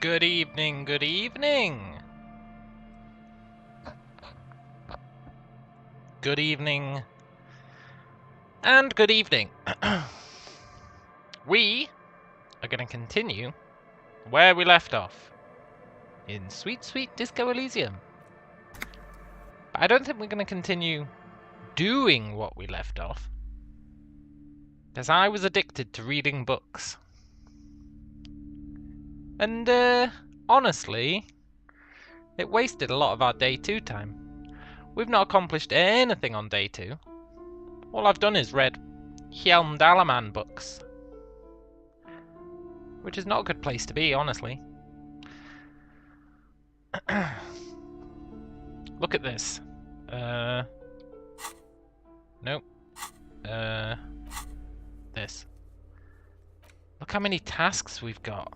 Good evening, good evening. Good evening. And good evening. We are going to continue where we left off. In sweet, sweet Disco Elysium. But I don't think we're going to continue doing what we left off. Because I was addicted to reading books. And, honestly, it wasted a lot of our day 2 time. We've not accomplished anything on day 2. All I've done is read Hjelm Dalaman books. Which is not a good place to be, honestly. Look at this. Nope. This. Look how many tasks we've got.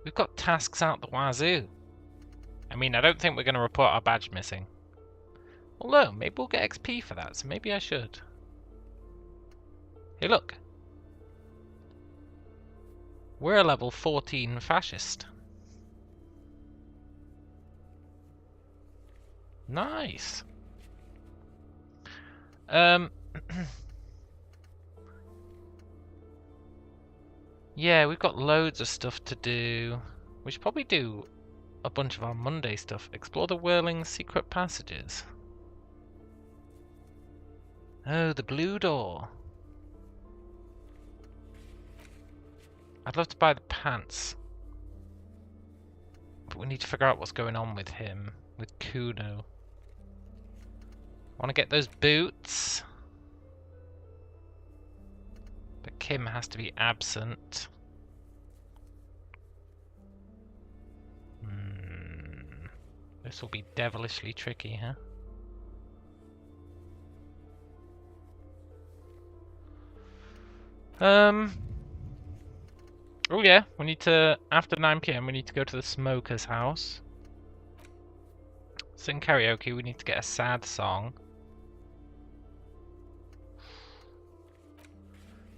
We've got tasks out the wazoo. I mean, I don't think we're going to report our badge missing. Although, maybe we'll get XP for that, so maybe I should. Hey, look. We're a level 14 fascist. Nice. Yeah, we've got loads of stuff to do. We should probably do a bunch of our Monday stuff. Explore the whirling secret passages. Oh, the blue door. I'd love to buy the pants. But we need to figure out what's going on with him. With Kuno. I want to get those boots. But Kim has to be absent. This will be devilishly tricky, huh? Oh yeah, we need to, after 9 PM, we need to go to the smoker's house. Sing karaoke, we need to get a sad song.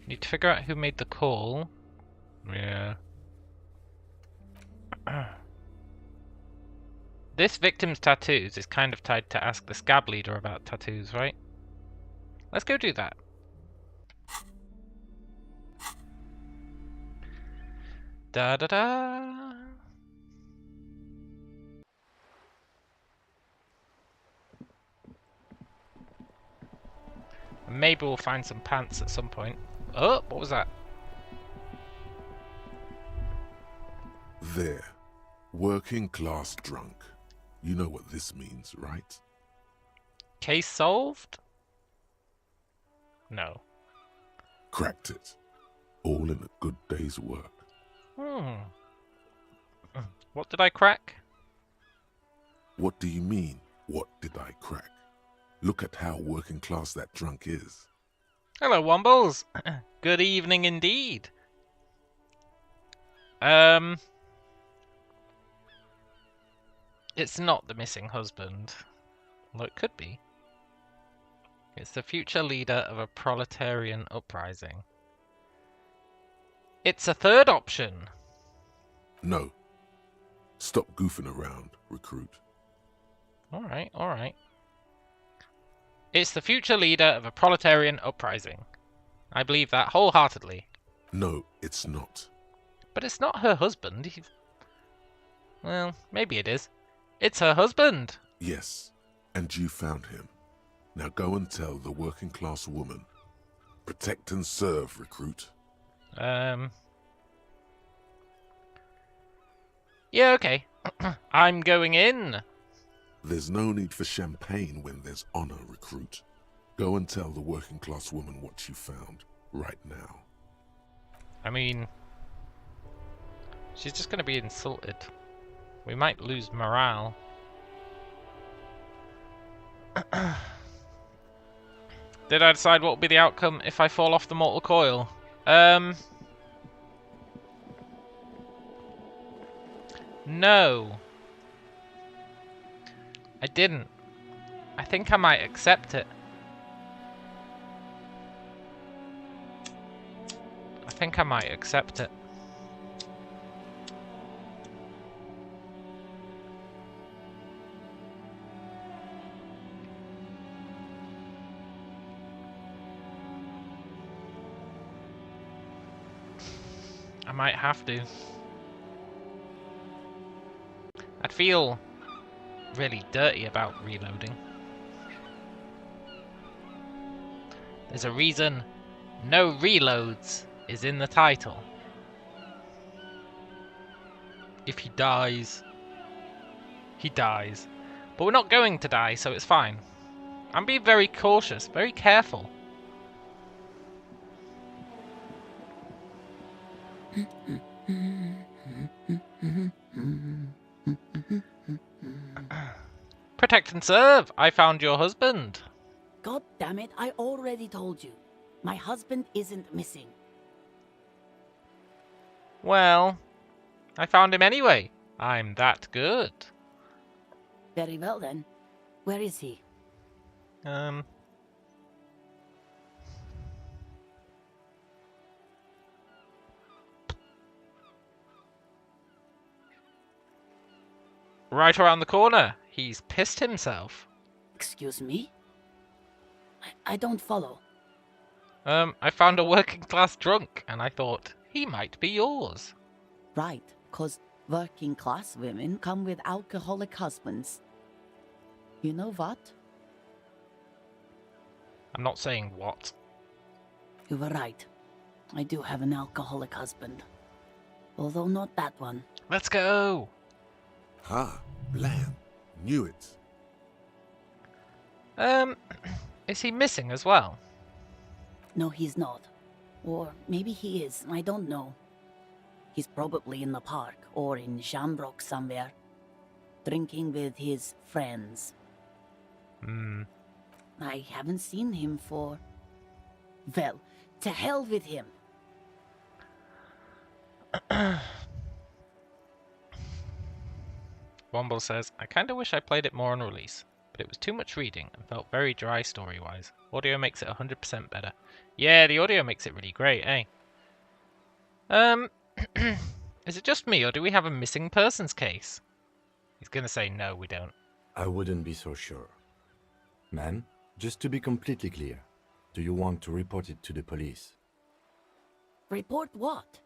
Need to figure out who made the call. Yeah. This victim's tattoos is kind of tied to ask the scab leader about tattoos, right? Let's go do that. Da da da. Maybe we'll find some pants at some point. Oh, what was that? There. Working class drunk. You know what this means, right? Case solved? No. Cracked it. All in a good day's work. What did I crack? What do you mean, what did I crack? Look at how working class that drunk is. Hello, Wombles. Good evening indeed. It's not the missing husband. Well, it could be. It's the future leader of a proletarian uprising. It's a third option. No. Stop goofing around, recruit. Alright, alright. It's the future leader of a proletarian uprising. I believe that wholeheartedly. No, it's not. But it's not her husband. Well, maybe it is. It's her husband. Yes, and you found him. Now go and tell the working class woman. Protect and serve, recruit. Yeah, okay. I'm going in. There's no need for champagne when there's honor, recruit. Go and tell the working class woman what you found, right now. I mean, she's just going to be insulted. We might lose morale. Did I decide what will be the outcome if I fall off the mortal coil? No. I didn't. I think I might accept it. I think I might accept it. might have to. I'd feel really dirty about reloading. There's a reason no reloads is in the title. If he dies, he dies. But we're not going to die, so it's fine. I'm being very cautious, very careful. Protect and serve! I found your husband. God damn it, I already told you. My husband isn't missing. Well, I found him anyway. I'm that good. Very well then. Where is he? Right around the corner. He's pissed himself. Excuse me? I don't follow. I found a working class drunk, and I thought he might be yours. Right, 'cause working class women come with alcoholic husbands. You know what? I'm not saying what. You were right. I do have an alcoholic husband. Although not that one. Let's go! Ha! Blam! Knew it. Is he missing as well? No, he's not. Or maybe he is, I don't know. He's probably in the park or in Shamrock somewhere. Drinking with his friends. I haven't seen him for... Well, to hell with him. Womble says, I kinda wish I played it more on release, but it was too much reading and felt very dry story-wise. Audio makes it 100% better. Yeah, the audio makes it really great, eh? Is it just me, or do we have a missing persons case? He's gonna say no, we don't. I wouldn't be so sure. Ma'am, just to be completely clear, do you want to report it to the police? Report what?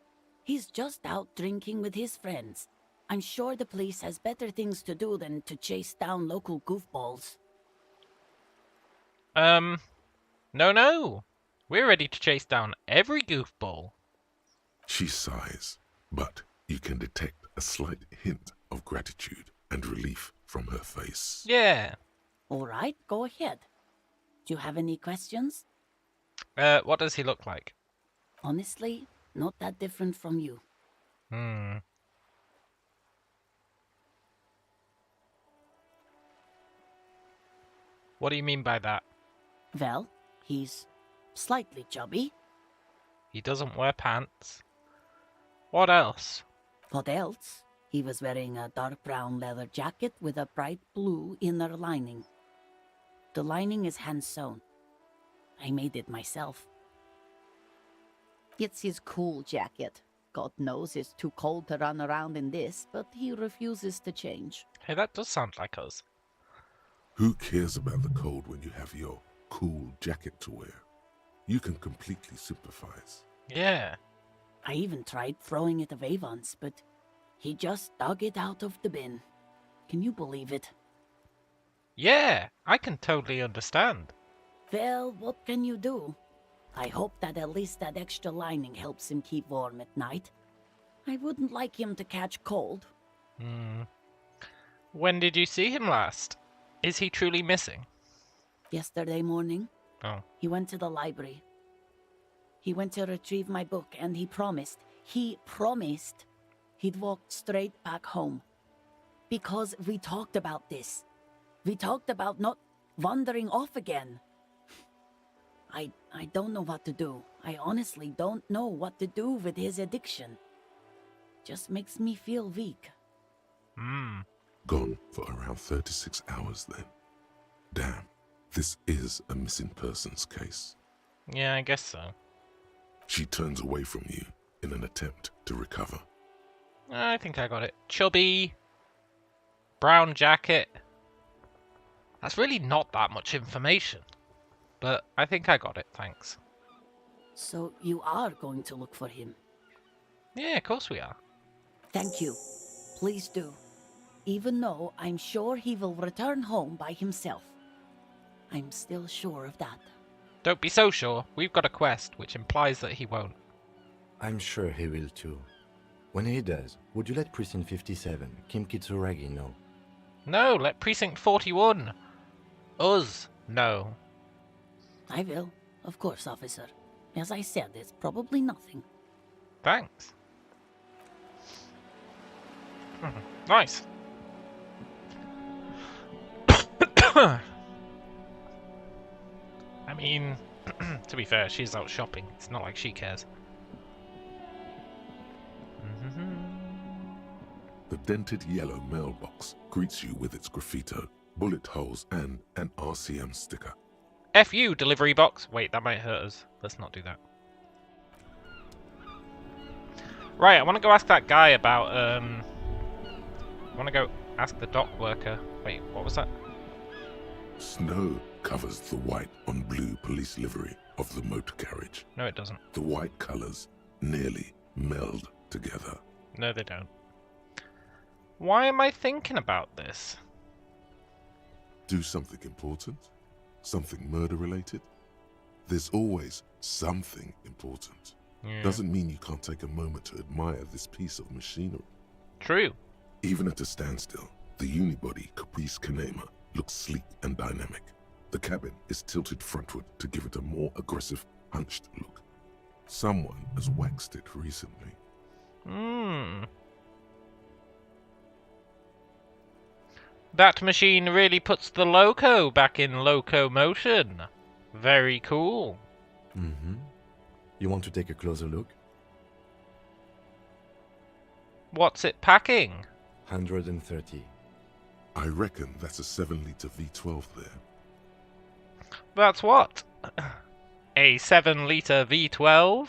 He's just out drinking with his friends. I'm sure the police has better things to do than to chase down local goofballs. No. We're ready to chase down every goofball. She sighs, but you can detect a slight hint of gratitude and relief from her face. Yeah. All right, go ahead. Do you have any questions? What does he look like? Honestly, not that different from you. What do you mean by that? Well, he's slightly chubby. He doesn't wear pants. What else? What else? He was wearing a dark brown leather jacket with a bright blue inner lining. The lining is hand-sewn. I made it myself. It's his cool jacket. God knows it's too cold to run around in this, but he refuses to change. Hey, that does sound like us. Who cares about the cold when you have your cool jacket to wear? You can completely sympathize. Yeah. I even tried throwing it away once, but he just dug it out of the bin. Can you believe it? Yeah, I can totally understand. Well, what can you do? I hope that at least that extra lining helps him keep warm at night. I wouldn't like him to catch cold. When did you see him last? Is he truly missing? Yesterday morning, Oh. he went to the library. He went to retrieve my book, and he promised he'd walk straight back home. Because we talked about this. We talked about not wandering off again. I don't know what to do. I honestly don't know what to do with his addiction. Just makes me feel weak. Gone for around 36 hours then. Damn, this is a missing persons case. Yeah, I guess so. She turns away from you in an attempt to recover. I think I got it. Chubby. Brown jacket. That's really not that much information. But I think I got it, thanks. So you are going to look for him? Yeah, of course we are. Thank you. Please do. Even though I'm sure he will return home by himself. I'm still sure of that. Don't be so sure. We've got a quest, which implies that he won't. I'm sure he will too. When he does, would you let Precinct 57, Kim Kitsuragi, know? No, let Precinct 41. Us know. I will. Of course, officer. As I said, it's probably nothing. Thanks. Nice. I mean, to be fair, she's out shopping. It's not like she cares. The dented yellow mailbox greets you with its graffito, bullet holes, and an RCM sticker. F you, delivery box. Wait, that might hurt us. Let's not do that. Right, I want to go ask that guy about, I want to go ask the dock worker. Wait, what was that? Snow covers the white on blue police livery of the motor carriage. No, it doesn't. The white colours nearly meld together. No, they don't. Why am I thinking about this? Do something important? Something murder-related? There's always something important. Yeah. Doesn't mean you can't take a moment to admire this piece of machinery. True. Even at a standstill, the unibody Caprice Kanema looks sleek and dynamic. The cabin is tilted frontward to give it a more aggressive, hunched look. Someone has waxed it recently. That machine really puts the loco back in locomotion. Very cool. Mm-hmm. You want to take a closer look? What's it packing? 130. I reckon that's a 7-litre V12 there. That's what? A 7-litre V12?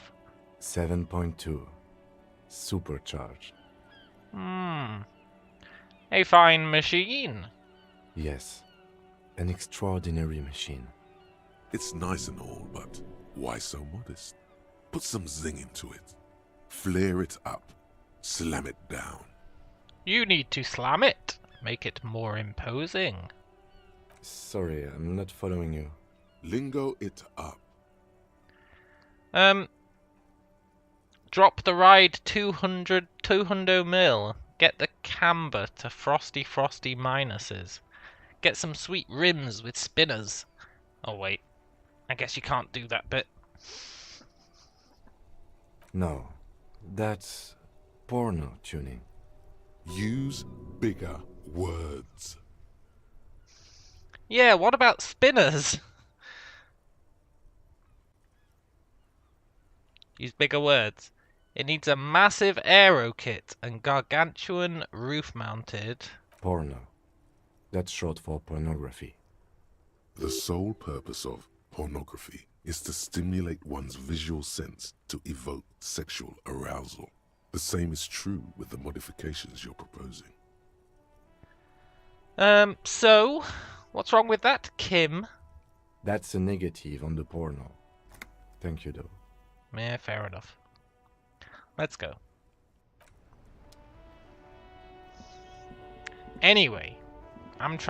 7.2. Supercharged. A fine machine. Yes. An extraordinary machine. It's nice and all, but why so modest? Put some zing into it. Flare it up. Slam it down. You need to slam it. Make it more imposing. Sorry, I'm not following you. Lingo it up. Drop the ride 200 mil. Get the camber to frosty minuses. Get some sweet rims with spinners. Oh wait, I guess you can't do that bit. No, that's porno tuning. Use bigger words. Yeah, what about spinners? Use bigger words. It needs a massive aero kit and gargantuan roof-mounted... Porno. That's short for pornography. The sole purpose of pornography is to stimulate one's visual sense to evoke sexual arousal. The same is true with the modifications you're proposing. So, what's wrong with that, Kim? That's a negative on the porno. Thank you, though. Yeah, fair enough. Let's go. Anyway, I want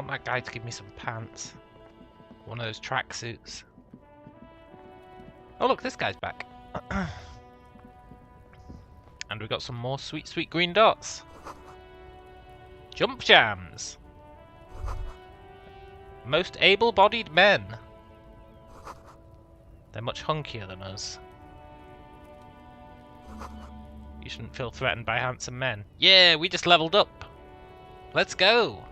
that guy to give me some pants. One of those tracksuits. Oh look, this guy's back. And we got some more sweet green dots. Jump jams. Most able-bodied men. They're much hunkier than us. You shouldn't feel threatened by handsome men. Yeah, we just leveled up. Let's go.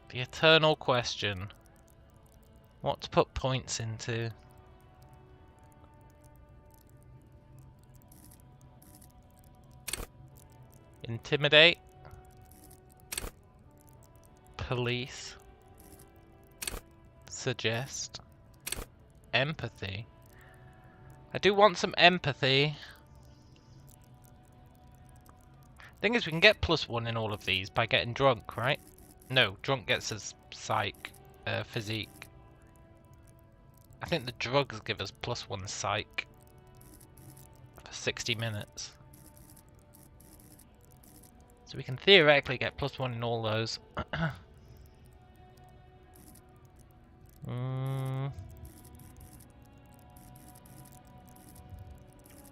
The eternal question. What to put points into? Intimidate. Police. Suggest. empathy. I do want some empathy. Thing is, we can get +1 in all of these by getting drunk, right? No, drunk gets us psych, physique. I think the drugs give us +1 psych for 60 minutes. So we can theoretically get +1 in all those.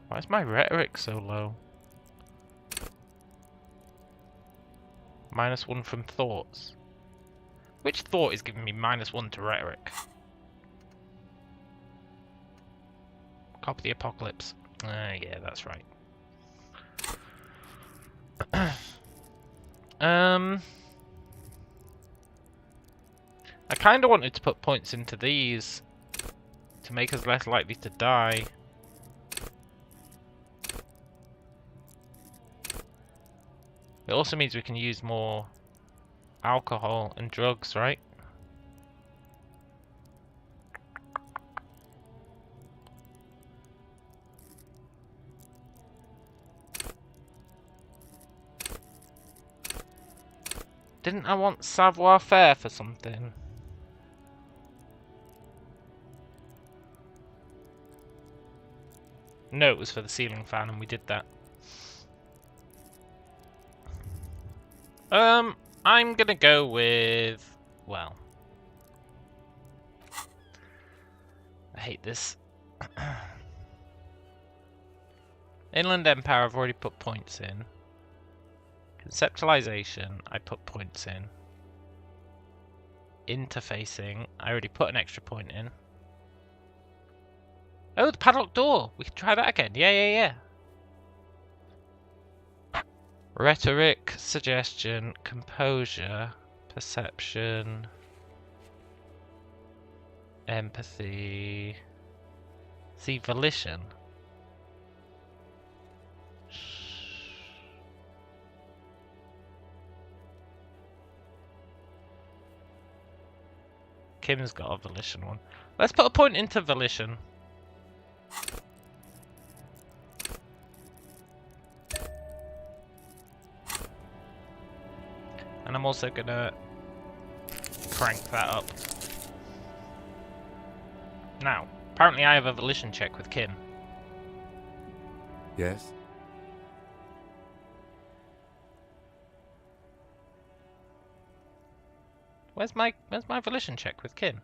Why is my rhetoric so low? -1 from thoughts. Which thought is giving me -1 to rhetoric? Copy the apocalypse. Yeah, that's right. I kind of wanted to put points into these to make us less likely to die. It also means we can use more alcohol and drugs, right? Didn't I want savoir-faire for something? No, it was for the ceiling fan and we did that. I'm gonna go with... well... I hate this. Inland Empire, I've already put points in. Conceptualization, I put points in. Interfacing, I already put an extra point in. Oh, the padlock door! We can try that again. Yeah. Rhetoric, suggestion, composure, perception, empathy. See, volition. Kim's got a volition one. Let's put a point into volition. And I'm also gonna crank that up. Now, apparently I have a volition check with Kim. Yes? Where's my volition check with Kim?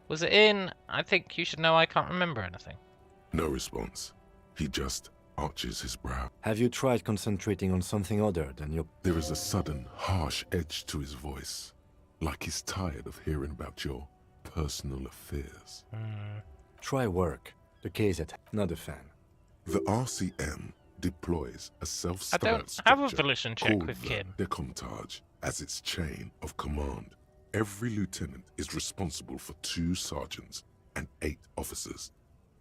Was it in? I think you should know I can't remember anything. No response. He just arches his brow. Have you tried concentrating on something other than your... There is a sudden, harsh edge to his voice, like he's tired of hearing about your personal affairs. Try work. The case at... not a fan. The RCM deploys a self-styled I don't have a volition check called with the Kim. Decomptage as its chain of command. Every lieutenant is responsible for 2 sergeants and 8 officers.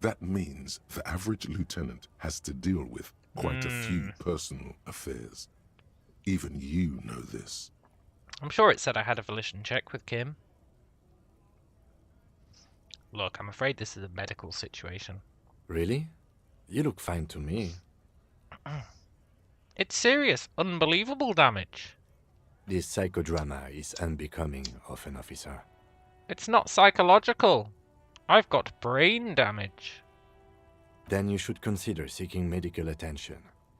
That means the average lieutenant has to deal with quite a few personal affairs. Even you know this. I'm sure it said I had a volition check with Kim. Look, I'm afraid this is a medical situation. Really? You look fine to me. It's serious, unbelievable damage. This psychodrama is unbecoming of an officer. It's not psychological. I've got brain damage. Then you should consider seeking medical attention.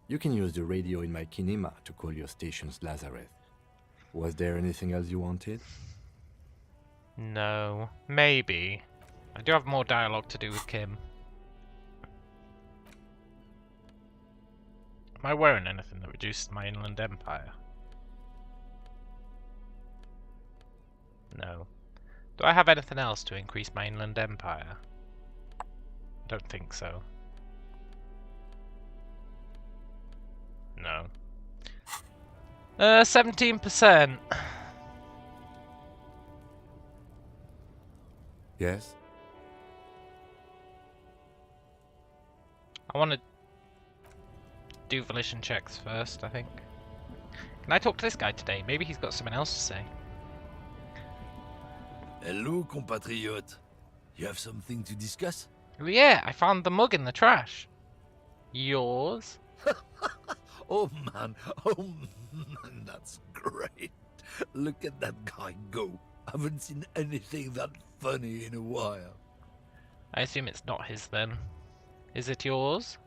You can use the radio in my kinema to call your station's Lazareth. Was there anything else you wanted? No, maybe. I do have more dialogue to do with Kim. Am I wearing anything that reduces my inland empire? No. Do I have anything else to increase my inland empire? I don't think so. No. 17%. Yes? I want to do volition checks first, I think. Can I talk to this guy today? Maybe he's got something else to say. Hello, compatriote. You have something to discuss? Oh, yeah, I found the mug in the trash. Yours? Oh man, that's great. Look at that guy go. Haven't seen anything that funny in a while. I assume it's not his then. Is it yours?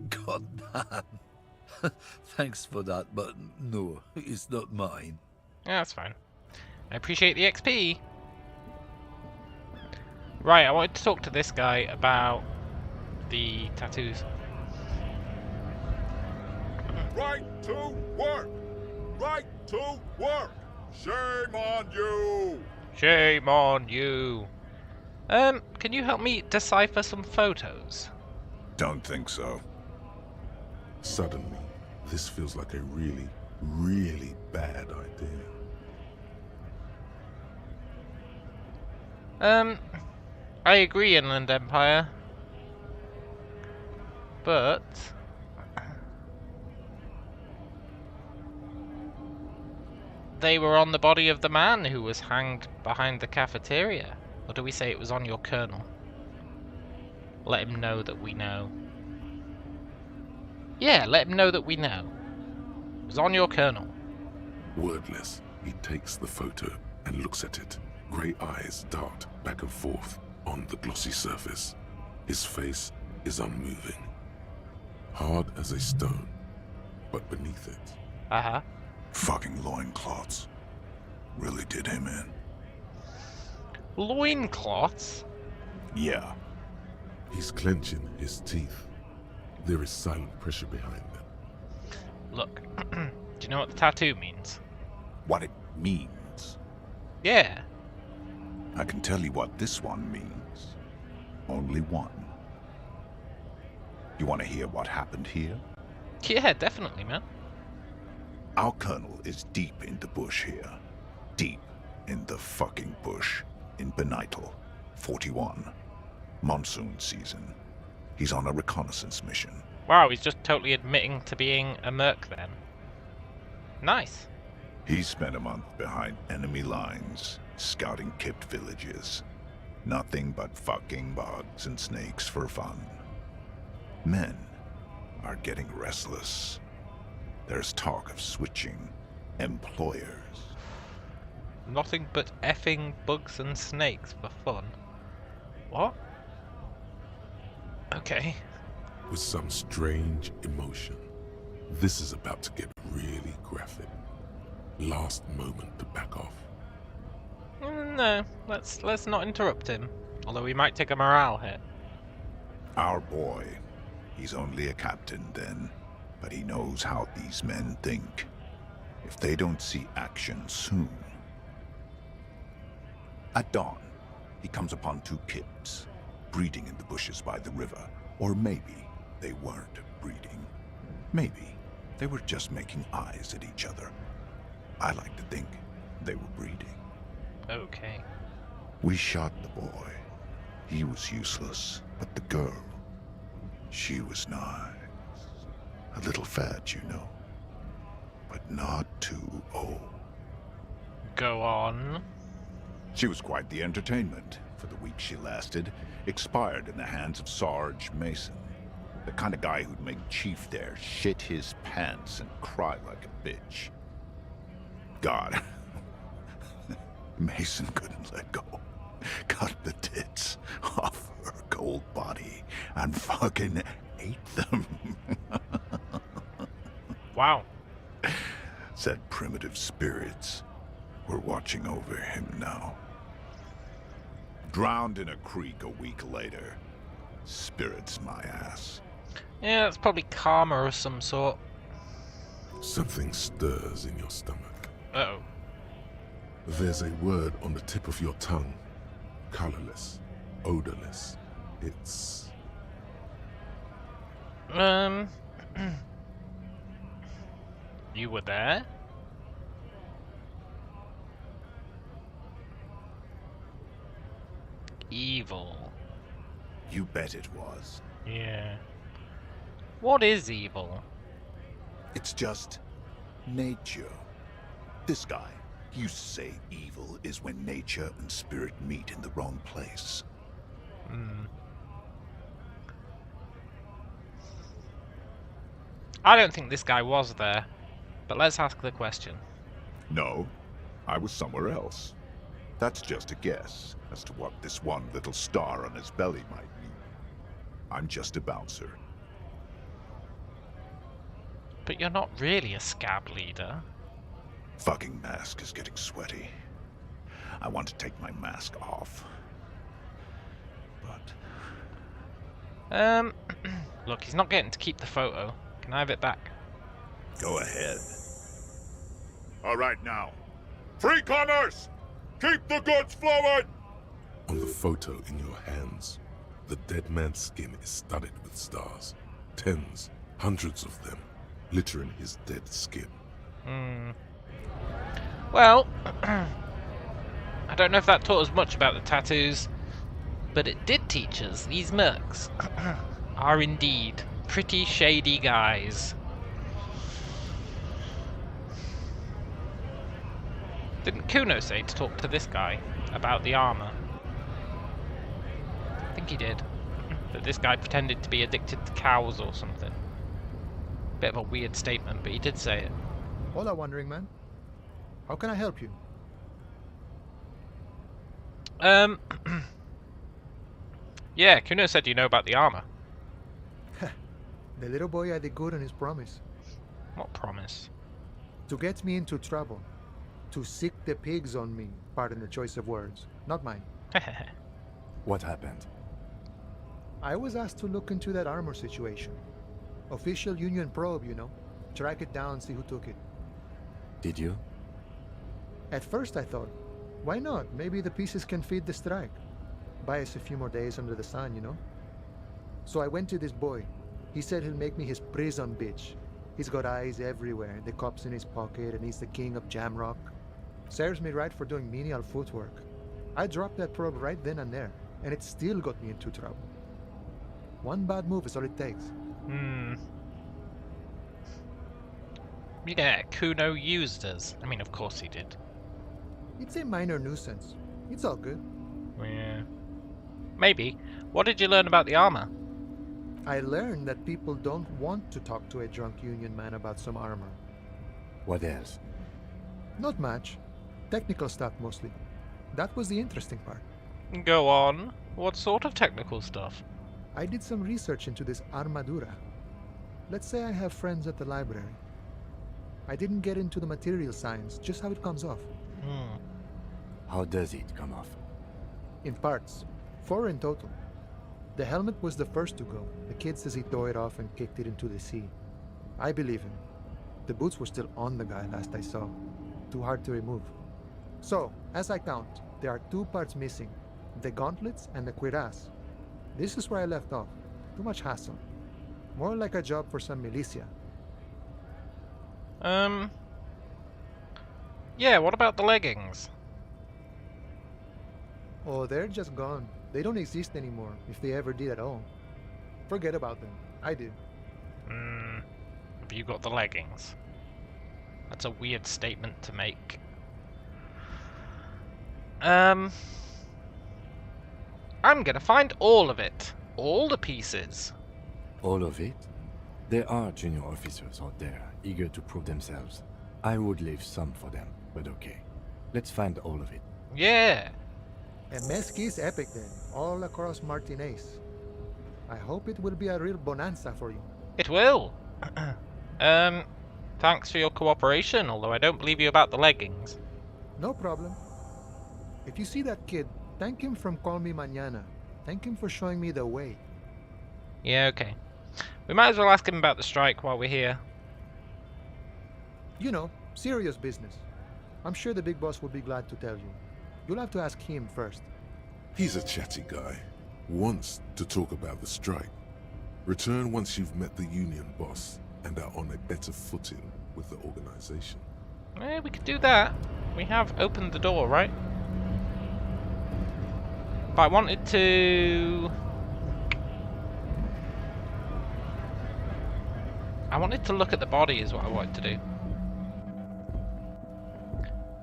God damn. Thanks for that, but no, it's not mine. Yeah, that's fine. I appreciate the XP. Right, I wanted to talk to this guy about the tattoos. Right to work! Right to work! Shame on you! Shame on you. Can you help me decipher some photos? Don't think so. Suddenly, this feels like a really, really bad idea. I agree, Inland Empire. But they were on the body of the man who was hanged behind the cafeteria. Or do we say it was on your colonel? Let him know that we know. Yeah, let him know that we know. It was on your colonel. Wordless, he takes the photo and looks at it. Grey eyes dart back and forth on the glossy surface. His face is unmoving. Hard as a stone, but beneath it. Uh-huh. Fucking loincloths. Really did him in. Loincloths? Yeah. He's clenching his teeth. There is silent pressure behind them. Look, do you know what the tattoo means? What it means. Yeah. I can tell you what this one means. Only one. You want to hear what happened here? Yeah, definitely, man. Our colonel is deep in the bush here. Deep in the fucking bush. In Benital, 41. Monsoon season. He's on a reconnaissance mission. Wow, he's just totally admitting to being a merc then. Nice. He spent a month behind enemy lines, scouting kipped villages. Nothing but fucking bugs and snakes for fun. Men are getting restless. There's talk of switching employers. Nothing but effing bugs and snakes for fun. What? Okay. With some strange emotion. This is about to get really graphic. Last moment to back off. No, let's not interrupt him. Although we might take a morale hit. Our boy. He's only a captain then, but he knows how these men think. If they don't see action soon. At dawn, he comes upon two kids, breeding in the bushes by the river. Or maybe they weren't breeding. Maybe they were just making eyes at each other. I like to think they were breeding. Okay. We shot the boy. He was useless, but the girl, she was nice. A little fat, you know, but not too old. Go on. She was quite the entertainment. For the week she lasted, expired in the hands of Sarge Mason. The kind of guy who'd make Chief there shit his pants and cry like a bitch. God. Mason couldn't let go. Cut the tits off her cold body and fucking ate them. Wow. Said primitive spirits were watching over him now. Drowned in a creek a week later. Spirits my ass. Yeah, that's probably karma of some sort. Something stirs in your stomach. Uh-oh. There's a word on the tip of your tongue. Colorless. Odorless. It's... You were there? Evil. You bet it was. Yeah. What is evil? It's just nature. This guy used to say evil is when nature and spirit meet in the wrong place. Hmm. I don't think this guy was there, but let's ask the question. No, I was somewhere else. That's just a guess as to what this one little star on his belly might mean. I'm just a bouncer. But you're not really a scab leader. Fucking mask is getting sweaty. I want to take my mask off. But Look, he's not getting to keep the photo. Can I have it back? go ahead. All right now. Free commerce! Keep the goods flowing! On the photo in your hands, the dead man's skin is studded with stars. Tens, hundreds of them, littering his dead skin. Hmm. Well, I don't know if that taught us much about the tattoos, but it did teach us these mercs are indeed pretty shady guys. Didn't Kuno say to talk to this guy about the armor? I think he did. That this guy pretended to be addicted to cows or something. Bit of a weird statement, but he did say it. Hola, Wandering Man. How can I help you? Yeah, Kuno said you know about the armor. The little boy had the good on his promise. What promise? To get me into trouble. To sick the pigs on me. Pardon the choice of words. Not mine. What happened? I was asked to look into that armor situation. Official Union probe, you know. Track it down, see who took it. Did you? At first I thought, why not? Maybe the pieces can feed the strike. Buy us a few more days under the sun, you know? So I went to this boy. He said he'll make me his prison bitch. He's got eyes everywhere, the cops in his pocket, and he's the king of Jamrock. Serves me right for doing menial footwork. I dropped that probe right then and there, and it still got me into trouble. One bad move is all it takes. Hmm. Yeah, Kuno used us. I mean, of course he did. It's a minor nuisance. It's all good. Yeah. Maybe. What did you learn about the armor? I learned that people don't want to talk to a drunk Union man about some armor. What else? Not much. Technical stuff mostly. That was the interesting part. Go on. What sort of technical stuff? I did some research into this armadura. Let's say I have friends at the library. I didn't get into the material science, just how it comes off. Hmm. How does it come off? In parts. 4 in total. The helmet was the first to go. The kid says he tore it off and kicked it into the sea. I believe him. The boots were still on the guy last I saw. Too hard to remove. So, as I count, there are 2 parts missing. The gauntlets and the cuirass. This is where I left off. Too much hassle. More like a job for some militia. Yeah, what about the leggings? Oh, they're just gone. They don't exist anymore, if they ever did at all. Forget about them. I did. Have you got the leggings? That's a weird statement to make. I'm gonna find all of it. All the pieces. All of it? There are junior officers out there, eager to prove themselves. I would leave some for them, but okay. Let's find all of it. Yeah. A mesque is epic then, all across Martinez. I hope it will be a real bonanza for you. It will. Thanks for your cooperation, although I don't believe you about the leggings. No problem. If you see that kid, thank him from Call Me Mañana. Thank him for showing me the way. Yeah, okay. We might as well ask him about the strike while we're here. You know, serious business. I'm sure the big boss will be glad to tell you. You'll have to ask him first. He's a chatty guy. Wants to talk about the strike. Return once you've met the union boss and are on a better footing with the organization. We could do that. We have opened the door, right? But I wanted to... look at the body is what I wanted to do.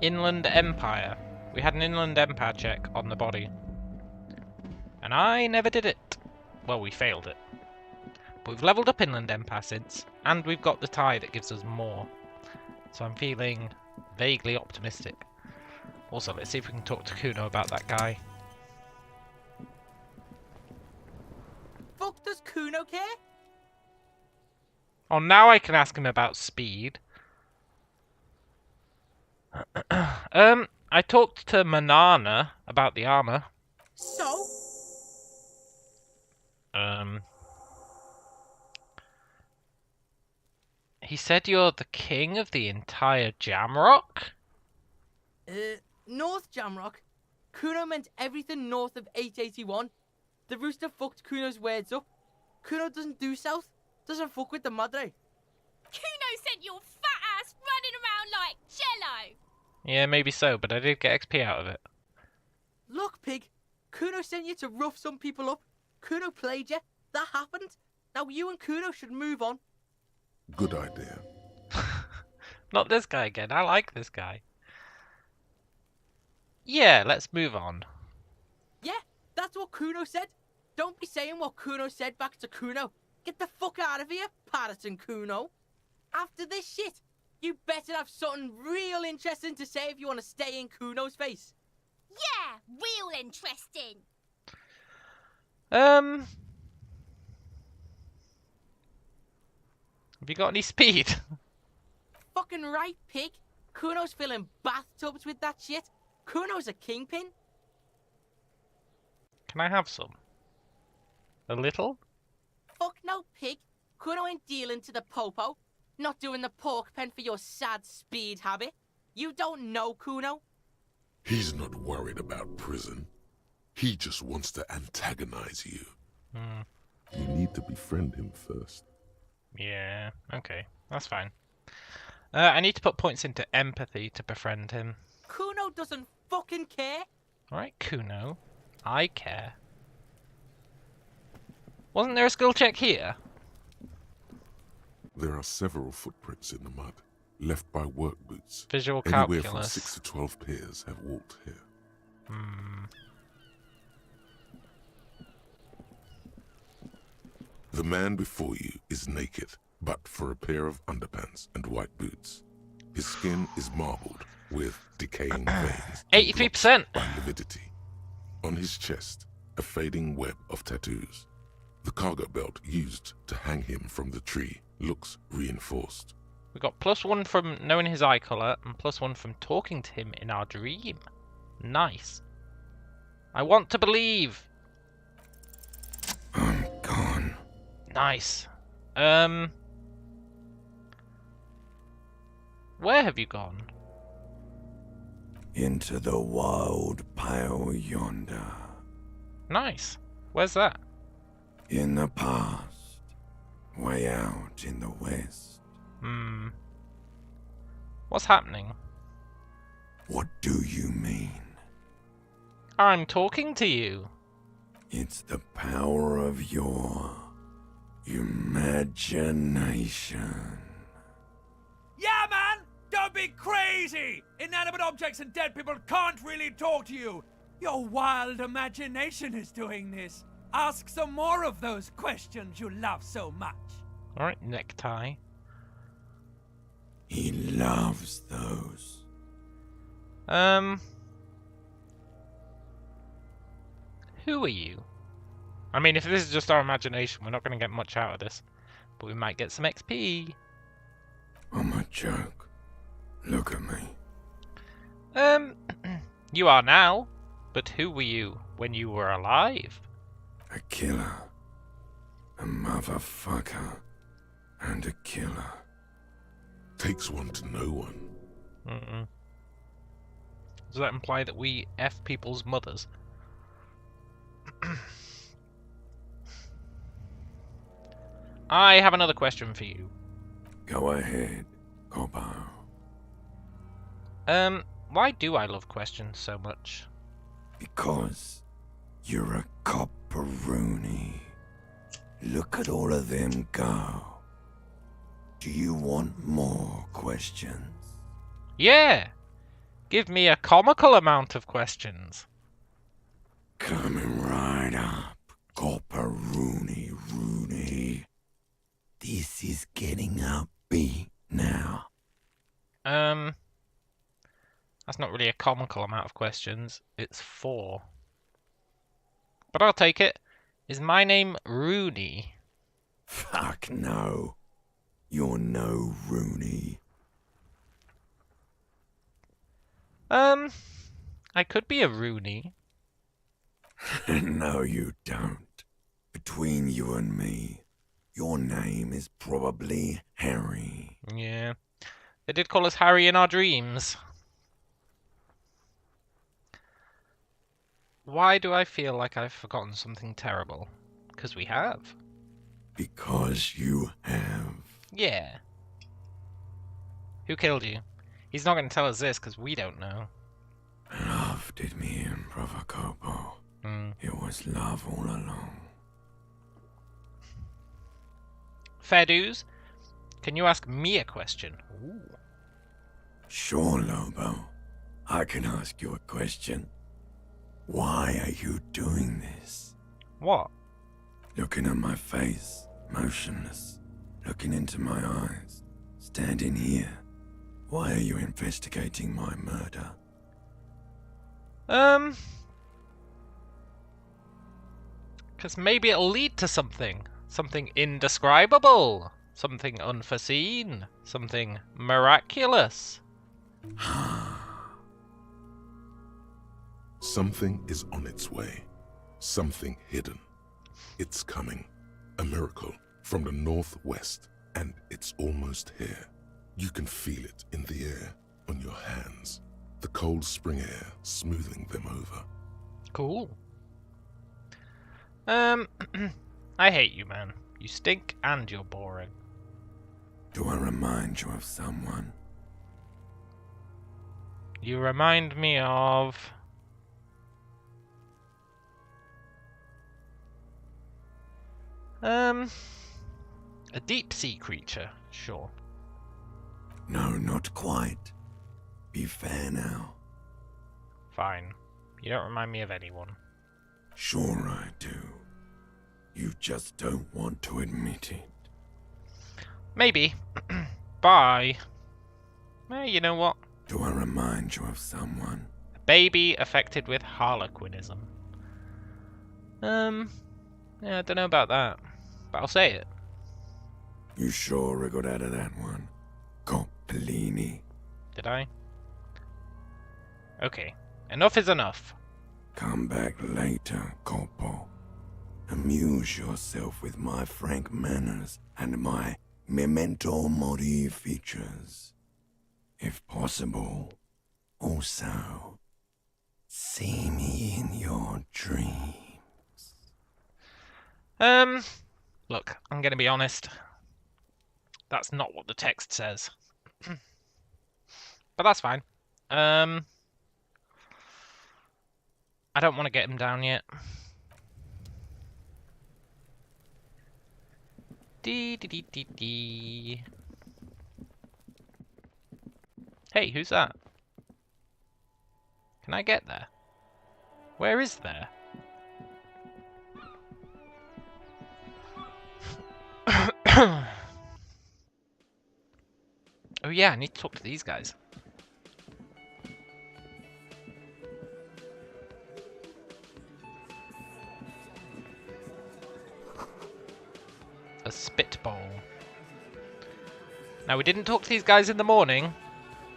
Inland Empire. We had an Inland Empire check on the body. And I never did it. Well, we failed it. But we've leveled up Inland Empire since, and we've got the tie that gives us more. So I'm feeling vaguely optimistic. Also, let's see if we can talk to Kuno about that guy. Fuck does Kuno care? Oh, now I can ask him about speed. I talked to Manana about the armor. So? He said you're the king of the entire Jamrock? North Jamrock? Kuno meant everything north of 881. The rooster fucked Kuno's words up. Kuno doesn't do south. Doesn't fuck with the Madre. Kuno sent your fat ass running around like jello. Yeah, maybe so, but I did get XP out of it. Look, pig. Kuno sent you to rough some people up. Kuno played you. That happened. Now you and Kuno should move on. Good idea. Not this guy again. I like this guy. Yeah, let's move on. Yeah, that's what Kuno said. Don't be saying what Kuno said back to Kuno. Get the fuck out of here, Patterson Kuno. After this shit, you better have something real interesting to say if you want to stay in Kuno's face. Yeah, real interesting. Have you got any speed? Fucking right, pig. Kuno's filling bathtubs with that shit. Kuno's a kingpin. Can I have some? A little? Fuck no, pig. Kuno ain't dealing to the popo. Not doing the pork pen for your sad speed habit. You don't know Kuno. He's not worried about prison. He just wants to antagonize you. You need to befriend him first. Yeah, okay. That's fine. I need to put points into empathy to befriend him. Kuno doesn't fucking care. Alright, Kuno. I care. Wasn't there a skill check here? There are several footprints in the mud, left by work boots. Visual Anywhere from calculus. 6 to 12 pairs have walked here. The man before you is naked, but for a pair of underpants and white boots. His skin is marbled with decaying veins. 83%! By lividity. On his chest, a fading web of tattoos. The cargo belt used to hang him from the tree looks reinforced. We got +1 from knowing his eye colour and +1 from talking to him in our dream. Nice. I want to believe. I'm gone. Nice. Where have you gone? Into the wild pale yonder. Nice. Where's that? In the past. Way out in the west. What's happening? What do you mean? I'm talking to you. It's the power of your imagination. Yeah, man! Don't be crazy! Inanimate objects and dead people can't really talk to you. Your wild imagination is doing this. Ask some more of those questions you love so much. Alright, necktie. He loves those. Who are you? I mean, if this is just our imagination, we're not going to get much out of this. But we might get some XP. I'm a joke. Look at me. You are now. But who were you when you were alive? A killer. A motherfucker. And a killer. Takes one to know one. Does that imply that we F people's mothers? I have another question for you. Go ahead, Cobbo. Why do I love questions so much? Because you're a copperoonie. Look at all of them go. Do you want more questions? Yeah! Give me a comical amount of questions. Coming right up, Copper Rooney. This is getting upbeat now. That's not really a comical amount of questions. It's 4. But I'll take it. Is my name Rooney? Fuck no. You're no Rooney. I could be a Rooney. No, you don't. Between you and me, your name is probably Harry. Yeah. They did call us Harry in our dreams. Why do I feel like I've forgotten something terrible? Because we have. Because you have. Yeah. Who killed you? He's not going to tell us this because we don't know. Love did me in, Brother Copo. It was love all along. Fair dues. Can you ask me a question? Ooh. Sure, Lobo. I can ask you a question. Why are you doing this? What? Looking at my face, motionless. Looking into my eyes. Standing here. Why are you investigating my murder? Because maybe it'll lead to something. Something indescribable. Something unforeseen. Something miraculous. Something is on its way. Something hidden. It's coming. A miracle from the northwest, and it's almost here. You can feel it in the air, on your hands. The cold spring air smoothing them over. Cool. I hate you, man. You stink and you're boring. Do I remind you of someone? You remind me of... a deep-sea creature, sure. No, not quite. Be fair now. Fine. You don't remind me of anyone. Sure I do. You just don't want to admit it. Maybe. Bye. You know what? Do I remind you of someone? A baby affected with harlequinism. Yeah, I don't know about that. But I'll say it. You sure I got out of that one? Coppellini. Did I? Okay. Enough is enough. Come back later, Coppo. Amuse yourself with my frank manners and my memento mori features. If possible, also, see me in your dreams. Look, I'm gonna be honest. That's not what the text says. But that's fine. I don't want to get him down yet. Dee. Hey, who's that? Can I get there? Where is there? Oh yeah, I need to talk to these guys. A spitball. Now we didn't talk to these guys in the morning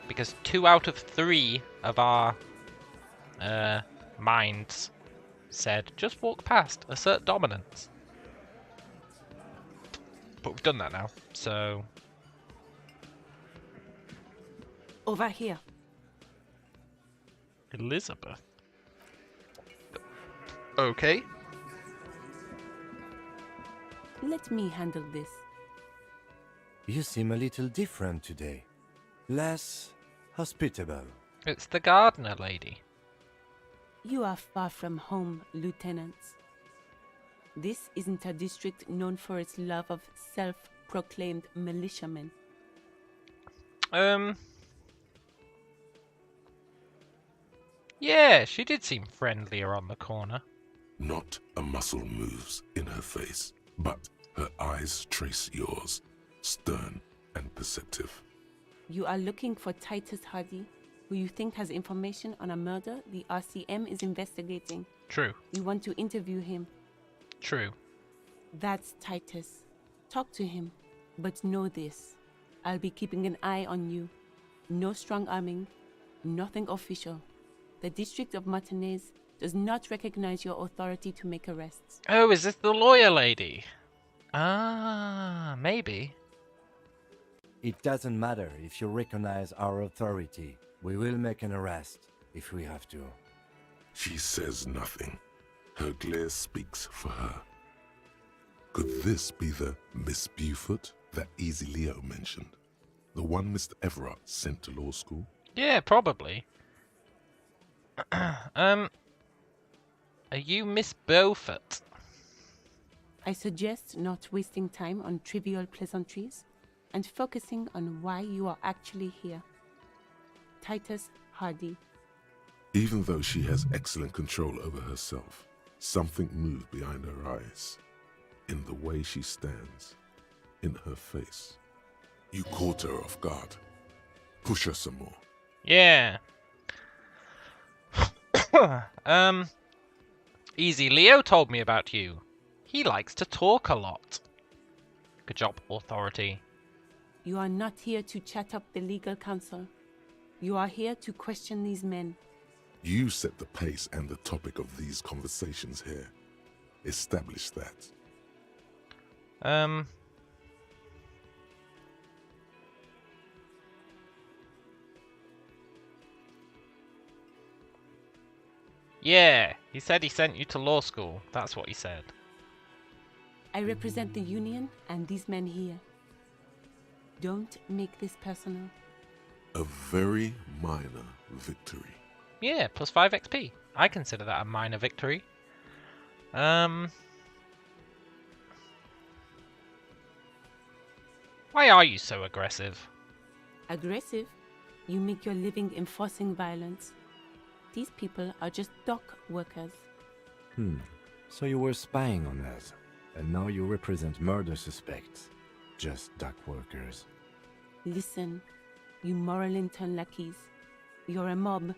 because 2 out of 3 of our minds said just walk past, assert dominance. But we've done that now, so... Over here. Elizabeth. Okay. Let me handle this. You seem a little different today. Less hospitable. It's the gardener lady. You are far from home, lieutenants. This isn't a district known for its love of self-proclaimed militiamen. Yeah, she did seem friendlier on the corner. Not a muscle moves in her face, but her eyes trace yours, stern and perceptive. You are looking for Titus Hardy, who you think has information on a murder the RCM is investigating. True. You want to interview him. True. That's Titus. Talk to him. But know this. I'll be keeping an eye on you. No strong arming. Nothing official. The District of Martinez does not recognize your authority to make arrests. Oh, is this the lawyer lady? Ah, maybe. It doesn't matter if you recognize our authority. We will make an arrest if we have to. She says nothing. Her glare speaks for her. Could this be the Miss Buford that Easy Leo mentioned? The one Mr. Everard sent to law school? Yeah, probably. Are you Miss Beaufort? I suggest not wasting time on trivial pleasantries and focusing on why you are actually here. Titus Hardy. Even though she has excellent control over herself, something moved behind her eyes. In the way she stands. In her face. You caught her off guard. Push her some more. Yeah. Easy Leo told me about you. He likes to talk a lot. Good job, authority. You are not here to chat up the legal counsel. You are here to question these men. You set the pace and the topic of these conversations here. Establish that. Yeah, he said he sent you to law school. That's what he said. I represent the union and these men here. Don't make this personal. A very minor victory. Yeah, plus 5 XP. I consider that a minor victory. Why are you so aggressive? Aggressive? You make your living enforcing violence. These people are just dock workers. So you were spying on us, and now you represent murder suspects. Just dock workers. Listen, you moral intern lackeys. You're a mob,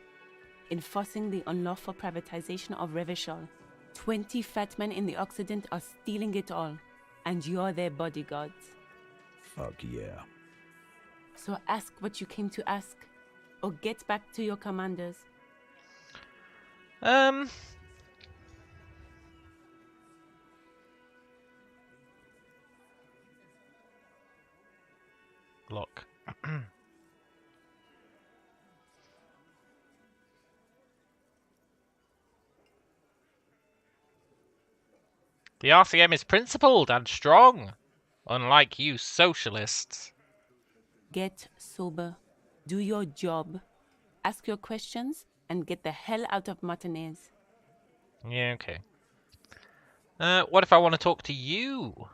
enforcing the unlawful privatization of Revachol. 20 fat men in the Occident are stealing it all, and you're their bodyguards. Fuck yeah. So ask what you came to ask, or get back to your commanders. Look. The RCM is principled and strong, unlike you socialists. Get sober. Do your job. Ask your questions and get the hell out of Martinez. Yeah, okay. What if I want to talk to you?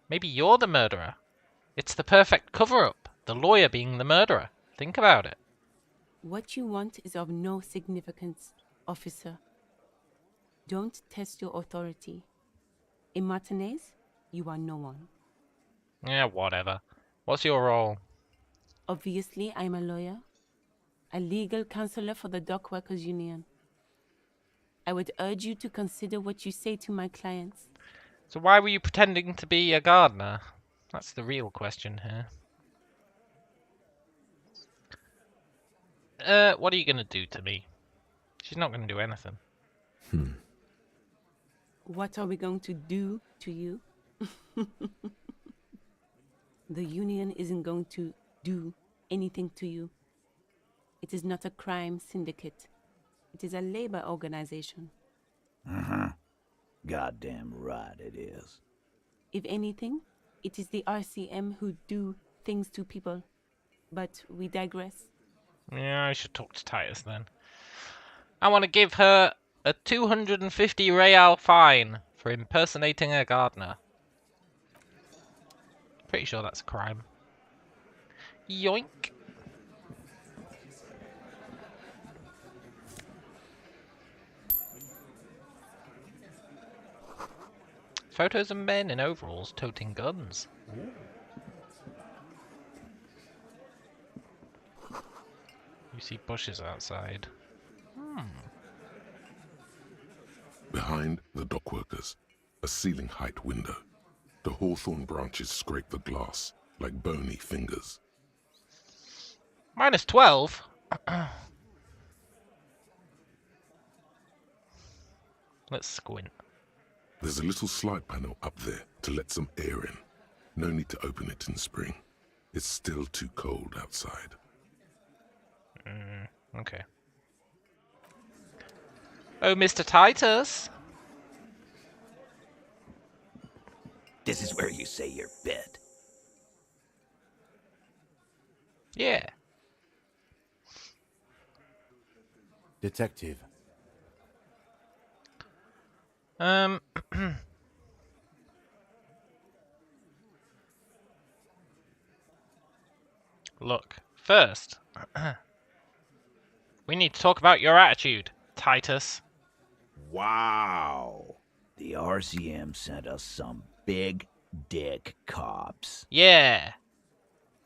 Maybe you're the murderer. It's the perfect cover-up, the lawyer being the murderer. Think about it. What you want is of no significance, officer. Don't test your authority. In Martinez, you are no one. Yeah, whatever. What's your role? Obviously, I'm a lawyer. A legal counselor for the Dock Workers Union. I would urge you to consider what you say to my clients. So why were you pretending to be a gardener? That's the real question here. What are you going to do to me? She's not going to do anything. What are we going to do to you? The union isn't going to do anything to you. It is not a crime syndicate. It is a labor organization. Goddamn right it is. If anything, it is the RCM who do things to people. But we digress. Yeah, I should talk to Titus then. I want to give her a 250 real fine for impersonating a gardener. Pretty sure that's a crime. Yoink. Photos of men in overalls toting guns. You see bushes outside. Behind the dockworkers, a ceiling-height window. The hawthorn branches scrape the glass like bony fingers. -12? Let's squint. There's a little slide panel up there to let some air in. No need to open it in spring. It's still too cold outside. Okay. Oh, Mr. Titus! This is where you say your bed. Yeah. Detective. Look, first, we need to talk about your attitude, Titus. Wow. The RCM sent us some big dick cops. Yeah.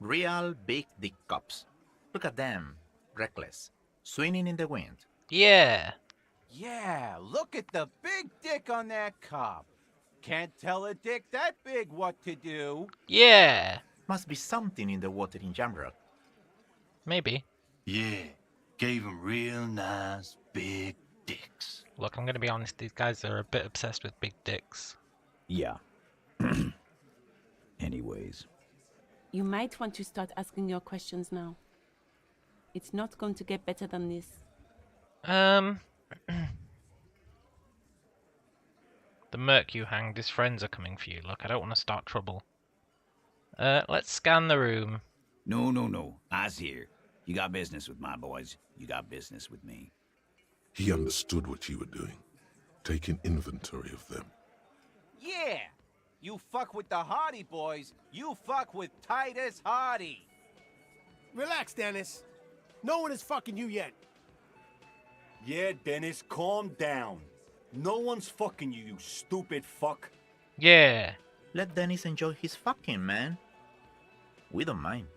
Real big dick cops. Look at them. Reckless. Swinging in the wind. Yeah. Yeah, look at the big dick on that cop. Can't tell a dick that big what to do. Yeah. Must be something in the water in general. Maybe. Yeah, gave them real nice big dicks. Look, I'm gonna be honest, these guys are a bit obsessed with big dicks. Yeah. Anyways. You might want to start asking your questions now. It's not going to get better than this. The merc you hanged, his friends are coming for you. Look, I don't want to start trouble. Let's scan the room. No. I's here. You got business with my boys. You got business with me. He understood what you were doing, taking inventory of them. Yeah, you fuck with the Hardy boys, you fuck with Titus Hardy. Relax, Dennis. No one is fucking you yet. Yeah, Dennis, calm down. No one's fucking you, you stupid fuck. Yeah. Let Dennis enjoy his fucking, man. We don't mind.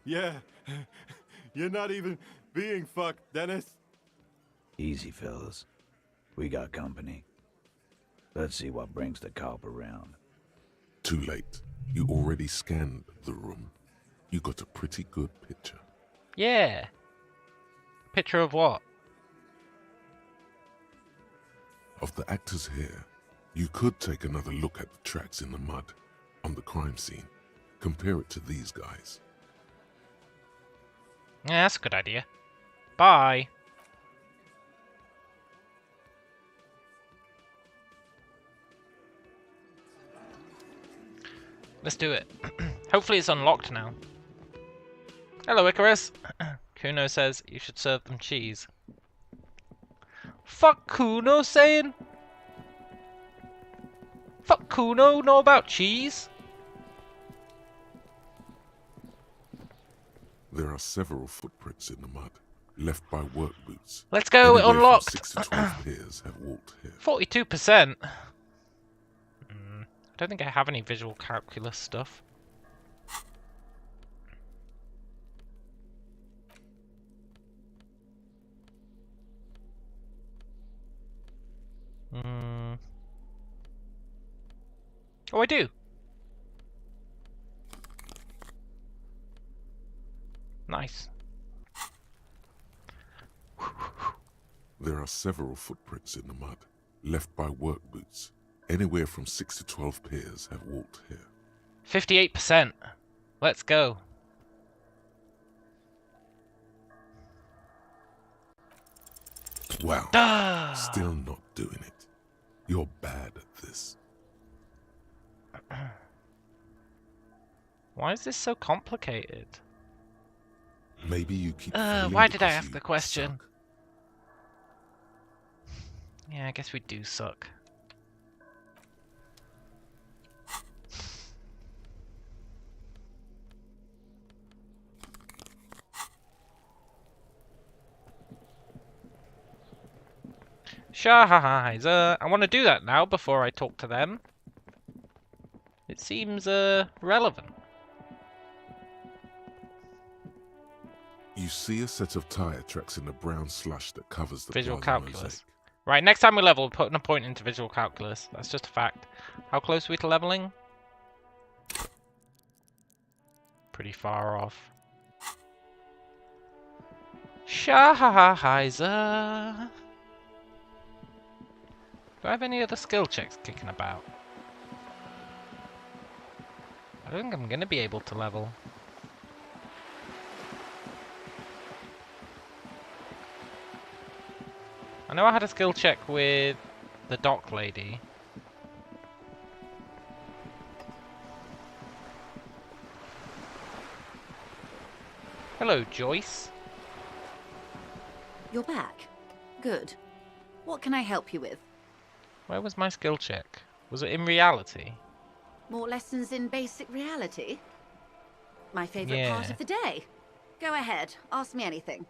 Yeah, you're not even being fucked, Dennis. Easy, fellas. We got company. Let's see what brings the cop around. Too late. You already scanned the room. You got a pretty good picture. Yeah. Picture of what? Of the actors here. You could take another look at the tracks in the mud on the crime scene. Compare it to these guys. Yeah, that's a good idea. Bye. Let's do it. Hopefully it's unlocked now. Hello, Icarus. Kuno says you should serve them cheese. Fuck Kuno saying? Fuck Kuno, know about cheese? There are several footprints in the mud, left by work boots. Let's go, it Anywhere from unlocked. 6 to 12 pairs have walked here. 42%. I don't think I have any visual calculus stuff. Oh, I do. Nice. There are several footprints in the mud, left by work boots. Anywhere from 6 to 12 pairs have walked here. 58%. Let's go. Wow. Still not doing it. You're bad at this. Why is this so complicated? Maybe you keep why did I ask the question? Yeah, I guess we do suck. Scheiße. I want to do that now before I talk to them. It seems relevant. You see a set of tire tracks in the brown slush that covers the Visual plaza calculus. mosaic. Right, next time we level, we're putting a point into visual calculus. That's just a fact. How close are we to leveling? Pretty far off. Scheiße. Do I have any other skill checks kicking about? I don't think I'm going to be able to level. I know I had a skill check with the dock lady. Hello, Joyce. You're back. Good. What can I help you with? Where was my skill check? Was it in reality? More lessons in basic reality? My favorite part of the day. Go ahead, ask me anything.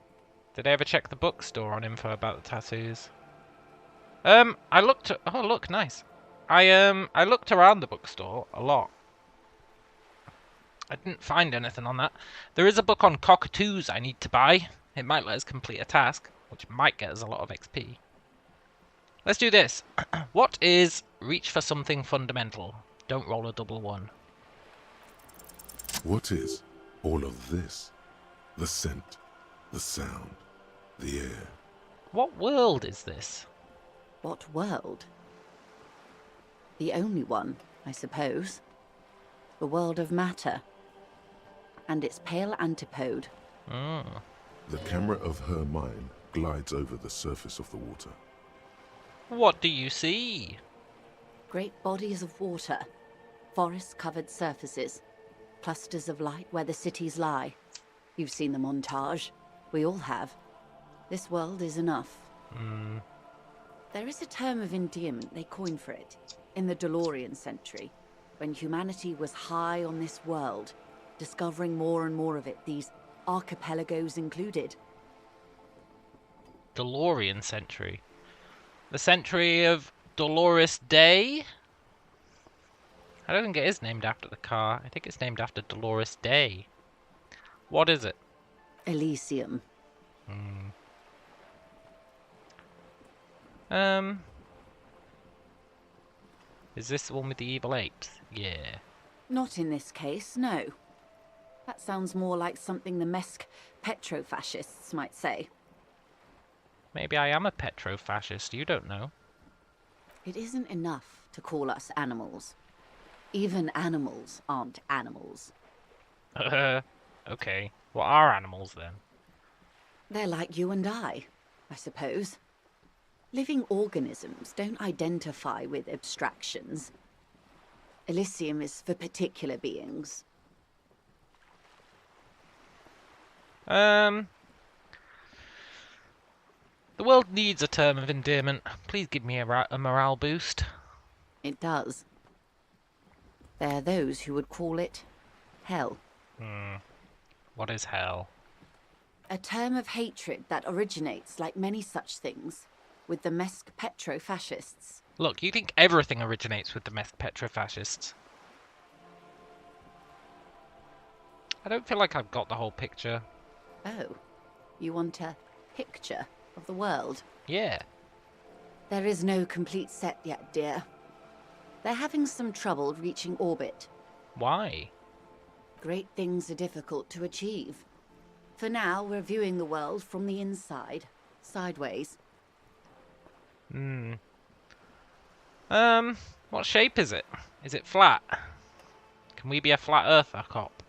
Did I ever check the bookstore on info about the tattoos? I looked. Oh, look, nice. I looked around the bookstore a lot. I didn't find anything on that. There is a book on cockatoos I need to buy. It might let us complete a task, which might get us a lot of XP. Let's do this. What is reach for something fundamental? Don't roll a double one. What is all of this? The scent, the sound, the air. What world is this? What world? The only one, I suppose. The world of matter. And its pale antipode. The camera of her mind glides over the surface of the water. What do you see? Great bodies of water. Forest-covered surfaces. Clusters of light where the cities lie. You've seen the montage. We all have. This world is enough. There is a term of endearment they coined for it, in the DeLorean century, when humanity was high on this world, discovering more and more of it, these archipelagos included. DeLorean century. The century of Dolores Day? I don't think it is named after the car. I think it's named after Dolores Day. What is it? Elysium. Is this the one with the evil apes? Yeah. Not in this case, no. That sounds more like something the Mesk petrofascists might say. Maybe I am a petrofascist, you don't know. It isn't enough to call us animals. Even animals aren't animals. Okay. What are animals then? They're like you and I suppose. Living organisms don't identify with abstractions. Elysium is for particular beings. The world needs a term of endearment. Please give me a morale boost. It does. There are those who would call it hell. What is hell? A term of hatred that originates, like many such things, with the Mesk petrofascists. Look, you think everything originates with the Mesk petrofascists. I don't feel like I've got the whole picture. Oh, you want a picture of the world? Yeah. There is no complete set yet, dear. They're having some trouble reaching orbit. Why? Great things are difficult to achieve. For now, we're viewing the world from the inside, sideways. What shape is it? Is it flat? Can we be a flat earther cop?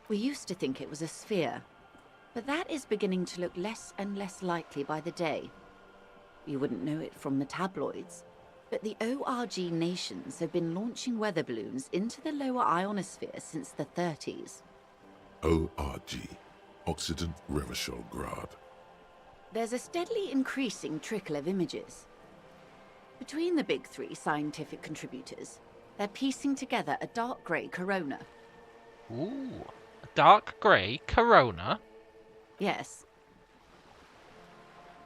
We used to think it was a sphere, but that is beginning to look less and less likely by the day. You wouldn't know it from the tabloids, but the ORG nations have been launching weather balloons into the lower ionosphere since the 30s. ORG, Occident Revichol-Grad. There's a steadily increasing trickle of images. Between the big three scientific contributors, they're piecing together a dark grey corona. Ooh, a dark grey corona? Yes.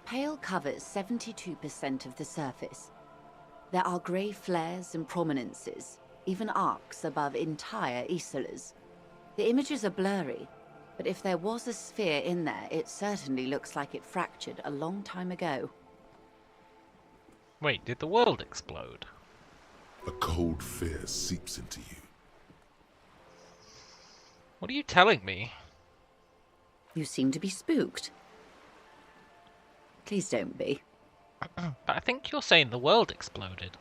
Pale covers 72% of the surface. There are grey flares and prominences, even arcs above entire isolas. The images are blurry, but if there was a sphere in there, it certainly looks like it fractured a long time ago. Wait, did the world explode? A cold fear seeps into you. What are you telling me? You seem to be spooked. Please don't be. But I think you're saying the world exploded.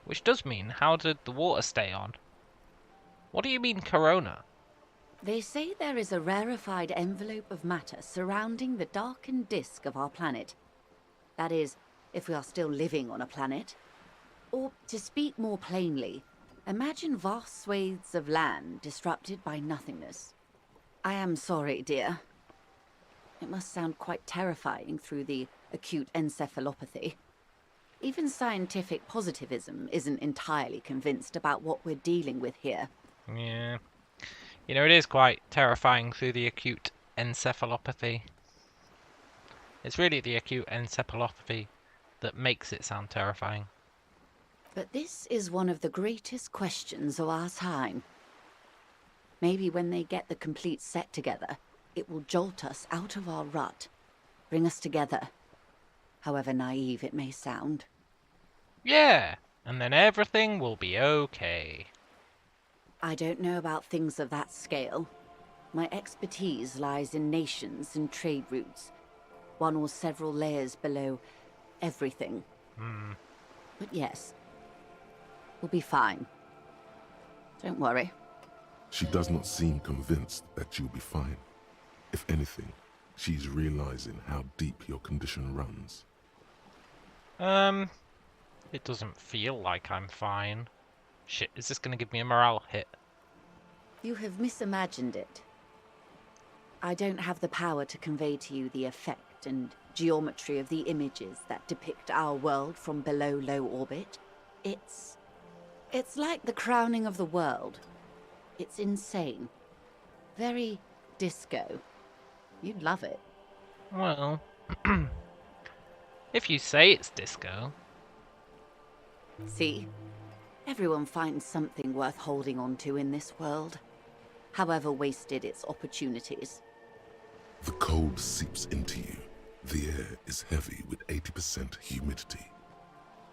Which does mean, how did the water stay on? What do you mean, Corona? They say there is a rarefied envelope of matter surrounding the darkened disk of our planet. That is, if we are still living on a planet. Or, to speak more plainly, imagine vast swathes of land disrupted by nothingness. I am sorry, dear. It must sound quite terrifying through the acute encephalopathy. Even scientific positivism isn't entirely convinced about what we're dealing with here. Yeah. You know, it is quite terrifying through the acute encephalopathy. It's really the acute encephalopathy that makes it sound terrifying. But this is one of the greatest questions of our time. Maybe when they get the complete set together, it will jolt us out of our rut, bring us together, however naive it may sound. Yeah, and then everything will be okay. I don't know about things of that scale. My expertise lies in nations and trade routes, one or several layers below everything. But yes, we'll be fine. Don't worry. She does not seem convinced that you'll be fine. If anything, she's realizing how deep your condition runs. It doesn't feel like I'm fine. Shit, is this gonna give me a morale hit? You have misimagined it. I don't have the power to convey to you the effect and geometry of the images that depict our world from below low orbit. It's like the crowning of the world. It's insane. Very disco. You'd love it. Well, if you say it's disco. See? Everyone finds something worth holding on to in this world, however wasted its opportunities. The cold seeps into you. The air is heavy with 80% humidity.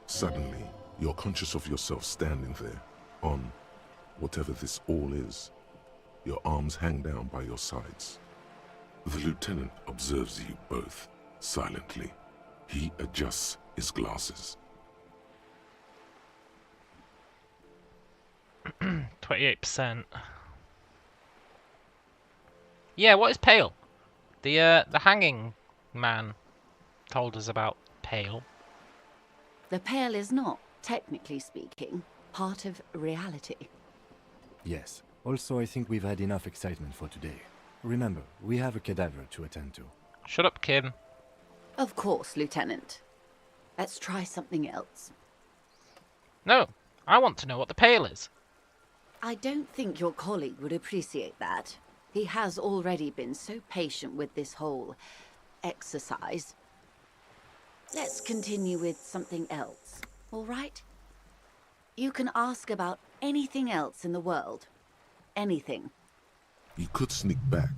Suddenly, you're conscious of yourself standing there, on whatever this all is. Your arms hang down by your sides. The lieutenant observes you both, silently. He adjusts his glasses. 28%. Yeah, what is pale? The hanging man told us about pale. The pale is not, technically speaking, part of reality. Yes. Also, I think we've had enough excitement for today. Remember, we have a cadaver to attend to. Shut up, Kim. Of course, Lieutenant. Let's try something else. No, I want to know what the pale is. I don't think your colleague would appreciate that. He has already been so patient with this whole exercise. Let's continue with something else, all right? You can ask about anything else in the world. Anything. You could sneak back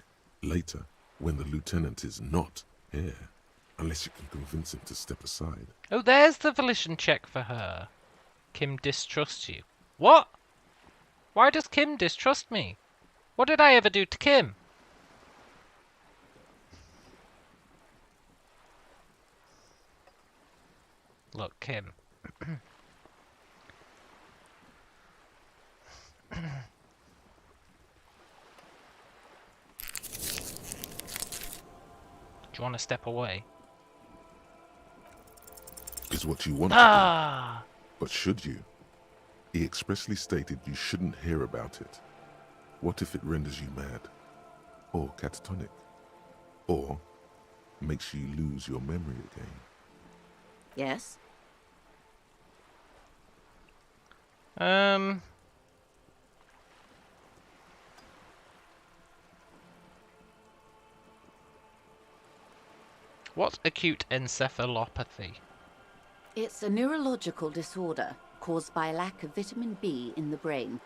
later when the lieutenant is not here, unless you can convince him to step aside. Oh, there's the volition check for her. Kim distrusts you. What? Why does Kim distrust me? What did I ever do to Kim? Look, Kim. Do you want to step away? Is what you want to do. But should you? He expressly stated you shouldn't hear about it. What if it renders you mad? Or catatonic? Or makes you lose your memory again? Yes? What's acute encephalopathy? It's a neurological disorder caused by lack of vitamin B in the brain.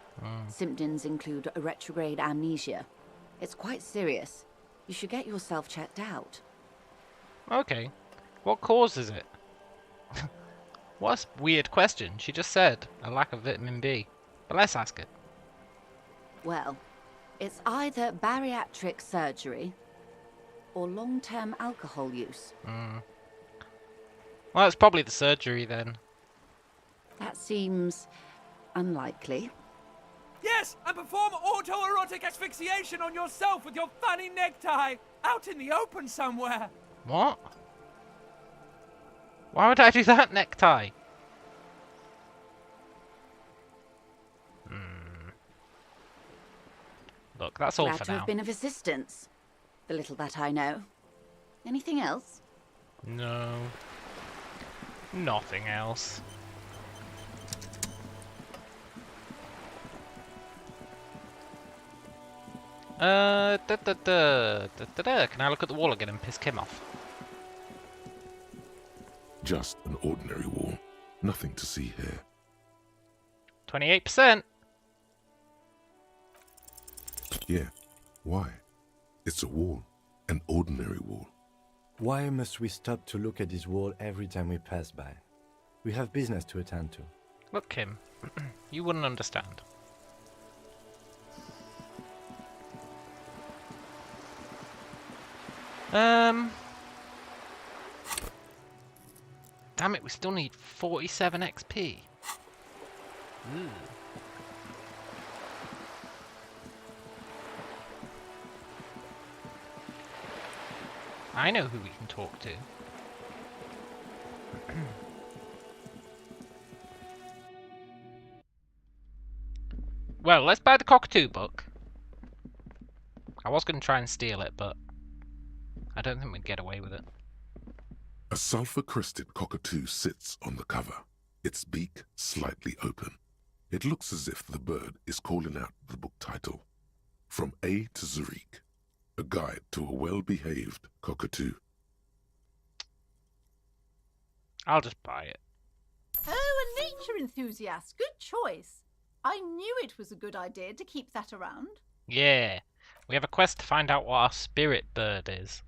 Symptoms include a retrograde amnesia. It's quite serious. You should get yourself checked out. Okay. What causes it? What a weird question. She just said a lack of vitamin B. But let's ask it. Well, it's either bariatric surgery or long-term alcohol use. Well, it's probably the surgery then. That seems unlikely. Yes, and perform autoerotic asphyxiation on yourself with your funny necktie out in the open somewhere. What? Why would I do that necktie? Look, that's all Glad for to now. have been of assistance. The little that I know. Anything else? No. Nothing else. Can I look at the wall again and piss Kim off? Just an ordinary wall. Nothing to see here. 28%. Yeah. Why? It's a wall. An ordinary wall. Why must we stop to look at this wall every time we pass by? We have business to attend to. Look, Kim. You wouldn't understand. Damn it, we still need 47 XP. Ooh. I know who we can talk to. Well, let's buy the cockatoo book. I was going to try and steal it, but I don't think we'd get away with it. A sulfur-crested cockatoo sits on the cover, its beak slightly open. It looks as if the bird is calling out the book title, From A to Zurich, a guide to a well-behaved cockatoo. I'll just buy it. Oh, a nature enthusiast. Good choice. I knew it was a good idea to keep that around. Yeah, we have a quest to find out what our spirit bird is.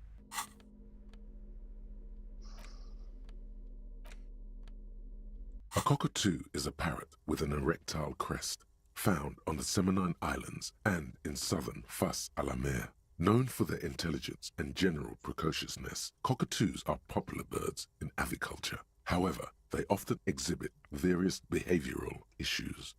A cockatoo is a parrot with an erectile crest, found on the Seminine Islands and in southern Fas a la Mer. Known for their intelligence and general precociousness, cockatoos are popular birds in aviculture. However, they often exhibit various behavioral issues.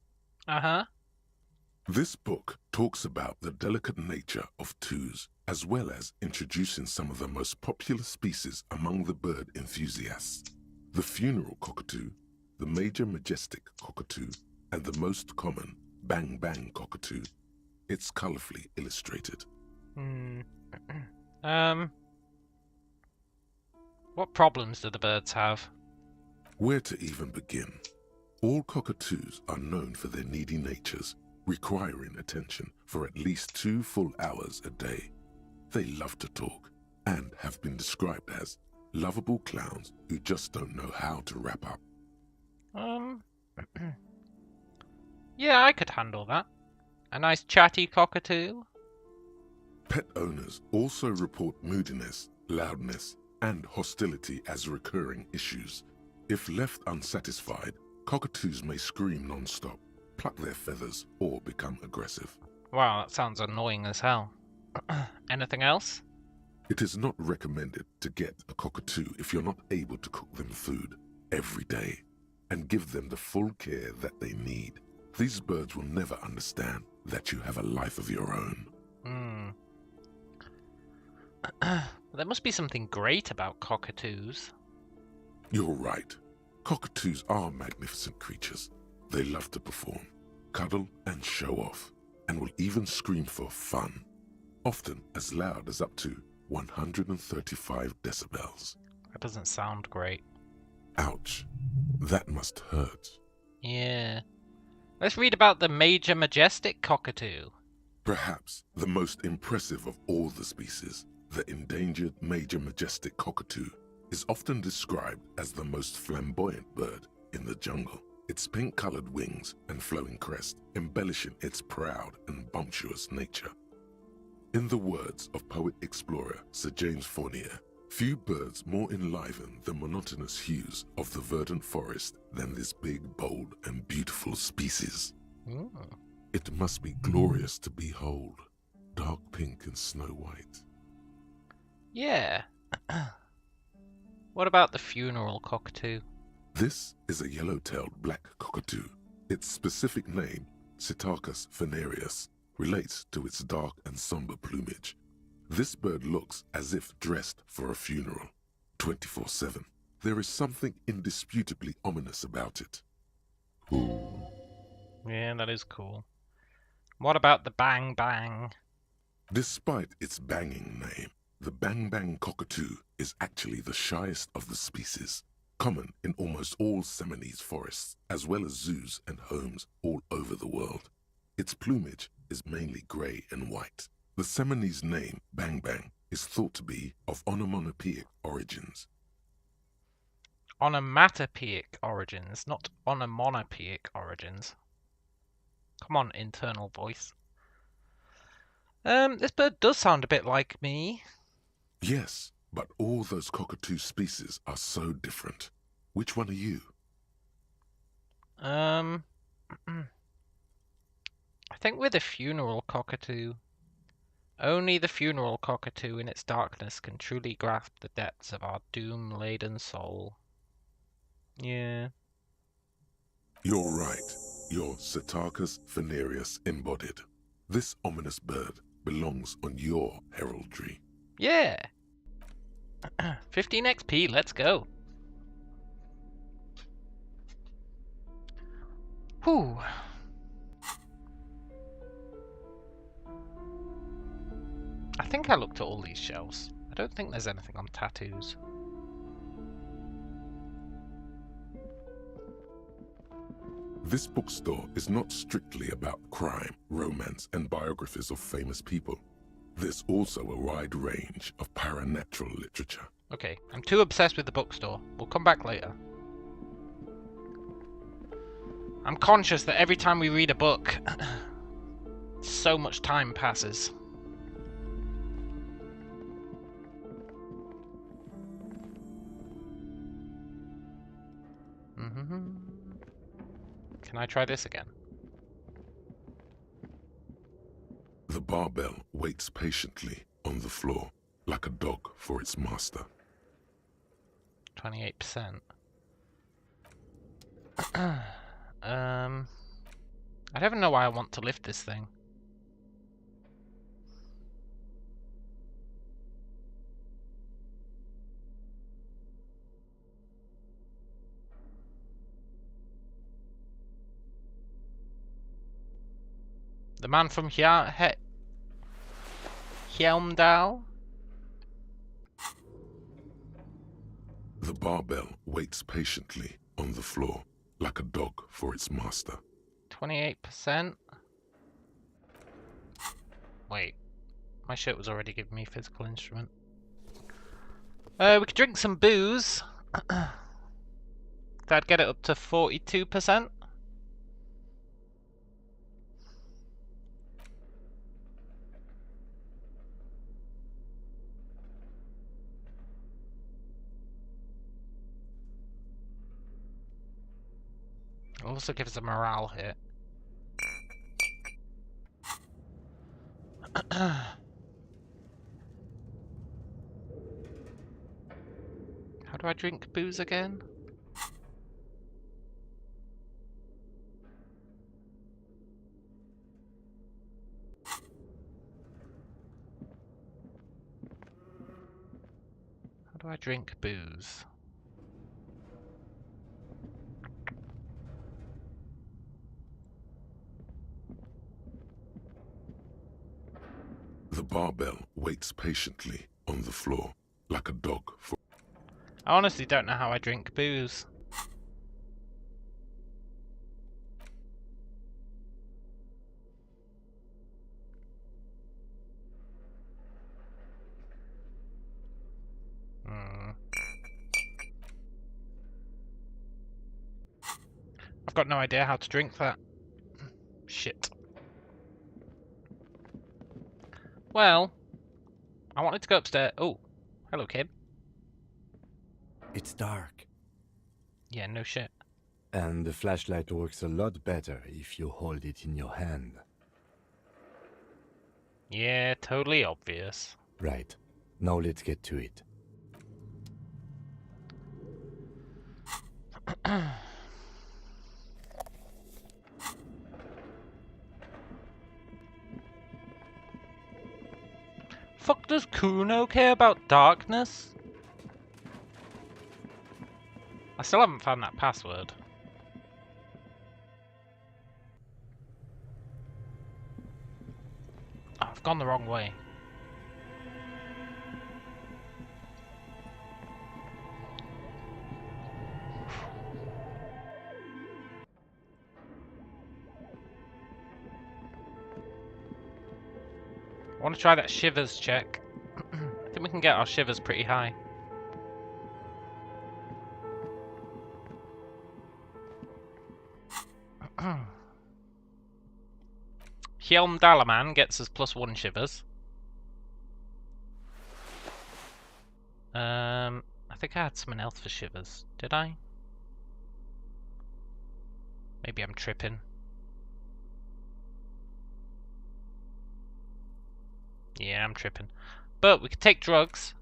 This book talks about the delicate nature of toos, as well as introducing some of the most popular species among the bird enthusiasts. The funeral cockatoo, the major majestic cockatoo, and the most common bang bang cockatoo. It's colorfully illustrated. What problems do the birds have? Where to even begin? All cockatoos are known for their needy natures, requiring attention for at least 2 full hours a day. They love to talk and have been described as lovable clowns who just don't know how to wrap up. Yeah, I could handle that. A nice chatty cockatoo. Pet owners also report moodiness, loudness, and hostility as recurring issues. If left unsatisfied, cockatoos may scream non-stop, pluck their feathers, or become aggressive. Wow, that sounds annoying as hell. Anything else? It is not recommended to get a cockatoo if you're not able to cook them food every day and give them the full care that they need. These birds will never understand that you have a life of your own. There must be something great about cockatoos. You're right. Cockatoos are magnificent creatures. They love to perform, cuddle, and show off, and will even scream for fun, often as loud as up to 135 decibels. That doesn't sound great. Ouch. That must hurt. Yeah. Let's read about the major majestic cockatoo. Perhaps the most impressive of all the species, The endangered major majestic cockatoo is often described as the most flamboyant bird in the jungle. Its pink-colored wings and flowing crest embellishing its proud and bumptious nature. In the words of poet-explorer Sir James Fournier, few birds more enliven the monotonous hues of the verdant forest than this big, bold, and beautiful species. Ooh. It must be glorious to behold, dark pink and snow white. Yeah. What about the funeral cockatoo? This is a yellow-tailed black cockatoo. Its specific name, Psittacus venereus, relates to its dark and somber plumage. This bird looks as if dressed for a funeral, 24/7. There is something indisputably ominous about it. Ooh. Yeah, that is cool. What about the bang bang? Despite its banging name, the bang bang cockatoo is actually the shyest of the species, common in almost all Seminoles forests, as well as zoos and homes all over the world. Its plumage is mainly grey and white. The Seminoles name, bang bang, is thought to be of onomatopoeic origins. Onomatopoeic origins, not onomatopoeic origins. Come on, internal voice. This bird does sound a bit like me. Yes, but all those cockatoo species are so different. Which one are you? I think we're the funeral cockatoo. Only the funeral cockatoo in its darkness can truly grasp the depths of our doom-laden soul. Yeah. You're right. You're Psittacus venereus embodied. This ominous bird belongs on your heraldry. Yeah! 15 XP, let's go. Whew. I think I looked at all these shelves. I don't think there's anything on tattoos. This bookstore is not strictly about crime, romance, and biographies of famous people. There's also a wide range of paranatural literature. Okay, I'm too obsessed with the bookstore. We'll come back later. I'm conscious that every time we read a book, so much time passes. Can I try this again? The barbell waits patiently on the floor, like a dog for its master. 28%. I don't even know why I want to lift this thing. The man from Helmdal? The barbell waits patiently on the floor, like a dog for its master. 28%? Wait. My shirt was already giving me physical instrument. We could drink some booze. That'd get it up to 42%. It'll also give us a morale hit. How do I drink booze again? How do I drink booze? The barbell waits patiently on the floor, like a dog for... I honestly don't know how I drink booze. got no idea how to drink that. Shit. Well, I wanted to go upstairs. Oh, hello, Kim. It's dark. Yeah, no shit. And the flashlight works a lot better if you hold it in your hand. Yeah, totally obvious. Right. Now let's get to it. Fuck does Kuno care about darkness? I still haven't found that password. Oh, I've gone the wrong way. I want to try that shivers check. I think we can get our shivers pretty high. Hjelm Dalaman gets us +1 shivers. I think I had someone else for shivers. Did I? Maybe I'm tripping. Yeah, I'm tripping. But we could take drugs.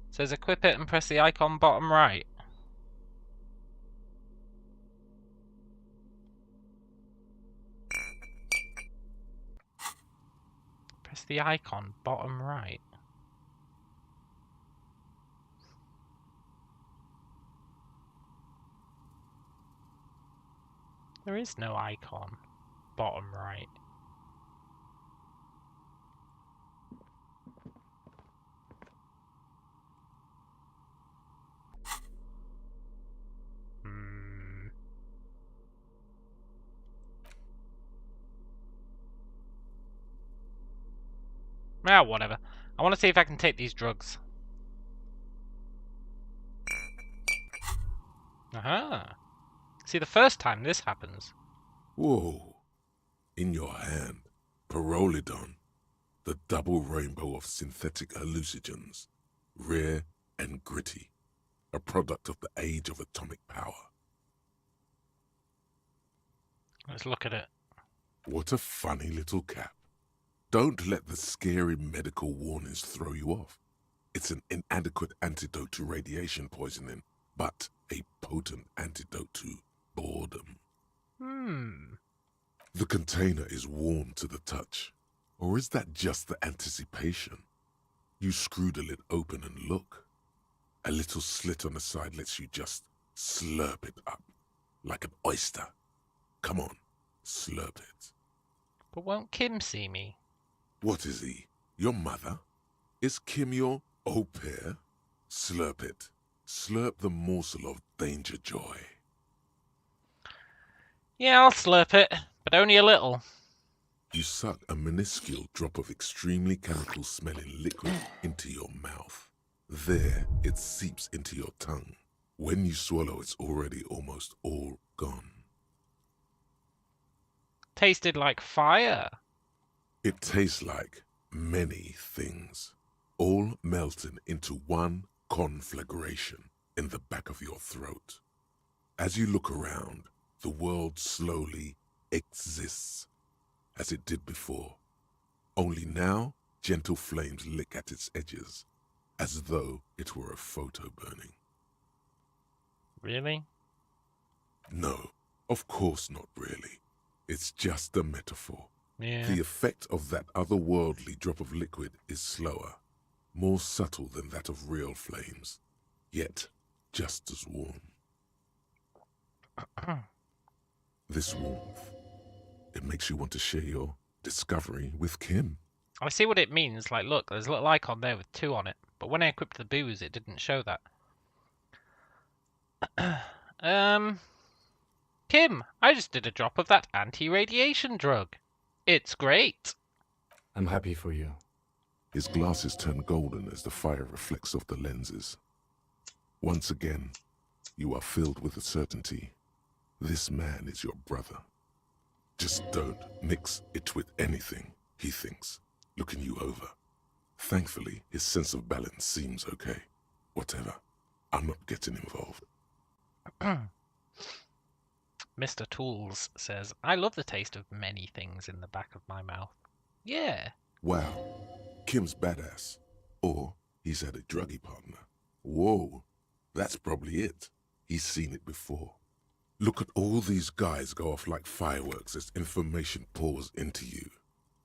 It says equip it and press the icon bottom right. Press the icon bottom right. There is no icon bottom right. Ah, whatever. I want to see if I can take these drugs. Aha. See, the first time this happens. Whoa. In your hand, Pyrrolidon, the double rainbow of synthetic hallucinogens, rare and gritty, a product of the age of atomic power. Let's look at it. What a funny little cap. Don't let the scary medical warnings throw you off. It's an inadequate antidote to radiation poisoning, but a potent antidote to boredom. The container is warm to the touch. Or is that just the anticipation? You screw the lid open and look. A little slit on the side lets you just slurp it up, like an oyster. Come on, slurp it. But won't Kim see me? What is he? Your mother? Is Kim your au pair? Slurp it. Slurp the morsel of danger joy. Yeah, I'll slurp it, but only a little. You suck a minuscule drop of extremely chemical-smelling liquid into your mouth. There, it seeps into your tongue. When you swallow, it's already almost all gone. Tasted like fire. It tastes like many things, all melting into one conflagration in the back of your throat. As you look around, the world slowly exists, as it did before. Only now, gentle flames lick at its edges, as though it were a photo burning. Really? No, of course not really. It's just a metaphor. Yeah. The effect of that otherworldly drop of liquid is slower, more subtle than that of real flames, yet just as warm. This warmth, it makes you want to share your discovery with Kim. I see what it means. Like, look, there's a little icon there with 2 on it. But when I equipped the booze, it didn't show that. Kim, I just did a drop of that anti-radiation drug. It's great. I'm happy for you. His glasses turn golden as the fire reflects off the lenses. Once again, you are filled with the certainty. This man is your brother. Just don't mix it with anything, he thinks, looking you over. Thankfully, his sense of balance seems okay. Whatever. I'm not getting involved. Mr. Tools says, I love the taste of many things in the back of my mouth. Yeah. Wow. Kim's badass. Or he's had a druggy partner. Whoa. That's probably it. He's seen it before. Look at all these guys go off like fireworks as information pours into you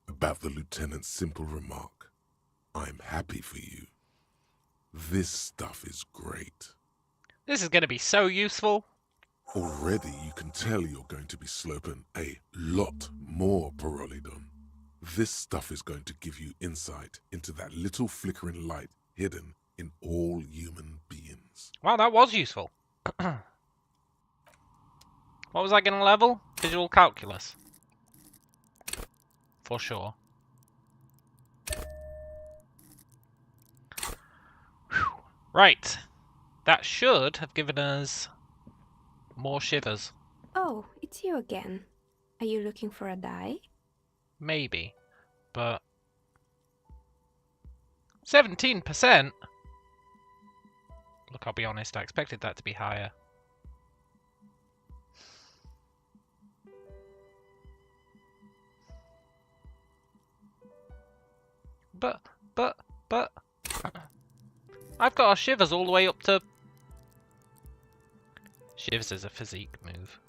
about the lieutenant's simple remark. I'm happy for you. This stuff is great. This is going to be so useful. Already you can tell you're going to be slurping a lot more Parolidon. This stuff is going to give you insight into that little flickering light hidden in all human beings. Wow, that was useful. What was I going to level? Visual calculus. For sure. Whew. Right. That should have given us more shivers. Oh, it's you again. Are you looking for a die? Maybe. But 17%? Look, I'll be honest, I expected that to be higher. But... I've got our shivers all the way up to... Shivers is a physique move.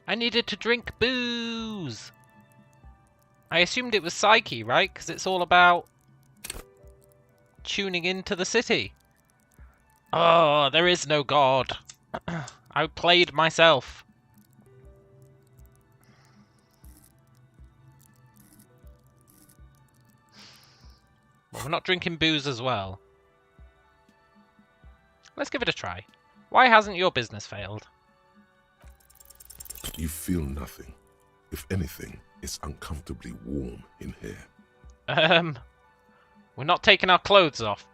I needed to drink booze! I assumed it was Psyche, right? Because it's all about tuning into the city. Oh, there is no god. I played myself. Well, we're not drinking booze as well. Let's give it a try. Why hasn't your business failed? You feel nothing. If anything, it's uncomfortably warm in here. We're not taking our clothes off.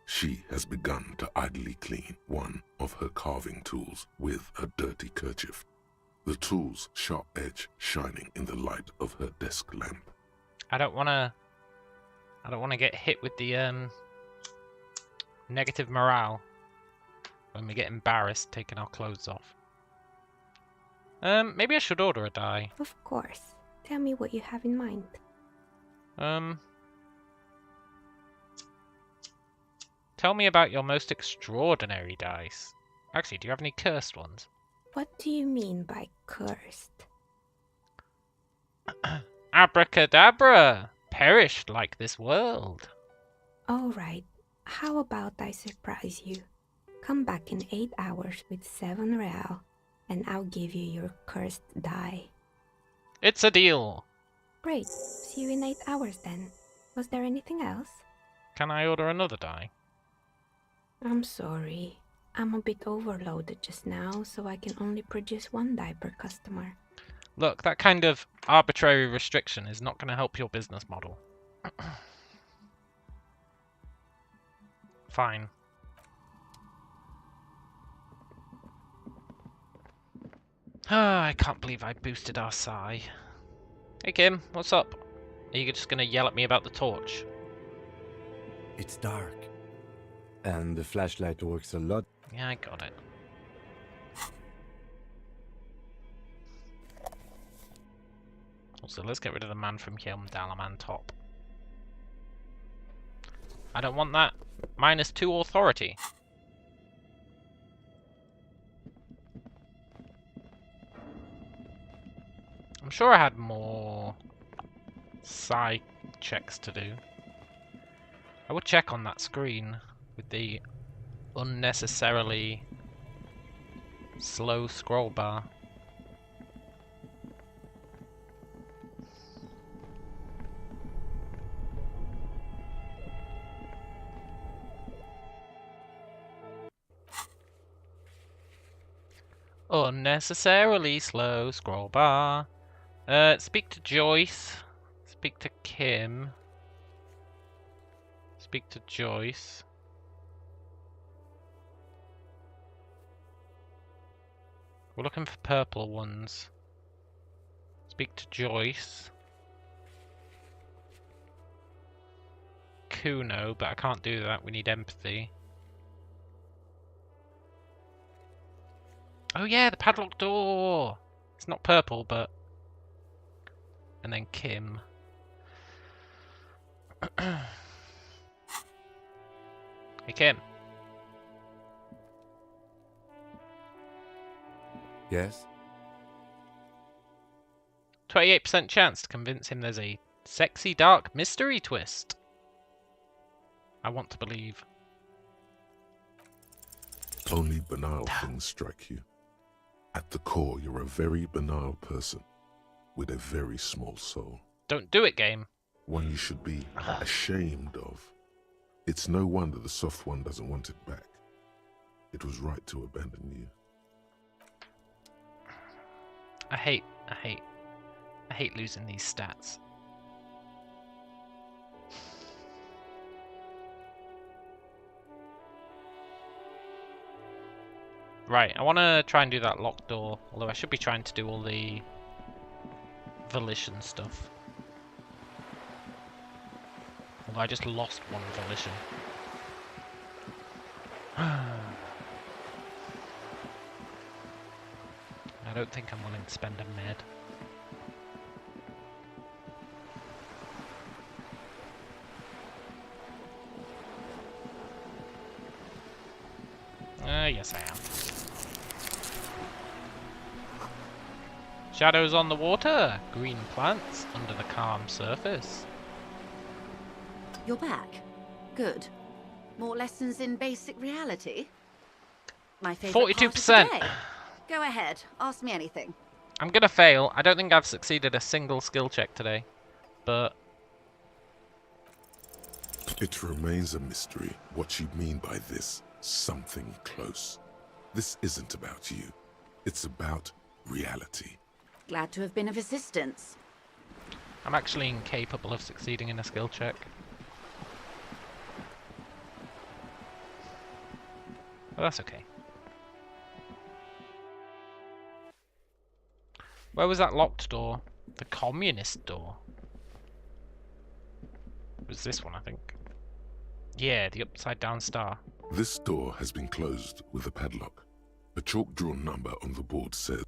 She has begun to idly clean one of her carving tools with a dirty kerchief. The tool's sharp edge shining in the light of her desk lamp. I don't want to get hit with the negative morale when we get embarrassed taking our clothes off. Maybe I should order a die. Of course. Tell me what you have in mind. Tell me about your most extraordinary dice. Actually, do you have any cursed ones? What do you mean by cursed? Abracadabra! Perished like this world. Alright, how about I surprise you? Come back in 8 hours with 7 real, and I'll give you your cursed die. It's a deal. Great, see you in 8 hours then. Was there anything else? Can I order another die? I'm sorry. I'm a bit overloaded just now, so I can only produce 1 die per customer. Look, that kind of arbitrary restriction is not going to help your business model. Fine. I can't believe I boosted our Psy. Hey Kim, what's up? Are you just going to yell at me about the torch? It's dark. And the flashlight works a lot. Yeah, I got it. Also, let's get rid of the man from Helm Dalaman top. I don't want that. -2 authority. I'm sure I had more side checks to do. I would check on that screen with the unnecessarily slow scroll bar. Unnecessarily slow scroll bar. Speak to Joyce. Speak to Kim. Speak to Joyce. We're looking for purple ones. Speak to Joyce. Kuno, but I can't do that. We need empathy. Oh yeah, the padlock door! It's not purple, but... And then Kim. Hey Kim. Yes? 28% chance to convince him there's a sexy dark mystery twist. I want to believe. Only banal things strike you. At the core, you're a very banal person with a very small soul. Don't do it, game. One you should be ashamed of. It's no wonder the soft one doesn't want it back. It was right to abandon you. I hate losing these stats. Right, I want to try and do that locked door, although I should be trying to do all the volition stuff. Although I just lost one volition. I don't think I'm willing to spend a med. Yes I am. Shadows on the water, green plants under the calm surface. You're back. Good. More lessons in basic reality? My favorite 42%. part of the day. Go ahead, ask me anything. I'm gonna fail. I don't think I've succeeded a single skill check today, but... It remains a mystery what you mean by this something close. This isn't about you. It's about reality. Glad to have been of assistance. I'm actually incapable of succeeding in a skill check. But that's okay. Where was that locked door? The communist door. It was this one, I think. Yeah, the upside down star. This door has been closed with a padlock. A chalk-drawn number on the board says...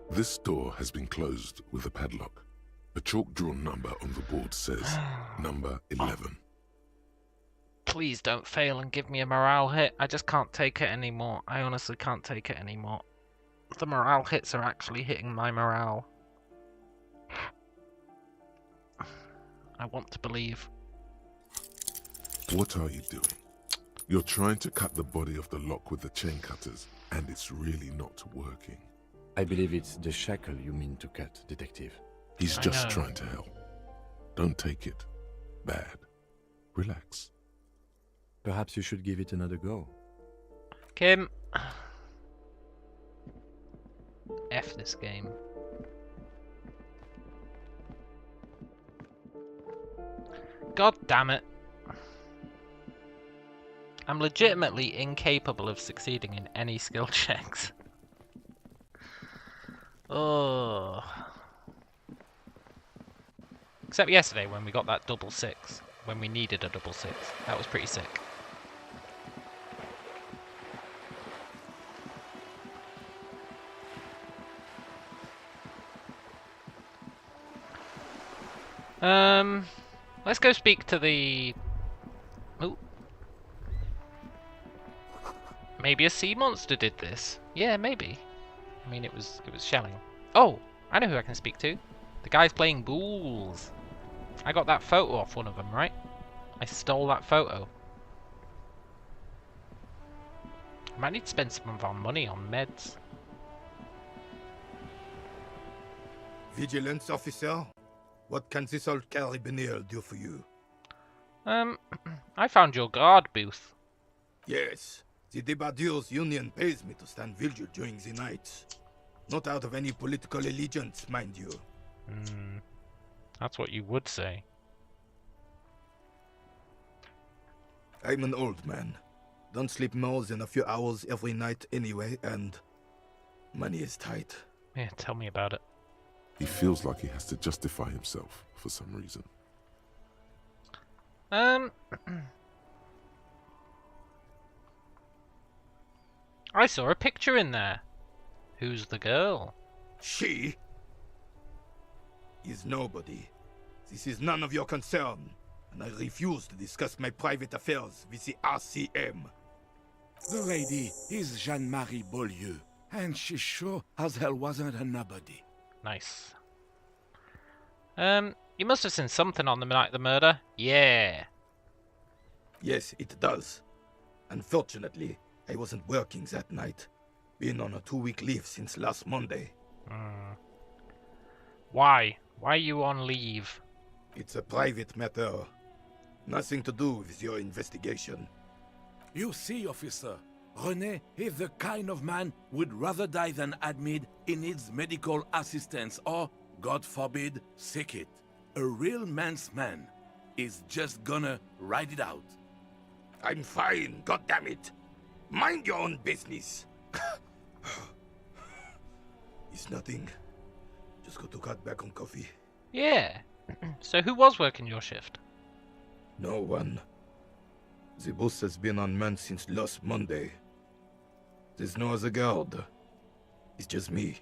This door has been closed with a padlock. A chalk-drawn number on the board says number 11. Please don't fail and give me a morale hit. I just can't take it anymore. I honestly can't take it anymore. The morale hits are actually hitting my morale. I want to believe. What are you doing? You're trying to cut the body of the lock with the chain cutters, and it's really not working. I believe it's the shackle you mean to cut, Detective. He's just trying to help. Don't take it bad. Relax. Perhaps you should give it another go. Kim. F this game. God damn it. I'm legitimately incapable of succeeding in any skill checks. Oh. Except yesterday when we got that double six. When we needed a double six. That was pretty sick. Let's go speak to the... Ooh. Maybe a sea monster did this. Yeah, maybe. I mean, it was shelling. Oh, I know who I can speak to. The guy's playing ghouls. I got that photo off one of them, right? I stole that photo. I might need to spend some of our money on meds. Vigilance officer, what can this old carabinier do for you? I found your guard booth. Yes, The Debardeurs Union pays me to stand vigil during the night. Not out of any political allegiance, mind you. That's what you would say. I'm an old man. Don't sleep more than a few hours every night anyway, and money is tight. Yeah, tell me about it. He feels like he has to justify himself for some reason. I saw a picture in there. Who's the girl? She is nobody. This is none of your concern, and I refuse to discuss my private affairs with the RCM. The lady is Jeanne-Marie Beaulieu, and she sure as hell wasn't a nobody. Nice. You must have seen something on the night of the murder. Yeah. Yes, it does. Unfortunately, I wasn't working that night. Been on a 2-week leave since last Monday. Why? Why are you on leave? It's a private matter. Nothing to do with your investigation. You see, officer, René is the kind of man would rather die than admit he needs medical assistance or, God forbid, sick it. A real man's man is just gonna ride it out. I'm fine, goddammit. Mind your own business. It's nothing. Just got to cut back on coffee. Yeah. So who was working your shift? No one. The boss has been unmanned since last Monday. There's no other guard. It's just me.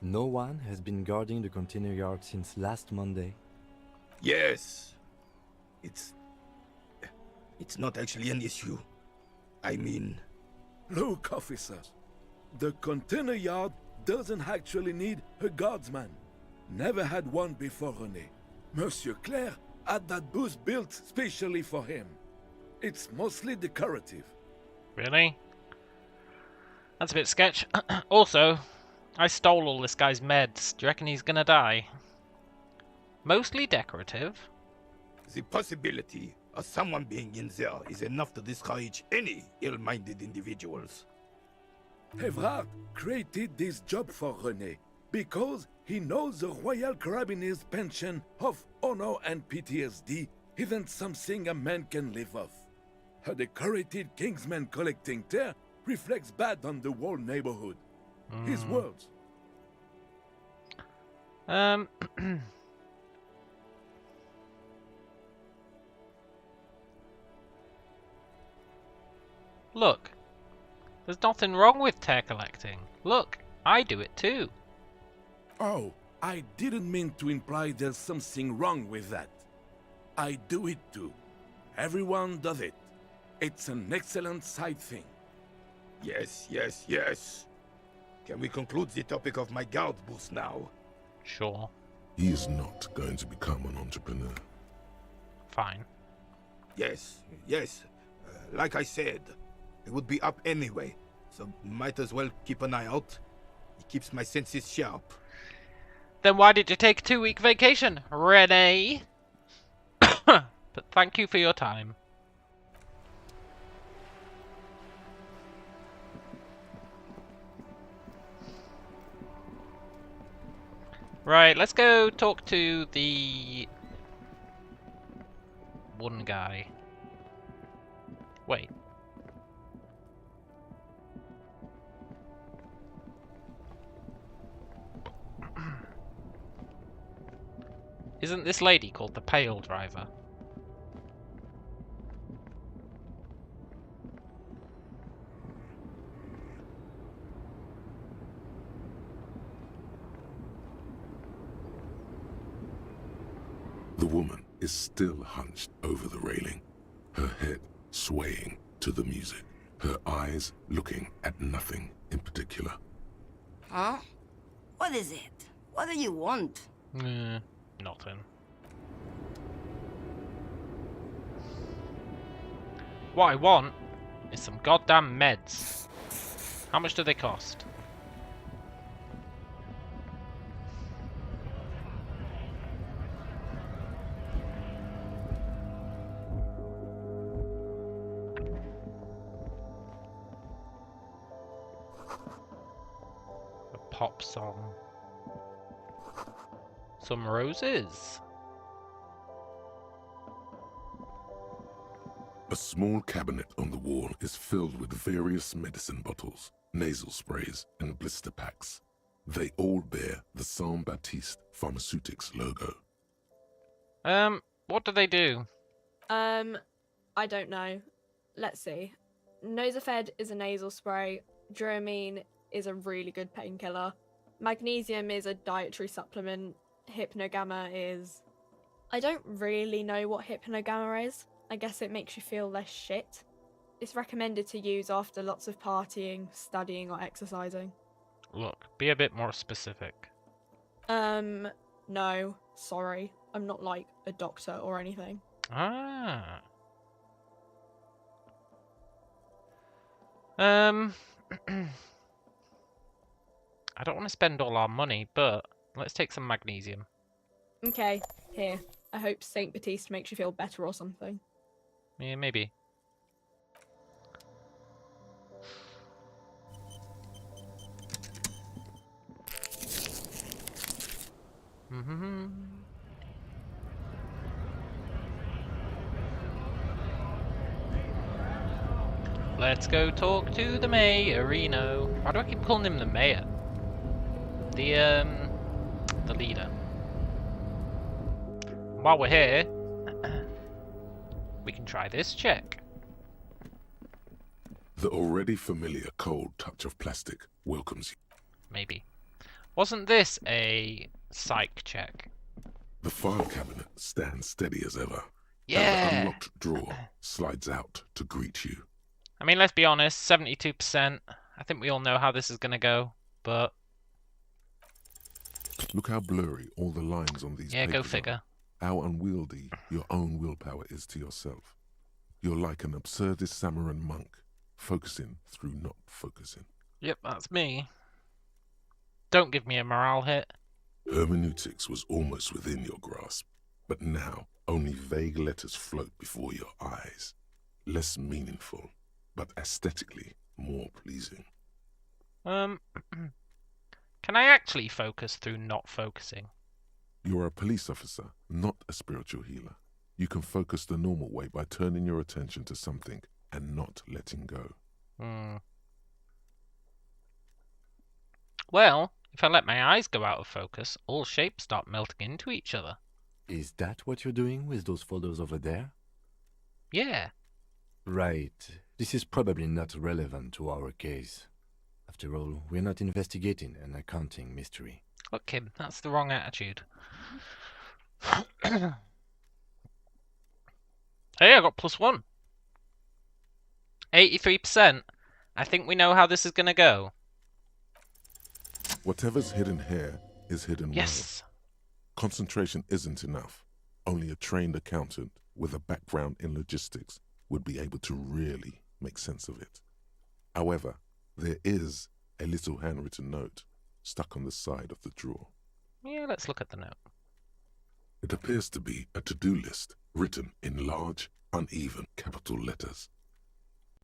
No one has been guarding the container yard since last Monday. Yes. It's not actually an issue. I mean... Look, officers. The container yard doesn't actually need a guardsman. Never had one before René. Monsieur Claire had that booth built specially for him. It's mostly decorative. Really? That's a bit sketch. Also, I stole all this guy's meds. Do you reckon he's gonna die? Mostly decorative. The possibility of someone being in there is enough to discourage any ill-minded individuals. Evrard created this job for René because he knows the Royal Carabiniers' pension of honor and PTSD isn't something a man can live off. A decorated Kingsman collecting tear reflects bad on the whole neighborhood. His words. Look. There's nothing wrong with tear collecting. Look, I do it too. Oh, I didn't mean to imply there's something wrong with that. I do it too. Everyone does it. It's an excellent side thing. Yes, yes, yes. Can we conclude the topic of my guard booth now? Sure. He is not going to become an entrepreneur. Fine. Yes, yes. Like I said, it would be up anyway, so might as well keep an eye out. It keeps my senses sharp. Then why did you take a 2-week vacation, René? But thank you for your time. Right, let's go talk to the one guy. Wait. Isn't this lady called the Pale Driver? The woman is still hunched over the railing, her head swaying to the music, her eyes looking at nothing in particular. Huh? What is it? What do you want? Nothing. What I want is some goddamn meds. How much do they cost? pop some roses. A small cabinet on the wall is filled with various medicine bottles, nasal sprays, and blister packs. They all bear the Saint Baptiste Pharmaceutics logo. What do they do? I don't know. Let's see. Nosafed is a nasal spray. Dramamine is a really good painkiller. Magnesium is a dietary supplement. Hypnogamma is... I don't really know what Hypnogamma is. I guess it makes you feel less shit. It's recommended to use after lots of partying, studying, or exercising. Look, be a bit more specific. No. Sorry. I'm not, like, a doctor or anything. Ah. I don't want to spend all our money, but let's take some magnesium. Okay, here. I hope Saint Baptiste makes you feel better or something. Yeah, maybe. Let's go talk to the mayorino. Why do I keep calling him the mayor? The leader. While we're here, we can try this check. The already familiar cold touch of plastic welcomes you. Maybe. Wasn't this a psych check? The file cabinet stands steady as ever. Yeah. And the unlocked drawer slides out to greet you. I mean, let's be honest, 72%. I think we all know how this is going to go, but... Look how blurry all the lines on these yeah, papers go figure. Are. How unwieldy your own willpower is to yourself. You're like an absurdist Samaran monk, focusing through not focusing. Yep, that's me. Don't give me a morale hit. Hermeneutics was almost within your grasp, but now only vague letters float before your eyes. Less meaningful, but aesthetically more pleasing. Can I actually focus through not focusing? You're a police officer, not a spiritual healer. You can focus the normal way by turning your attention to something and not letting go. Well, if I let my eyes go out of focus, all shapes start melting into each other. Is that what you're doing with those photos over there? Yeah. Right. This is probably not relevant to our case. After all, we're not investigating an accounting mystery. Look, Kim, that's the wrong attitude. Hey, I got +1. 83%. I think we know how this is going to go. Whatever's hidden here is hidden yes. well. Concentration isn't enough. Only a trained accountant with a background in logistics would be able to really make sense of it. However, there is a little handwritten note stuck on the side of the drawer. Yeah, let's look at the note. It appears to be a to-do list written in large, uneven capital letters.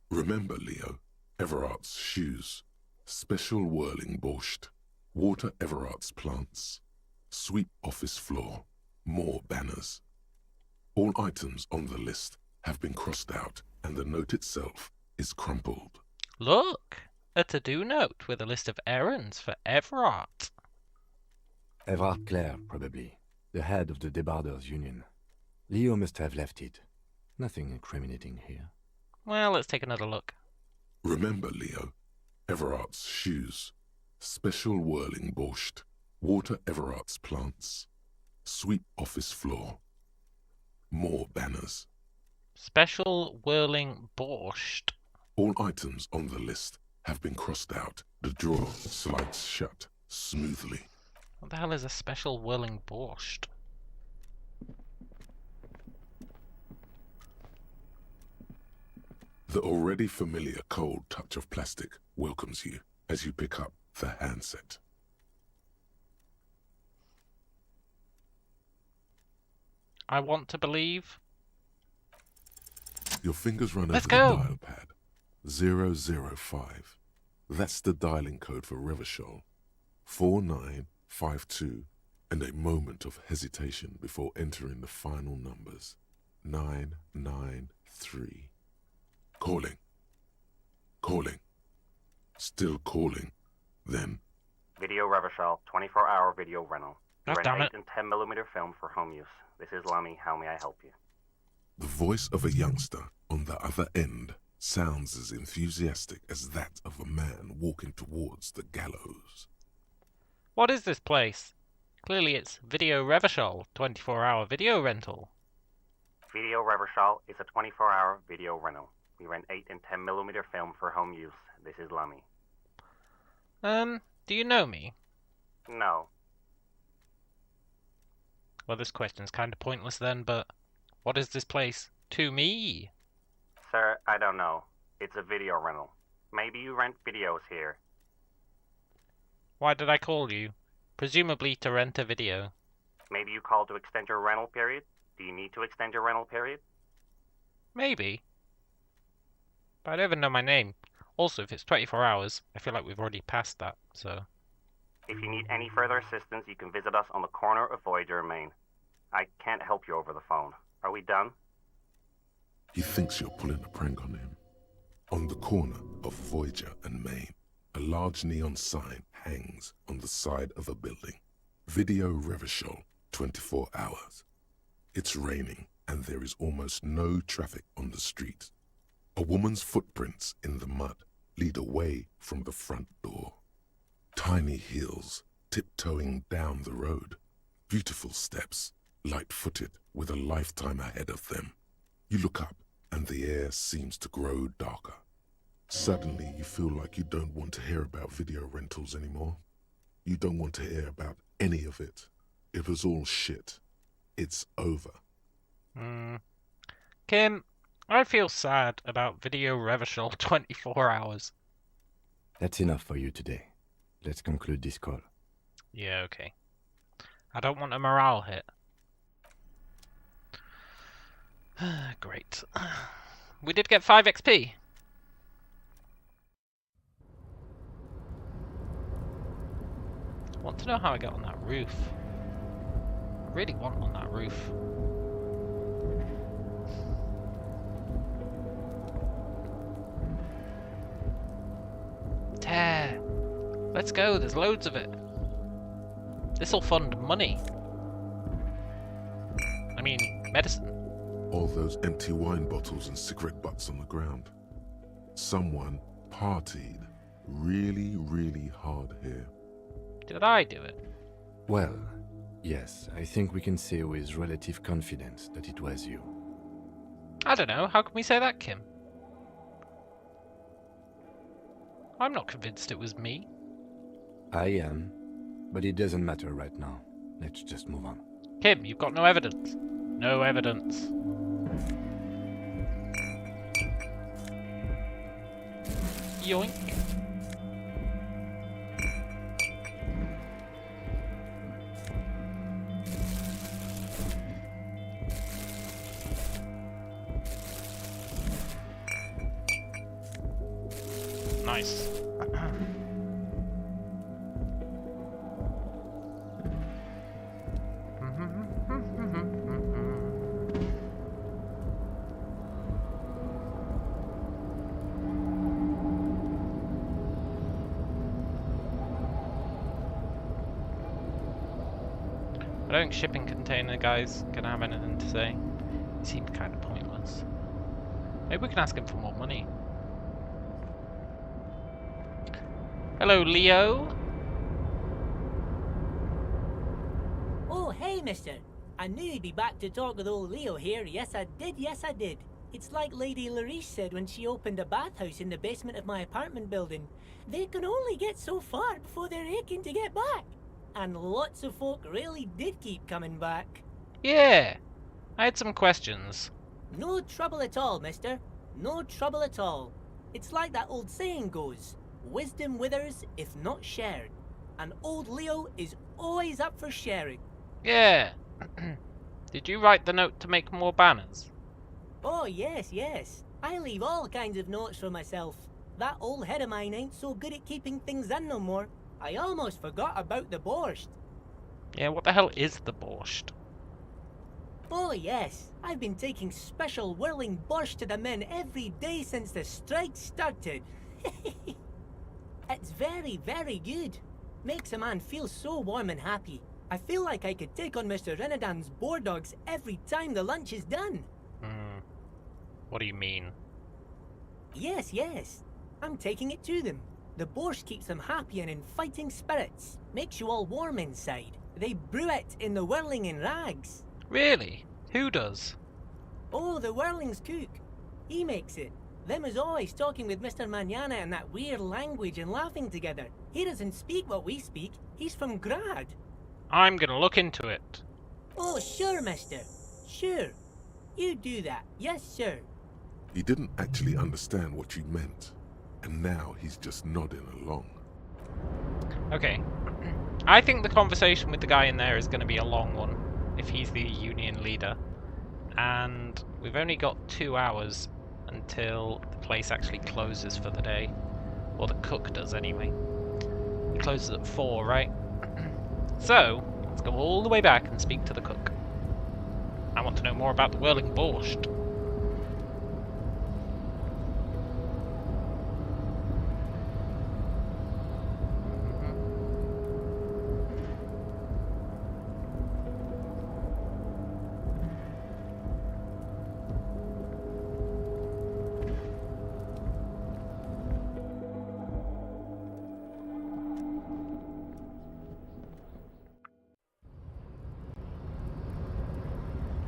Remember, Leo, Everart's shoes, special whirling borscht, water Everart's plants, sweep office floor, more banners. All items on the list have been crossed out and the note itself is crumpled. Look! A to-do note with a list of errands for Everart. Everard Clare, probably. The head of the Debarders Union. Leo must have left it. Nothing incriminating here. Well, let's take another look. Remember, Leo, Everart's shoes, special whirling borscht, water Everart's plants, sweep office floor, more banners. Special whirling borscht. All items on the list have been crossed out. The drawer slides shut smoothly. What the hell is a special whirling borscht? The already familiar cold touch of plastic welcomes you as you pick up the handset. I want to believe. Your fingers run Let's over go. the dial pad. 005. That's the dialing code for Revachol. 4952, and a moment of hesitation before entering the final numbers. 993. Calling. Calling. Still calling. Then. Video Revachol, 24-hour video rental. God We're damn an it. 8 and 10mm film for home use. This is Lummy. How may I help you? The voice of a youngster on the other end sounds as enthusiastic as that of a man walking towards the gallows. What is this place? Clearly it's Video Revachol, 24-hour video rental. Video Revachol is a 24-hour video rental. We rent 8 and 10mm film for home use. This is Lummy. Do you know me? No. Well, this question's kind of pointless then, but what is this place to me? Sir, I don't know. It's a video rental. Maybe you rent videos here. Why did I call you? Presumably to rent a video. Maybe you called to extend your rental period? Do you need to extend your rental period? Maybe. But I don't even know my name. Also, if it's 24 hours, I feel like we've already passed that, so... If you need any further assistance, you can visit us on the corner of Voyager and Main. I can't help you over the phone. Are we done? He thinks you're pulling a prank on him. On the corner of Voyager and Main, a large neon sign hangs on the side of a building. Video Revachol, 24 hours. It's raining and there is almost no traffic on the street. A woman's footprints in the mud lead away from the front door. Tiny heels tiptoeing down the road. Beautiful steps, light-footed with a lifetime ahead of them. You look up and the air seems to grow darker. Suddenly you feel like you don't want to hear about video rentals anymore. You don't want to hear about any of it. It was all shit. It's over. Kim, I feel sad about Video Revachol 24 hours. That's enough for you today. Let's conclude this call. Yeah, okay. I don't want a morale hit. Great. We did get 5 XP. I want to know how I got on that roof. I really want on that roof. Tear. Let's go, there's loads of it. This'll fund money. I mean, medicine. All those empty wine bottles and cigarette butts on the ground. Someone partied really, really hard here. Did I do it? Well, yes, I think we can say with relative confidence that it was you. I don't know, how can we say that, Kim? I'm not convinced it was me. I am, but it doesn't matter right now. Let's just move on. Kim, you've got no evidence. No evidence. Yoink. Nice. I don't think shipping container guy's gonna have anything to say. He seemed kind of pointless. Maybe we can ask him for more money. Hello, Leo. Oh, hey, mister. I knew you'd be back to talk with old Leo here. Yes, I did. It's like Lady Larice said when she opened a bathhouse in the basement of my apartment building. They can only get so far before they're aching to get back. And lots of folk really did keep coming back. Yeah, I had some questions. No trouble at all, mister. No trouble at all. It's like that old saying goes, wisdom withers if not shared. And old Leo is always up for sharing. Yeah. Did you write the note to make more banners? Oh, yes. I leave all kinds of notes for myself. That old head of mine ain't so good at keeping things in no more. I almost forgot about the borscht. Yeah, what the hell is the borscht? Oh yes, I've been taking special whirling borscht to the men every day since the strike started. It's very, very good. Makes a man feel so warm and happy. I feel like I could take on Mr. Renadan's boar dogs every time the lunch is done. What do you mean? Yes, yes. I'm taking it to them. The borscht keeps them happy and in fighting spirits. Makes you all warm inside. They brew it in the whirling in rags. Really? Who does? Oh, the whirling's cook. He makes it. Them is always talking with Mr. Manana in that weird language and laughing together. He doesn't speak what we speak. He's from Grad. I'm gonna look into it. Oh, sure, mister. Sure. You do that. Yes, sir. He didn't actually understand what you meant, and now he's just nodding along. Okay. I think the conversation with the guy in there is going to be a long one, if he's the union leader. And we've only got 2 hours until the place actually closes for the day. Or the cook does, anyway. It closes at 4, right? So, let's go all the way back and speak to the cook. I want to know more about the whirling borscht.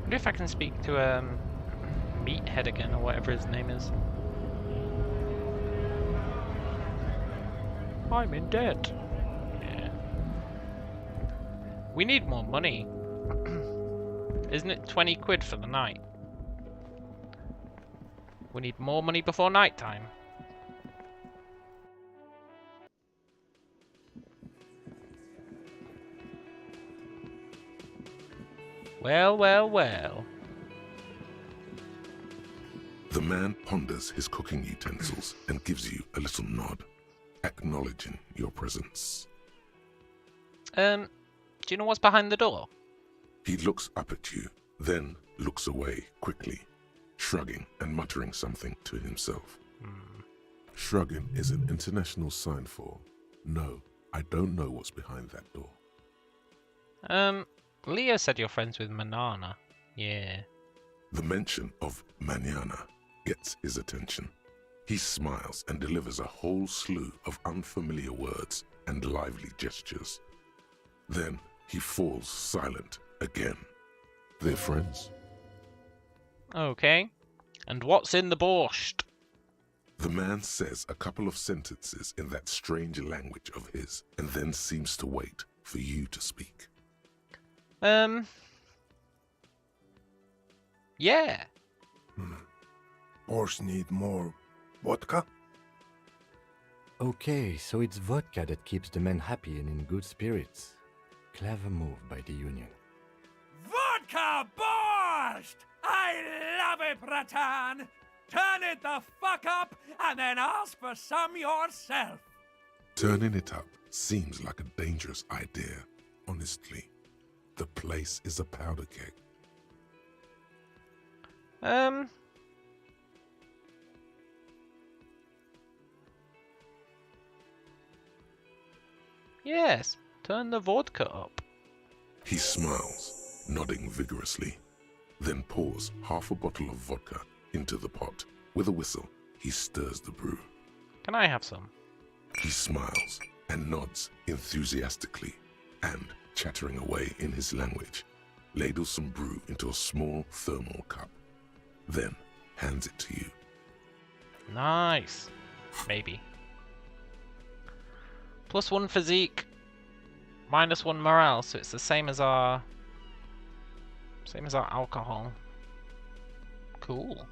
I wonder if I can speak to Meathead again, or whatever his name is. I'm in debt. Yeah. We need more money. Isn't it 20 quid for the night? We need more money before night time. Well, well, well. The man ponders his cooking utensils and gives you a little nod, acknowledging your presence. Do you know what's behind the door? He looks up at you, then looks away quickly, shrugging and muttering something to himself. Shrugging is an international sign for, no, I don't know what's behind that door. Leo said you're friends with Manana. Yeah. The mention of Manana gets his attention. He smiles and delivers a whole slew of unfamiliar words and lively gestures. Then he falls silent again. They're friends. Okay. And what's in the borscht? The man says a couple of sentences in that strange language of his, and then seems to wait for you to speak. Yeah. Borscht need more vodka? Okay, so it's vodka that keeps the men happy and in good spirits. Clever move by the Union. Vodka borscht! I love it, Bratan! Turn it the fuck up and then ask for some yourself. Turning it up seems like a dangerous idea, honestly. The place is a powder keg. Yes, turn the vodka up. He smiles, nodding vigorously, then pours half a bottle of vodka into the pot. With a whistle, he stirs the brew. Can I have some? He smiles and nods enthusiastically, and, chattering away in his language, ladles some brew into a small thermal cup, then hands it to you. Nice. Maybe. +1 physique, -1 morale, so it's the same as our alcohol. Cool.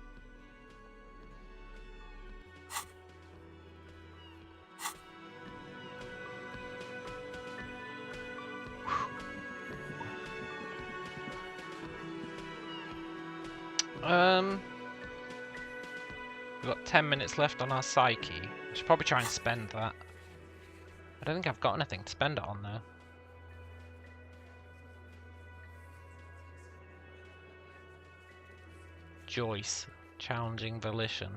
We've got 10 minutes left on our psyche. I should probably try and spend that. I don't think I've got anything to spend it on, though. Joyce, challenging volition.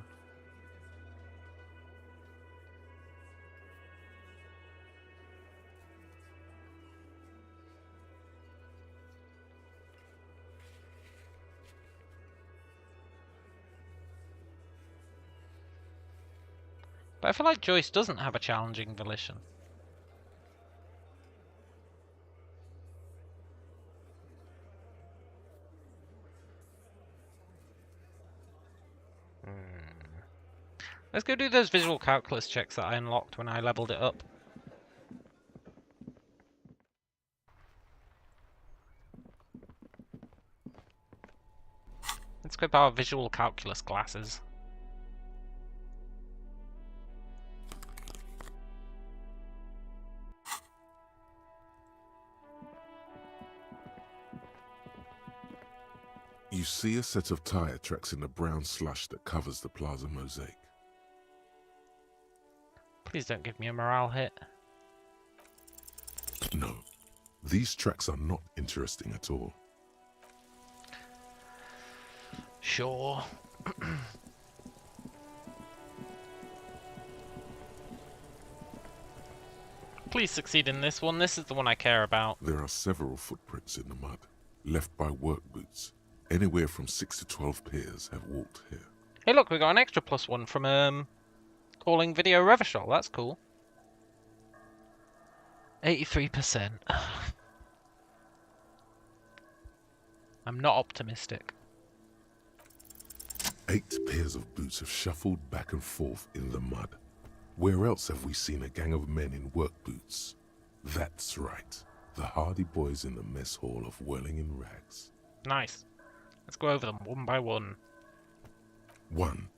But I feel like Joyce doesn't have a challenging volition. Let's go do those visual calculus checks that I unlocked when I leveled it up. Let's equip our visual calculus glasses. You see a set of tire tracks in the brown slush that covers the plaza mosaic. Please don't give me a morale hit. No, these tracks are not interesting at all. Sure. Please succeed in this one. This is the one I care about. There are several footprints in the mud, left by work boots. Anywhere from 6 to 12 pairs have walked here. Hey look, we got an extra +1 from calling video Revachol. That's cool. 83%. I'm not optimistic. 8 pairs of boots have shuffled back and forth in the mud. Where else have we seen a gang of men in work boots? That's right, the hardy boys in the mess hall of whirling in rags. Nice. Let's go over them one by one. 1.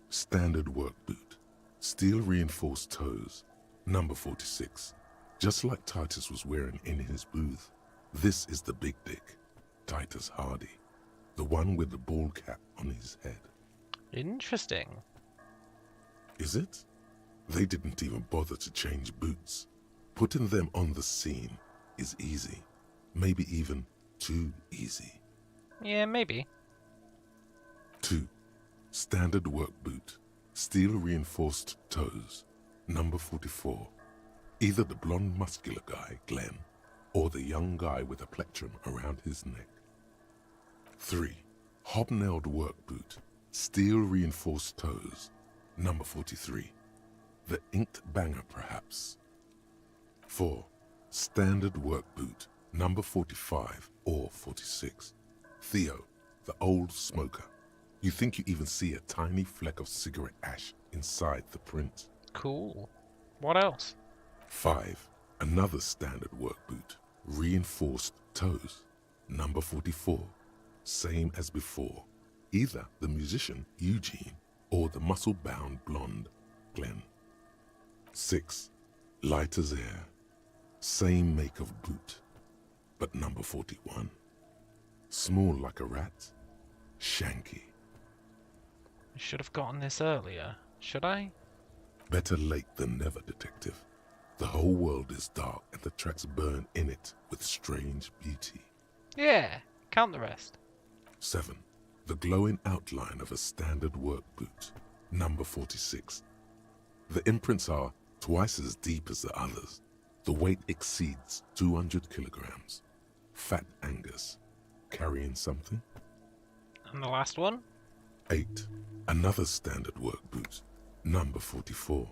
Standard work boot. Steel reinforced toes. Number 46. Just like Titus was wearing in his booth. This is the big dick, Titus Hardy. The one with the bald cap on his head. Interesting. Is it? They didn't even bother to change boots. Putting them on the scene is easy. Maybe even too easy. Yeah, maybe. 2. Standard work boot. Steel reinforced toes. Number 44. Either the blonde muscular guy, Glenn, or the young guy with a plectrum around his neck. 3. Hobnailed work boot. Steel reinforced toes. Number 43. The inked banger, perhaps. 4. Standard work boot. Number 45 or 46. Theo, the old smoker. You think you even see a tiny fleck of cigarette ash inside the print. Cool. What else? 5. Another standard work boot. Reinforced toes. Number 44. Same as before. Either the musician, Eugene, or the muscle-bound blonde, Glenn. 6. Light as air. Same make of boot, but number 41. Small like a rat. Shanky. I should have gotten this earlier. Should I? Better late than never, detective. The whole world is dark and the tracks burn in it with strange beauty. Yeah, count the rest. 7. The glowing outline of a standard work boot. Number 46. The imprints are twice as deep as the others. The weight exceeds 200 kilograms. Fat Angus. Carrying something? And the last one? 8. Another standard work boot. Number 44.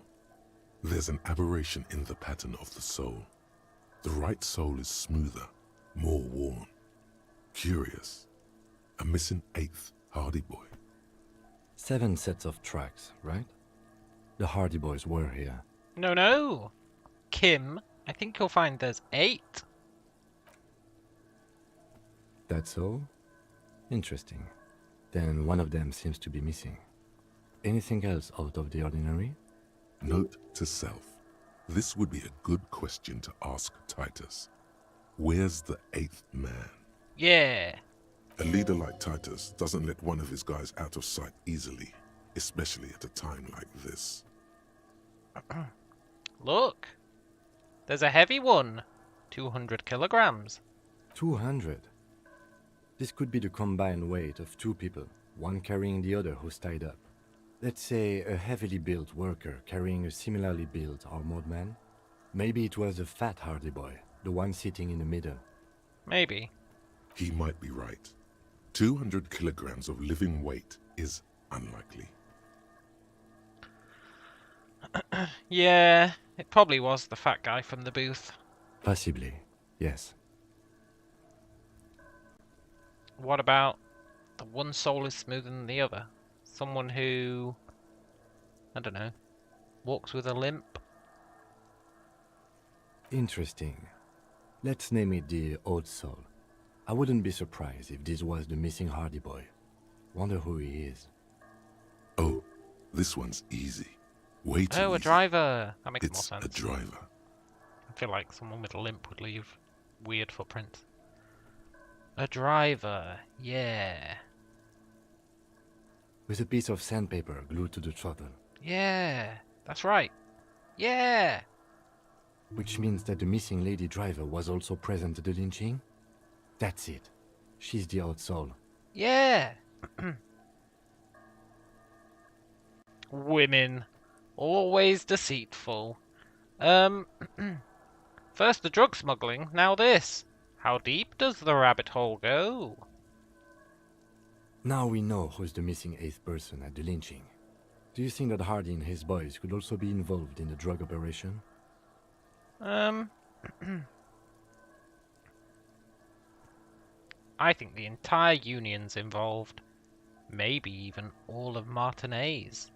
There's an aberration in the pattern of the sole. The right sole is smoother, more worn. Curious. A missing 8th Hardy Boy. 7 sets of tracks, right? The Hardy Boys were here. No. Kim, I think you'll find there's 8. That's all? Interesting. Then one of them seems to be missing. Anything else out of the ordinary? Note to self. This would be a good question to ask Titus. Where's the 8th man? Yeah. A leader like Titus doesn't let one of his guys out of sight easily, especially at a time like this. Look. There's a heavy one. 200 kilograms. 200? This could be the combined weight of two people, one carrying the other who's tied up. Let's say a heavily built worker carrying a similarly built armored man. Maybe it was a fat hardy boy, the one sitting in the middle. Maybe. He might be right. 200 kilograms of living weight is unlikely. Yeah, it probably was the fat guy from the booth. Possibly, yes. What about the one soul is smoother than the other? Someone who, I don't know, walks with a limp? Interesting. Let's name it the Old Soul. I wouldn't be surprised if this was the missing hardy boy. Wonder who he is. Oh, this one's easy. Way too Oh, a easy. driver. That makes It's more sense. a driver. I feel like someone with a limp would leave weird footprints. A driver, yeah. With a piece of sandpaper glued to the throttle. Yeah, that's right. Yeah! Which means that the missing lady driver was also present at the lynching? That's it. She's the Old Soul. Yeah! Women. Always deceitful. First the drug smuggling, now this. How deep does the rabbit hole go? Now we know who's the missing eighth person at the lynching. Do you think that Hardy and his boys could also be involved in the drug operation? I think the entire union's involved. Maybe even all of Martinez.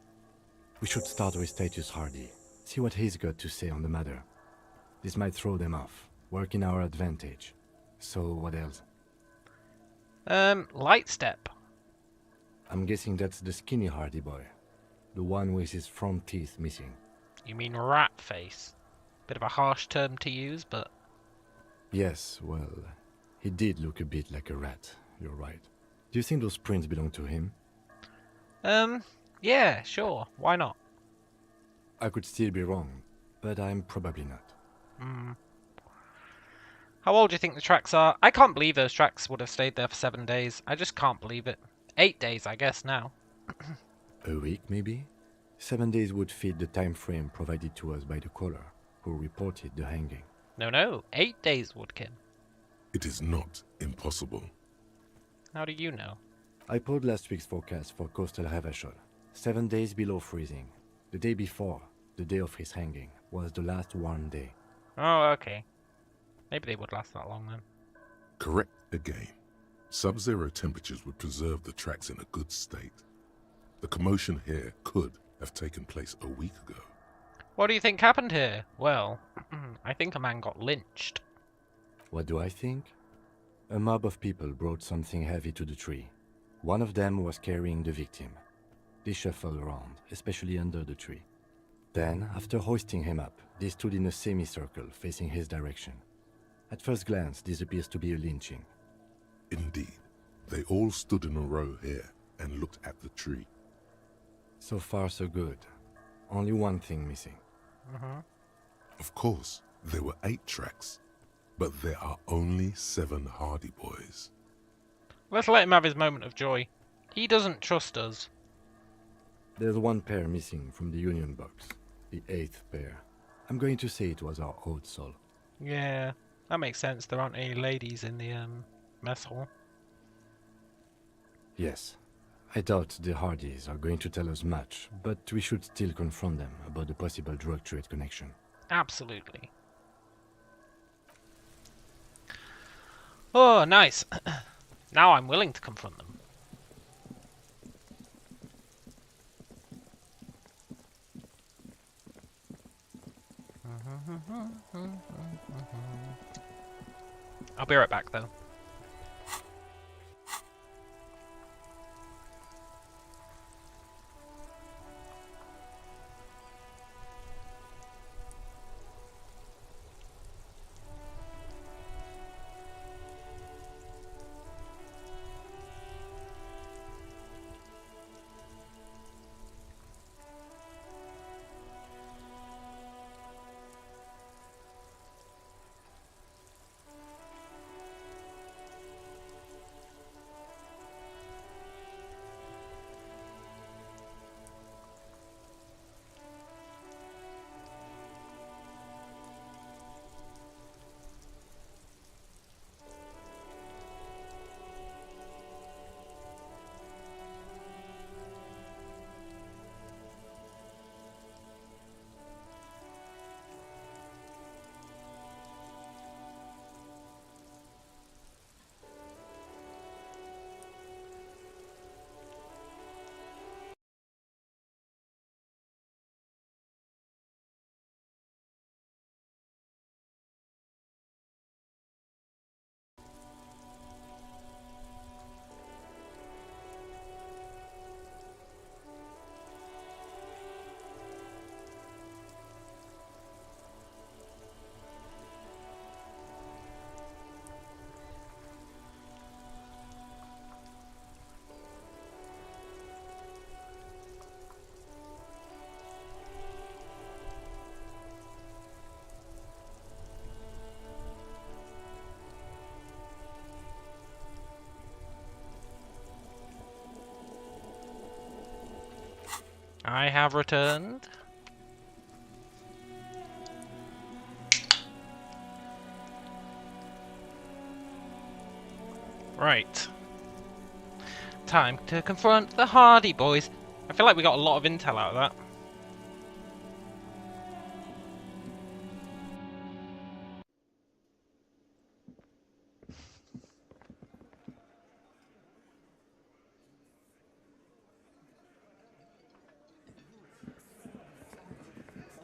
We should start with Titus Hardy. See what he's got to say on the matter. This might throw them off. Work in our advantage. So, what else? Light step. I'm guessing that's the skinny Hardy boy. The one with his front teeth missing. You mean rat face? Bit of a harsh term to use, but... Yes, well, he did look a bit like a rat. You're right. Do you think those prints belong to him? Yeah, sure. Why not? I could still be wrong, but I'm probably not. How old do you think the tracks are? I can't believe those tracks would have stayed there for 7 days. I just can't believe it. 8 days, I guess, now. A week, maybe? 7 days would fit the time frame provided to us by the caller, who reported the hanging. No. 8 days, Woodkin. It is not impossible. How do you know? I pulled last week's forecast for coastal Havashol. 7 days below freezing. The day before, the day of his hanging, was the last warm day. Oh, okay. Maybe they would last that long then. Correct again. Sub-zero temperatures would preserve the tracks in a good state. The commotion here could have taken place a week ago. What do you think happened here? Well, I think a man got lynched. What do I think? A mob of people brought something heavy to the tree. One of them was carrying the victim. They shuffled around, especially under the tree. Then, after hoisting him up, they stood in a semicircle facing his direction. At first glance, this appears to be a lynching. Indeed. They all stood in a row here and looked at the tree. So far, so good. Only one thing missing. Of course, there were 8 tracks, but there are only 7 Hardy boys. Let's let him have his moment of joy. He doesn't trust us. There's one pair missing from the Union box. The 8th pair. I'm going to say it was our Old Soul. Yeah, that makes sense. There aren't any ladies in the mess hall. Yes. I doubt the Hardys are going to tell us much, but we should still confront them about the possible drug trade connection. Absolutely. Oh, nice. Now I'm willing to confront them. I'll be right back, though. I have returned. Right. Time to confront the Hardy Boys. I feel like we got a lot of intel out of that.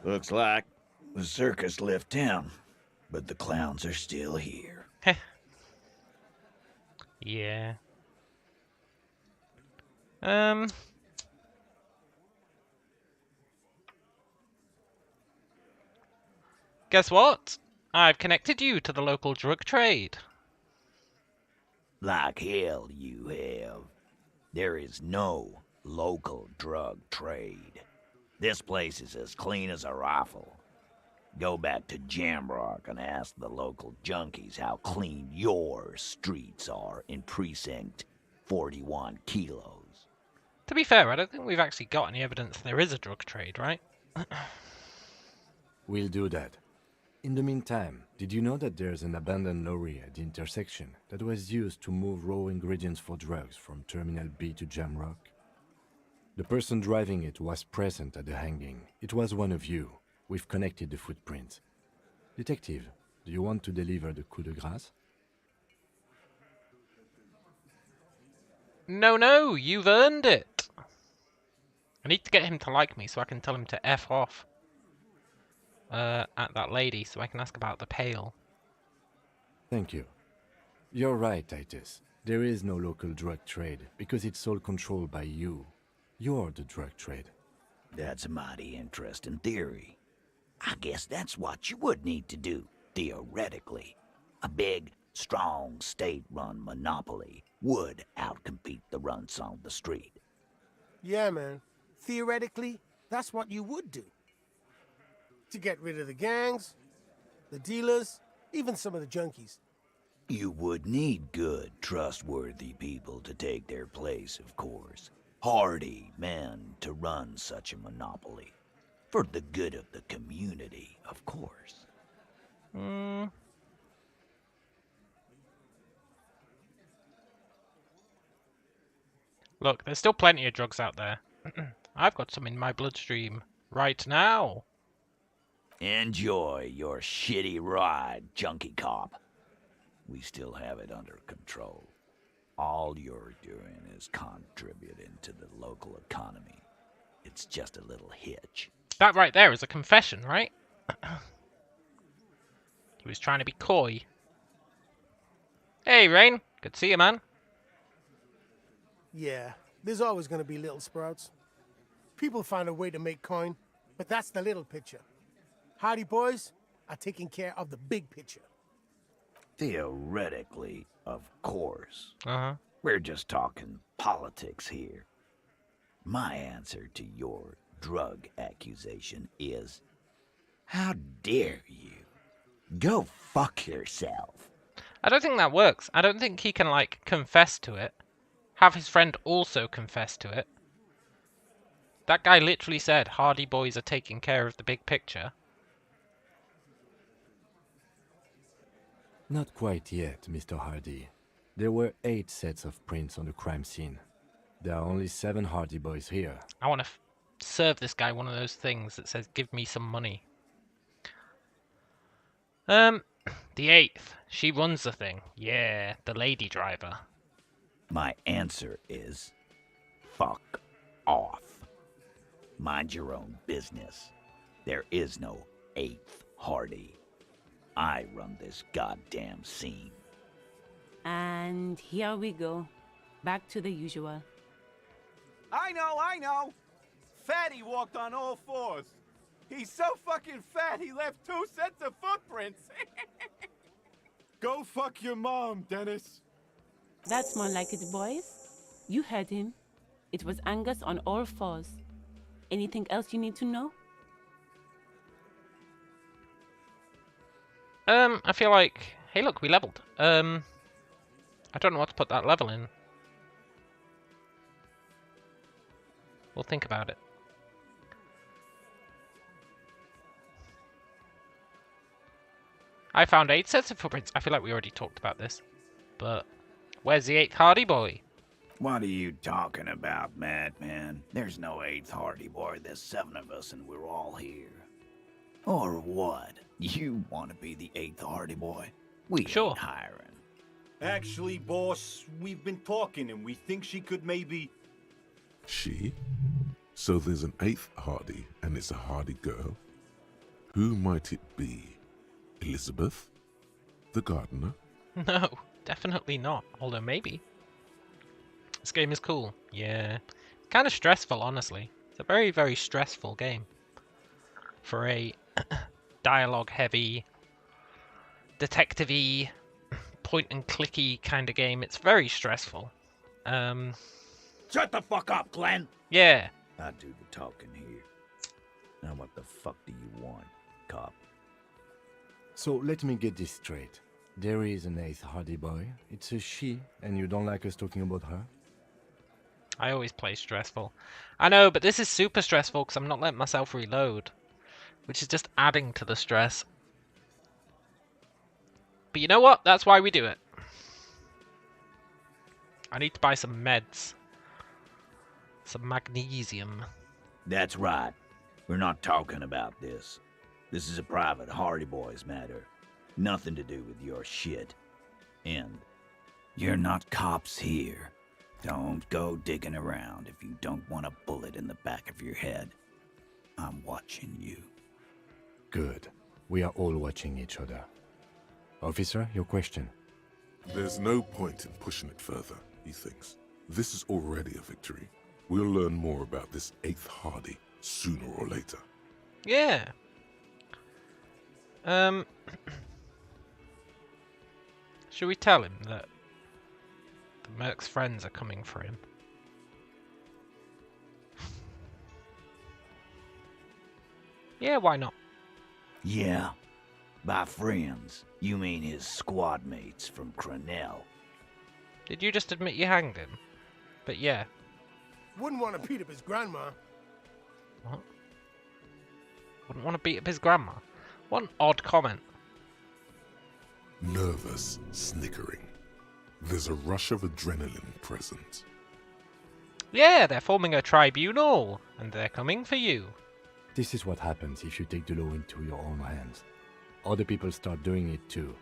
Looks like the circus left town, but the clowns are still here. Yeah. Guess what? I've connected you to the local drug trade. Like hell you have. There is no local drug trade. This place is as clean as a rifle. Go back to Jamrock and ask the local junkies how clean your streets are in Precinct 41 Kilos. To be fair, I don't think we've actually got any evidence there is a drug trade, right? We'll do that. In the meantime, did you know that there's an abandoned lorry at the intersection that was used to move raw ingredients for drugs from Terminal B to Jamrock? The person driving it was present at the hanging. It was one of you. We've connected the footprints. Detective, do you want to deliver the coup de grâce? No, you've earned it. I need to get him to like me so I can tell him to F off at that lady so I can ask about the pail. Thank you. You're right, Titus. There is no local drug trade because it's all controlled by you. You're the drug trade. That's a mighty interesting theory. I guess that's what you would need to do, theoretically. A big, strong, state-run monopoly would outcompete the runts on the street. Yeah, man. Theoretically, that's what you would do. To get rid of the gangs, the dealers, even some of the junkies. You would need good, trustworthy people to take their place, of course. Hardy men to run such a monopoly. For the good of the community, of course. Look, there's still plenty of drugs out there. I've got some in my bloodstream right now. Enjoy your shitty ride, junkie cop. We still have it under control. All you're doing is contributing to the local economy. It's just a little hitch. That right there is a confession, right? He was trying to be coy. Hey, Rain. Good to see you, man. Yeah, there's always gonna be little sprouts. People find a way to make coin, but that's the little picture. Hardy Boys are taking care of the big picture. Theoretically, of course. Uh-huh. We're just talking politics here. My answer to your drug accusation is, how dare you? Go fuck yourself. I don't think that works. I don't think he can, like, confess to it. Have his friend also confess to it. That guy literally said Hardy Boys are taking care of the big picture. Not quite yet, Mr. Hardy. There were 8 sets of prints on the crime scene. There are only 7 Hardy Boys here. I want to serve this guy one of those things that says, give me some money. The 8th. She runs the thing. Yeah, the lady driver. My answer is, fuck off. Mind your own business. There is no 8th Hardy. I run this goddamn scene. And here we go. Back to the usual. I know! Fatty walked on all 4s. He's so fucking fat, he left 2 sets of footprints. Go fuck your mom, Dennis. That's more like it, boys. You heard him. It was Angus on all 4s. Anything else you need to know? I feel like... Hey, look, we leveled. I don't know what to put that level in. We'll think about it. I found 8 sets of footprints. I feel like we already talked about this. But where's the 8th Hardy Boy? What are you talking about, madman? There's no 8th Hardy Boy. There's 7 of us and we're all here. Or what? You want to be the 8th Hardy Boy? We ain't hiring. Actually, boss, we've been talking and we think she could maybe... She? So there's an 8th Hardy and it's a Hardy girl? Who might it be? Elizabeth? The gardener? No, definitely not. Although maybe. This game is cool. Yeah. Kind of stressful, honestly. It's a very, very stressful game. For a dialogue-heavy, detective-y, point-and-clicky kind of game, it's very stressful. Shut the fuck up, Glenn! Yeah. I do the talking here. Now what the fuck do you want, cop? So let me get this straight. There is an 8th Hardy Boy. It's a she, and you don't like us talking about her? I always play stressful. I know, but this is super stressful because I'm not letting myself reload. Which is just adding to the stress. But you know what? That's why we do it. I need to buy some meds. Some magnesium. That's right. We're not talking about this. This is a private Hardy Boys matter. Nothing to do with your shit. And you're not cops here. Don't go digging around if you don't want a bullet in the back of your head. I'm watching you. Good. We are all watching each other. Officer, your question. There's no point in pushing it further, he thinks. This is already a victory. We'll learn more about this 8th Hardy sooner or later. Yeah. Should we tell him that the Merc's friends are coming for him? Yeah, why not? Yeah. By friends, you mean his squad mates from Cronell. Did you just admit you hanged him? But yeah. Wouldn't want to beat up his grandma. What? Wouldn't want to beat up his grandma? What an odd comment. Nervous, snickering. There's a rush of adrenaline present. Yeah, they're forming a tribunal, and they're coming for you. This is what happens if you take the law into your own hands. Other people start doing it too.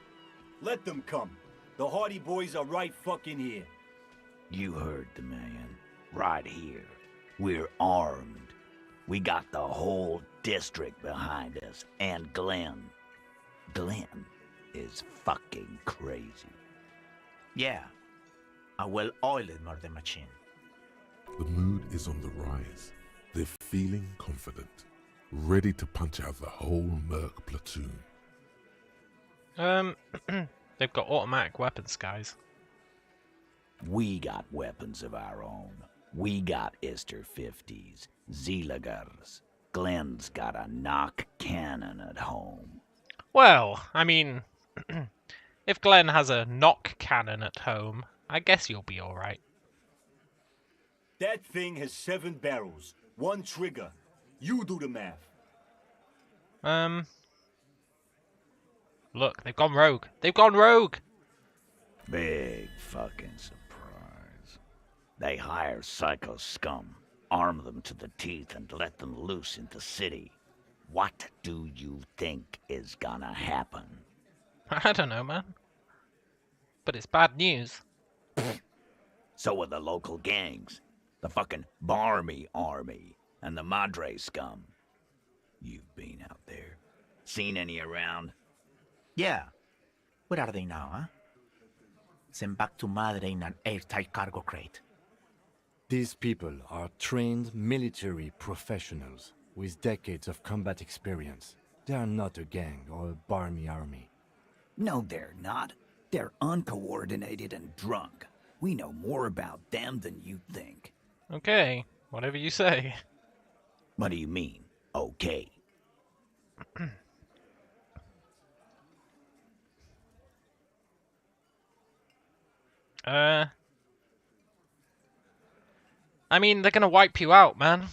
Let them come. The Hardy Boys are right fucking here. You heard the man. Right here. We're armed. We got the whole district behind us. And Glenn. Glenn is fucking crazy. Yeah. A well-oiled murder machine. The mood is on the rise. They're feeling confident. Ready to punch out the whole Merc platoon. They've got automatic weapons, guys. We got weapons of our own. We got Ister 50s, Zeelagers. Glenn's got a knock cannon at home. Well, I mean, if Glenn has a knock cannon at home, I guess you'll be alright. That thing has 7 barrels, 1 trigger. You do the math. Look, they've gone rogue. They've gone rogue! Big fucking surprise. They hire psycho scum, arm them to the teeth, and let them loose in the city. What do you think is gonna happen? I don't know, man. But it's bad news. So are the local gangs. The fucking Barmy Army and the Madre scum. You've been out there. Seen any around? Yeah. Where are they now, huh? Sent back to Madre in an airtight cargo crate. These people are trained military professionals with decades of combat experience. They are not a gang or a barmy army. No, they're not. They're uncoordinated and drunk. We know more about them than you think. Okay, whatever you say. What do you mean, okay? I mean, they're gonna wipe you out, man.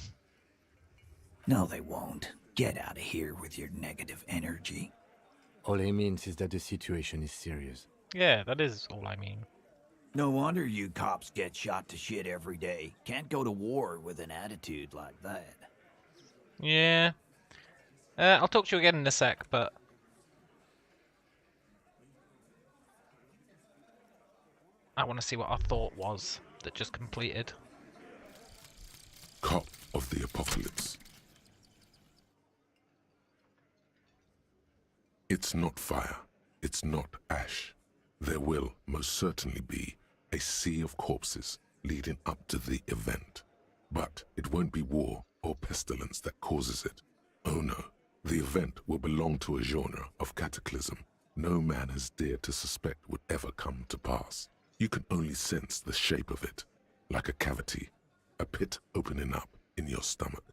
No, they won't. Get out of here with your negative energy. All he means is that the situation is serious. Yeah, that is all I mean. No wonder you cops get shot to shit every day. Can't go to war with an attitude like that. Yeah. I'll talk to you again in a sec, but... I want to see what our thought was that just completed. Cop of the Apocalypse. It's not fire. It's not ash. There will most certainly be a sea of corpses leading up to the event. But it won't be war or pestilence that causes it. Oh no, the event will belong to a genre of cataclysm no man has dared to suspect would ever come to pass. You can only sense the shape of it, like a cavity, a pit opening up in your stomach,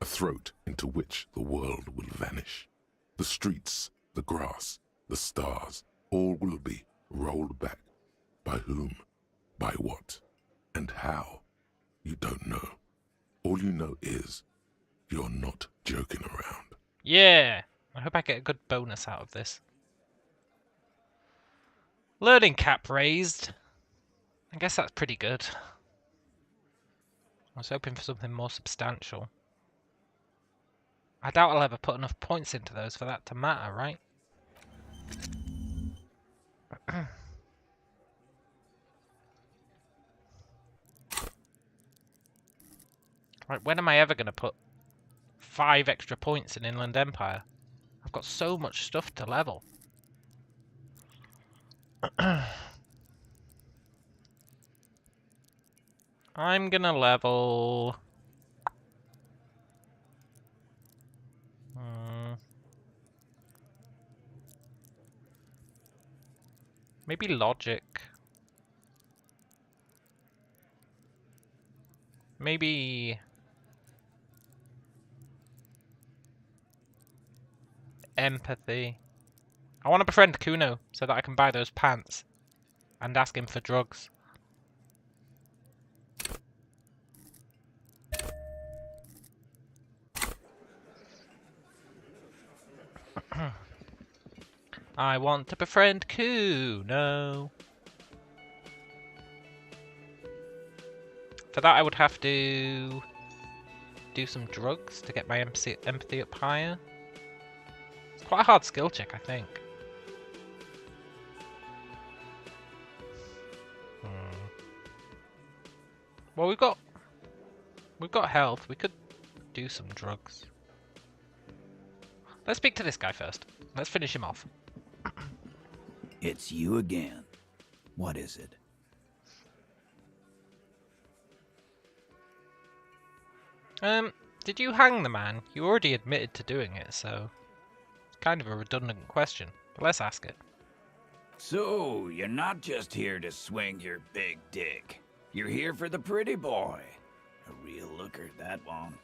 a throat into which the world will vanish. The streets, the grass, the stars, all will be rolled back. By whom, by what, and how? You don't know. All you know is you're not joking around. Yeah! I hope I get a good bonus out of this. Learning cap raised. I guess that's pretty good. I was hoping for something more substantial. I doubt I'll ever put enough points into those for that to matter, right? Right, when am I ever going to put 5 extra points in Inland Empire? I've got so much stuff to level. I'm gonna level... maybe logic. Maybe... empathy. I want to befriend Kuno so that I can buy those pants and ask him for drugs. I want to befriend Kuno. For that I would have to do some drugs to get my empathy up higher. It's quite a hard skill check, I think. Well, we've got health. We could do some drugs. Let's speak to this guy first. Let's finish him off. It's you again. What is it? Did you hang the man? You already admitted to doing it, so it's kind of a redundant question, but let's ask it. So, you're not just here to swing your big dick. You're here for the pretty boy. A real looker, that one.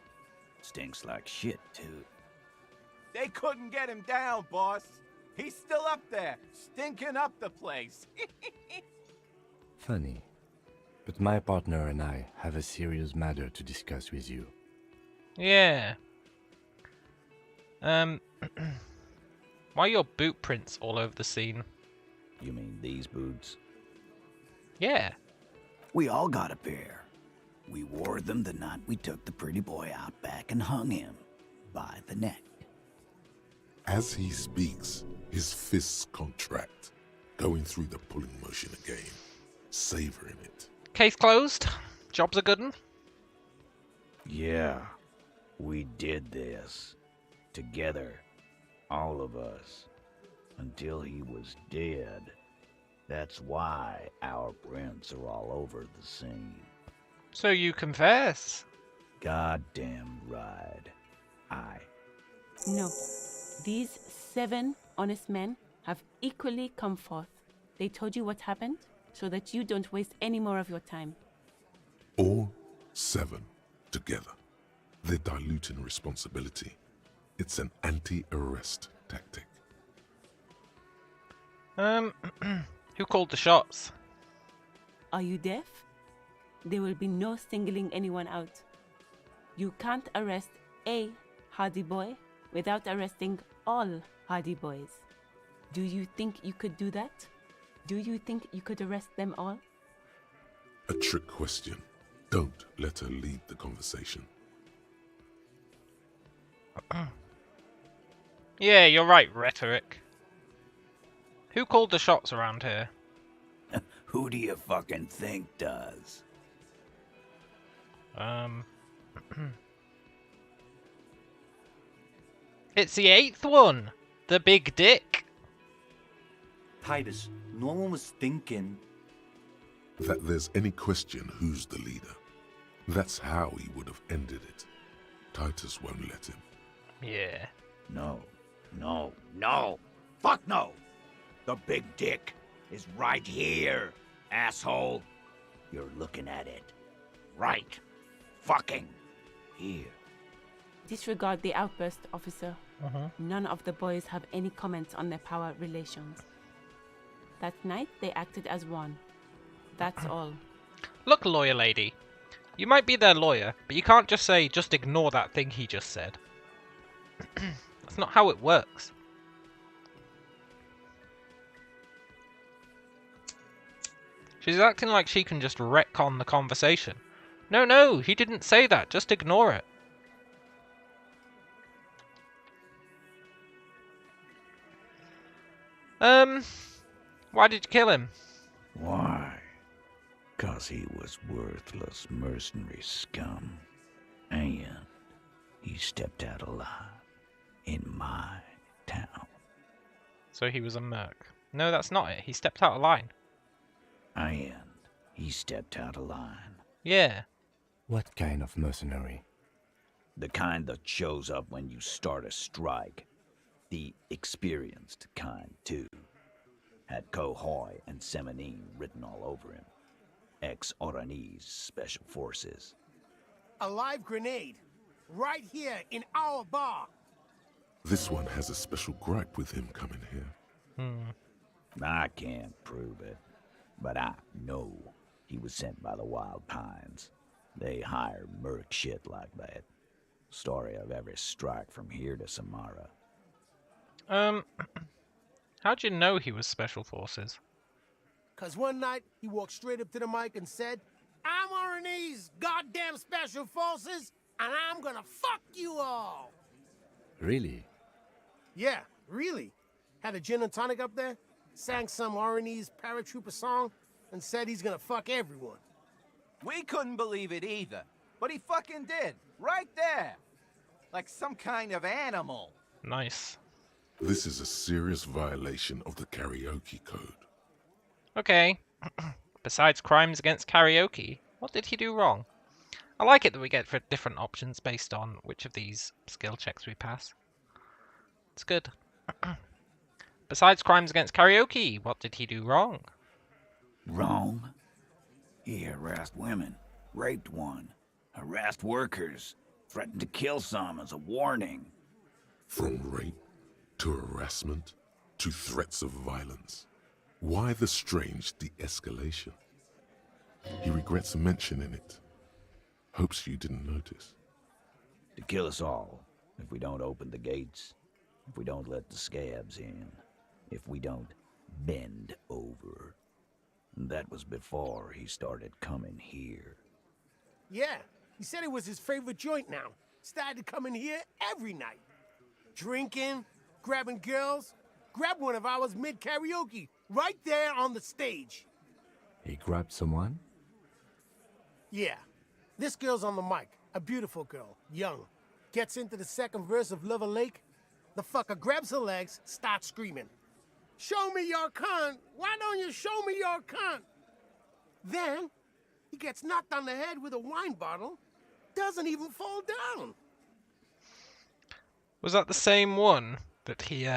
Stinks like shit, too. They couldn't get him down, boss. He's still up there, stinking up the place. Funny. But my partner and I have a serious matter to discuss with you. Yeah. Why are your boot prints all over the scene? You mean these boots? Yeah. We all got a pair. We wore them the night we took the pretty boy out back and hung him by the neck. As he speaks, his fists contract, going through the pulling motion again, savoring it. Case closed. Job's a good one. Yeah, we did this. Together. All of us. Until he was dead. That's why our prints are all over the scene. So you confess? Goddamn right. No. These 7 honest men have equally come forth. They told you what happened, so that you don't waste any more of your time. All 7 together. They're diluting responsibility. It's an anti-arrest tactic. Who called the shots? Are you deaf? There will be no singling anyone out. You can't arrest a hardy boy without arresting all hardy boys. Do you think you could do that? Do you think you could arrest them all? A trick question. Don't let her lead the conversation. Yeah, you're right, rhetoric. Who called the shots around here? Who do you fucking think does? It's the 8th one! The big dick! Titus, no one was thinking that there's any question who's the leader. That's how he would have ended it. Titus won't let him. Yeah. No. Fuck no! The big dick is right here, asshole. You're looking at it. Right. Fucking here. Disregard the outburst, officer. None of the boys have any comments on their power relations. That night, they acted as one. That's all. Look, lawyer lady. You might be their lawyer, but you can't just say, just ignore that thing he just said. That's not how it works. She's acting like she can just retcon the conversation. No, he didn't say that. Just ignore it. Why did you kill him? Why? 'Cause he was worthless mercenary scum. And he stepped out alive in my town. So he was a merc. No, that's not it. He stepped out of line. And he stepped out of line. Yeah. What kind of mercenary? The kind that shows up when you start a strike. The experienced kind, too. Had Cohoy and Semenine written all over him. Ex-Oranese Special Forces. A live grenade. Right here in our bar. This one has a special gripe with him coming here. I can't prove it, but I know he was sent by the Wild Pines. They hire merc shit like that. Story of every strike from here to Samara. How'd you know he was Special Forces? 'Cause one night, he walked straight up to the mic and said, I'm RNE's goddamn Special Forces, and I'm gonna fuck you all. Really? Yeah, really. Had a gin and tonic up there, sang some RNE's paratrooper song, and said he's gonna fuck everyone. we couldn't believe it either. But he fucking did. Right there. Like some kind of animal. Nice. This is a serious violation of the karaoke code. Okay. Besides crimes against karaoke, what did he do wrong? I like it that we get different options based on which of these skill checks we pass. It's good. Besides crimes against karaoke, what did he do wrong? Wrong? He harassed women, raped one, harassed workers, threatened to kill some as a warning. From rape to harassment to threats of violence. Why the strange de-escalation? He regrets mentioning it. Hopes you didn't notice. To kill us all, if we don't open the gates, if we don't let the scabs in, if we don't bend over. That was before he started coming here. Yeah, he said it was his favorite joint now. Started coming here every night. Drinking, grabbing girls. Grabbed one of ours mid-karaoke, right there on the stage. He grabbed someone? Yeah. This girl's on the mic. A beautiful girl, young. Gets into the second verse of Lover Lake. The fucker grabs her legs, starts screaming. Show me your cunt! Why don't you show me your cunt? Then, he gets knocked on the head with a wine bottle. Doesn't even fall down. Was that the same one that he,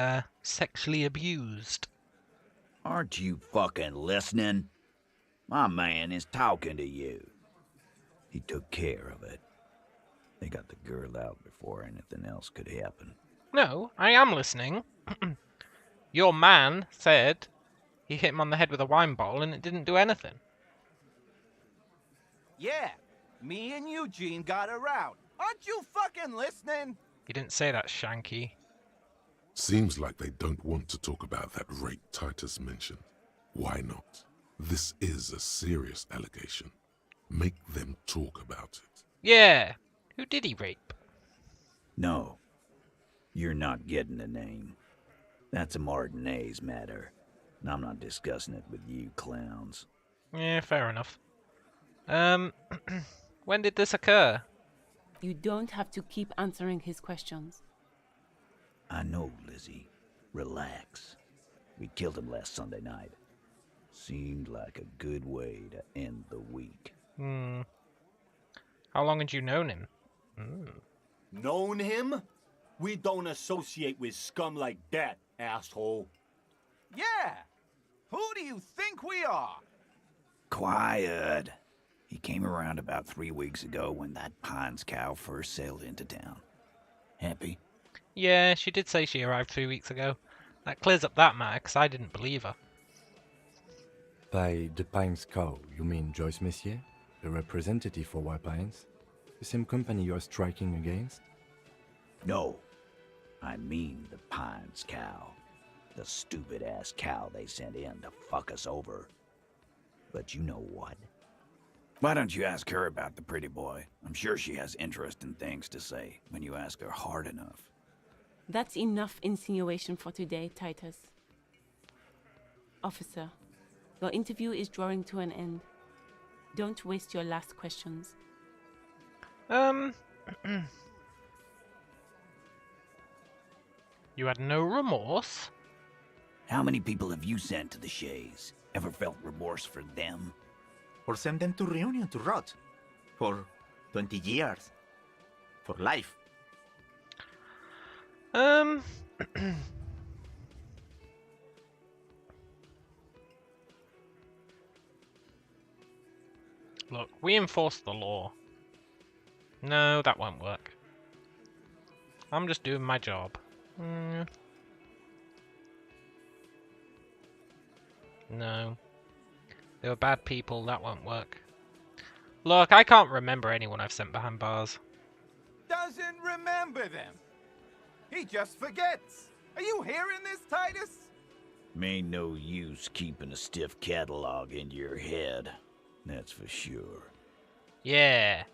sexually abused? Aren't you fucking listening? My man is talking to you. He took care of it. They got the girl out before anything else could happen. No, I am listening. Your man said he hit him on the head with a wine bottle and it didn't do anything. Yeah, me and Eugene got her out. Aren't you fucking listening? You didn't say that, Shanky. Seems like they don't want to talk about that rape Titus mentioned. Why not? This is a serious allegation. Make them talk about it. Yeah. Who did he rape? No. You're not getting a name. That's a Martinez matter. And I'm not discussing it with you clowns. Yeah, fair enough. When did this occur? You don't have to keep answering his questions. I know, Lizzie. Relax. We killed him last Sunday night. Seemed like a good way to end the week. How long had you known him? Known him? We don't associate with scum like that, asshole. Yeah! Who do you think we are? Quiet. He came around about 3 weeks ago when that Pines cow first sailed into town. Happy? Yeah, she did say she arrived 3 weeks ago. That clears up that matter, because I didn't believe her. By the Pines cow, you mean Joyce Messier, the representative for White Pines? The same company you are striking against? No. I mean the Pines cow. The stupid-ass cow they sent in to fuck us over. But you know what? Why don't you ask her about the pretty boy? I'm sure she has interesting things to say when you ask her hard enough. That's enough insinuation for today, Titus. Officer, your interview is drawing to an end. Don't waste your last questions. You had no remorse? How many people have you sent to the Shays? Ever felt remorse for them? Or send them to Reunion to rot. For 20 years. For life. Look, we enforce the law. No, that won't work. I'm just doing my job. No. They were bad people, that won't work. Look, I can't remember anyone I've sent behind bars. Doesn't remember them. He just forgets. Are you hearing this, Titus? Ain't no use keeping a stiff catalog in your head. That's for sure. Yeah.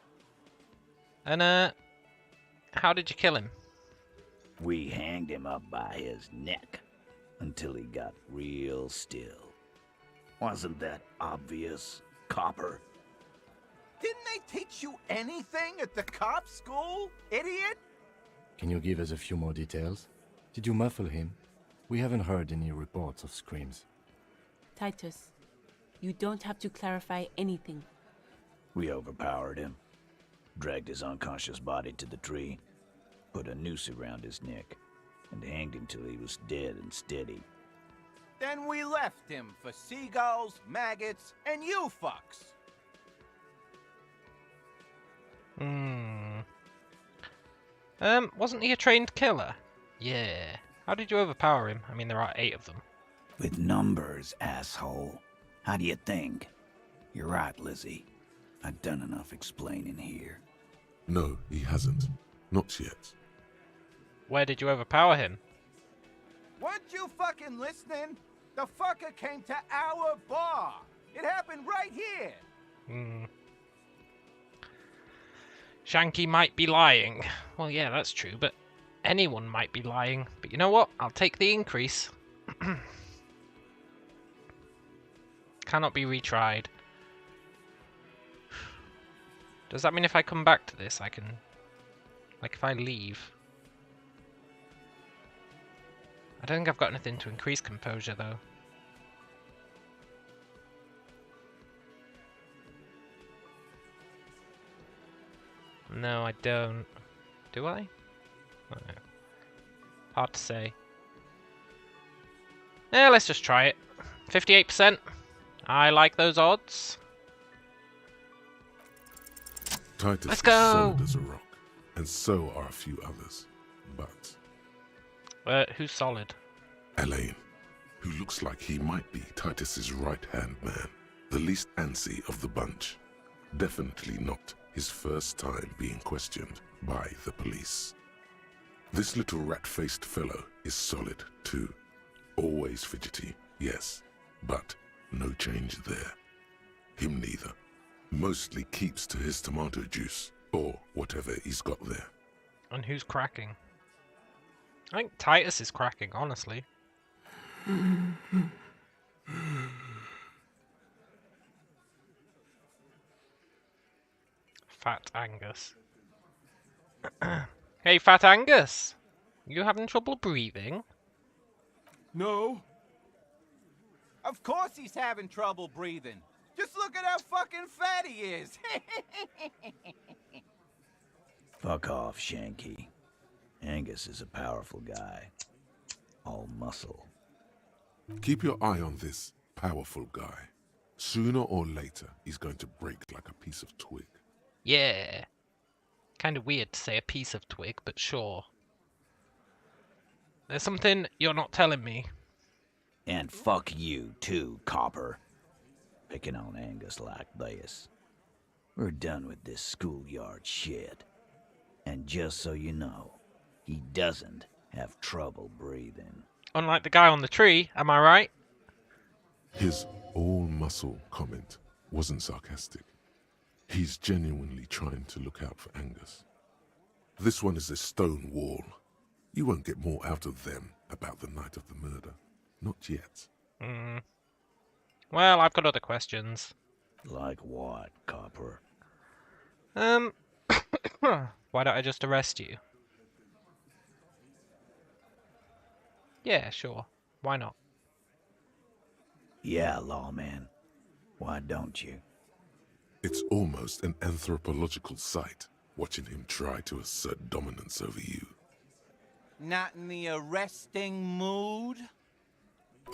And, how did you kill him? We hanged him up by his neck until he got real still. Wasn't that obvious, copper? Didn't they teach you anything at the cop school, idiot? Can you give us a few more details? Did you muffle him? We haven't heard any reports of screams. Titus, you don't have to clarify anything. We overpowered him, dragged his unconscious body to the tree, put a noose around his neck, and hanged him till he was dead and steady. Then we left him for seagulls, maggots, and you fucks. Wasn't he a trained killer? Yeah. How did you overpower him? I mean, there are 8 of them. With numbers, asshole. How do you think? You're right, Lizzie. I've done enough explaining here. No, he hasn't. Not yet. Where did you overpower him? Weren't you fucking listening? The fucker came to our bar. It happened right here. Shanky might be lying. Well, yeah, that's true, but anyone might be lying. But you know what? I'll take the increase. Cannot be retried. Does that mean if I come back to this, I can... Like, if I leave... I don't think I've got anything to increase composure, though. No, I don't. Do I? Oh, no. Hard to say. Yeah, let's just try it. 58%. I like those odds. Titus Let's is go! solid as a rock, and so are a few others. But Who's solid? Elaine, who looks like he might be Titus's right-hand man, the least antsy of the bunch. Definitely not his first time being questioned by the police. This little rat-faced fellow is solid, too. Always fidgety, yes, but no change there. Him neither. Mostly keeps to his tomato juice, or whatever he's got there. And who's cracking? I think Titus is cracking, honestly. Fat Angus. Hey, Fat Angus! You having trouble breathing? No. Of course he's having trouble breathing. Just look at how fucking fat he is. Fuck off, Shanky. Angus is a powerful guy. All muscle. Keep your eye on this powerful guy. Sooner or later, he's going to break like a piece of twig. Yeah. Kind of weird to say a piece of twig, but sure. There's something you're not telling me. And fuck you, too, Copper. Picking on Angus like this. We're done with this schoolyard shit. And just so you know, he doesn't have trouble breathing. Unlike the guy on the tree, am I right? His all-muscle comment wasn't sarcastic. He's genuinely trying to look out for Angus. This one is a stone wall. You won't get more out of them about the night of the murder. Not yet. Well, I've got other questions. Like what, Copper? Why don't I just arrest you? Yeah, sure. Why not? Yeah, lawman. Why don't you? It's almost an anthropological sight, watching him try to assert dominance over you. Not in the arresting mood?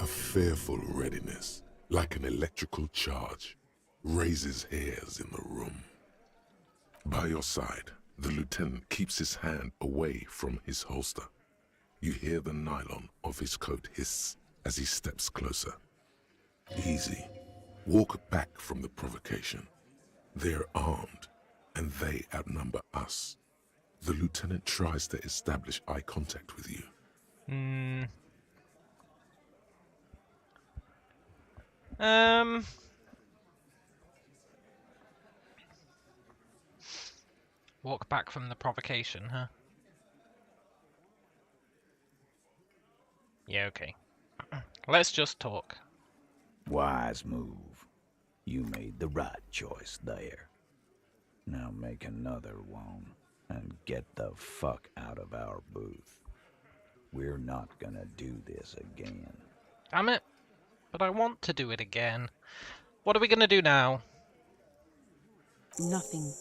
A fearful readiness, like an electrical charge, raises hairs in the room. By your side, the lieutenant keeps his hand away from his holster. You hear the nylon of his coat hiss as he steps closer. Easy. Walk back from the provocation. They're armed, and they outnumber us. The lieutenant tries to establish eye contact with you. Walk back from the provocation, huh? Yeah, okay. Let's just talk. Wise move. You made the right choice there. Now make another one and get the fuck out of our booth. We're not gonna do this again. Damn it. But I want to do it again. What are we gonna do now? Nothing.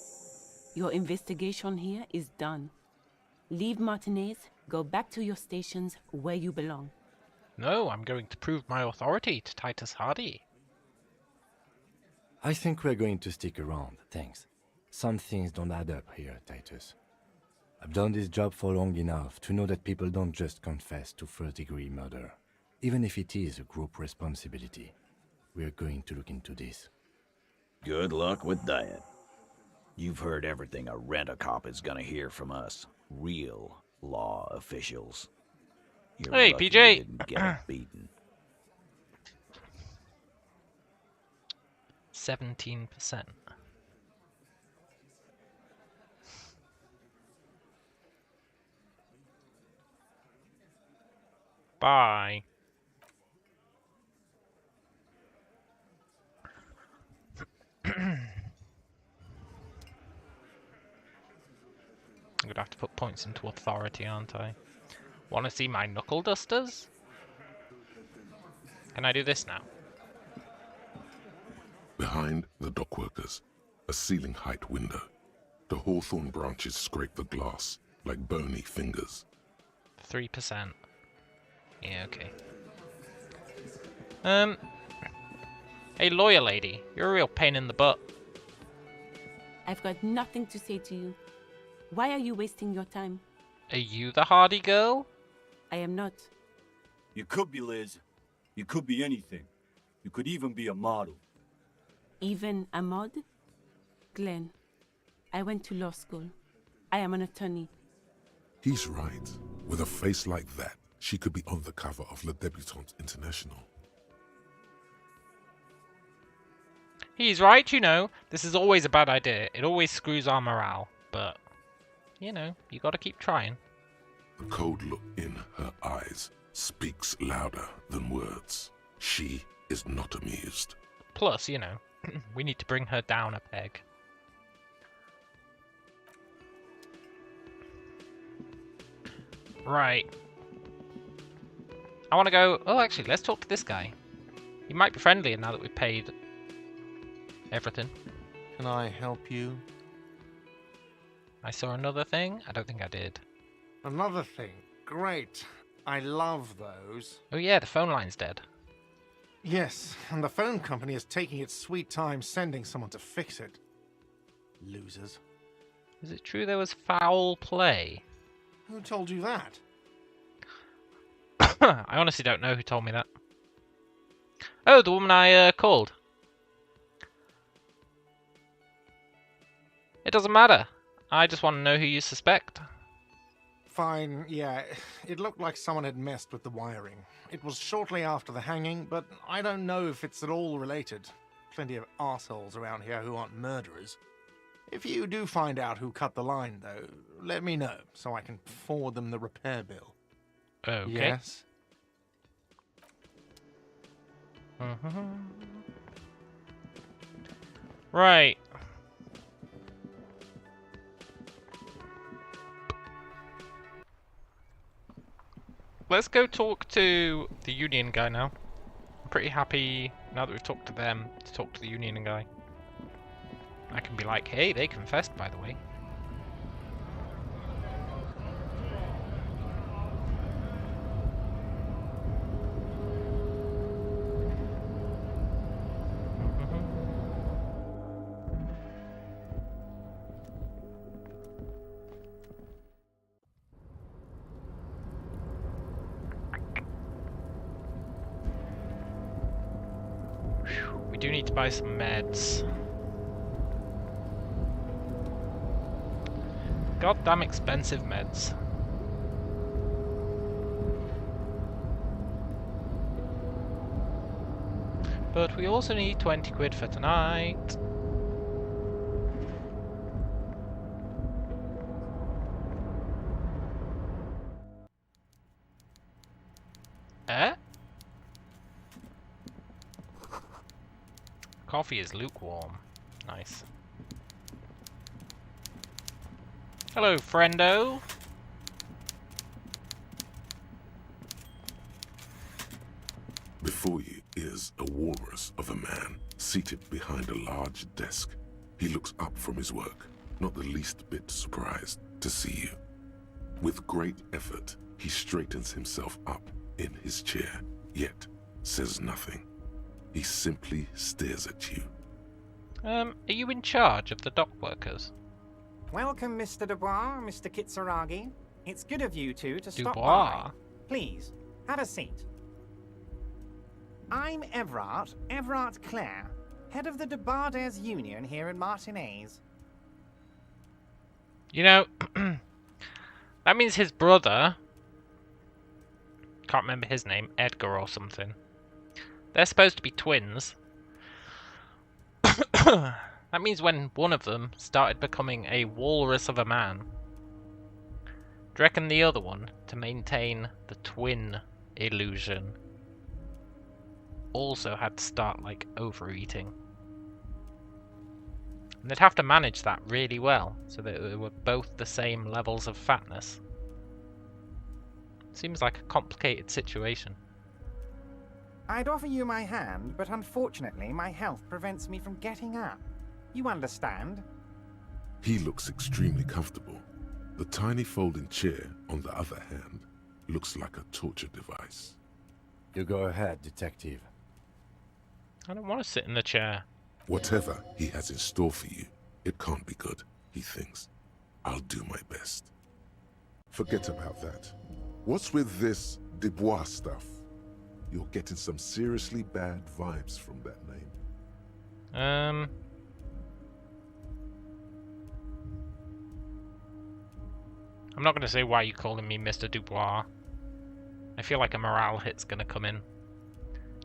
Your investigation here is done. Leave Martinez, go back to your stations where you belong. No, I'm going to prove my authority to Titus Hardy. I think we're going to stick around, thanks. Some things don't add up here, Titus. I've done this job for long enough to know that people don't just confess to first-degree murder, even if it is a group responsibility. We're going to look into this. Good luck with that. You've heard everything a rent-a-cop is gonna hear from us, real law officials. You're hey, lucky PJ! you didn't get a beating. 17%. Bye. I'm gonna have to put points into authority, aren't I? Want to see my knuckle dusters? Can I do this now? Behind the dockworkers, a ceiling-height window. The hawthorn branches scrape the glass like bony fingers. 3%. Yeah, okay. Hey, lawyer lady, you're a real pain in the butt. I've got nothing to say to you. Why are you wasting your time? Are you the Hardy girl? I am not. You could be, Liz. You could be anything. You could even be a model. Even a mod? Glenn, I went to law school. I am an attorney. He's right. With a face like that, she could be on the cover of Le Debutante International. He's right, you know. This is always a bad idea. It always screws our morale. But, you know, you gotta keep trying. The cold look in her eyes speaks louder than words. She is not amused. Plus, you know, we need to bring her down a peg. Right. I want to go... Oh, actually, let's talk to this guy. He might be friendlier now that we've paid everything. Can I help you? I saw another thing. I don't think I did. Another thing. Great. I love those. Oh yeah, the phone line's dead. Yes, and the phone company is taking its sweet time sending someone to fix it. Losers. Is it true there was foul play? Who told you that? I honestly don't know who told me that. Oh, the woman I called. It doesn't matter. I just want to know who you suspect. Fine, yeah. It looked like someone had messed with the wiring. It was shortly after the hanging, but I don't know if it's at all related. Plenty of assholes around here who aren't murderers. If you do find out who cut the line, though, let me know, so I can forward them the repair bill. Okay. Yes? Right. Let's go talk to the Union guy now. I'm pretty happy, now that we've talked to them, to talk to the Union guy. I can be like, hey, they confessed, by the way. We do need to buy some meds. Goddamn expensive meds. But we also need 20 quid for tonight. Eh? Coffee is lukewarm. Nice. Hello, friendo. Before you is a walrus of a man seated behind a large desk. He looks up from his work, not the least bit surprised to see you. With great effort, he straightens himself up in his chair, yet says nothing. He simply stares at you. Are you in charge of the dock workers? Welcome, Mr. Dubois, Mr. Kitsuragi. It's good of you two to stop Dubois? by. Please, have a seat. I'm Everard Clare, head of the Debarders Union here in Martinez. You know, that means his brother, can't remember his name, Edgar or something. They're supposed to be twins. That means when one of them started becoming a walrus of a man, do you reckon the other one, to maintain the twin illusion, also had to start, like, overeating? And they'd have to manage that really well, so that they were both the same levels of fatness. Seems like a complicated situation. I'd offer you my hand, but unfortunately my health prevents me from getting up. You understand? He looks extremely comfortable. The tiny folding chair, on the other hand, looks like a torture device. You go ahead, detective. I don't want to sit in the chair. Whatever he has in store for you, it can't be good, he thinks. I'll do my best. Forget about that. What's with this Dubois stuff? You're getting some seriously bad vibes from that name. I'm not going to say why you're calling me Mr. Dubois. I feel like a morale hit's going to come in.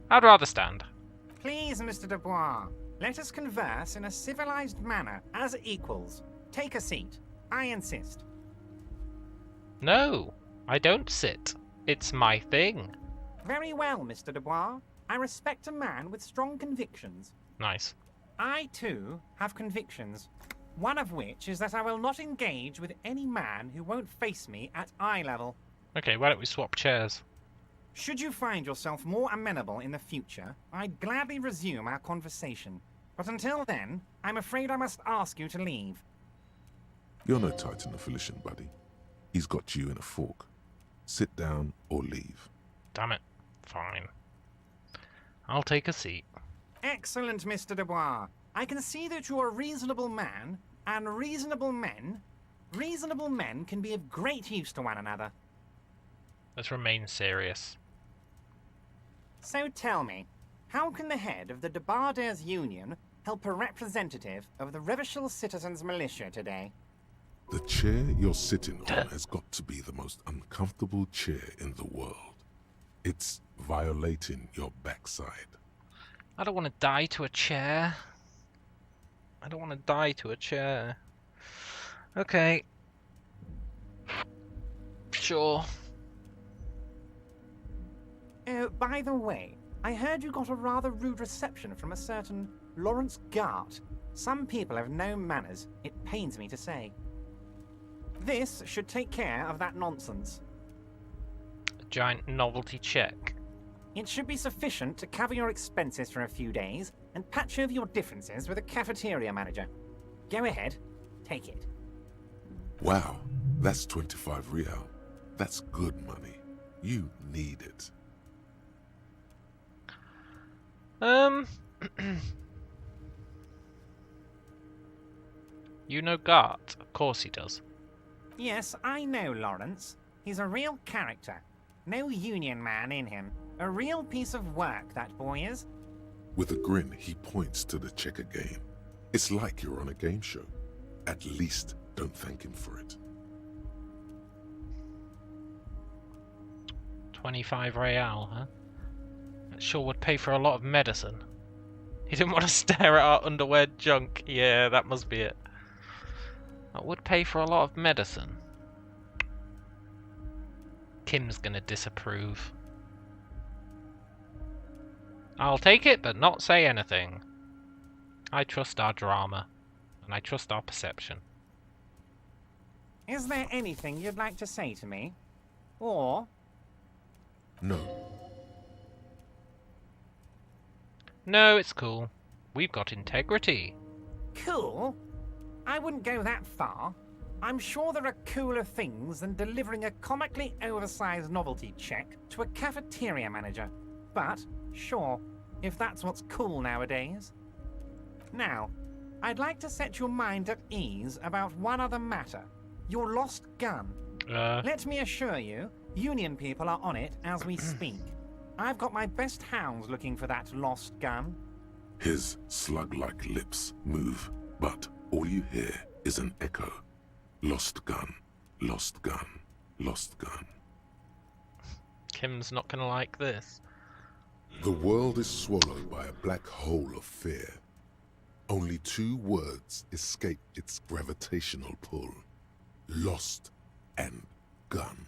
I'd rather stand. Please, Mr. Dubois, let us converse in a civilized manner, as equals. Take a seat. I insist. No, I don't sit. It's my thing. Very well, Mr. Dubois. I respect a man with strong convictions. Nice. I, too, have convictions. One of which is that I will not engage with any man who won't face me at eye level. Okay, why don't we swap chairs? Should you find yourself more amenable in the future, I'd gladly resume our conversation. But until then, I'm afraid I must ask you to leave. You're no Titan of Felician, buddy. He's got you in a fork. Sit down or leave. Damn it. Fine. I'll take a seat. Excellent, Mr. Dubois. I can see that you're a reasonable man, and reasonable men can be of great use to one another. Let's remain serious. So tell me, how can the head of the Debarders Union help a representative of the Revachol Citizens Militia today? The chair you're sitting on has got to be the most uncomfortable chair in the world. It's violating your backside. I don't want to die to a chair. I don't want to die to a chair. Okay. Sure. By the way, I heard you got a rather rude reception from a certain Lawrence Gart. Some people have no manners, it pains me to say. This should take care of that nonsense. A giant novelty check. It should be sufficient to cover your expenses for a few days and patch over your differences with a cafeteria manager. Go ahead, take it. Wow, that's 25 real. That's good money. You need it. You know Gart? Of course he does. Yes, I know Lawrence. He's a real character. No union man in him. A real piece of work, that boy is. With a grin, he points to the checker game. It's like you're on a game show. At least don't thank him for it. 25 real, huh? That sure would pay for a lot of medicine. He didn't want to stare at our underwear junk. Yeah, that must be it. That would pay for a lot of medicine. Kim's gonna disapprove. I'll take it, but not say anything. I trust our drama, and I trust our perception. Is there anything you'd like to say to me? Or... No. No, it's cool. We've got integrity. Cool? I wouldn't go that far. I'm sure there are cooler things than delivering a comically oversized novelty check to a cafeteria manager. But, sure, if that's what's cool nowadays. Now, I'd like to set your mind at ease about one other matter. Your lost gun. Let me assure you, Union people are on it as we speak. I've got my best hounds looking for that lost gun. His slug-like lips move, but all you hear is an echo. Lost gun, lost gun, lost gun. Kim's not gonna like this. The world is swallowed by a black hole of fear. Only two words escape its gravitational pull. Lost and gun.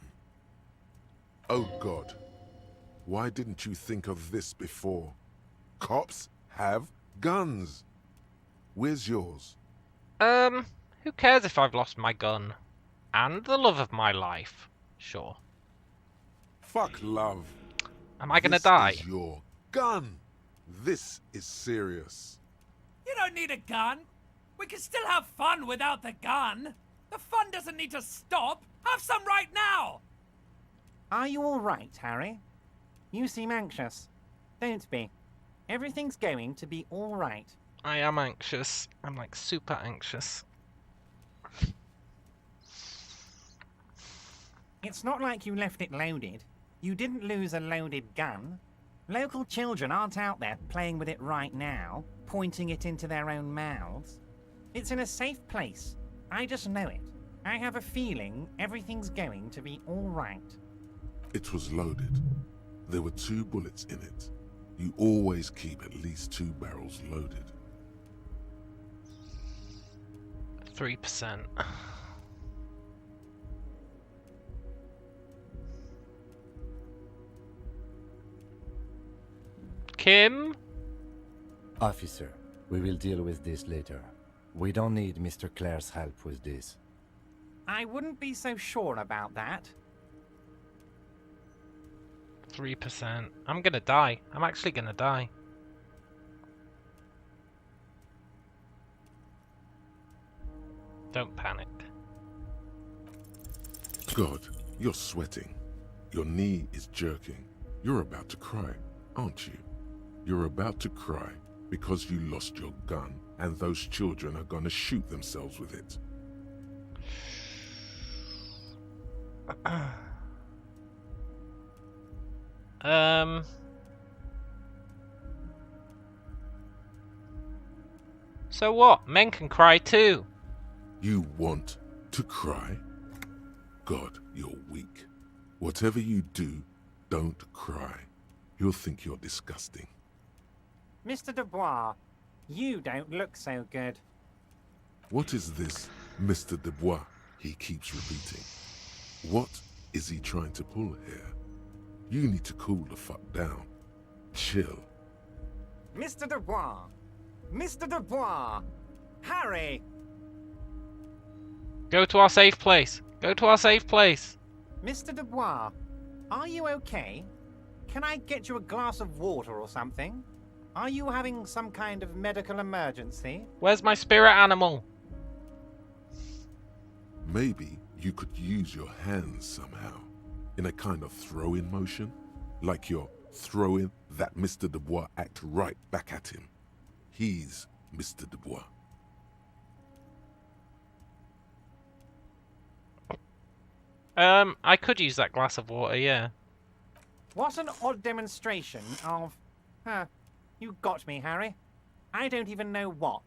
Oh God, why didn't you think of this before? Cops have guns. Where's yours? Who cares if I've lost my gun? And the love of my life. Sure. Fuck love. Am I gonna die? This is your gun. This is serious. You don't need a gun. We can still have fun without the gun. The fun doesn't need to stop. Have some right now. Are you all right, Harry? You seem anxious. Don't be. Everything's going to be all right. I am anxious. I'm like super anxious. It's not like you left it loaded. You didn't lose a loaded gun. Local children aren't out there playing with it right now, pointing it into their own mouths. It's in a safe place. I just know it. I have a feeling everything's going to be all right. It was loaded. There were 2 bullets in it. You always keep at least 2 barrels loaded. 3%. Kim? Officer, we will deal with this later. We don't need Mr. Clare's help with this. I wouldn't be so sure about that. 3%. I'm gonna die. I'm actually gonna die. Don't panic. God, you're sweating. Your knee is jerking. You're about to cry, aren't you? You're about to cry because you lost your gun and those children are gonna shoot themselves with it. So what? Men can cry too. You want to cry? God, you're weak. Whatever you do, don't cry. He'll think you're disgusting. Mr. Dubois, you don't look so good. What is this Mr. Dubois he keeps repeating? What is he trying to pull here? You need to cool the fuck down. Chill. Mr. Dubois! Mr. Dubois! Harry! Go to our safe place. Go to our safe place. Mr. Dubois, are you okay? Can I get you a glass of water or something? Are you having some kind of medical emergency? Where's my spirit animal? Maybe you could use your hands somehow, in a kind of throw-in motion, like you're throwing that Mr. Dubois act right back at him. He's Mr. Dubois. I could use that glass of water, yeah. What an odd demonstration of... you got me, Harry. I don't even know what.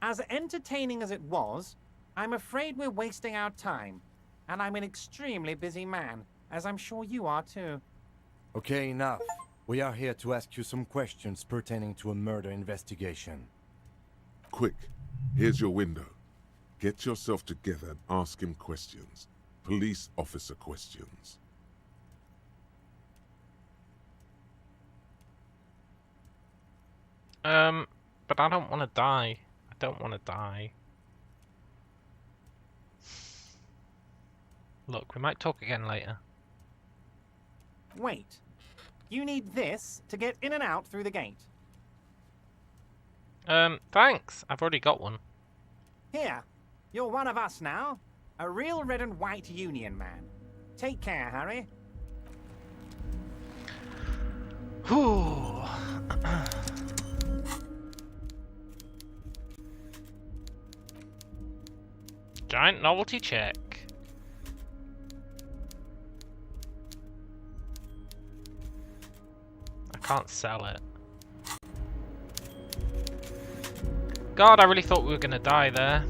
As entertaining as it was, I'm afraid we're wasting our time. And I'm an extremely busy man, as I'm sure you are too. Okay, enough. We are here to ask you some questions pertaining to a murder investigation. Quick, here's your window. Get yourself together and ask him questions. Police officer questions. But I don't want to die. I don't want to die. Look, we might talk again later. Wait. You need this to get in and out through the gate. Thanks. I've already got one. Here. You're one of us now. A real red and white union man. Take care, Harry. Whew. Giant novelty check. I can't sell it. God, I really thought we were gonna die there.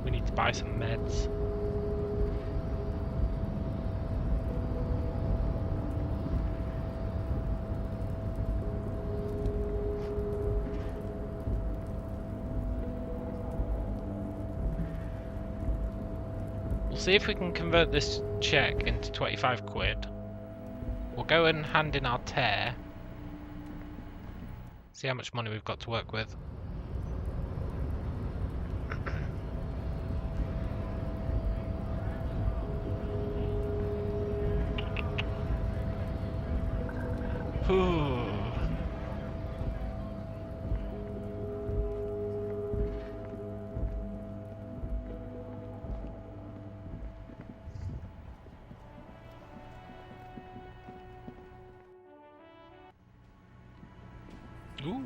We need to buy some meds. We'll see if we can convert this check into 25 quid. We'll go and hand in our tear. See how much money we've got to work with. Ooh.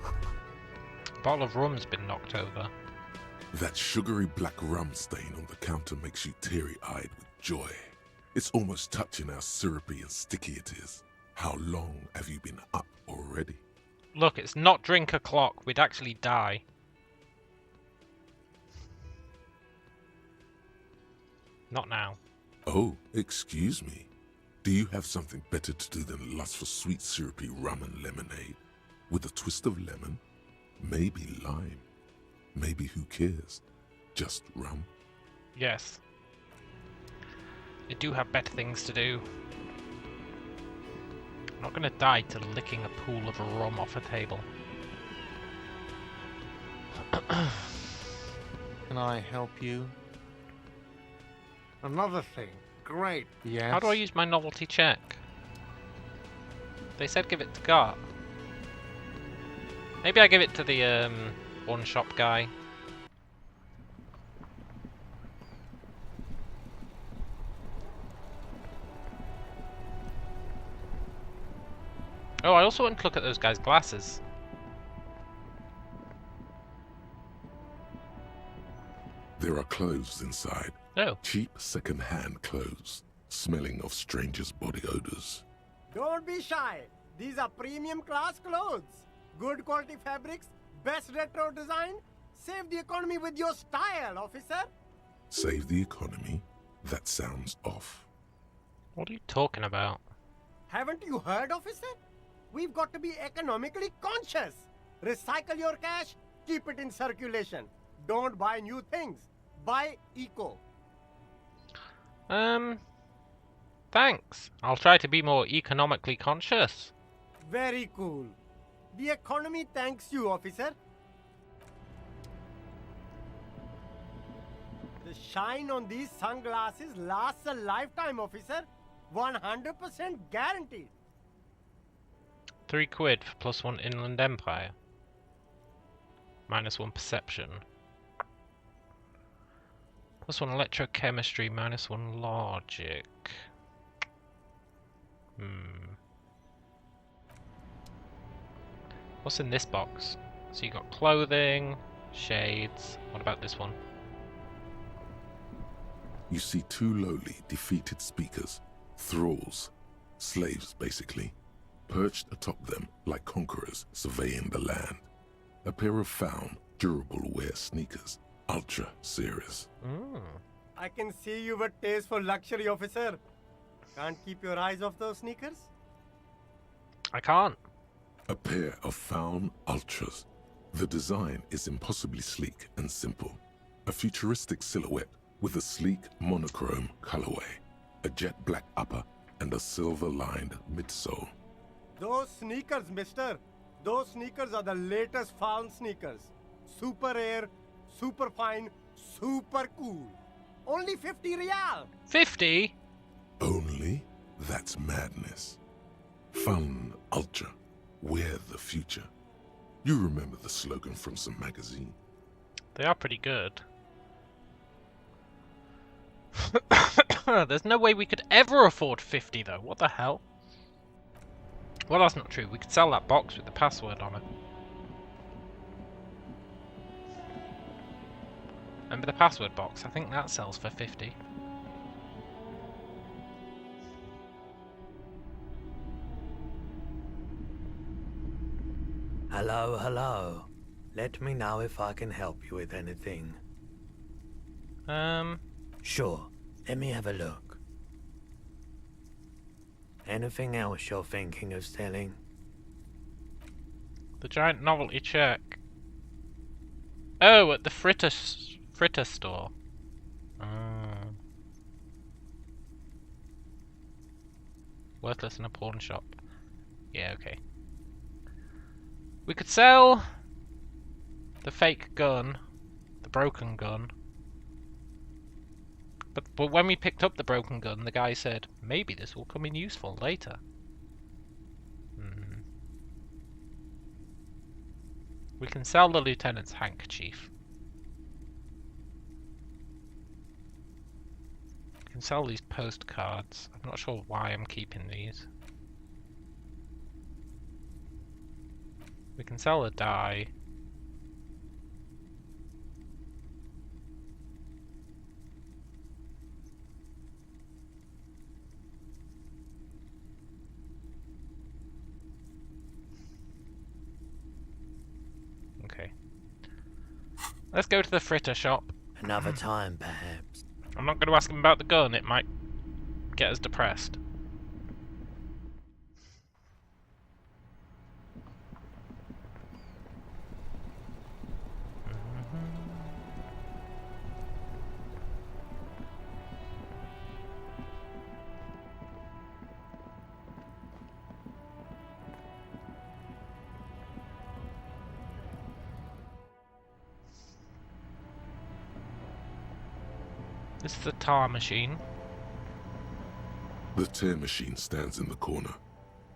A bottle of rum's been knocked over. That sugary black rum stain on the counter makes you teary-eyed with joy. It's almost touching how syrupy and sticky it is. How long have you been up already? Look, it's not drink o'clock. We'd actually die. Not now. Oh, excuse me. Do you have something better to do than lust for sweet syrupy rum and lemonade? With a twist of lemon? Maybe lime. Maybe who cares? Just rum? Yes. I do have better things to do. I'm not gonna die to licking a pool of rum off a table. Can I help you? Another thing. Great. Yes. How do I use my novelty check? They said give it to Gart. Maybe I give it to the one shop guy. Oh, I also want to look at those guys' glasses. There are clothes inside. Oh. Cheap second-hand clothes, smelling of strangers' body odors. Don't be shy. These are premium class clothes. Good quality fabrics, best retro design. Save the economy with your style, officer. Save the economy? That sounds off. What are you talking about? Haven't you heard, officer? We've got to be economically conscious. Recycle your cash, keep it in circulation. Don't buy new things. Buy eco. Thanks. I'll try to be more economically conscious. Very cool. The economy thanks you, officer. The shine on these sunglasses lasts a lifetime, officer. 100% guaranteed. £3 for +1 Inland Empire. -1 Perception. +1 Electrochemistry, -1 Logic. What's in this box? So you got clothing, shades. What about this one? You see two lowly, defeated speakers, thralls, slaves basically, perched atop them like conquerors surveying the land. A pair of found, durable wear sneakers, ultra series. I can see you've a taste for luxury, officer. Can't keep your eyes off those sneakers? I can't. A pair of found ultras. The design is impossibly sleek and simple. A futuristic silhouette with a sleek monochrome colorway, a jet black upper, and a silver-lined midsole. Those sneakers, mister. Those sneakers are the latest found sneakers. Super air, super fine, super cool. Only 50 real. 50? Only? That's madness. Fun ultra. Wear the future. You remember the slogan from some magazine? They are pretty good. There's no way we could ever afford 50 though. What the hell? Well, that's not true. We could sell that box with the password on it. Remember the password box? I think that sells for 50. Hello, hello. Let me know if I can help you with anything. Sure. Let me have a look. Anything else you're thinking of selling? The giant novelty check. Oh, at the fritter store. Worthless in a pawn shop. Yeah, okay. We could sell the fake gun, the broken gun. But when we picked up the broken gun, the guy said, maybe this will come in useful later. We can sell the lieutenant's handkerchief. We can sell these postcards. I'm not sure why I'm keeping these. We can sell a die. Okay. Let's go to the fritter shop. Another time, perhaps. I'm not going to ask him about the gun, it might get us depressed. This is the tar machine. The tear machine stands in the corner.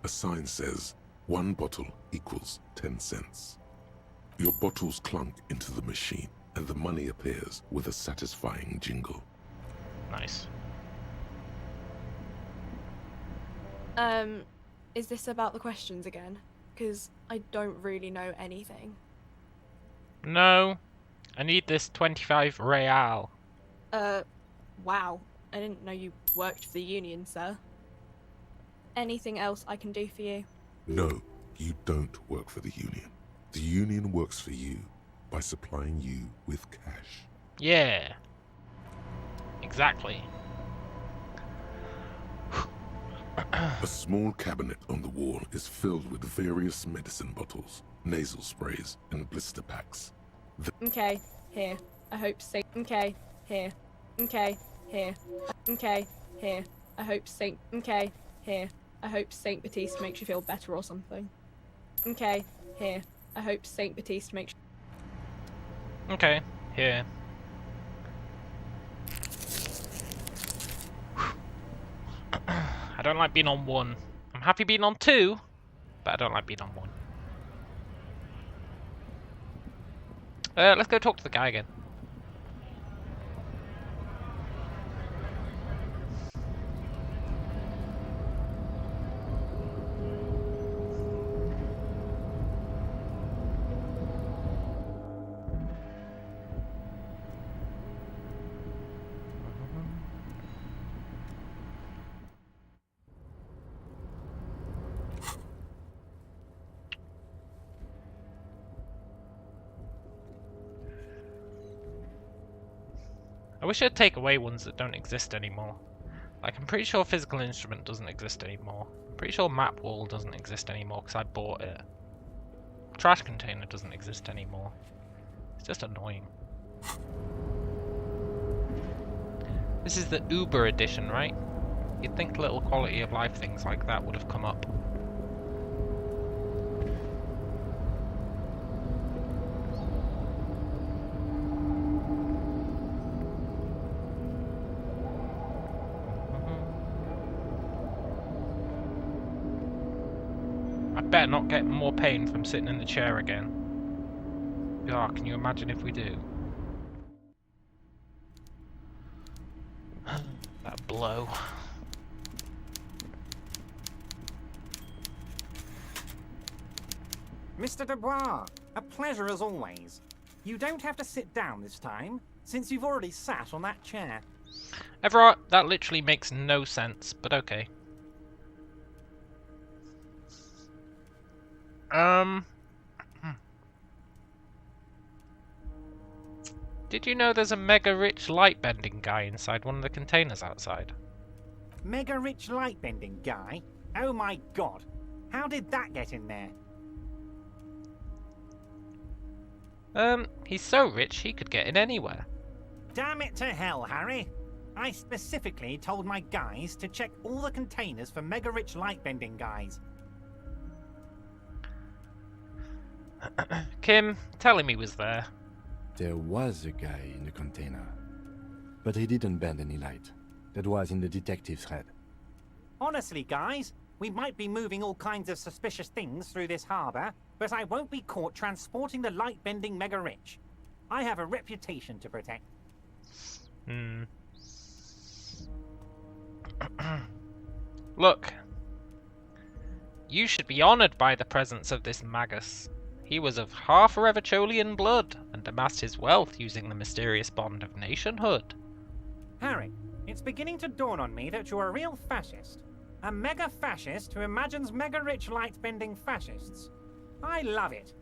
A sign says, 1 bottle equals 10 cents. Your bottles clunk into the machine, and the money appears with a satisfying jingle. Nice. Is this about the questions again? Because I don't really know anything. No. I need this 25 real. Wow. I didn't know you worked for the union, sir. Anything else I can do for you? No, you don't work for the union. The union works for you by supplying you with cash. Yeah. Exactly. A small cabinet on the wall is filled with various medicine bottles, nasal sprays, and blister packs. Okay, here. I hope Saint. Okay, here. Okay, here. Okay, here. I hope Saint. Okay, here. I hope Saint Baptiste makes you feel better or something. Okay, here. I hope Saint Baptiste makes. Okay, here. I don't like being on 1. I'm happy being on 2, but I don't like being on 1. Let's go talk to the guy again. I wish I'd take away ones that don't exist anymore. Like, I'm pretty sure Physical Instrument doesn't exist anymore. I'm pretty sure Map Wall doesn't exist anymore because I bought it. Trash Container doesn't exist anymore. It's just annoying. This is the Uber edition, right? You'd think little quality of life things like that would have come up. Better not get more pain from sitting in the chair again. Ah, can you imagine if we do? That blow. Mr. Dubois, a pleasure as always. You don't have to sit down this time, since you've already sat on that chair. Everard, that literally makes no sense, but okay. Did you know there's a mega rich light bending guy inside one of the containers outside? Mega rich light bending guy? Oh my god. How did that get in there? He's so rich he could get in anywhere. Damn it to hell, Harry. I specifically told my guys to check all the containers for mega rich light bending guys. Kim, tell him he was there. There was a guy in the container, but he didn't bend any light. That was in the detective's head. Honestly, guys, we might be moving all kinds of suspicious things through this harbour, but I won't be caught transporting the light-bending mega-rich. I have a reputation to protect. Look. You should be honoured by the presence of this Magus. He was of half Revacholian blood, and amassed his wealth using the mysterious bond of nationhood. Harry, it's beginning to dawn on me that you're a real fascist. A mega-fascist who imagines mega-rich light-bending fascists. I love it.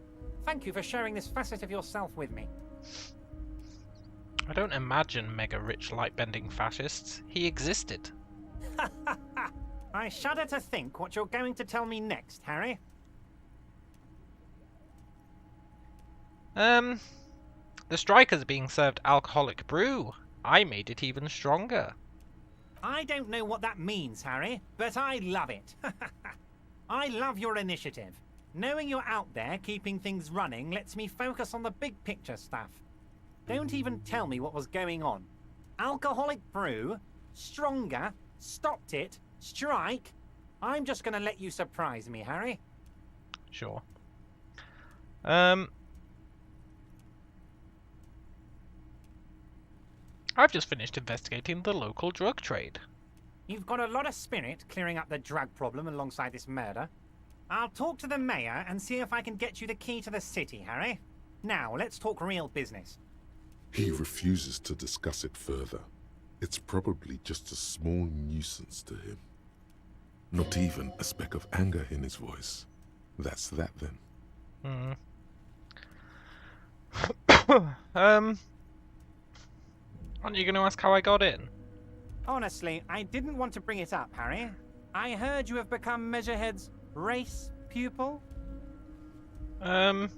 Thank you for sharing this facet of yourself with me. I don't imagine mega-rich light-bending fascists. He existed. I shudder to think what you're going to tell me next, Harry. The strikers are being served alcoholic brew. I made it even stronger. I don't know what that means, Harry, but I love it. I love your initiative. Knowing you're out there keeping things running lets me focus on the big picture stuff. Don't even tell me what was going on. Alcoholic brew, stronger, stopped it, strike. I'm just gonna let you surprise me, Harry. Sure. I've just finished investigating the local drug trade. You've got a lot of spirit clearing up the drug problem alongside this murder. I'll talk to the mayor and see if I can get you the key to the city, Harry. Now, let's talk real business. He refuses to discuss it further. It's probably just a small nuisance to him. Not even a speck of anger in his voice. That's that then. Aren't you going to ask how I got in? Honestly, I didn't want to bring it up, Harry. I heard you have become Measurehead's race pupil. I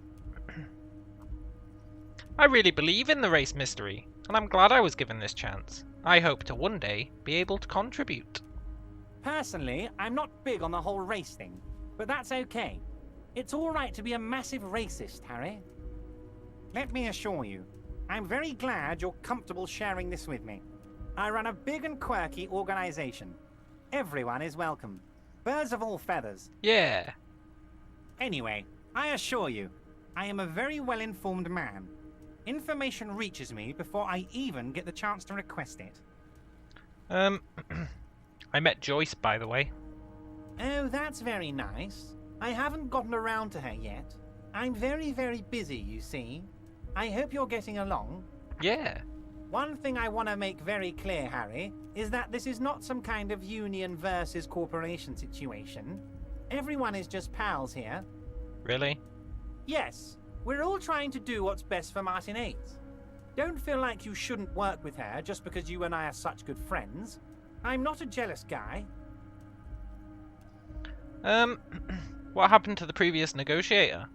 really believe in the race mystery, and I'm glad I was given this chance. I hope to one day be able to contribute. Personally, I'm not big on the whole race thing, but that's okay. It's alright to be a massive racist, Harry. Let me assure you, I'm very glad you're comfortable sharing this with me. I run a big and quirky organization. Everyone is welcome. Birds of all feathers. Yeah. Anyway, I assure you, I am a very well-informed man. Information reaches me before I even get the chance to request it. I met Joyce, by the way. Oh, that's very nice. I haven't gotten around to her yet. I'm very, very busy, you see. I hope you're getting along. Yeah. One thing I want to make very clear, Harry, is that this is not some kind of union versus corporation situation. Everyone is just pals here. Really? Yes. We're all trying to do what's best for Martin 8. Don't feel like you shouldn't work with her just because you and I are such good friends. I'm not a jealous guy. What happened to the previous negotiator?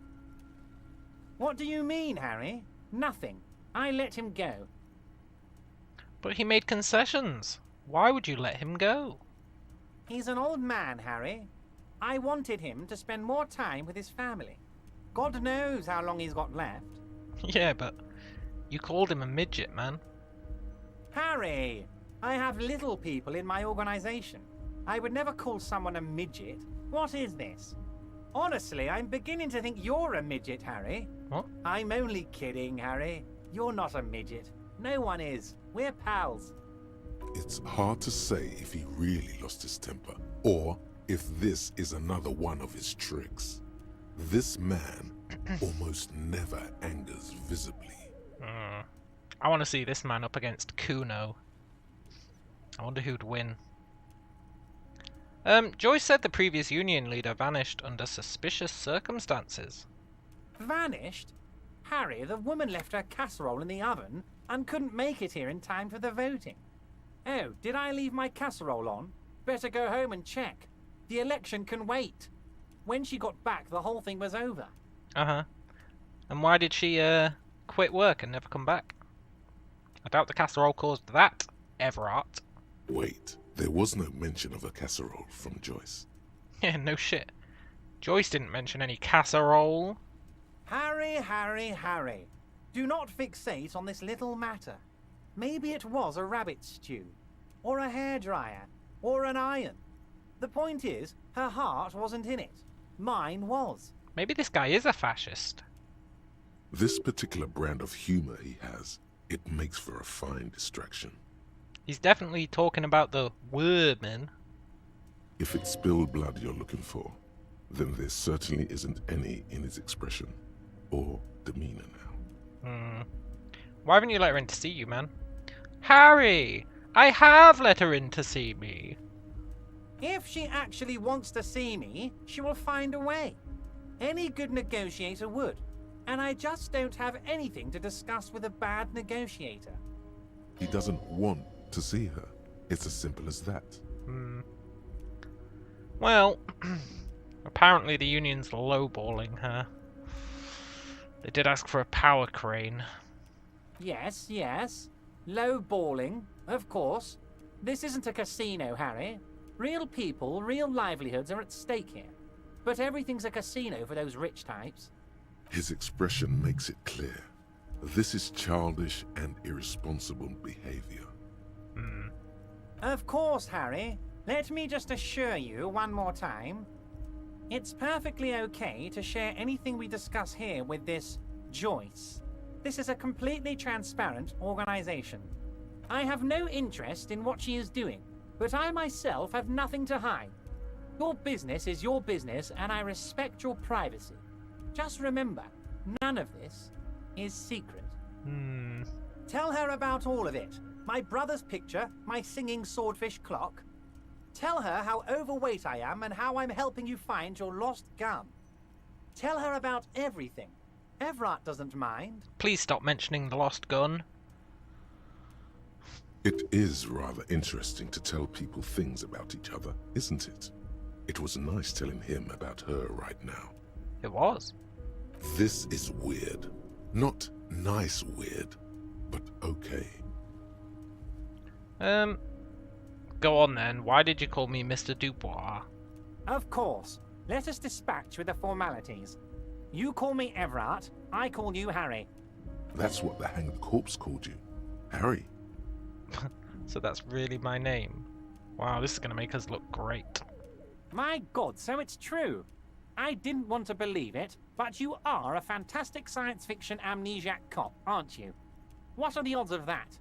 What do you mean, Harry? Nothing. I let him go. But he made concessions. Why would you let him go? He's an old man, Harry. I wanted him to spend more time with his family. God knows how long he's got left. Yeah, but you called him a midget, man. Harry, I have little people in my organization. I would never call someone a midget. What is this? Honestly, I'm beginning to think you're a midget, Harry. What? I'm only kidding, Harry. You're not a midget. No one is. We're pals. It's hard to say if he really lost his temper, or if this is another one of his tricks. This man almost never angers visibly. I want to see this man up against Kuno. I wonder who'd win. Joyce said the previous union leader vanished under suspicious circumstances. Vanished? Harry, the woman left her casserole in the oven and couldn't make it here in time for the voting. Oh, did I leave my casserole on? Better go home and check. The election can wait. When she got back, the whole thing was over. Uh-huh. And why did she, quit work and never come back? I doubt the casserole caused that, Everett. Wait, there was no mention of a casserole from Joyce. Yeah, no shit. Joyce didn't mention any casserole. Harry, Harry, Harry. Do not fixate on this little matter. Maybe it was a rabbit stew, or a hairdryer, or an iron. The point is, her heart wasn't in it. Mine was. Maybe this guy is a fascist. This particular brand of humor he has, it makes for a fine distraction. He's definitely talking about the woman. If it's spilled blood you're looking for, then there certainly isn't any in his expression or demeanor now. Why haven't you let her in to see you, man? Harry! I have let her in to see me. If she actually wants to see me, she will find a way. Any good negotiator would. And I just don't have anything to discuss with a bad negotiator. He doesn't want to see her. It's as simple as that. Well, apparently the union's lowballing her. They did ask for a power crane. Yes, yes. Low-balling, of course. This isn't a casino, Harry. Real people, real livelihoods are at stake here. But everything's a casino for those rich types. His expression makes it clear. This is childish and irresponsible behavior. Of course, Harry. Let me just assure you one more time. It's perfectly okay to share anything we discuss here with this Joyce. This is a completely transparent organization. I have no interest in what she is doing, but I myself have nothing to hide. Your business is your business, and I respect your privacy. Just remember, none of this is secret. Tell her about all of it. My brother's picture, my singing swordfish clock. Tell her how overweight I am and how I'm helping you find your lost gun. Tell her about everything. Everard doesn't mind. Please stop mentioning the lost gun. It is rather interesting to tell people things about each other, isn't it? It was nice telling him about her right now. It was. This is weird. Not nice weird, but okay. Go on then. Why did you call me Mr. Dubois? Of course. Let us dispatch with the formalities. You call me Everard, I call you Harry. That's what the hanged corpse called you. Harry. So that's really my name. Wow, this is going to make us look great. My God, so it's true. I didn't want to believe it, but you are a fantastic science fiction amnesiac cop, aren't you? What are the odds of that?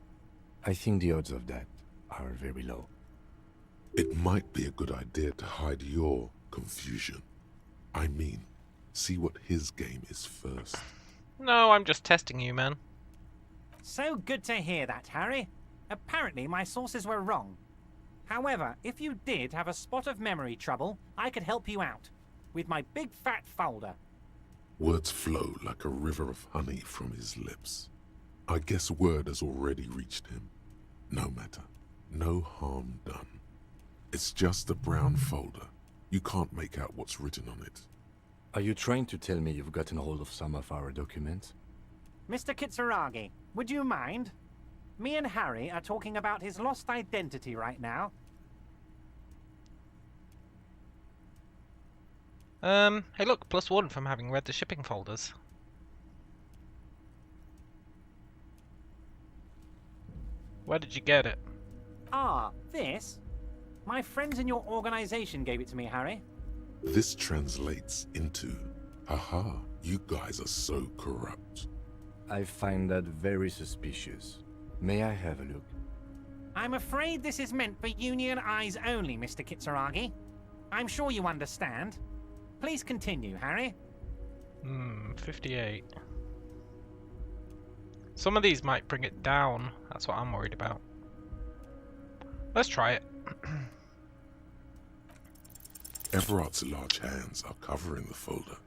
I think the odds of that are very low. It might be a good idea to hide your confusion. I mean, see what his game is first. No, I'm just testing you, man. So good to hear that, Harry. Apparently my sources were wrong. However, if you did have a spot of memory trouble, I could help you out. With my big fat folder. Words flow like a river of honey from his lips. I guess word has already reached him. No matter. No harm done. It's just a brown folder. You can't make out what's written on it. Are you trying to tell me you've gotten hold of some of our documents? Mr. Kitsuragi, would you mind? Me and Harry are talking about his lost identity right now. Hey look, +1 from having read the shipping folders. Where did you get it? Ah, this? My friends in your organization gave it to me, Harry. This translates into, haha, you guys are so corrupt. I find that very suspicious. May I have a look? I'm afraid this is meant for Union eyes only, Mr. Kitsuragi. I'm sure you understand. Please continue, Harry. 58. Some of these might bring it down. That's what I'm worried about. Let's try it. Everard's large hands are covering the folder,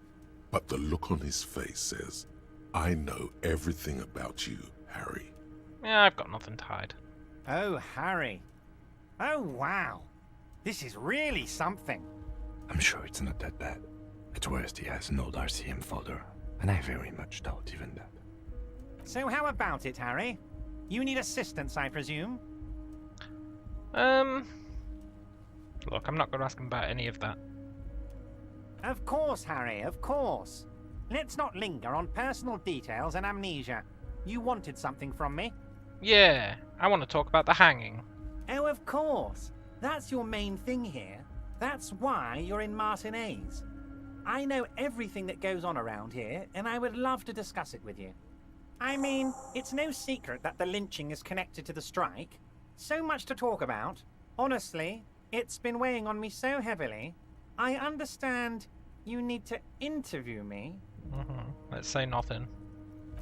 but the look on his face says, I know everything about you, Harry. Yeah, I've got nothing to hide. Oh, Harry. Oh, wow. This is really something. I'm sure it's not that bad. At worst, he has an old RCM folder, and I very much doubt even that. So how about it, Harry? You need assistance, I presume? Look, I'm not going to ask him about any of that. Of course, Harry, of course. Let's not linger on personal details and amnesia. You wanted something from me? Yeah, I want to talk about the hanging. Oh, of course. That's your main thing here. That's why you're in Martinez. I know everything that goes on around here, and I would love to discuss it with you. I mean, it's no secret that the lynching is connected to the strike. So much to talk about. Honestly, it's been weighing on me so heavily. I understand you need to interview me. Let's say nothing.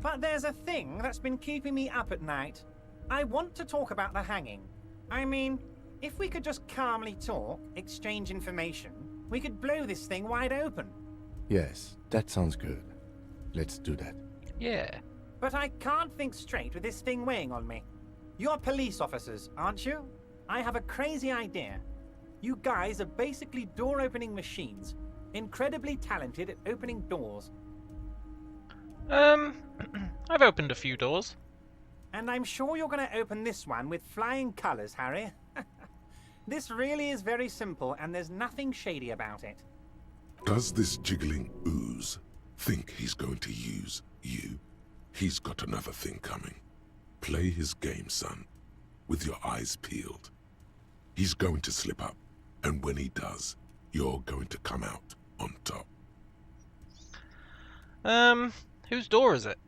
But there's a thing that's been keeping me up at night. I want to talk about the hanging. I mean, if we could just calmly talk, exchange information, we could blow this thing wide open. Yes, that sounds good. Let's do that. Yeah. But I can't think straight with this thing weighing on me. You're police officers, aren't you? I have a crazy idea. You guys are basically door-opening machines, incredibly talented at opening doors. I've opened a few doors. And I'm sure you're going to open this one with flying colours, Harry. This really is very simple, and there's nothing shady about it. Does this jiggling ooze think he's going to use you? He's got another thing coming. Play his game, son, with your eyes peeled. He's going to slip up, and when he does, you're going to come out on top. Whose door is it?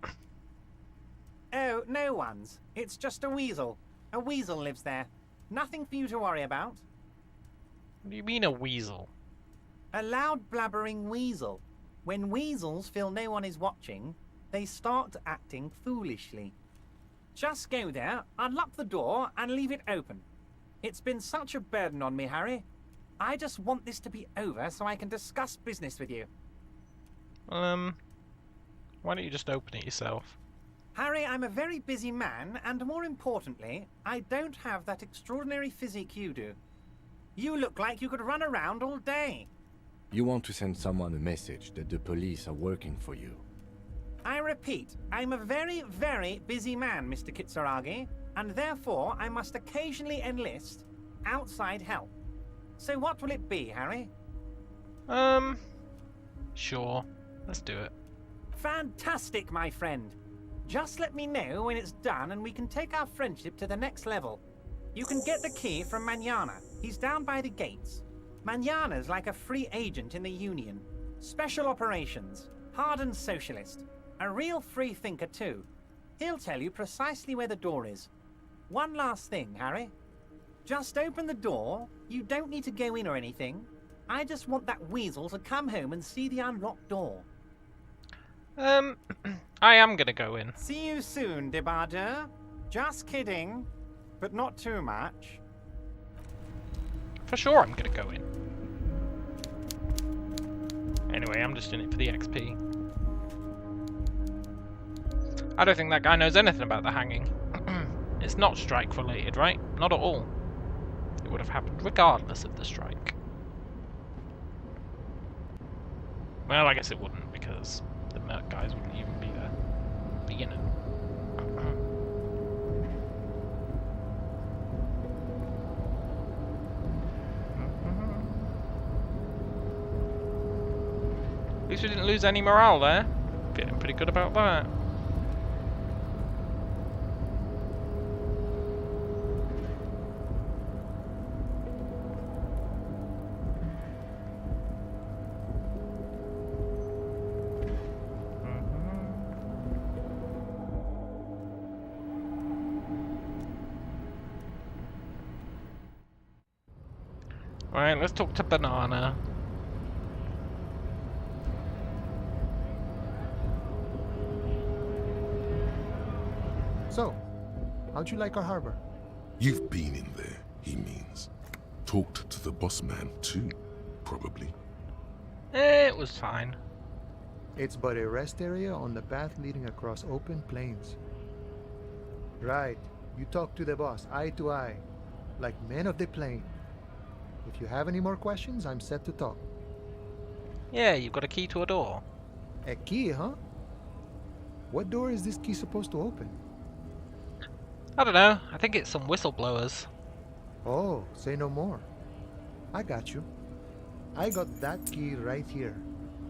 Oh, no one's. It's just a weasel. A weasel lives there. Nothing for you to worry about. What do you mean a weasel? A loud blabbering weasel. When weasels feel no one is watching, they start acting foolishly. Just go there, unlock the door, and leave it open. It's been such a burden on me, Harry. I just want this to be over so I can discuss business with you. Why don't you just open it yourself? Harry, I'm a very busy man, and more importantly, I don't have that extraordinary physique you do. You look like you could run around all day. You want to send someone a message that the police are working for you. I repeat, I'm a very, very busy man, Mr. Kitsuragi, and therefore I must occasionally enlist outside help. So what will it be, Harry? Sure. Let's do it. Fantastic, my friend. Just let me know when it's done and we can take our friendship to the next level. You can get the key from Manana. He's down by the gates. Manana's like a free agent in the Union. Special operations. Hardened socialist. A real free thinker too. He'll tell you precisely where the door is. One last thing, Harry. Just open the door. You don't need to go in or anything. I just want that weasel to come home and see the unlocked door. I am gonna go in. See you soon, Debardeur. Just kidding, but not too much. For sure I'm gonna go in. Anyway, I'm just in it for the XP. I don't think that guy knows anything about the hanging. It's not strike related, right? Not at all. It would have happened regardless of the strike. Well, I guess it wouldn't, because the Merc guys wouldn't even be there. But you know. At least we didn't lose any morale there. Feeling pretty good about that. Alright, let's talk to Banana. So, how'd you like our harbor? You've been in there, he means. Talked to the boss man too, probably. It was fine. It's but a rest area on the path leading across open plains. Right, you talk to the boss eye to eye, like men of the plain. If you have any more questions, I'm set to talk. Yeah, you've got a key to a door. A key, huh? What door is this key supposed to open? I don't know. I think it's some whistleblowers. Oh, say no more. I got you. I got that key right here.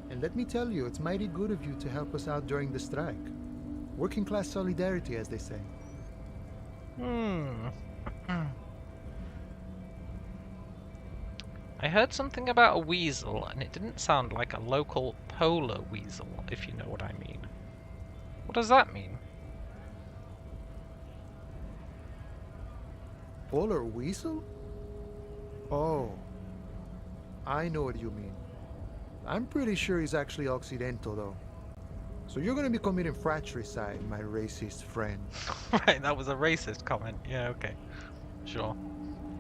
And let me tell you, it's mighty good of you to help us out during the strike. Working class solidarity, as they say. I heard something about a weasel, and it didn't sound like a local polar weasel, if you know what I mean. What does that mean? Polar weasel? Oh, I know what you mean. I'm pretty sure he's actually Occidental, though. So you're gonna be committing fratricide, my racist friend. Right, that was a racist comment. Yeah, okay. Sure.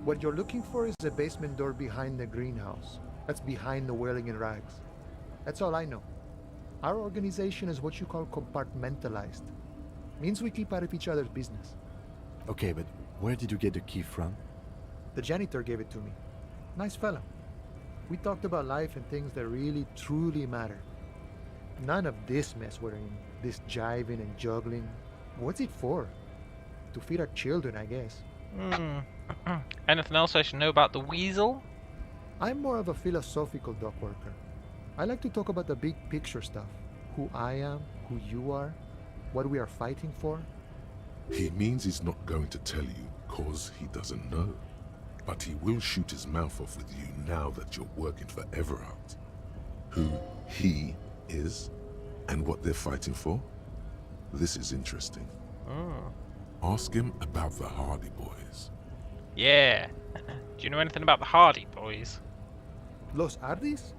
What you're looking for is the basement door behind the greenhouse. That's behind the whirling in rags. That's all I know. Our organization is what you call compartmentalized. Means we keep out of each other's business. Okay, but where did you get the key from? The janitor gave it to me. Nice fella. We talked about life and things that really, truly matter. None of this mess we're in. This jiving and juggling. What's it for? To feed our children, I guess. Anything else I should know about the weasel? I'm more of a philosophical dock worker. I like to talk about the big picture stuff. Who I am, who you are, what we are fighting for. He means he's not going to tell you cause he doesn't know. But he will shoot his mouth off with you now that you're working for Everard. Who he is and what they're fighting for. This is interesting. Ask him about the Hardy Boys. Yeah. Do you know anything about the Hardy Boys? Los Hardys?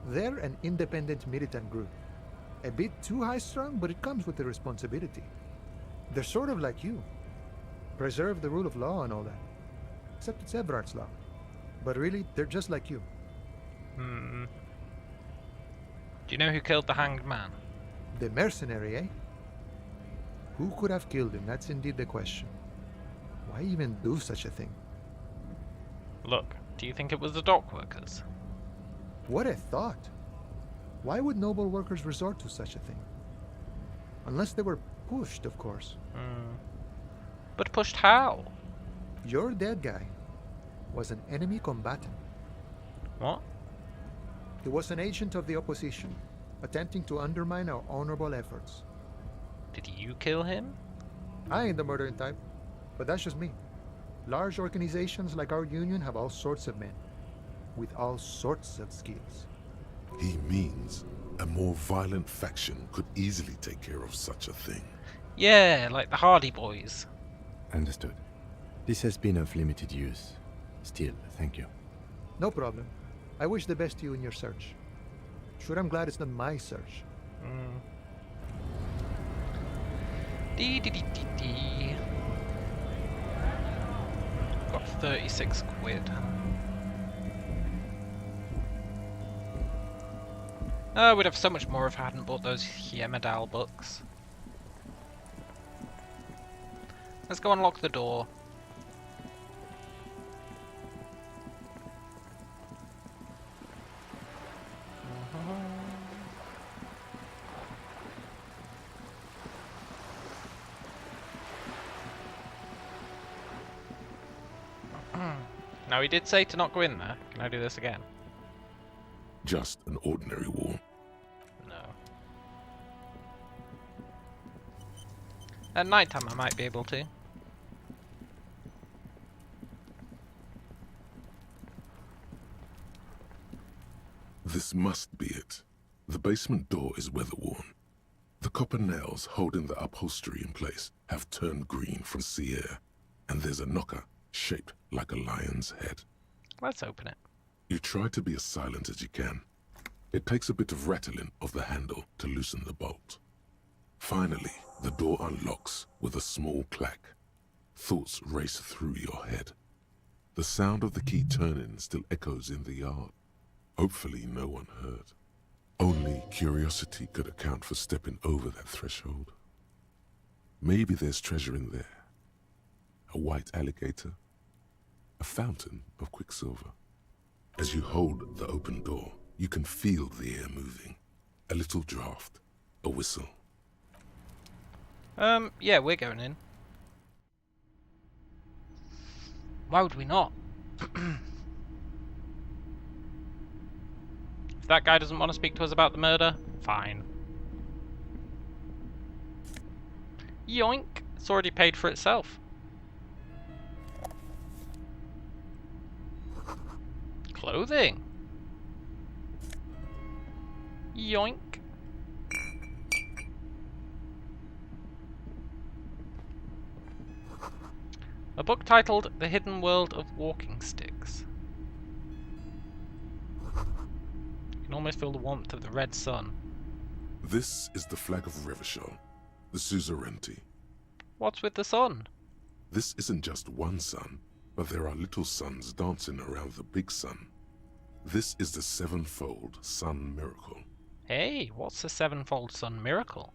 They're an independent militant group. A bit too high-strung, but it comes with the responsibility. They're sort of like you. Preserve the rule of law and all that. Except it's Everard's law. But really, they're just like you. Do you know who killed the hanged man? The mercenary, eh? Who could have killed him? That's indeed the question. Why even do such a thing? Look, do you think it was the dock workers? What a thought. Why would noble workers resort to such a thing? Unless they were pushed, of course. But pushed how? Your dead guy was an enemy combatant. What? He was an agent of the opposition, attempting to undermine our honorable efforts. Did you kill him? I ain't the murdering type, but that's just me. Large organizations like our union have all sorts of men, with all sorts of skills. He means a more violent faction could easily take care of such a thing. Yeah, like the Hardy Boys. Understood. This has been of limited use. Still, thank you. No problem. I wish the best to you in your search. Sure, I'm glad it's not my search. Got 36 quid. Oh, we'd have so much more if I hadn't bought those Yemadal books. Let's go unlock the door. Now, he did say to not go in there. Can I do this again? Just an ordinary wall. No. At night time I might be able to. This must be it. The basement door is weather-worn. The copper nails holding the upholstery in place have turned green from sea air, and there's a knocker shaped like a lion's head. Let's open it. You try to be as silent as you can. It takes a bit of rattling of the handle to loosen the bolt. Finally, the door unlocks with a small clack. Thoughts race through your head. The sound of the key turning still echoes in the yard. Hopefully no one heard. Only curiosity could account for stepping over that threshold. Maybe there's treasure in there. A white alligator. A fountain of quicksilver. As you hold the open door, you can feel the air moving. A little draft. A whistle. Yeah, we're going in. Why would we not? If that guy doesn't want to speak to us about the murder, fine. Yoink! It's already paid for itself. Clothing. Yoink. A book titled The Hidden World of Walking Sticks. You can almost feel the warmth of the red sun. This is the flag of Revachol, the suzerainty. What's with the sun? This isn't just one sun, but there are little suns dancing around the big sun. This is the sevenfold sun miracle. Hey, what's the sevenfold sun miracle?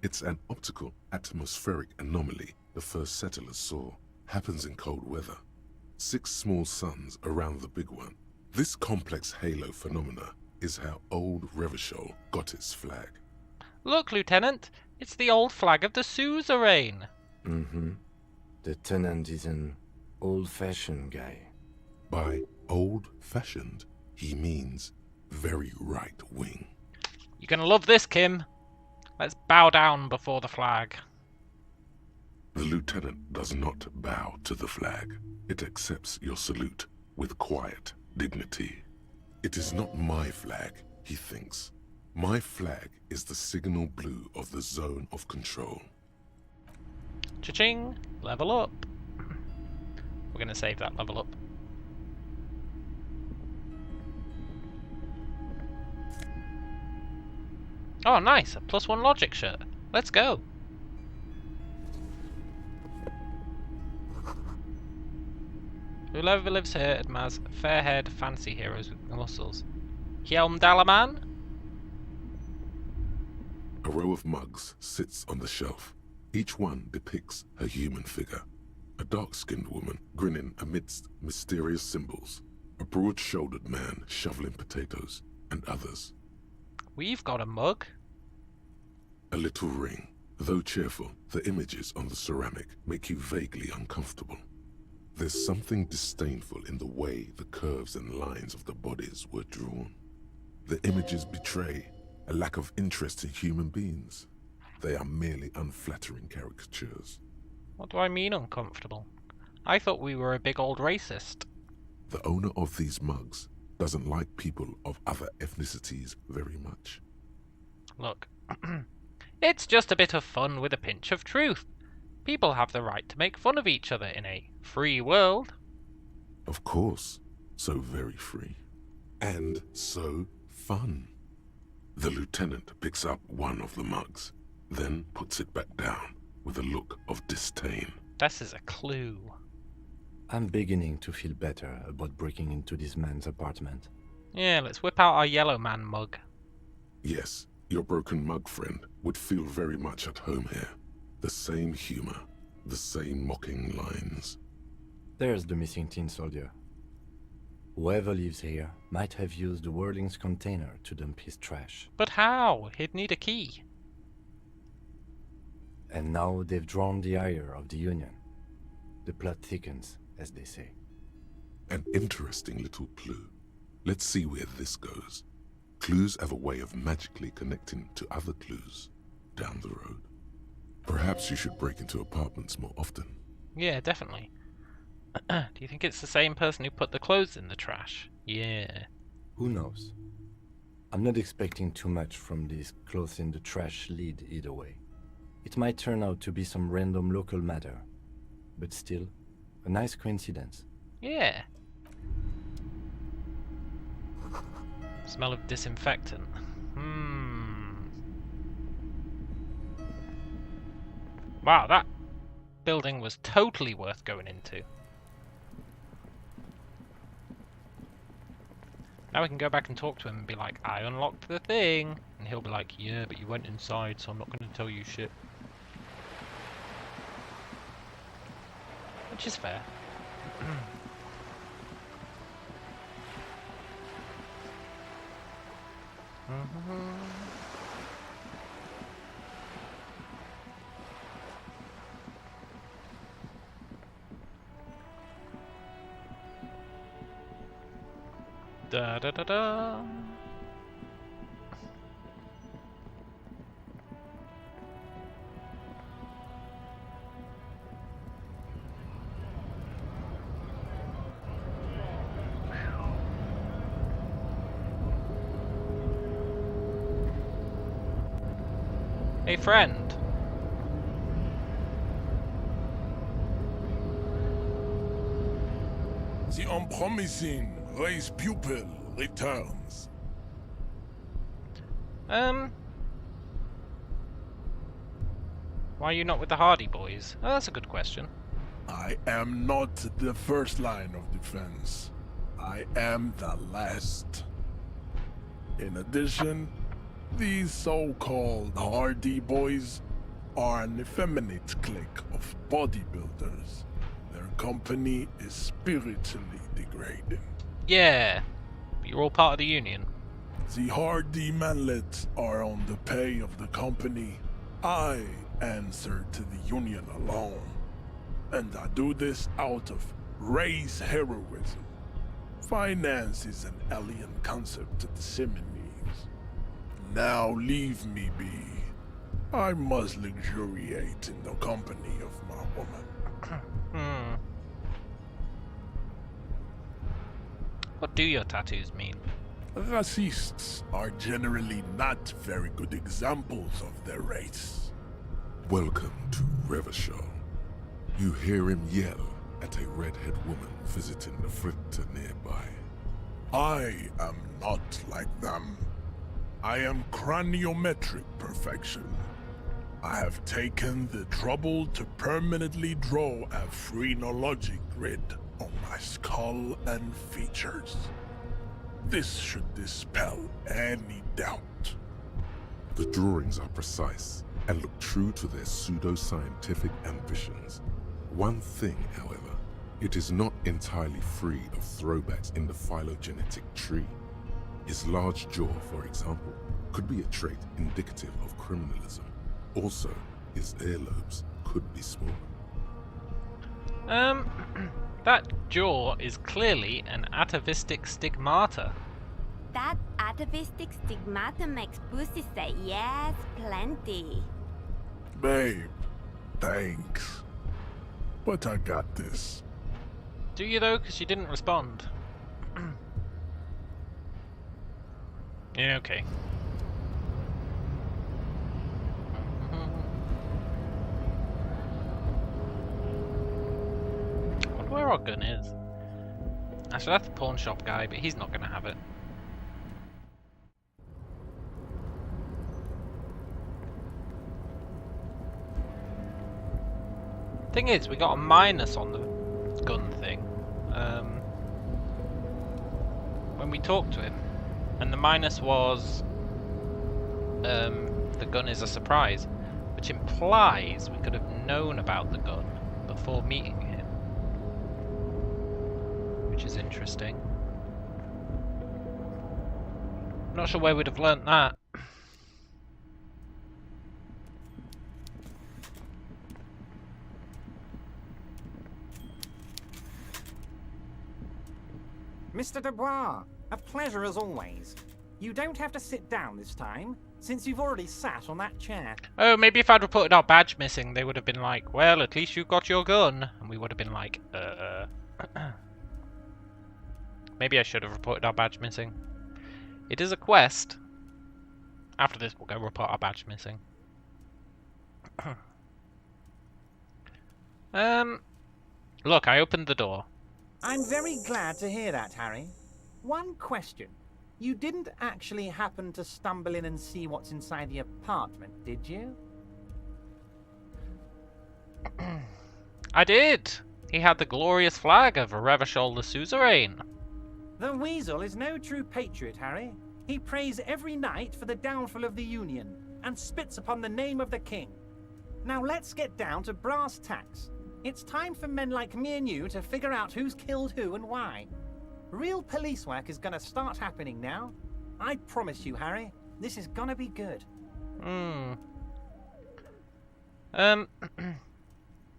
It's an optical atmospheric anomaly the first settlers saw. Happens in cold weather. 6 small suns around the big one. This complex halo phenomena is how old Revachol got its flag. Look, Lieutenant, it's the old flag of the suzerain. Mm-hmm. The tenant is an old-fashioned guy. By old-fashioned, he means very right-wing. You're gonna love this, Kim. Let's bow down before the flag. The lieutenant does not bow to the flag. It accepts your salute with quiet dignity. It is not my flag, he thinks. My flag is the signal blue of the zone of control. Cha-ching! Level up. We're gonna save that level up. Oh, nice! A +1 logic shirt. Let's go! Whoever lives here admires fair-haired fancy heroes with muscles. Hjelm Dalaman? A row of mugs sits on the shelf. Each one depicts a human figure. A dark-skinned woman grinning amidst mysterious symbols. A broad-shouldered man shoveling potatoes, and others. We've got a mug. A little ring. Though cheerful, the images on the ceramic make you vaguely uncomfortable. There's something disdainful in the way the curves and lines of the bodies were drawn. The images betray a lack of interest in human beings. They are merely unflattering caricatures. What do I mean uncomfortable? I thought we were a big old racist. The owner of these mugs doesn't like people of other ethnicities very much. Look, it's just a bit of fun with a pinch of truth. People have the right to make fun of each other in a free world. Of course, so very free. And so fun. The lieutenant picks up one of the mugs, then puts it back down with a look of disdain. This is a clue. I'm beginning to feel better about breaking into this man's apartment. Yeah, let's whip out our yellow man mug. Yes, your broken mug friend would feel very much at home here. The same humor, the same mocking lines. There's the missing tin soldier. Whoever lives here might have used the Whirling's container to dump his trash. But how? He'd need a key. And now they've drawn the ire of the Union. The plot thickens, as they say. An interesting little clue. Let's see where this goes. Clues have a way of magically connecting to other clues down the road. Perhaps you should break into apartments more often. Yeah, definitely. Do you think it's the same person who put the clothes in the trash? Yeah. Who knows? I'm not expecting too much from this clothes in the trash lead either way. It might turn out to be some random local matter, but still, a nice coincidence. Yeah. Smell of disinfectant. Wow, that building was totally worth going into. Now we can go back and talk to him and be like, I unlocked the thing. And he'll be like, yeah, but you went inside, so I'm not going to tell you shit. Which is fair. Da da da da. Hey friend. The unpromising race pupil returns. Why are you not with the Hardy Boys? Oh, that's a good question. I am not the first line of defense. I am the last. In addition, these so-called Hardy Boys are an effeminate clique of bodybuilders. Their company is spiritually degrading. Yeah, but you're all part of the union. The Hardy manlets are on the pay of the company. I answer to the union alone. And I do this out of race heroism. Finance is an alien concept to the Simonees. Now leave me be. I must luxuriate in the company of my woman. What do your tattoos mean? Racists are generally not very good examples of their race. Welcome to Revachol. You hear him yell at a redhead woman visiting the fritter nearby. I am not like them. I am craniometric perfection. I have taken the trouble to permanently draw a phrenologic grid on my skull and features. This should dispel any doubt. The drawings are precise and look true to their pseudo-scientific ambitions. One thing, however, it is not entirely free of throwbacks in the phylogenetic tree. His large jaw, for example, could be a trait indicative of criminalism. Also, his earlobes could be small. That jaw is clearly an atavistic stigmata. That atavistic stigmata makes pussy say yes, plenty. Babe, thanks. But I got this. Do you though? Because you didn't respond. Yeah, okay. I wonder where our gun is. Actually, that's the pawn shop guy, but he's not going to have it. Thing is, we got a minus on the gun thing when we talked to him, and the minus was the gun is a surprise, which implies we could have known about the gun before meeting him, which is interesting. I'm not sure where we'd have learnt that. Mr. Dubois, a pleasure as always. You don't have to sit down this time, since you've already sat on that chair. Oh, maybe if I'd reported our badge missing, they would have been like, well, at least you got your gun. And we would have been like, Maybe I should have reported our badge missing. It is a quest. After this, we'll go report our badge missing. Look, I opened the door. I'm very glad to hear that, Harry. One question. You didn't actually happen to stumble in and see what's inside the apartment, did you? I did! He had the glorious flag of Revachol the Suzerain. The Weasel is no true patriot, Harry. He prays every night for the downfall of the Union, and spits upon the name of the King. Now let's get down to brass tacks. It's time for men like me and you to figure out who's killed who and why. Real police work is gonna start happening now. I promise you, Harry, this is gonna be good.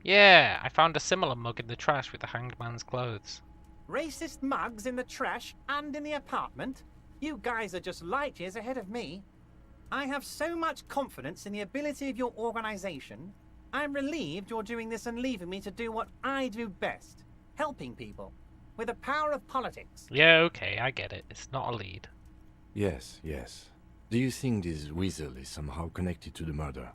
Yeah, I found a similar mug in the trash with the hanged man's clothes. Racist mugs in the trash and in the apartment? You guys are just light years ahead of me. I have so much confidence in the ability of your organization. I'm relieved you're doing this and leaving me to do what I do best. Helping people. With the power of politics. Yeah, okay, I get it. It's not a lead. Yes, yes. Do you think this Weasel is somehow connected to the murder?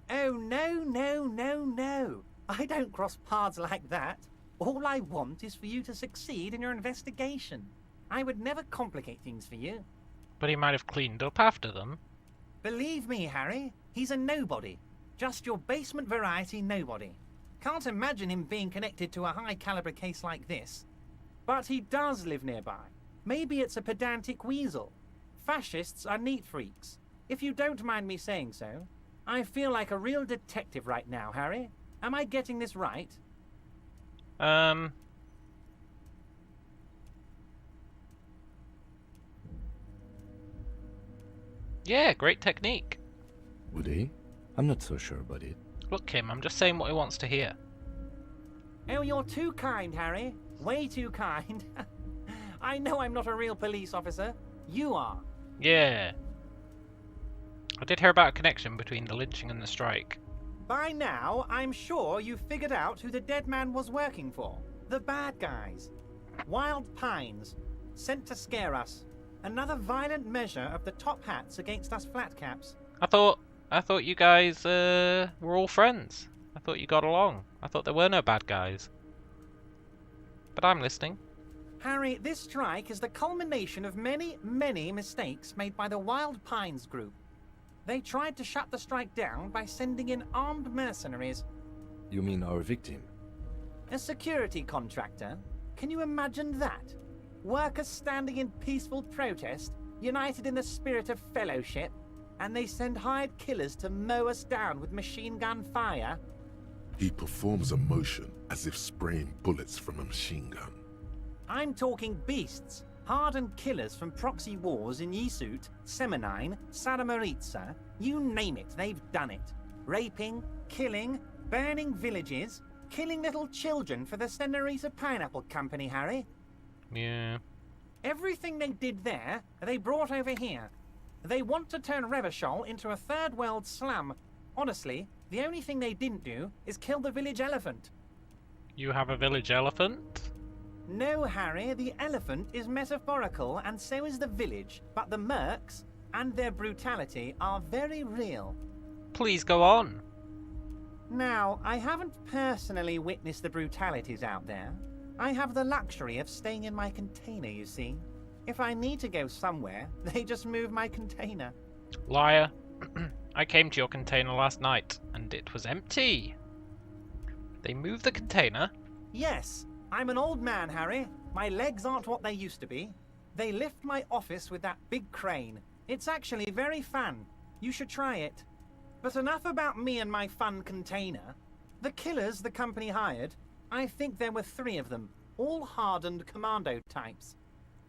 Oh, no, no, no, no. I don't cross paths like that. All I want is for you to succeed in your investigation. I would never complicate things for you. But he might have cleaned up after them. Believe me, Harry, he's a nobody. Just your basement variety nobody. Can't imagine him being connected to a high-caliber case like this. But he does live nearby. Maybe it's a pedantic weasel. Fascists are neat freaks. If you don't mind me saying so, I feel like a real detective right now, Harry. Am I getting this right? Yeah, great technique. Would he? I'm not so sure about it. Look, Kim, I'm just saying what he wants to hear. Oh, you're too kind, Harry. Way too kind. I know I'm not a real police officer. You are. Yeah. I did hear about a connection between the lynching and the strike. By now, I'm sure you've figured out who the dead man was working for. The bad guys. Wild Pines. Sent to scare us. Another violent measure of the top hats against us flatcaps. I thought you guys were all friends. I thought you got along. I thought there were no bad guys. But I'm listening. Harry, this strike is the culmination of many, many mistakes made by the Wild Pines group. They tried to shut the strike down by sending in armed mercenaries. You mean our victim? A security contractor? Can you imagine that? Workers standing in peaceful protest, united in the spirit of fellowship, and they send hired killers to mow us down with machine gun fire? He performs a motion as if spraying bullets from a machine gun. I'm talking beasts, hardened killers from proxy wars in Yisut, Semenine, Saramaritsa, you name it, they've done it. Raping, killing, burning villages, killing little children for the Senorita Pineapple Company, Harry. Yeah. Everything they did there, they brought over here. They want to turn Revachol into a third world slum. Honestly, the only thing they didn't do is kill the village elephant. You have a village elephant? No, Harry, the elephant is metaphorical and so is the village, but the mercs and their brutality are very real. Please go on. Now, I haven't personally witnessed the brutalities out there. I have the luxury of staying in my container, you see. If I need to go somewhere, they just move my container. Liar. I came to your container last night, and it was empty. They moved the container? Yes, I'm an old man, Harry. My legs aren't what they used to be. They lift my office with that big crane. It's actually very fun. You should try it. But enough about me and my fun container. The killers the company hired, I think there were 3 of them, all hardened commando types.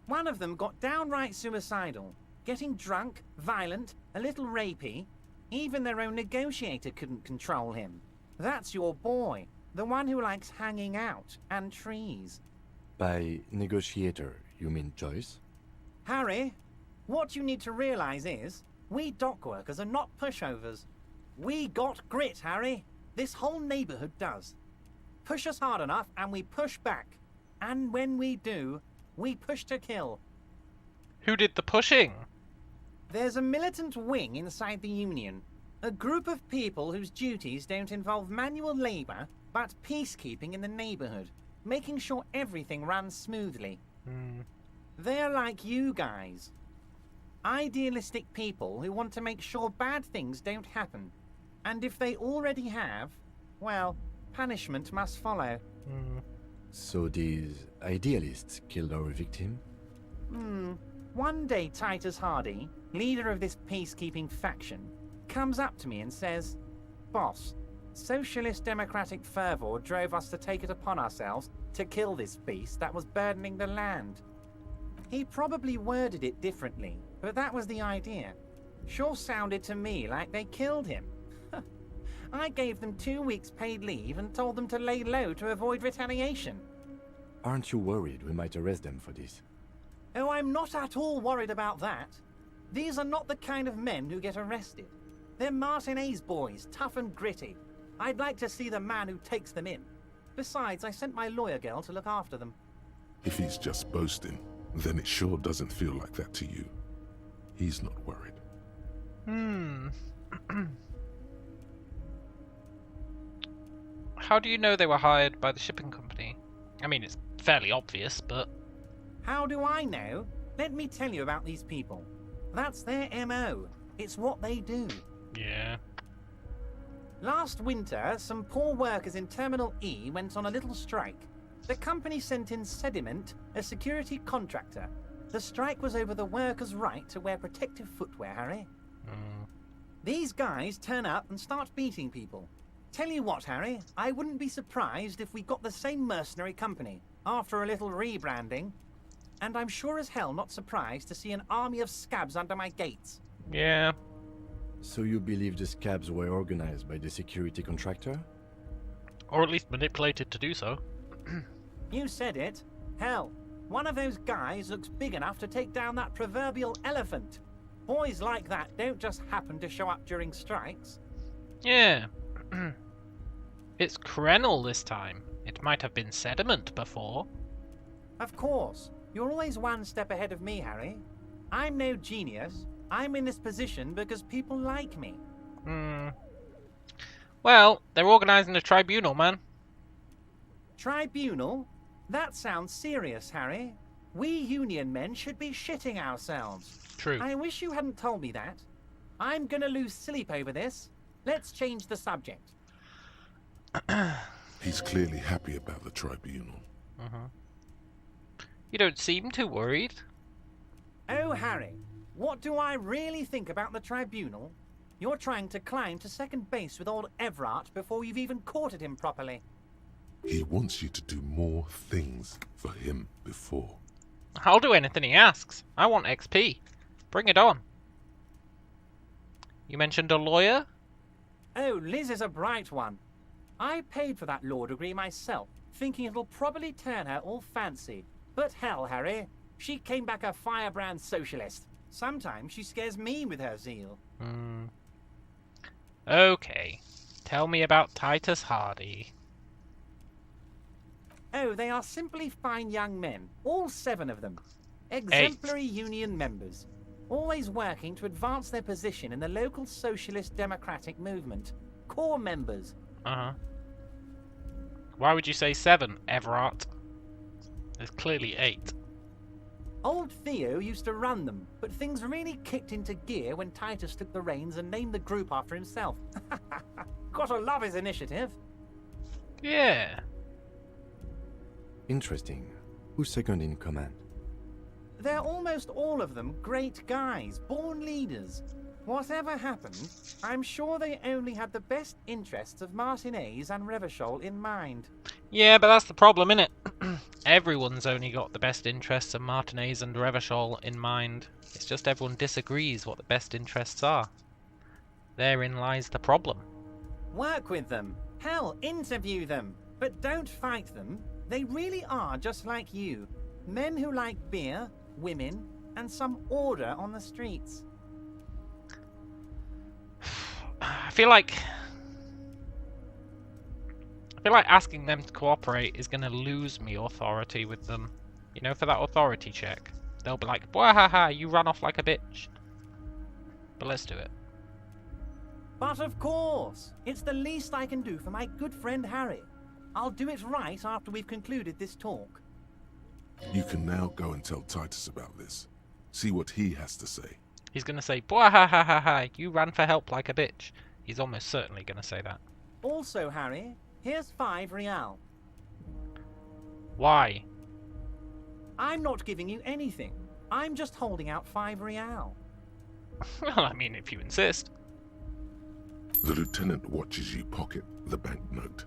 One of them got downright suicidal, getting drunk, violent, a little rapey. Even their own negotiator couldn't control him. That's your boy, the one who likes hanging out and trees. By negotiator, you mean Joyce? Harry, what you need to realize is, we dock workers are not pushovers. We got grit, Harry. This whole neighborhood does. Push us hard enough and we push back. And when we do, we push to kill. Who did the pushing? There's a militant wing inside the Union. A group of people whose duties don't involve manual labor, but peacekeeping in the neighborhood, making sure everything runs smoothly. They're like you guys. Idealistic people who want to make sure bad things don't happen. And if they already have, well, punishment must follow. So these idealists killed our victim? One day Titus Hardy, leader of this peacekeeping faction, comes up to me and says, "Boss, socialist democratic fervor drove us to take it upon ourselves to kill this beast that was burdening the land." He probably worded it differently, but that was the idea. Sure sounded to me like they killed him. I gave them 2 weeks paid leave and told them to lay low to avoid retaliation. Aren't you worried we might arrest them for this? Oh, I'm not at all worried about that. These are not the kind of men who get arrested. They're Martinez boys, tough and gritty. I'd like to see the man who takes them in. Besides, I sent my lawyer girl to look after them. If he's just boasting, then it sure doesn't feel like that to you. He's not worried. How do you know they were hired by the shipping company? I mean, it's fairly obvious, but... How do I know? Let me tell you about these people. That's their MO. It's what they do. Yeah. Last winter, some poor workers in Terminal E went on a little strike. The company sent in Sediment, a security contractor. The strike was over the workers' right to wear protective footwear, Harry. These guys turn up and start beating people. Tell you what, Harry, I wouldn't be surprised if we got the same mercenary company, after a little rebranding. And I'm sure as hell not surprised to see an army of scabs under my gates. Yeah. So you believe the scabs were organized by the security contractor? Or at least manipulated to do so. You said it. Hell, one of those guys looks big enough to take down that proverbial elephant. Boys like that don't just happen to show up during strikes. Yeah. It's Krenel this time. It might have been Sediment before. Of course. You're always one step ahead of me, Harry. I'm no genius. I'm in this position because people like me. Well, they're organising a tribunal, man. Tribunal? That sounds serious, Harry. We union men should be shitting ourselves. True. I wish you hadn't told me that. I'm gonna lose sleep over this. Let's change the subject. He's clearly happy about the tribunal. You don't seem too worried. Oh, Harry, what do I really think about the tribunal? You're trying to climb to second base with old Everard before you've even courted him properly. He wants you to do more things for him before. I'll do anything he asks. I want XP. Bring it on. You mentioned a lawyer? Oh, Liz is a bright one. I paid for that law degree myself, thinking it'll probably turn her all fancy. But hell, Harry, she came back a firebrand socialist. Sometimes she scares me with her zeal. Okay. Tell me about Titus Hardy. Oh, they are simply fine young men, all 7 of them. Exemplary union members, always working to advance their position in the local socialist democratic movement. Core members. Why would you say 7, Everard? There's clearly 8. Old Theo used to run them, but things really kicked into gear when Titus took the reins and named the group after himself. Gotta love his initiative. Yeah. Interesting. Who's second in command? They're almost all of them great guys, born leaders. Whatever happened, I'm sure they only had the best interests of Martinez and Revachol in mind. Yeah, but that's the problem, innit? Everyone's only got the best interests of Martinez and Revachol in mind. It's just everyone disagrees what the best interests are. Therein lies the problem. Work with them. Hell, interview them. But don't fight them. They really are just like you. Men who like beer, women, and some order on the streets. I feel like asking them to cooperate is going to lose me authority with them. You know, for that authority check. They'll be like, "Wahaha, you ran off like a bitch." But let's do it. But of course, it's the least I can do for my good friend Harry. I'll do it right after we've concluded this talk. You can now go and tell Titus about this. See what he has to say. He's going to say, "Wahaha, you ran for help like a bitch." He's almost certainly going to say that. Also, Harry, here's 5 real. Why? I'm not giving you anything. I'm just holding out 5 real. Well, I mean, if you insist. The lieutenant watches you pocket the banknote.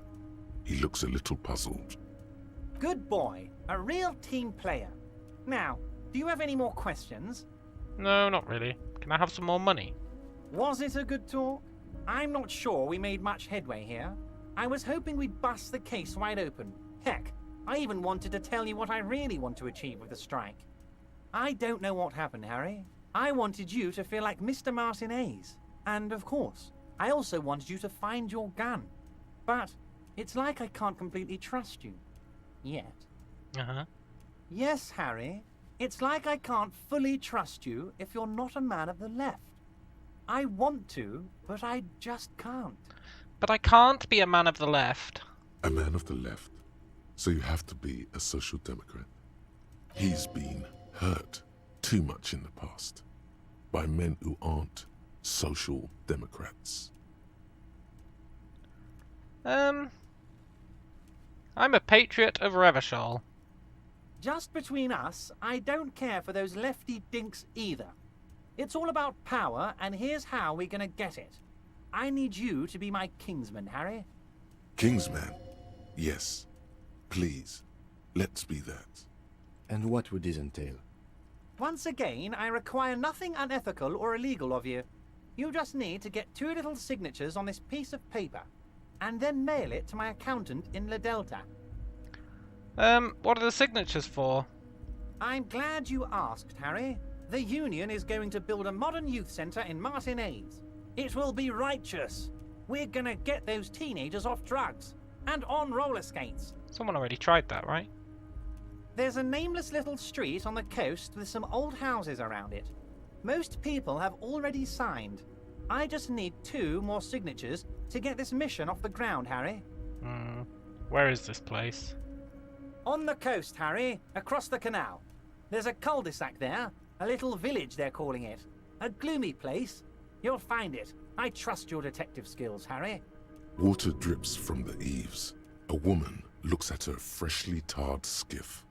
He looks a little puzzled. Good boy. A real team player. Now, do you have any more questions? No, not really. Can I have some more money? Was it a good talk? I'm not sure we made much headway here. I was hoping we'd bust the case wide open. Heck, I even wanted to tell you what I really want to achieve with the strike. I don't know what happened, Harry. I wanted you to feel like Mr. Martinez. And of course, I also wanted you to find your gun. But it's like I can't completely trust you. Yet. Yes, Harry. It's like I can't fully trust you if you're not a man of the left. I want to, but I just can't. But I can't be a man of the left. A man of the left? So you have to be a social democrat. He's been hurt too much in the past by men who aren't social democrats. I'm a patriot of Revachol. Just between us, I don't care for those lefty dinks either. It's all about power, and here's how we're gonna get it. I need you to be my kingsman, Harry. Kingsman? Yes. Please, let's be that. And what would this entail? Once again, I require nothing unethical or illegal of you. You just need to get 2 little signatures on this piece of paper, and then mail it to my accountant in La Delta. What are the signatures for? I'm glad you asked, Harry. The Union is going to build a modern youth centre in Martinez. It will be righteous. We're gonna get those teenagers off drugs and on roller skates. Someone already tried that, right? There's a nameless little street on the coast with some old houses around it. Most people have already signed. I just need 2 more signatures to get this mission off the ground, Harry. Where is this place? On the coast, Harry, across the canal. There's a cul-de-sac there, a little village they're calling it. A gloomy place. You'll find it. I trust your detective skills, Harry. Water drips from the eaves. A woman looks at her freshly tarred skiff.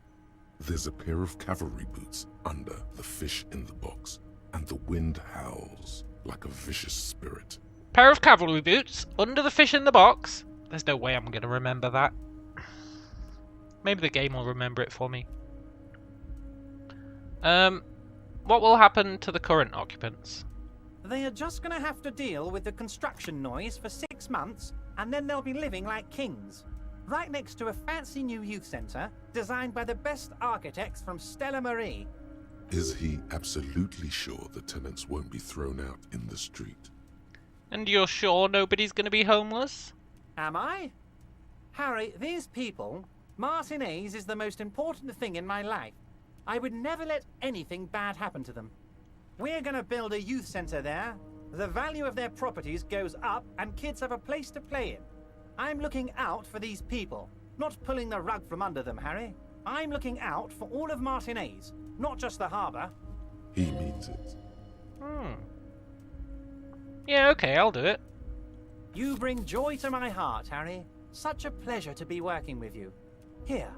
There's a pair of cavalry boots under the fish in the box, and the wind howls like a vicious spirit. Pair of cavalry boots under the fish in the box? There's no way I'm going to remember that. Maybe the game will remember it for me. What will happen to the current occupants? They are just gonna have to deal with the construction noise for 6 months, and then they'll be living like kings. Right next to a fancy new youth centre, designed by the best architects from Stella Marie. Is he absolutely sure the tenants won't be thrown out in the street? And you're sure nobody's going to be homeless? Am I? Harry, these people, Martinez is the most important thing in my life. I would never let anything bad happen to them. We're gonna build a youth centre there. The value of their properties goes up and kids have a place to play in. I'm looking out for these people, not pulling the rug from under them, Harry. I'm looking out for all of Martinez, not just the harbour. He means it. Yeah, okay, I'll do it. You bring joy to my heart, Harry. Such a pleasure to be working with you. Here,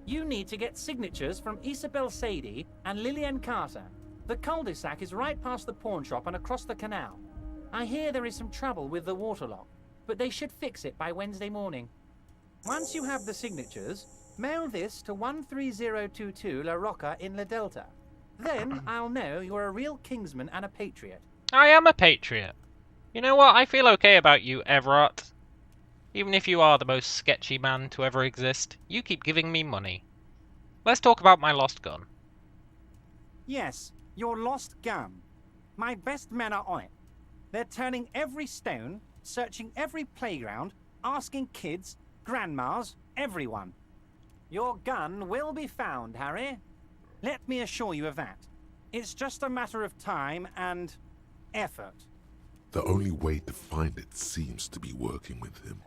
you need to get signatures from Isabel Sadie and Lillian Carter. The cul-de-sac is right past the pawn shop and across the canal. I hear there is some trouble with the waterlock, but they should fix it by Wednesday morning. Once you have the signatures, mail this to 13022 La Rocca in La Delta. Then I'll know you're a real kingsman and a patriot. I am a patriot. You know what? I feel okay about you, Everett. Even if you are the most sketchy man to ever exist, you keep giving me money. Let's talk about my lost gun. Yes, your lost gun. My best men are on it. They're turning every stone, searching every playground, asking kids, grandmas, everyone. Your gun will be found, Harry. Let me assure you of that. It's just a matter of time and effort. The only way to find it seems to be working with him.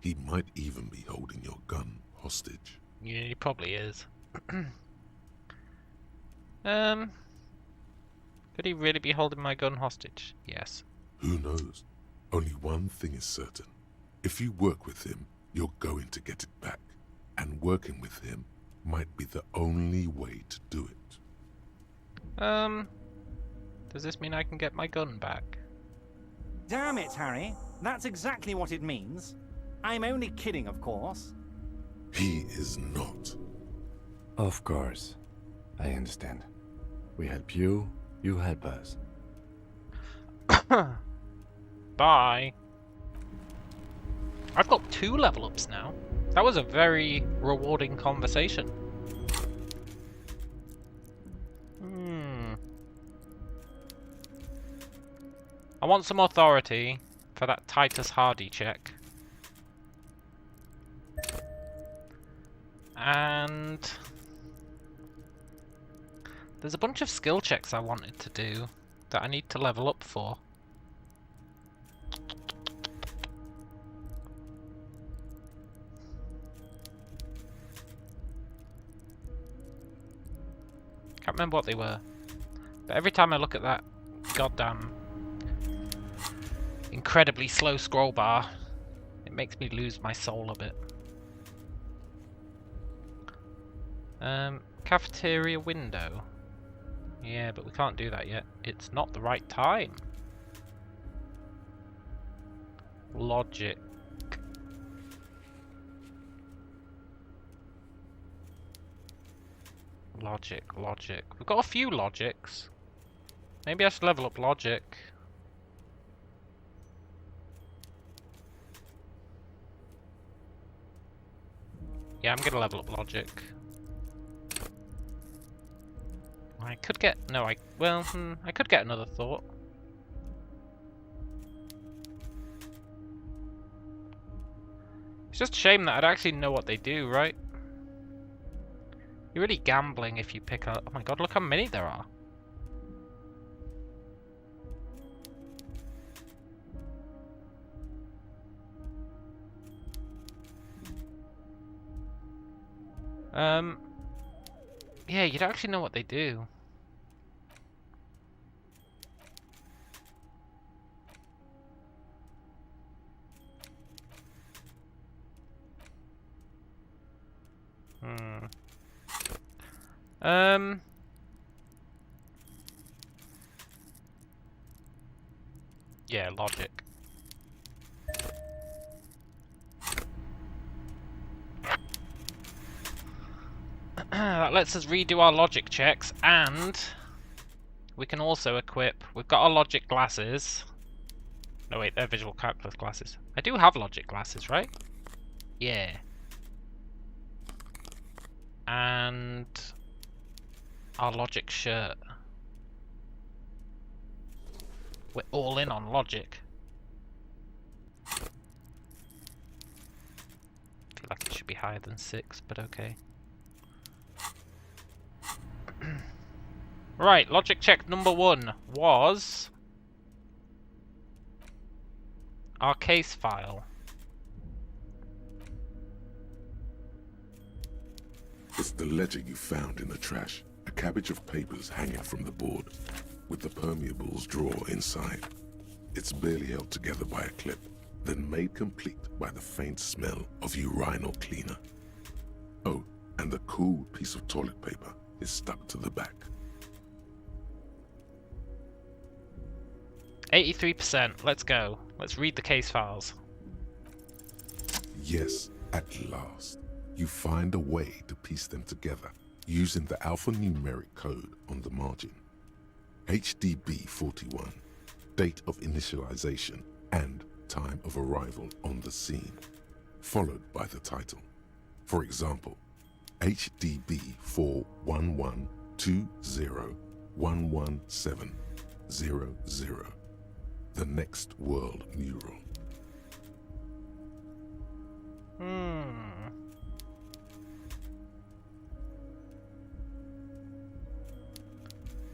He might even be holding your gun hostage. Yeah, he probably is. Could he really be holding my gun hostage? Yes. Who knows? Only one thing is certain. If you work with him, you're going to get it back. And working with him might be the only way to do it. Does this mean I can get my gun back? Damn it, Harry. That's exactly what it means. I'm only kidding, of course. He is not. Of course. I understand. We help you, you help us. Bye. I've got 2 level ups now. That was a very rewarding conversation. I want some authority for that Titus Hardy check. And there's a bunch of skill checks I wanted to do that I need to level up for. remember what they were. But every time I look at that goddamn incredibly slow scroll bar, it makes me lose my soul a bit. Cafeteria window. Yeah, but we can't do that yet. It's not the right time. Logic. Logic. We've got a few logics. Maybe I should level up logic. Yeah, I'm gonna level up logic. I could get... No, I could get another thought. It's just a shame that I'd actually know what they do, right? You're really gambling if you pick up... Oh my god, look how many there are. Yeah, you'd actually know what they do. Yeah, logic. That lets us redo our logic checks, and we can also equip... We've got our logic glasses. No wait, they're visual calculus glasses. I do have logic glasses, right? Yeah. And our logic shirt. We're all in on logic. I feel like it should be higher than 6, but okay. Right, logic check number 1 was our case file. It's the ledger you found in the trash. A cabbage of papers hanging from the board, with the permeables drawer inside. It's barely held together by a clip, then made complete by the faint smell of urinal cleaner. Oh, and the cool piece of toilet paper is stuck to the back. 83%. Let's go. Let's read the case files. Yes, at last. You find a way to piece them together using the alphanumeric code on the margin. HDB 41, date of initialization and time of arrival on the scene, followed by the title. For example, HDB 41120111700, the next world mural.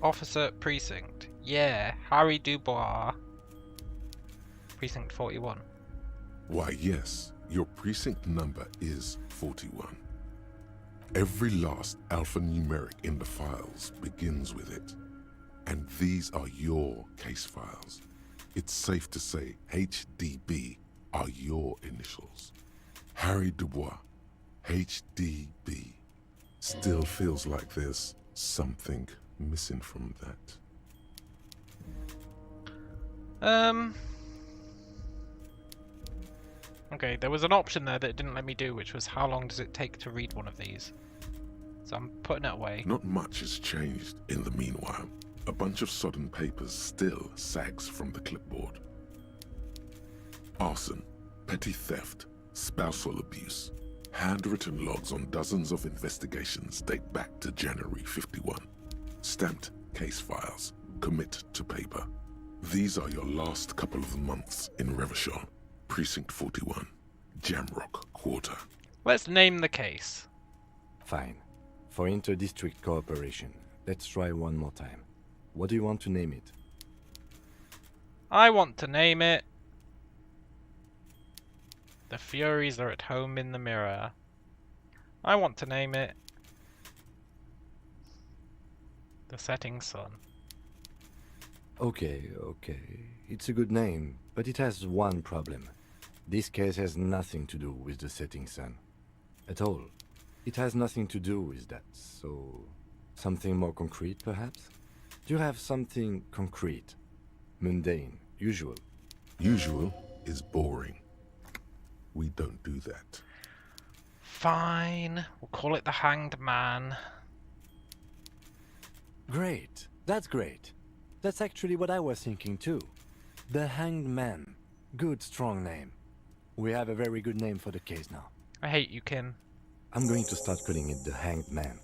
Officer Precinct. Yeah, Harry Dubois. Precinct 41. Why yes, your precinct number is 41. Every last alphanumeric in the files begins with it. And these are your case files. It's safe to say HDB are your initials. Harry Dubois, HDB. Still feels like there's something missing from that. Okay, there was an option there that it didn't let me do, which was how long does it take to read one of these? So I'm putting it away. Not much has changed in the meanwhile. A bunch of sodden papers still sags from the clipboard. Arson, petty theft, spousal abuse. Handwritten logs on dozens of investigations date back to January 51. Stamped case files, commit to paper. These are your last couple of months in Revachol, Precinct 41, Jamrock Quarter. Let's name the case. Fine. For inter-district cooperation, let's try one more time. What do you want to name it? I want to name it The Furies Are at Home in the Mirror. I want to name it The Setting Sun. Okay. It's a good name, but it has one problem. This case has nothing to do with the setting sun. At all. It has nothing to do with that, so... something more concrete, perhaps? Do you have something concrete? Mundane? Usual? Usual is boring. We don't do that. Fine. We'll call it the Hanged Man. Great. That's great. That's actually what I was thinking too. The Hanged Man. Good, strong name. We have a very good name for the case now. I hate you, Kim. I'm going to start calling it the Hanged Man.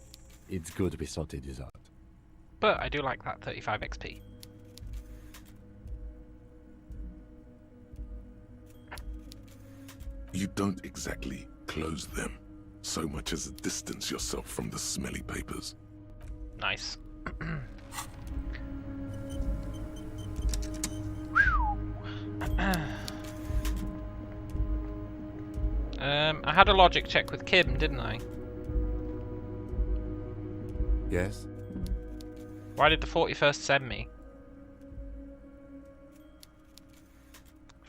It's good we sorted this out. But I do like that 35 XP. You don't exactly close them, so much as distance yourself from the smelly papers. Nice. I had a logic check with Kim, didn't I? Yes? Why did the 41st send me?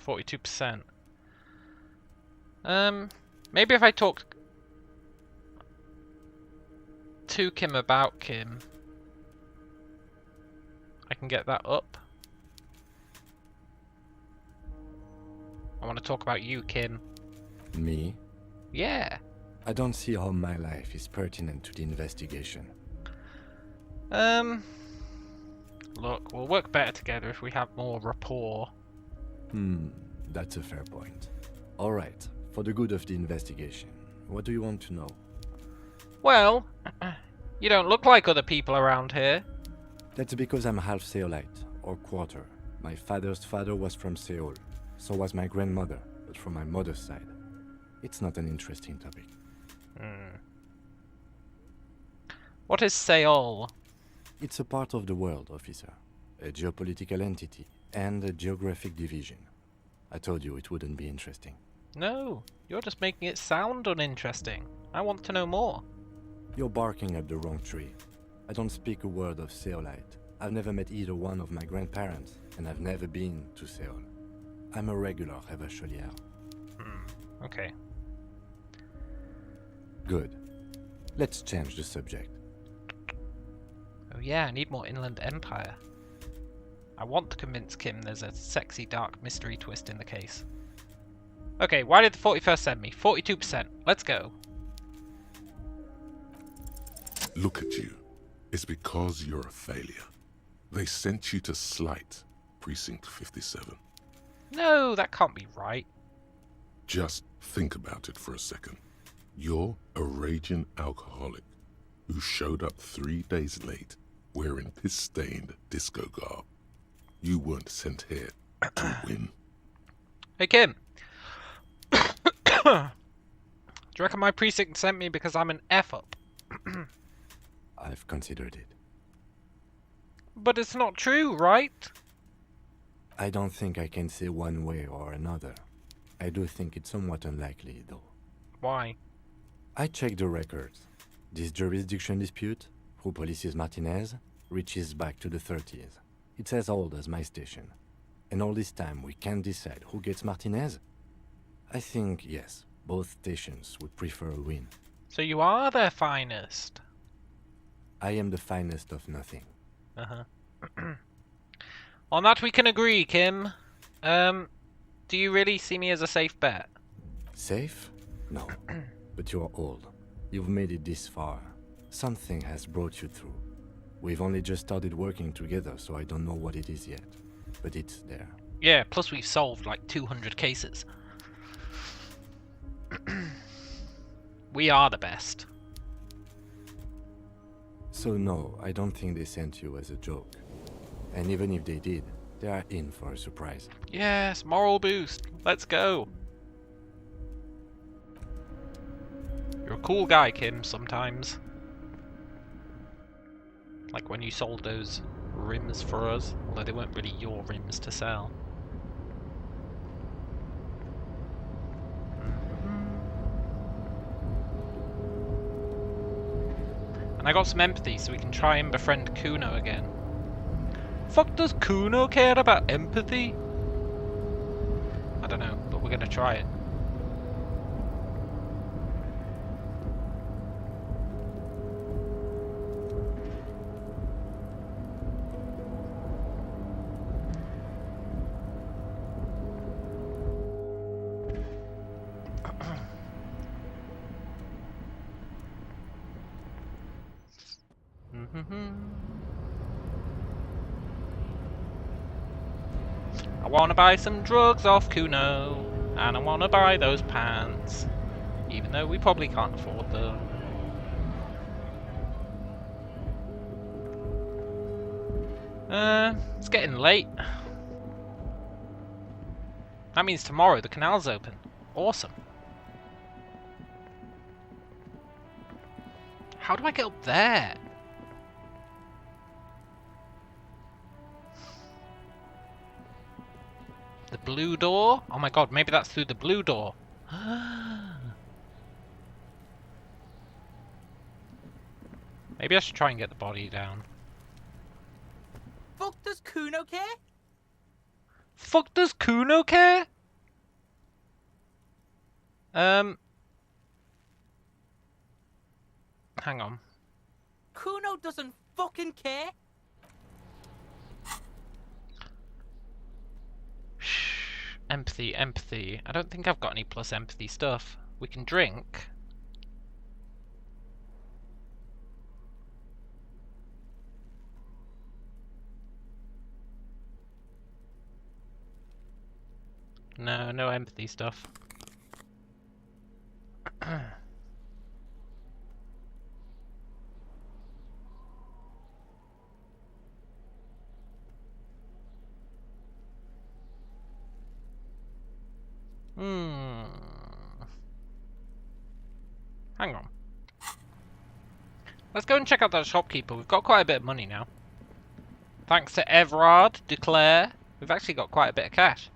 42%. Maybe if I talk to Kim about Kim, I can get that up. I want to talk about you, Kim. Me? Yeah. I don't see how my life is pertinent to the investigation. Look, we'll work better together if we have more rapport. That's a fair point. Alright, for the good of the investigation, what do you want to know? Well, you don't look like other people around here. That's because I'm half Seolite, or quarter. My father's father was from Seoul, so was my grandmother, but from my mother's side. It's not an interesting topic. What is Seoul? It's a part of the world, officer. A geopolitical entity, and a geographic division. I told you it wouldn't be interesting. No, you're just making it sound uninteresting. I want to know more. You're barking up the wrong tree. I don't speak a word of Seolite. I've never met either one of my grandparents, and I've never been to Seoul. I'm a regular Revacholière. Okay. Good. Let's change the subject. Oh yeah, I need more Inland Empire. I want to convince Kim there's a sexy dark mystery twist in the case. Okay, why did the 41st send me? 42%. Let's go. Look at you. It's because you're a failure. They sent you to slight Precinct 57. No, that can't be right. Just think about it for a second. You're a raging alcoholic who showed up 3 days late wearing piss-stained disco garb. You weren't sent here to win. Hey, Kim. Do you reckon my precinct sent me because I'm an F-up? I've considered it. But it's not true, right? I don't think I can say one way or another. I do think it's somewhat unlikely, though. Why? I checked the records. This jurisdiction dispute, who polices Martinez, reaches back to the 30s. It's as old as my station. And all this time we can't decide who gets Martinez? I think, yes, both stations would prefer a win. So you are their finest? I am the finest of nothing. On that we can agree, Kim. Do you really see me as a safe bet? Safe? No. But you're old. You've made it this far. Something has brought you through. We've only just started working together, so I don't know what it is yet. But it's there. Yeah, plus we've solved like 200 cases. We are the best. So no, I don't think they sent you as a joke. And even if they did, they are in for a surprise. Yes, moral boost. Let's go. You're a cool guy, Kim, sometimes. Like when you sold those rims for us, although they weren't really your rims to sell. And I got some empathy, so we can try and befriend Kuno again. Fuck does Kuno care about empathy? I don't know, but we're gonna try it. I wanna buy some drugs off Kuno, and I wanna buy those pants, even though we probably can't afford them. It's getting late. That means tomorrow the canal's open. Awesome. How do I get up there? The blue door? Oh my god, maybe that's through the blue door. Maybe I should try and get the body down. Fuck does Kuno care? Fuck does Kuno care? Hang on. Kuno doesn't fucking care? Empathy, empathy. I don't think I've got any plus empathy stuff. We can drink. No, no empathy stuff. Hang on. Let's go and check out that shopkeeper. We've got quite a bit of money now. Thanks to Everard, Declare, we've actually got quite a bit of cash.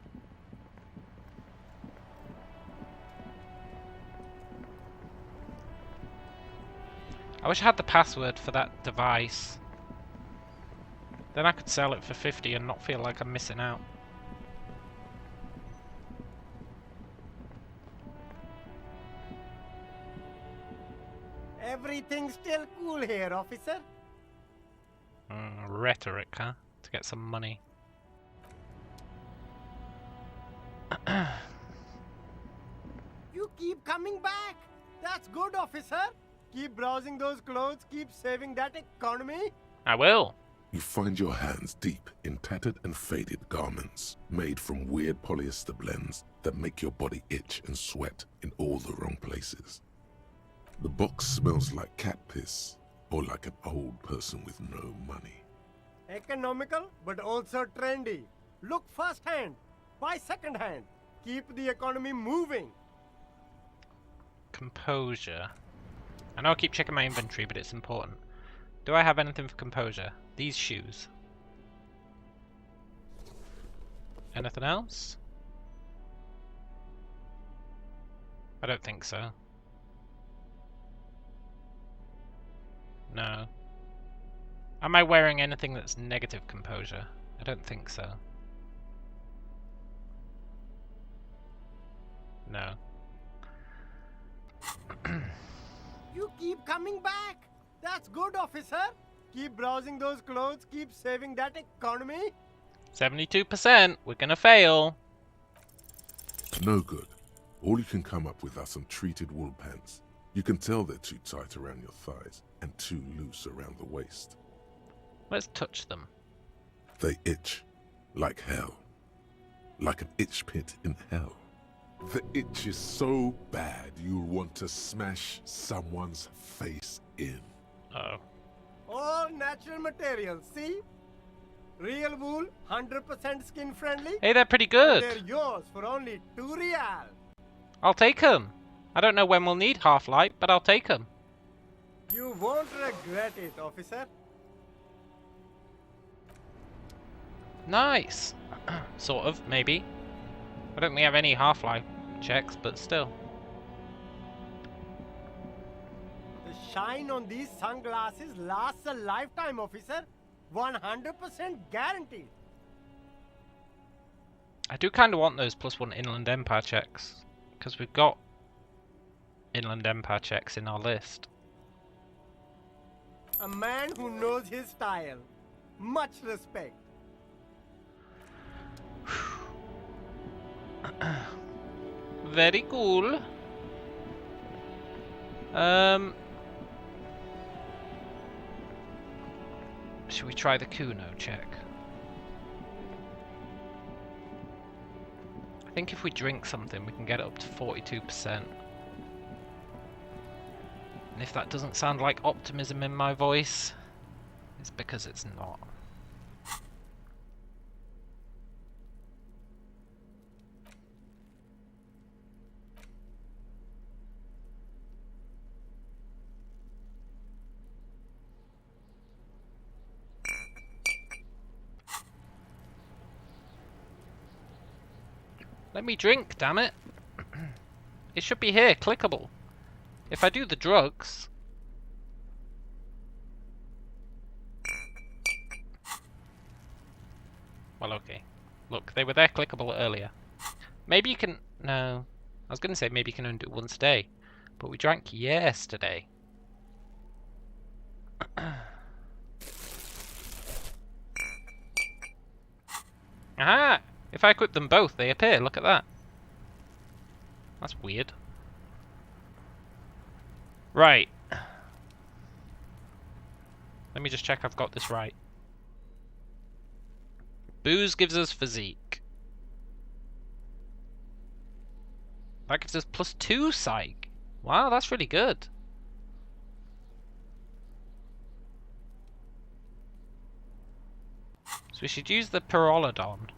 I wish I had the password for that device. Then I could sell it for 50 and not feel like I'm missing out. Everything's still cool here, officer. Rhetoric, huh? To get some money. You keep coming back. That's good, officer. Keep browsing those clothes, keep saving that economy. I will. You find your hands deep in tattered and faded garments made from weird polyester blends that make your body itch and sweat in all the wrong places. The box smells like cat piss or like an old person with no money. Economical, but also trendy. Look first-hand, buy second-hand. Keep the economy moving. Composure. I know I keep checking my inventory, but it's important. Do I have anything for composure? These shoes. Anything else? I don't think so. No. Am I wearing anything that's negative composure? I don't think so. No. You keep coming back. That's good, officer. Keep browsing those clothes, keep saving that economy. 72%. We're gonna fail. No good. All you can come up with are some treated wool pants. You can tell they're too tight around your thighs and too loose around the waist. Let's touch them. They itch like hell. Like an itch pit in hell. The itch is so bad you'll want to smash someone's face in. Uh-oh. All natural materials, see? Real wool, 100% skin friendly. Hey, they're pretty good. They're yours for only 2 real. I'll take them. I don't know when we'll need Half-Light, but I'll take them. You won't regret it, officer. Nice. Sort of, maybe. I don't think we have any Half-Life checks, but still. The shine on these sunglasses lasts a lifetime, officer. 100% guaranteed. I do kind of want those +1 Inland Empire checks, because we've got Inland Empire checks in our list. A man who knows his style. Much respect. Very cool. Should we try the Kuno check? I think if we drink something, we can get it up to 42%. And if that doesn't sound like optimism in my voice, it's because it's not. Let me drink, damn it. It should be here, clickable. If I do the drugs... Well, okay. Look, they were there clickable earlier. Maybe you can... No. I was going to say maybe you can only do it once a day. But we drank yesterday. Aha! If I equip them both, they appear. Look at that. That's weird. Right. Let me just check I've got this right. Booze gives us physique. That gives us +2 psych. Wow, that's really good. So we should use the Pyrrolodon.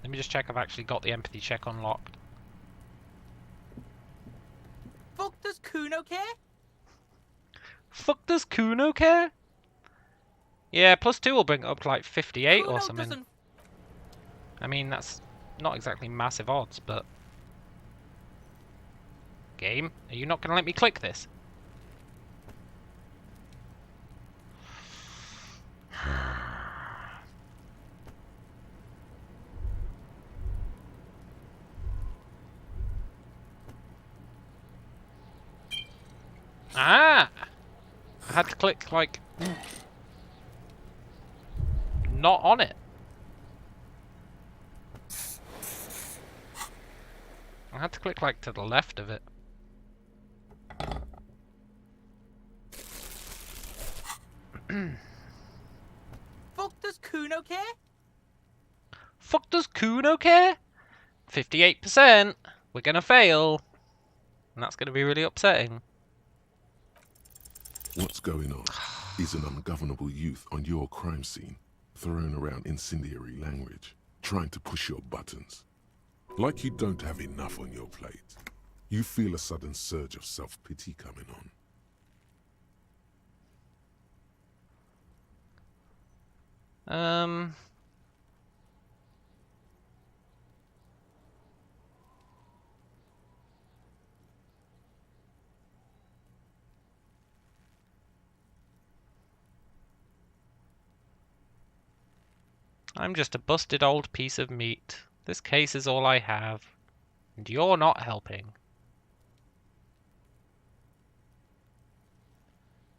Let me just check I've actually got the empathy check unlocked. Fuck, does Kuno care? Fuck, does Kuno care? Yeah, +2 will bring it up to like 58 Kuno or something. doesn't... I mean, that's not exactly massive odds, but... Game, are you not going to let me click this? Ah! I had to click, like, not on it. I had to click, like, to the left of it. Fuck, does Kuno care? Fuck, does Kuno care? 58%. We're gonna fail. And that's gonna be really upsetting. What's going on is an ungovernable youth on your crime scene, throwing around incendiary language, trying to push your buttons. Like you don't have enough on your plate. You feel a sudden surge of self-pity coming on. I'm just a busted old piece of meat. This case is all I have. And you're not helping.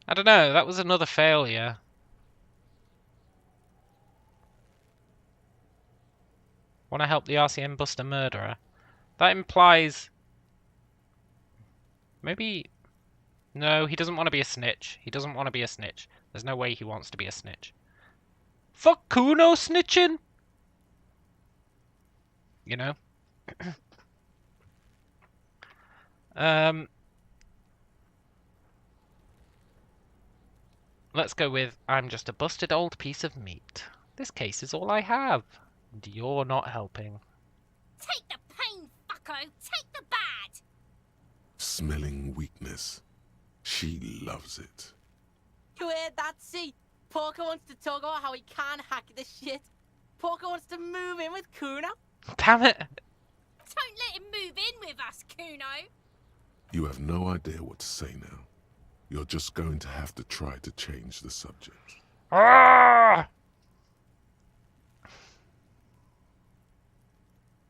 I don't know, that was another failure. Want to help the RCM bust a murderer? That implies... Maybe... No, he doesn't want to be a snitch. He doesn't want to be a snitch. There's no way he wants to be a snitch. Fuck Kuno snitching! You know? Let's go with, I'm just a busted old piece of meat. This case is all I have. And you're not helping. Take the pain, fucko! Take the bad! Smelling weakness. She loves it. You heard that, see? Porker wants to talk about how he can't hack this shit. Porker wants to move in with Kuno. Damn it! move in with us, Kuno. You have no idea what to say now. You're just going to have to try to change the subject. Ah!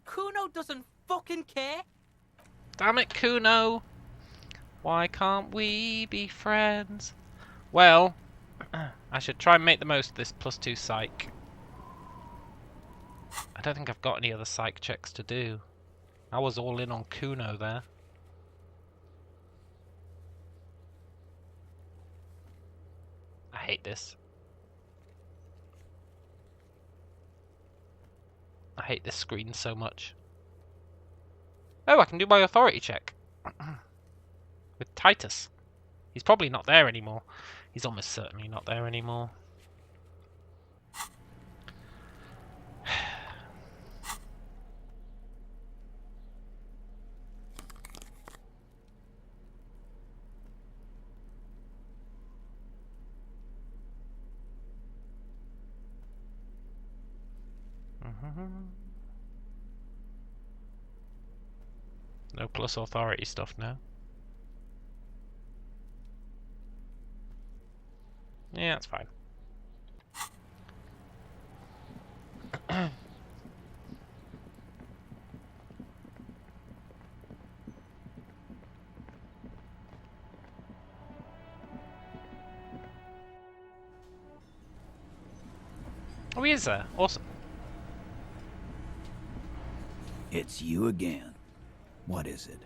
Kuno doesn't fucking care. Damn it, Kuno. Why can't we be friends? Well, I should try and make the most of this +2 psych. I don't think I've got any other psych checks to do. I was all in on Kuno there. I hate this. I hate this screen so much. Oh, I can do my authority check. With Titus. He's probably not there anymore. He's almost certainly not there anymore. No plus authority stuff now. Yeah, that's fine. Oh, he is there. Awesome. It's you again. What is it?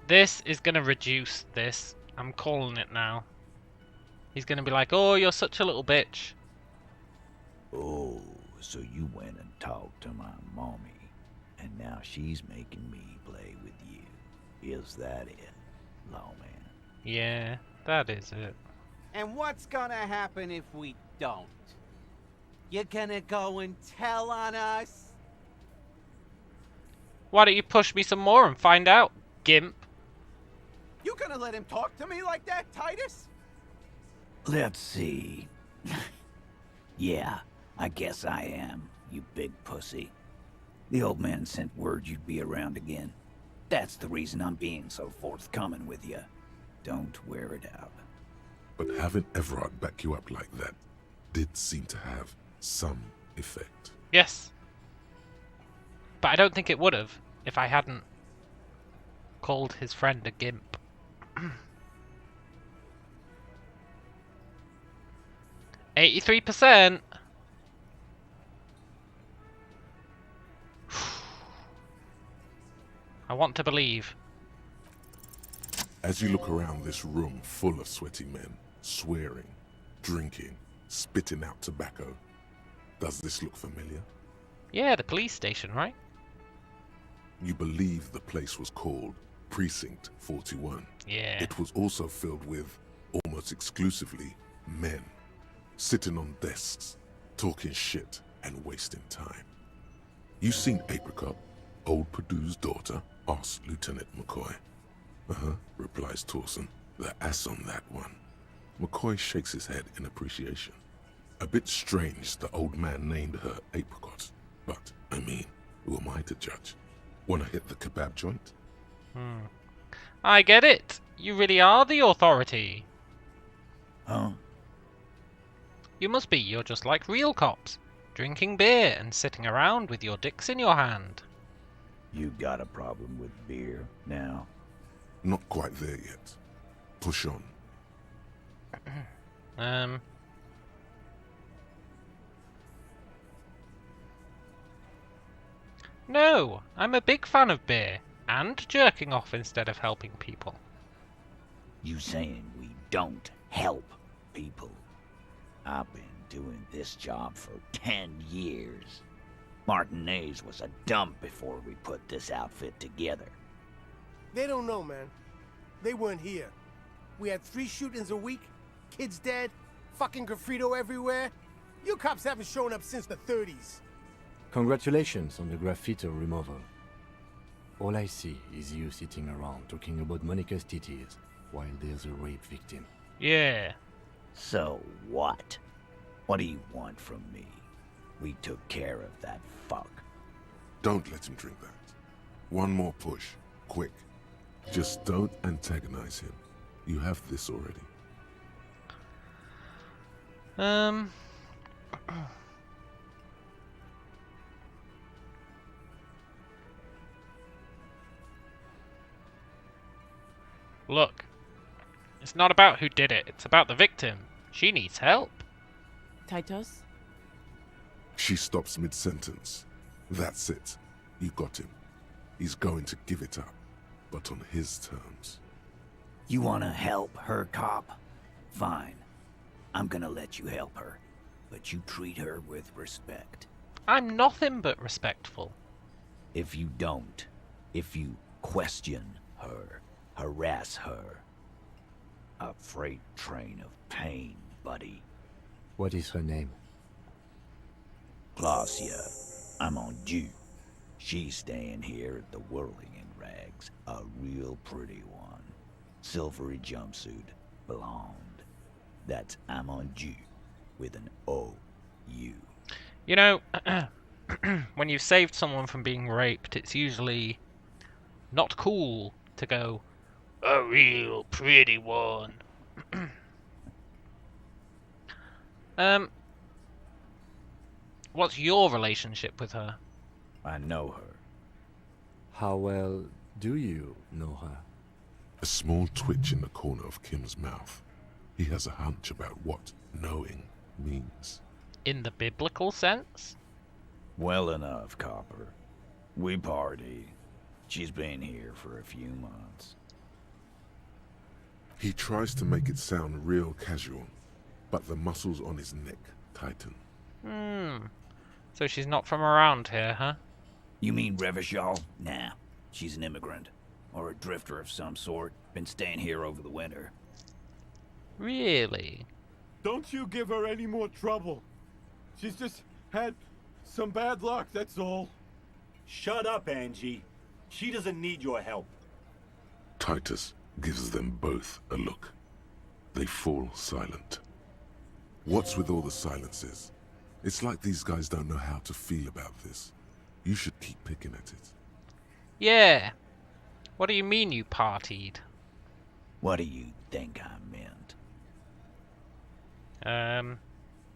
This is going to reduce this. I'm calling it now. He's going to be like, oh, you're such a little bitch. Oh, so you went and talked to my mommy, and now she's making me play with you. Is that it, lawman? Yeah, that is it. And what's gonna happen if we don't? You're gonna go and tell on us? Why don't you push me some more and find out, gimp? You gonna let him talk to me like that, Titus? Let's see. Yeah, I guess I am, you big pussy. The old man sent word you'd be around again. That's the reason I'm being so forthcoming with you. Don't wear it out. But having Everard back you up like that did seem to have some effect. Yes. But I don't think it would have if I hadn't called his friend a gimp. 83%. I want to believe. As you look around this room full of sweaty men, swearing, drinking, spitting out tobacco, does this look familiar? Yeah, the police station, right? You believe the place was called Precinct 41. Yeah. It was also filled with, almost exclusively, men, sitting on desks, talking shit and wasting time. You seen Apricot, old Purdue's daughter? Asked Lieutenant McCoy. Replies Torson. The ass on that one. McCoy shakes his head in appreciation. A bit strange the old man named her Apricot, but, I mean, who am I to judge? Wanna hit the kebab joint? I get it. You really are the authority. Huh? You must be. You're just like real cops. Drinking beer and sitting around with your dicks in your hand. You got a problem with beer now? Not quite there yet. Push on. No, I'm a big fan of beer. And jerking off instead of helping people. You saying we don't help people? I've been doing this job for 10 years. Martinez was a dump before we put this outfit together. They don't know, man. They weren't here. We had 3 shootings a week, kids dead, fucking graffito everywhere. You cops haven't shown up since the 30s. Congratulations on the graffito removal. All I see is you sitting around talking about Monica's titties while there's a rape victim. Yeah. So what? What do you want from me? We took care of that fuck. Don't let him drink that. One more push. Quick. Just don't antagonize him. You have this already. Look. It's not about who did it. It's about the victim. She needs help. Titus? She stops mid-sentence. That's it. You got him. He's going to give it up, but on his terms. You wanna help her, cop? Fine. I'm gonna let you help her, but you treat her with respect. I'm nothing but respectful. If you don't, if you question her, harass her, a freight train of pain, buddy. What is her name? Glacia, I'm on due. She's staying here at the Whirling in Rags, a real pretty one. Silvery jumpsuit, blonde. That's Amonju with an O-U. You know, when you've saved someone from being raped, it's usually not cool to go, a real pretty one. What's your relationship with her? I know her. How well do you know her? A small twitch in the corner of Kim's mouth. He has a hunch about what knowing means. In the biblical sense? Well enough, Copper. We party. She's been here for a few months. He tries to make it sound real casual, but the muscles on his neck tighten. So she's not from around here, huh? You mean Revachol? Nah, she's an immigrant. Or a drifter of some sort. Been staying here over the winter. Really? Don't you give her any more trouble. She's just had some bad luck, that's all. Shut up, Angie. She doesn't need your help. Titus gives them both a look. They fall silent. What's with all the silences? It's like these guys don't know how to feel about this. You should keep picking at it. Yeah. What do you mean you partied? What do you think I meant?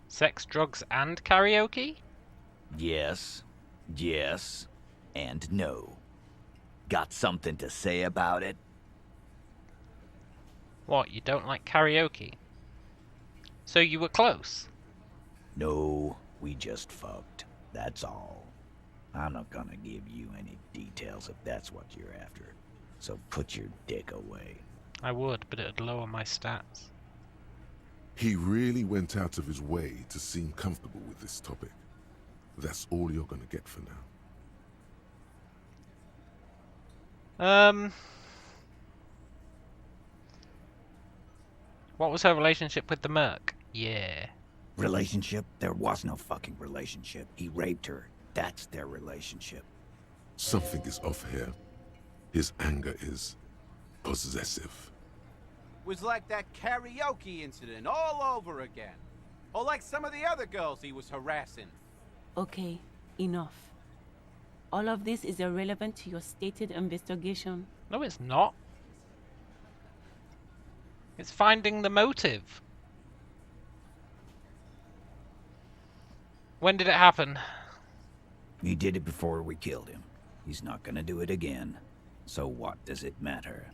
Sex, drugs, and karaoke? Yes, yes, and no. Got something to say about it? What, you don't like karaoke? So you were close? No, we just fucked. That's all. I'm not gonna give you any details if that's what you're after. So put your dick away. I would, but it'd lower my stats. He really went out of his way to seem comfortable with this topic. That's all you're gonna get for now. What was her relationship with the Merc? Yeah. Relationship? There was no fucking relationship. He raped her. That's their relationship. Something is off here. His anger is possessive. Was like that karaoke incident all over again. Or like some of the other girls he was harassing. Okay, enough. All of this is irrelevant to your stated investigation. No, it's not. It's finding the motive. When did it happen? He did it before we killed him. He's not gonna do it again. So what does it matter?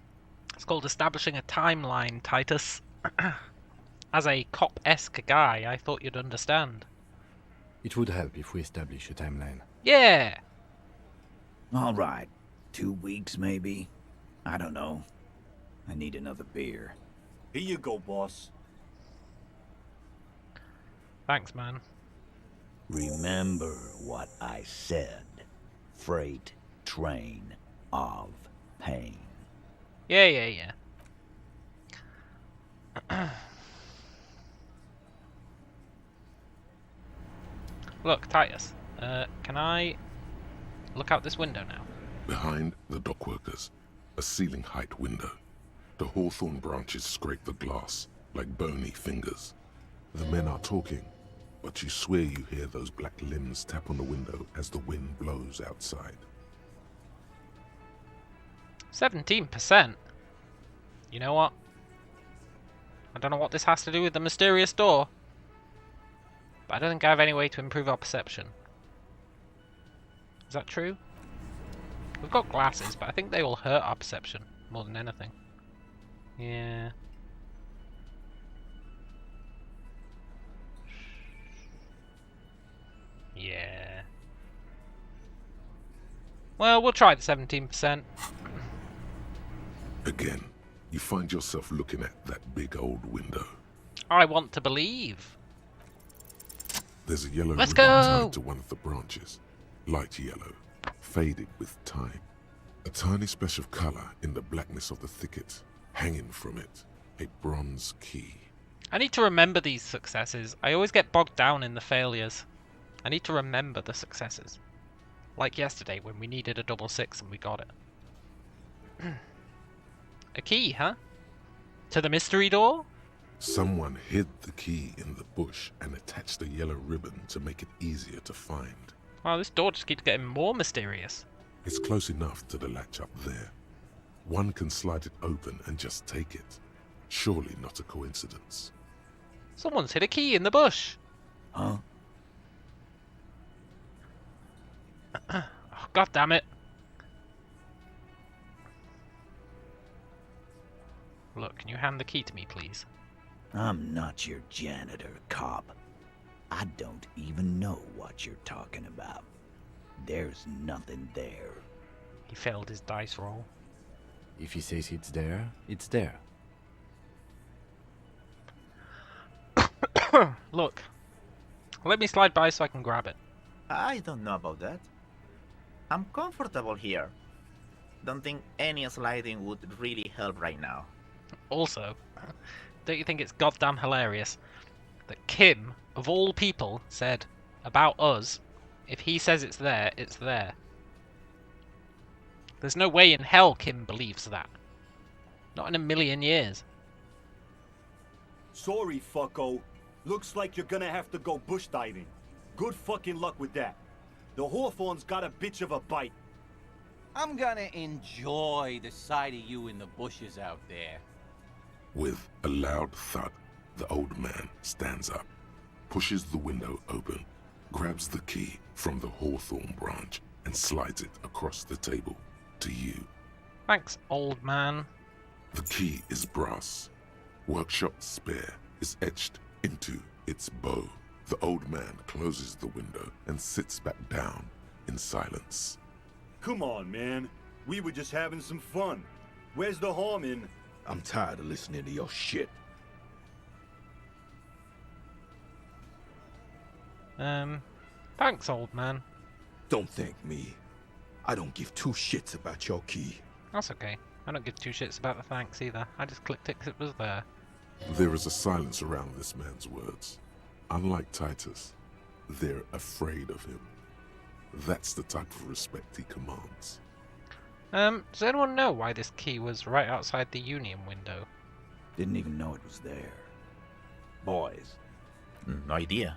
It's called establishing a timeline, Titus. As a cop-esque guy, I thought you'd understand. It would help if we establish a timeline. Yeah! All right. 2 weeks, maybe? I don't know. I need another beer. Here you go, boss. Thanks, man. Remember what I said. Freight train of pain. Yeah. Look, Titus, can I look out this window now? Behind the dockworkers, a ceiling-height window. The hawthorn branches scrape the glass like bony fingers. The men are talking, but you swear you hear those black limbs tap on the window as the wind blows outside. 17%? You know what? I don't know what this has to do with the mysterious door, but I don't think I have any way to improve our perception. Is that true? We've got glasses, but I think they will hurt our perception more than anything. Yeah. Yeah. Well, we'll try the 17%. Again, you find yourself looking at that big old window. I want to believe. There's a yellow Let's ribbon go! tied to one of the branches. Light yellow, faded with time. A tiny splash of color in the blackness of the thicket. Hanging from it, a bronze key. I need to remember these successes. I always get bogged down in the failures. I need to remember the successes. Like yesterday when we needed a 6 and we got it. A key, huh? To the mystery door? Someone hid the key in the bush and attached a yellow ribbon to make it easier to find. Wow, this door just keeps getting more mysterious. It's close enough to the latch up there. One can slide it open and just take it. Surely not a coincidence. Someone's hid a key in the bush. Huh? Oh, God damn it. Look, can you hand the key to me, please? I'm not your janitor, cop. I don't even know what you're talking about. There's nothing there. He failed his dice roll. If he says it's there, it's there. Look. Let me slide by so I can grab it. I don't know about that. I'm comfortable here. Don't think any sliding would really help right now. Also, don't you think it's goddamn hilarious that Kim, of all people, said about us, if he says it's there, it's there. There's no way in hell Kim believes that. Not in a million years. Sorry, fucko. Looks like you're gonna have to go bush diving. Good fucking luck with that. The Hawthorn's got a bitch of a bite. I'm gonna enjoy the sight of you in the bushes out there. With a loud thud, the old man stands up, pushes the window open, grabs the key from the hawthorn branch, and slides it across the table to you. Thanks, old man. The key is brass. Workshop spare is etched into its bow. The old man closes the window and sits back down in silence. Come on, man. We were just having some fun. Where's the harm in... I'm tired of listening to your shit. Thanks, old man. Don't thank me. I don't give two shits about your key. That's okay. I don't give two shits about the thanks either. I just clicked it because it was there. There is a silence around this man's words. Unlike Titus, they're afraid of him. That's the type of respect he commands. Does anyone know why this key was right outside the Union window? Didn't even know it was there. Boys. No idea.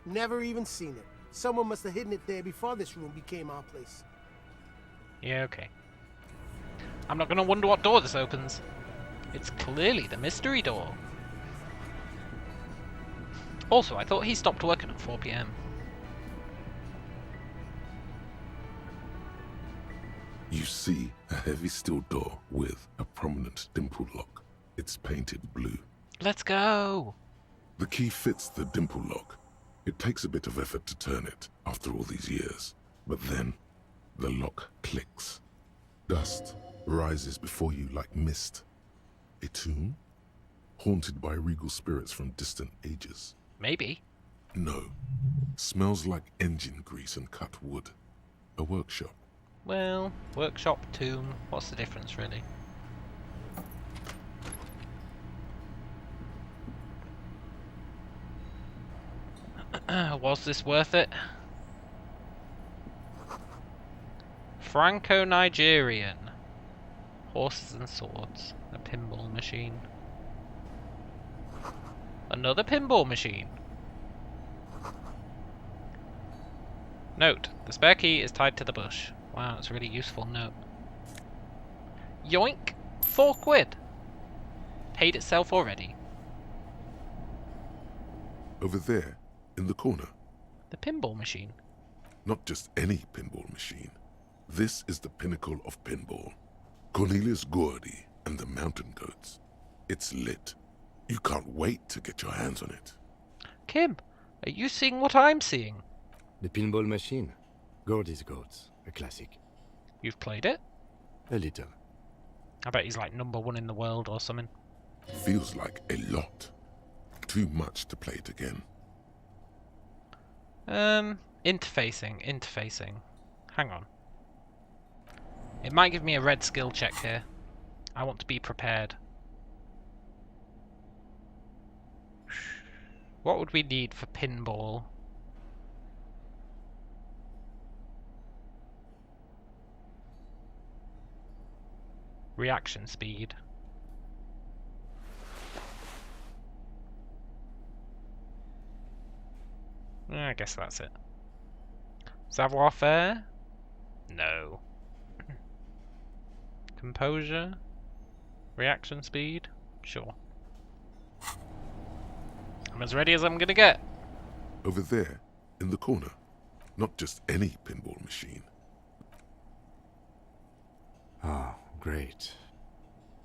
Never even seen it. Someone must have hidden it there before this room became our place. Yeah, okay. I'm not going to wonder what door this opens. It's clearly the mystery door. Also, I thought he stopped working at 4 PM. You see a heavy steel door with a prominent dimple lock. It's painted blue. Let's go! The key fits the dimple lock. It takes a bit of effort to turn it after all these years, but then the lock clicks. Dust rises before you like mist. A tomb? Haunted by regal spirits from distant ages. Maybe. No. Smells like engine grease and cut wood. A workshop. Well, workshop, tomb, what's the difference really? Was this worth it? Franco-Nigerian. Horses and swords. A pinball machine. Another pinball machine. Note, the spare key is tied to the bush. Wow, that's a really useful note. Yoink! 4 quid! Paid itself already. Over there, in the corner. The pinball machine. Not just any pinball machine. This is the pinnacle of pinball. Cornelius Gordy and the Mountain Goats. It's lit. You can't wait to get your hands on it. Kim, are you seeing what I'm seeing? The pinball machine. Gordy's Goats. A classic. You've played it? A little. I bet he's like #1 in the world or something. Feels like a lot. Too much to play it again. Interfacing. Hang on. It might give me a red skill check here. I want to be prepared. What would we need for pinball? Reaction speed. I guess that's it. Savoir-faire? No. Composure? Reaction speed? Sure. I'm as ready as I'm gonna get. Over there, in the corner. Not just any pinball machine. Ah, great.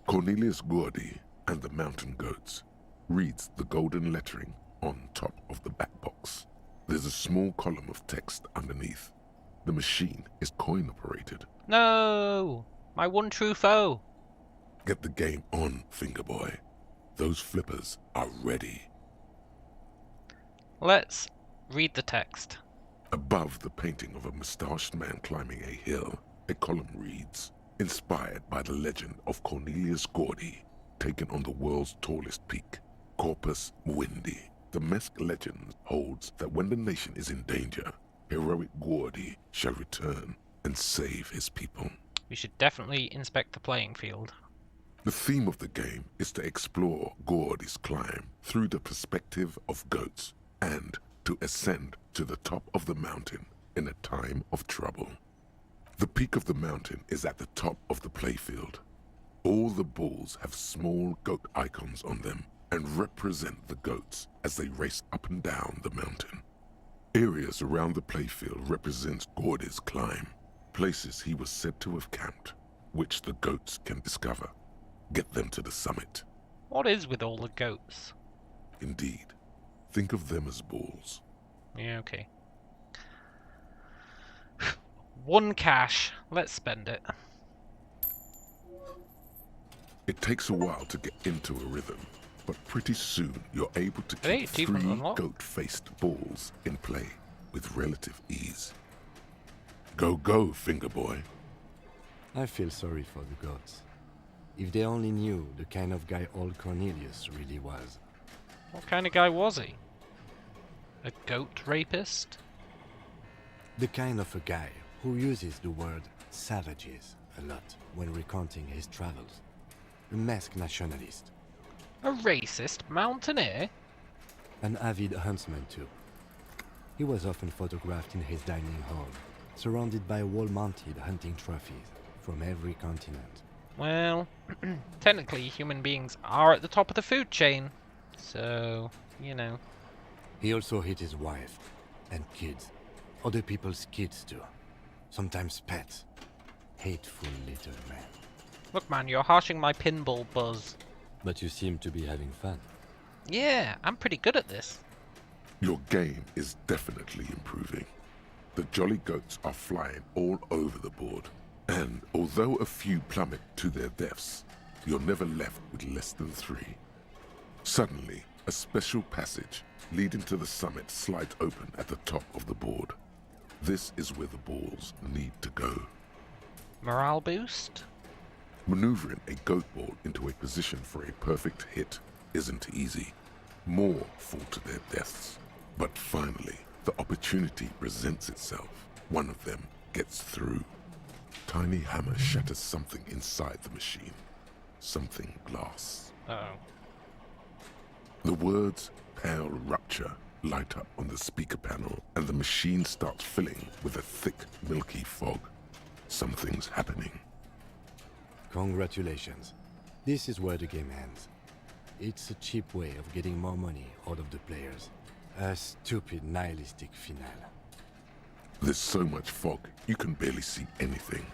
Cornelius Gordy and the Mountain Goats reads the golden lettering on top of the back box. There's a small column of text underneath. The machine is coin operated. No! My one true foe! Get the game on, Fingerboy. Those flippers are ready. Let's read the text. Above the painting of a mustached man climbing a hill, a column reads, inspired by the legend of Cornelius Gordy, taken on the world's tallest peak, Corpus Muindi. The Mesk legend holds that when the nation is in danger, heroic Gordy shall return and save his people. We should definitely inspect the playing field. The theme of the game is to explore Gordy's climb through the perspective of goats and to ascend to the top of the mountain in a time of trouble. The peak of the mountain is at the top of the playfield. All the balls have small goat icons on them and represent the goats as they race up and down the mountain. Areas around the playfield represent Gordy's climb, places he was said to have camped, which the goats can discover. Get them to the summit. What is with all the goats? Indeed. Think of them as balls. Yeah, okay. 1 cash. Let's spend it. It takes a while to get into a rhythm, but pretty soon you're able to Hey, keep 3 achievement unlocked. goat-faced balls in play with relative ease. Go, go, Fingerboy. I feel sorry for the gods. If they only knew the kind of guy old Cornelius really was. What kind of guy was he? A goat rapist? The kind of a guy who uses the word savages a lot when recounting his travels. A masked nationalist. A racist mountaineer? An avid huntsman too. He was often photographed in his dining hall, surrounded by wall-mounted hunting trophies from every continent. Well, technically human beings are at the top of the food chain. So, you know. He also hit his wife and kids. Other people's kids too. Sometimes pets. Hateful little man. Look man, you're harshing my pinball buzz. But you seem to be having fun. Yeah, I'm pretty good at this. Your game is definitely improving. The jolly goats are flying all over the board. And although a few plummet to their deaths, you're never left with less than 3. Suddenly, a special passage leading to the summit slides open at the top of the board. This is where the balls need to go. Morale boost? Maneuvering a goat ball into a position for a perfect hit isn't easy. More fall to their deaths. But finally, the opportunity presents itself. One of them gets through. tiny hammer shatters something inside the machine. Something glass. Uh-oh. The words "pale rupture" light up on the speaker panel, and the machine starts filling with a thick, milky fog. Something's happening. Congratulations. This is where the game ends. It's a cheap way of getting more money out of the players. A stupid, nihilistic finale. There's so much fog, you can barely see anything.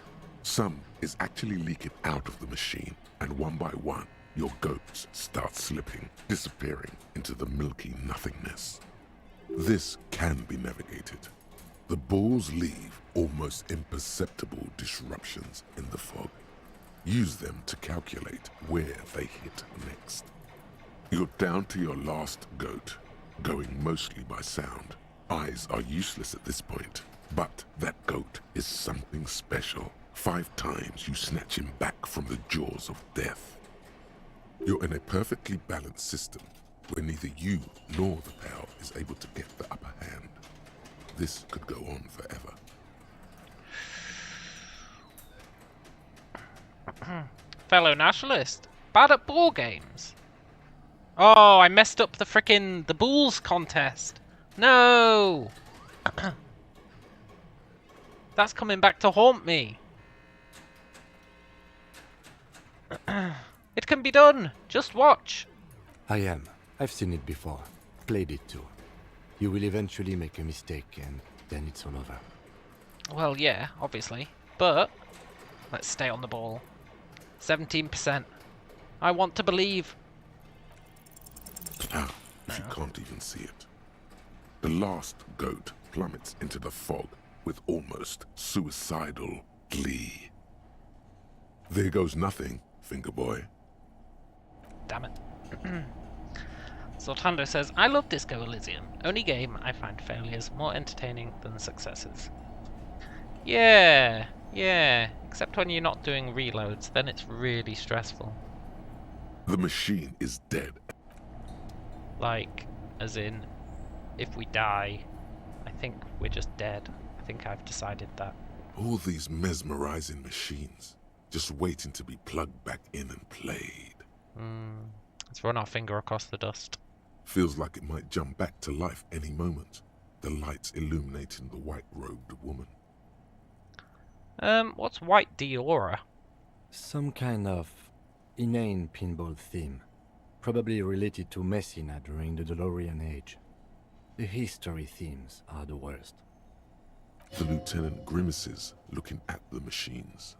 Some is actually leaking out of the machine, and one by one, your goats start slipping, disappearing into the milky nothingness. This can be navigated. The balls leave almost imperceptible disruptions in the fog. Use them to calculate where they hit next. You're down to your last goat, going mostly by sound. Eyes are useless at this point, but that goat is something special. 5 times you snatch him back from the jaws of death. You're in a perfectly balanced system where neither you nor the pal is able to get the upper hand. This could go on forever. Fellow nationalist, bad at ball games. Oh, I messed up the Bulls contest. No! That's coming back to haunt me. It can be done. Just watch. I am. I've seen it before. Played it too. You will eventually make a mistake and then it's all over. Well, yeah, obviously. But let's stay on the ball. 17%. I want to believe. Now, if you can't even see it. The last goat plummets into the fog with almost suicidal glee. There goes nothing, finger boy. Damn it. Zoltando says, I love Disco Elysium. Only game I find failures more entertaining than successes. Yeah. Except when you're not doing reloads, then it's really stressful. The machine is dead. Like, as in, if we die, I think we're just dead. I think I've decided that. All these mesmerizing machines, just waiting to be plugged back in and played. Let's run our finger across the dust. Feels like it might jump back to life any moment. The lights illuminating the white-robed woman. What's White Diora? Some kind of inane pinball theme. Probably related to Messina during the DeLorean age. The history themes are the worst. The lieutenant grimaces, looking at the machines.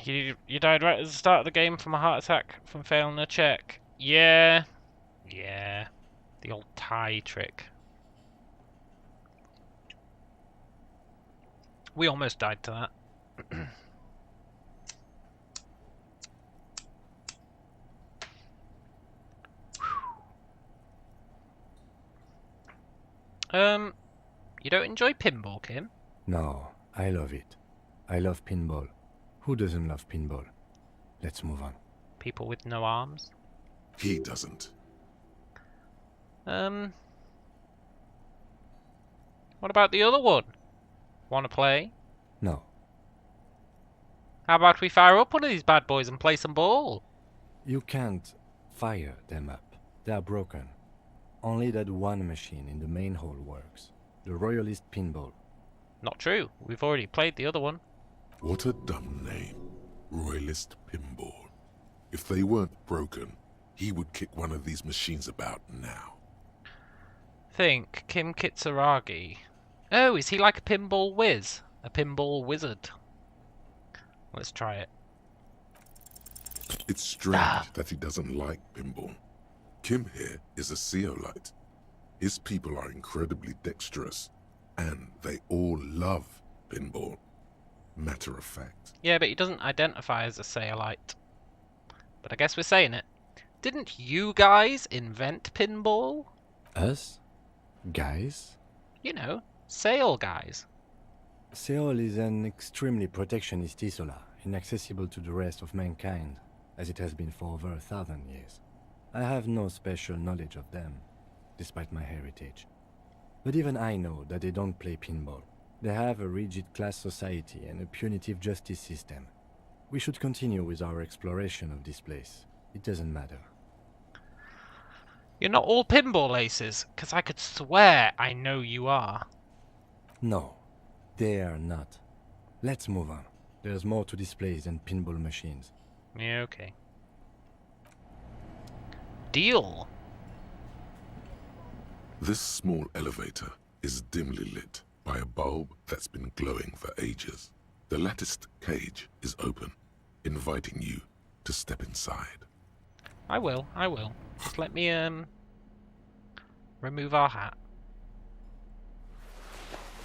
You died right at the start of the game from a heart attack from failing a check. Yeah. The old tie trick. We almost died to that. You don't enjoy pinball, Kim? No, I love it. I love pinball. Who doesn't love pinball? Let's move on. People with no arms? He doesn't. What about the other one? Wanna play? No. How about we fire up one of these bad boys and play some ball? You can't fire them up. They are broken. Only that one machine in the main hall works. The Royalist pinball. Not true. We've already played the other one. What a dumb name. Royalist pinball. If they weren't broken, he would kick one of these machines about now. Think, Kim Kitsuragi. Oh, is he like a pinball whiz? A pinball wizard? Let's try it. It's strange that he doesn't like pinball. Kim here is a Zeolite. His people are incredibly dexterous, and they all love pinball. Matter of fact. Yeah, but he doesn't identify as a Zeolite. But I guess we're saying it. Didn't you guys invent pinball? Us? Guys? You know, Sail guys. Seoul is an extremely protectionist isola, inaccessible to the rest of mankind, as it has been for over 1,000 years. I have no special knowledge of them, despite my heritage. But even I know that they don't play pinball. They have a rigid class society and a punitive justice system. We should continue with our exploration of this place. It doesn't matter. You're not all pinball aces, because I could swear I know you are. No, they are not. Let's move on. There's more to this place than pinball machines. Yeah, okay. Deal. This small elevator is dimly lit by a bulb that's been glowing for ages. The latticed cage is open, inviting you to step inside. I will. Just let me, remove our hat.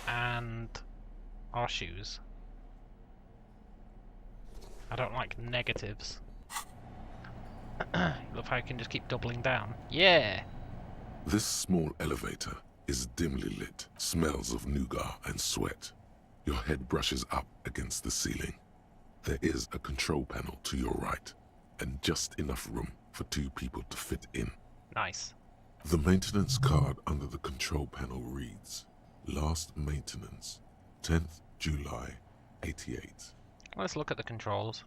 And our shoes. I don't like negatives. Love how I can just keep doubling down. Yeah! This small elevator is dimly lit, smells of nougat and sweat. Your head brushes up against the ceiling. There is a control panel to your right, and just enough room for 2 people to fit in. Nice. The maintenance card under the control panel reads, Last maintenance, 10th July, 88. Let's look at the controls.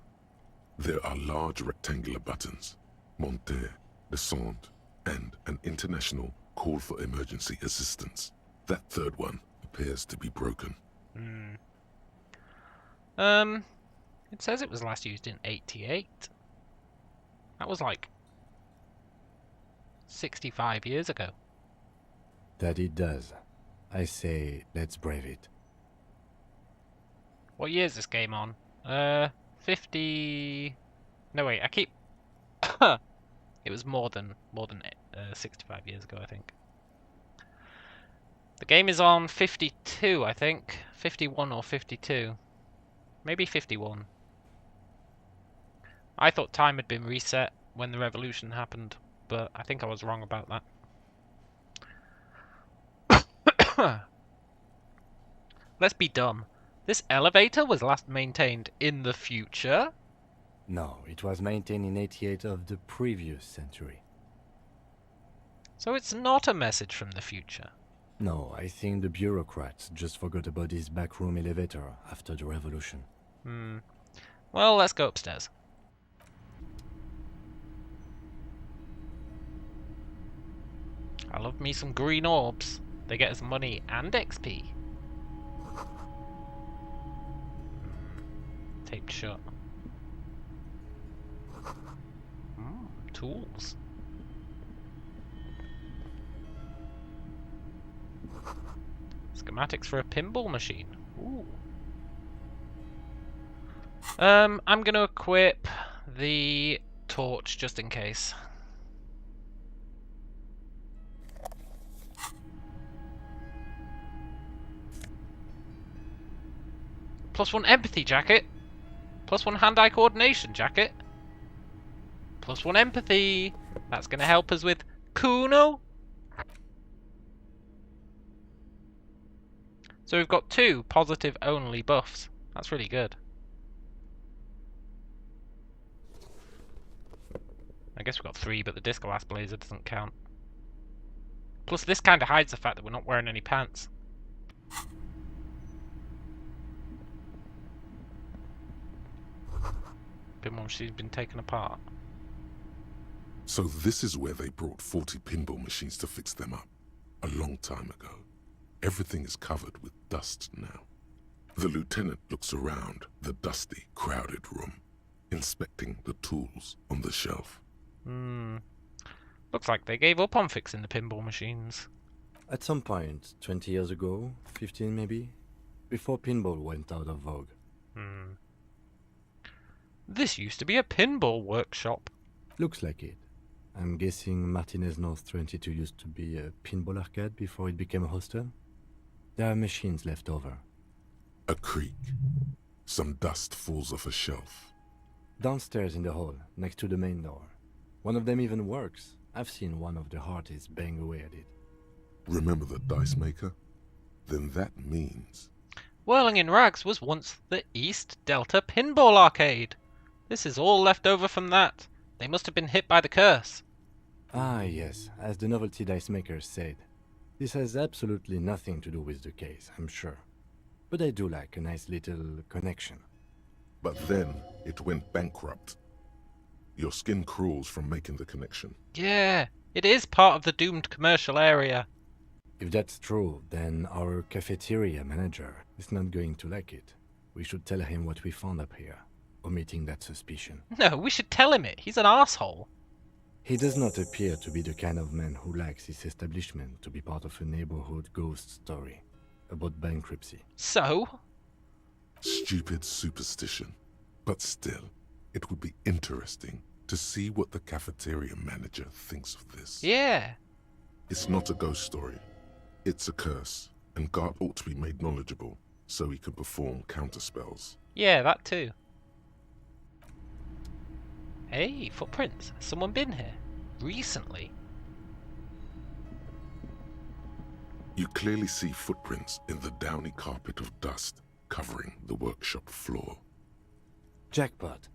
There are large rectangular buttons, monter, descente, and an international call for emergency assistance. That third one appears to be broken. It says it was last used in 88. That was like 65 years ago. That it does. I say, let's brave it. What year is this game on? 50... No wait, I keep... It was more than 65 years ago, I think. The game is on 52, I think. 51 or 52. Maybe 51. I thought time had been reset when the revolution happened, but I think I was wrong about that. Let's be dumb. This elevator was last maintained in the future? No, it was maintained in 88 of the previous century. So it's not a message from the future? No, I think the bureaucrats just forgot about this backroom elevator after the revolution. Well, let's go upstairs. I love me some green orbs. They get us money and XP. Taped shut. Tools. Schematics for a pinball machine. Ooh. I'm gonna equip the torch just in case. +1 empathy jacket. +1 hand-eye coordination jacket. +1 empathy. That's gonna help us with Kuno. So we've got 2 positive only buffs. That's really good. I guess we've got 3, but the Disco Blazer doesn't count. Plus this kind of hides the fact that we're not wearing any pants. Pinball machine's been taken apart. So this is where they brought 40 pinball machines to fix them up. A long time ago. Everything is covered with dust now. The lieutenant looks around the dusty, crowded room, inspecting the tools on the shelf. Looks like they gave up on fixing the pinball machines. At some point, 20 years ago, 15 maybe, before pinball went out of vogue. This used to be a pinball workshop. Looks like it. I'm guessing Martinez North 22 used to be a pinball arcade before it became a hostel. There are machines left over. A creak. Some dust falls off a shelf. Downstairs in the hall, next to the main door. One of them even works. I've seen one of the artists bang away at it. Remember the dice maker? Then that means... Whirling in Rags was once the East Delta Pinball Arcade. This is all left over from that. They must have been hit by the curse. Ah, yes, as the novelty dice maker said. This has absolutely nothing to do with the case, I'm sure. but I do like a nice little connection. But then it went bankrupt. Your skin crawls from making the connection. Yeah, it is part of the doomed commercial area. If that's true, then our cafeteria manager is not going to like it. We should tell him what we found up here, omitting that suspicion. No, we should tell him it. He's an asshole. He does not appear to be the kind of man who likes his establishment to be part of a neighborhood ghost story about bankruptcy. So? Stupid superstition. But still, it would be interesting to see what the cafeteria manager thinks of this. Yeah. It's not a ghost story. It's a curse, and Gart ought to be made knowledgeable so he can perform counterspells. Yeah, that too. Hey, footprints. Has someone been here? Recently? You clearly see footprints in the downy carpet of dust covering the workshop floor. Jackpot.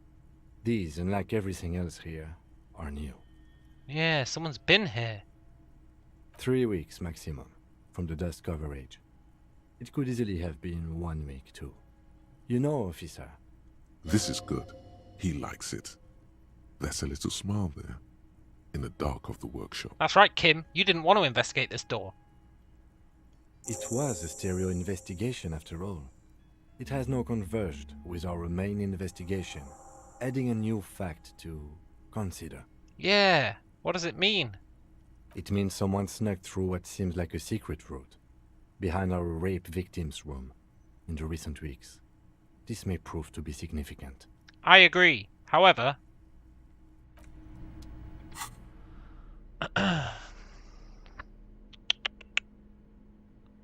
These, unlike everything else here, are new. Yeah, someone's been here. 3 weeks maximum from the dust coverage. It could easily have been 1 week too. You know, officer. This is good. He likes it. There's a little smile there, in the dark of the workshop. That's right, Kim. You didn't want to investigate this door. It was a stereo investigation after all. It has now converged with our main investigation, adding a new fact to consider. Yeah, what does it mean? It means someone snuck through what seems like a secret route, behind our rape victim's room, in the recent weeks. This may prove to be significant. I agree. However...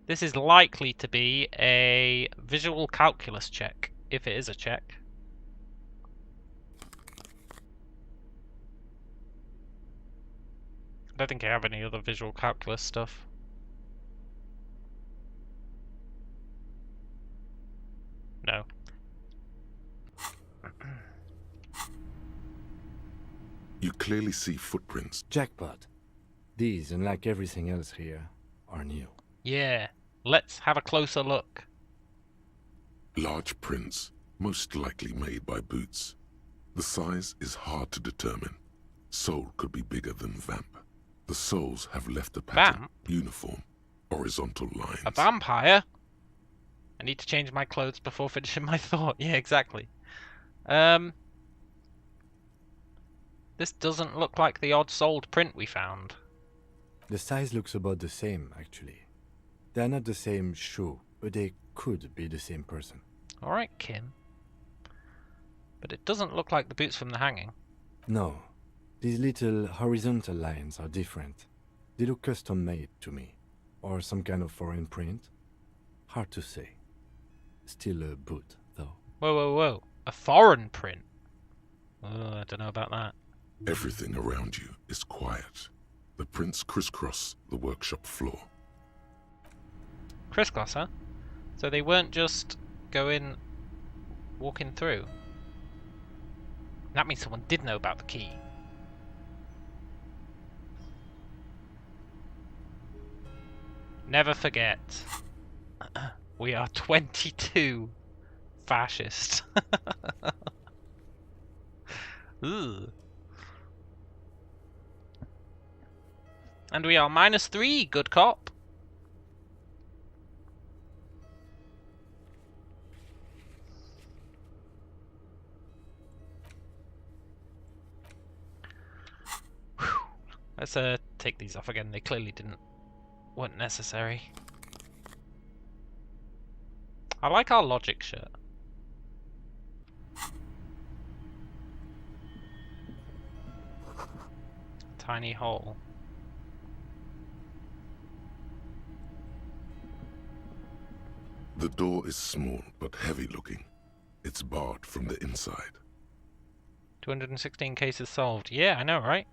this is likely to be a visual calculus check, if it is a check. I don't think I have any other visual calculus stuff. No. You clearly see footprints. Jackpot. These, unlike everything else here, are new. Yeah, let's have a closer look. Large prints, most likely made by boots. The size is hard to determine. Sole could be bigger than vamp. The soles have left a pattern, uniform, horizontal lines. A vampire? I need to change my clothes before finishing my thought. Yeah, exactly. This doesn't look like the odd-soled print we found. The size looks about the same, actually. They're not the same shoe, but they could be the same person. Alright, Kim. But it doesn't look like the boots from the hanging. No. These little horizontal lines are different. They look custom-made to me. Or some kind of foreign print. Hard to say. Still a boot, though. Whoa, whoa, whoa. A foreign print? Oh, I don't know about that. Everything around you is quiet. The prints crisscross the workshop floor. Crisscross, huh? So they weren't just walking through. That means someone did know about the key. Never forget. We are 22 fascists. Ooh. And we are -3, good cop. Let's take these off again. They clearly weren't necessary. I like our logic shirt. Tiny hole. The door is small but heavy looking. It's barred from the inside. 216 cases solved. Yeah, I know, right?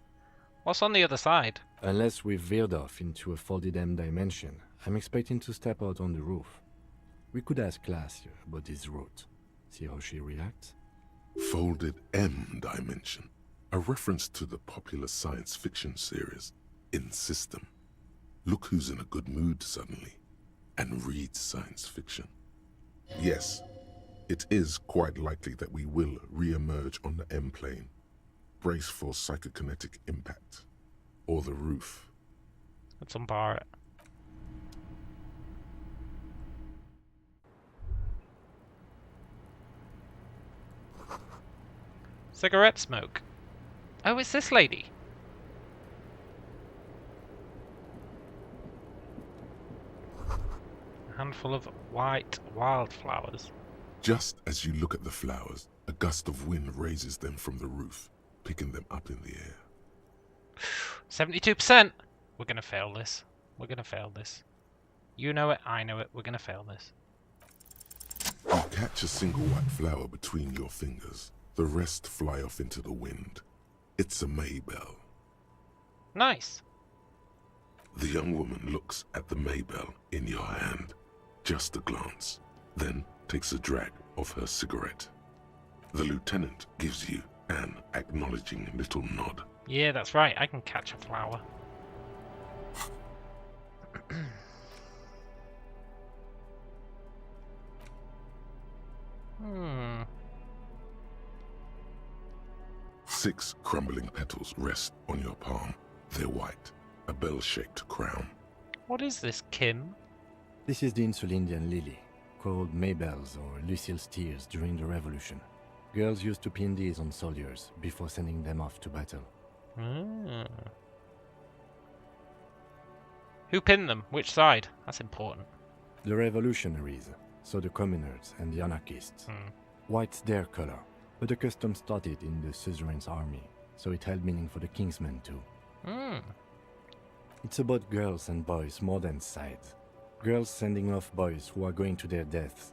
What's on the other side? Unless we've veered off into a folded M dimension, I'm expecting to step out on the roof. We could ask Class about this route. See how she reacts. Folded M dimension. A reference to the popular science fiction series, In System. Look who's in a good mood suddenly, and reads science fiction. Yes, it is quite likely that we will re-emerge on the M plane. Brace for psychokinetic impact. Or the roof. Let's unbar it. Cigarette smoke. Oh, it's this lady. A handful of white wildflowers. Just as you look at the flowers, a gust of wind raises them from the roof, picking them up in the air. 72%! We're gonna fail this. We're gonna fail this. You know it, I know it, we're gonna fail this. You catch a single white flower between your fingers. The rest fly off into the wind. It's a Maybell. Nice. The young woman looks at the Maybell in your hand. Just a glance, then takes a drag of her cigarette. The lieutenant gives you an acknowledging little nod. Yeah, that's right, I can catch a flower. Hmm. 6 crumbling petals rest on your palm. They're white, a bell-shaped crown. What is this, Kim? This is the Insulindian lily, called Maybells or Lucille's tears during the Revolution. Girls used to pin these on soldiers before sending them off to battle. Ah. Who pinned them? Which side? That's important. The revolutionaries, so the communards and the anarchists. White's their color, but the custom started in the suzerain's army, so it held meaning for the king's men too. It's about girls and boys more than sides. Girls sending off boys who are going to their deaths,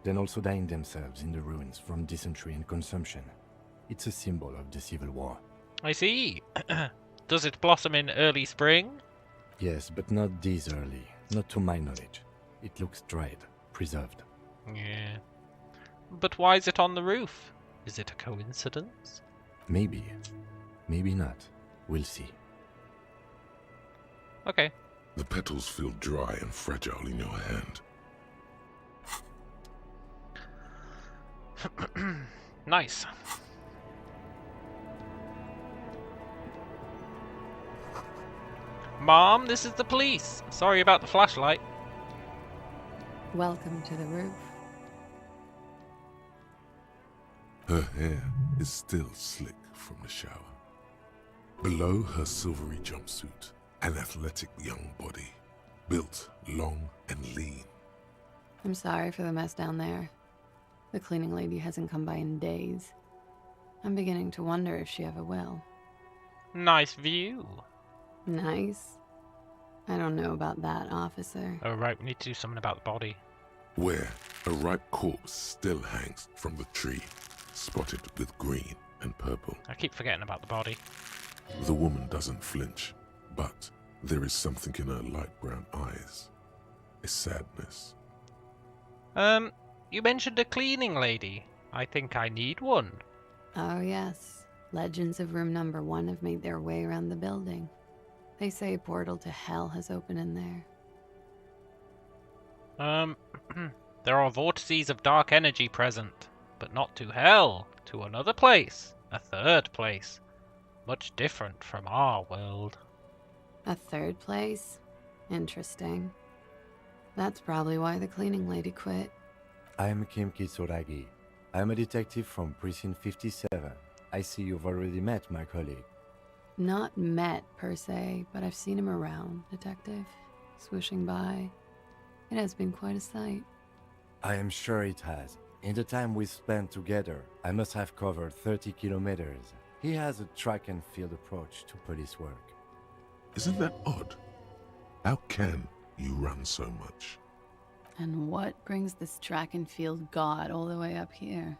then also dying themselves in the ruins from dysentery and consumption. It's a symbol of the Civil War. I see. Does it blossom in early spring? Yes, but not this early. Not to my knowledge. It looks dried, preserved. Yeah. But why is it on the roof? Is it a coincidence? Maybe. Maybe not. We'll see. Okay. The petals feel dry and fragile in your hand. Nice. Mom, this is the police. Sorry about the flashlight. Welcome to the roof. Her hair is still slick from the shower. Below her silvery jumpsuit, an athletic young body, built long and lean. I'm sorry for the mess down there. The cleaning lady hasn't come by in days. I'm beginning to wonder if she ever will. Nice view. Nice? I don't know about that, officer. Oh right, we need to do something about the body. Where a ripe corpse still hangs from the tree, spotted with green and purple. I keep forgetting about the body. The woman doesn't flinch, but there is something in her light brown eyes. A sadness. You mentioned a cleaning lady. I think I need one. Oh yes. Legends of room number 1 have made their way around the building. They say a portal to hell has opened in there. There are vortices of dark energy present, but not to hell, to another place, a third place, much different from our world. A third place? Interesting. That's probably why the cleaning lady quit. I am Kim Kitsuragi. I am a detective from Precinct 57. I see you've already met my colleague. Not met, per se, but I've seen him around, Detective. Swooshing by. It has been quite a sight. I am sure it has. In the time we spent together, I must have covered 30 kilometers. He has a track and field approach to police work. Isn't that odd? How can you run so much? And what brings this track and field god all the way up here?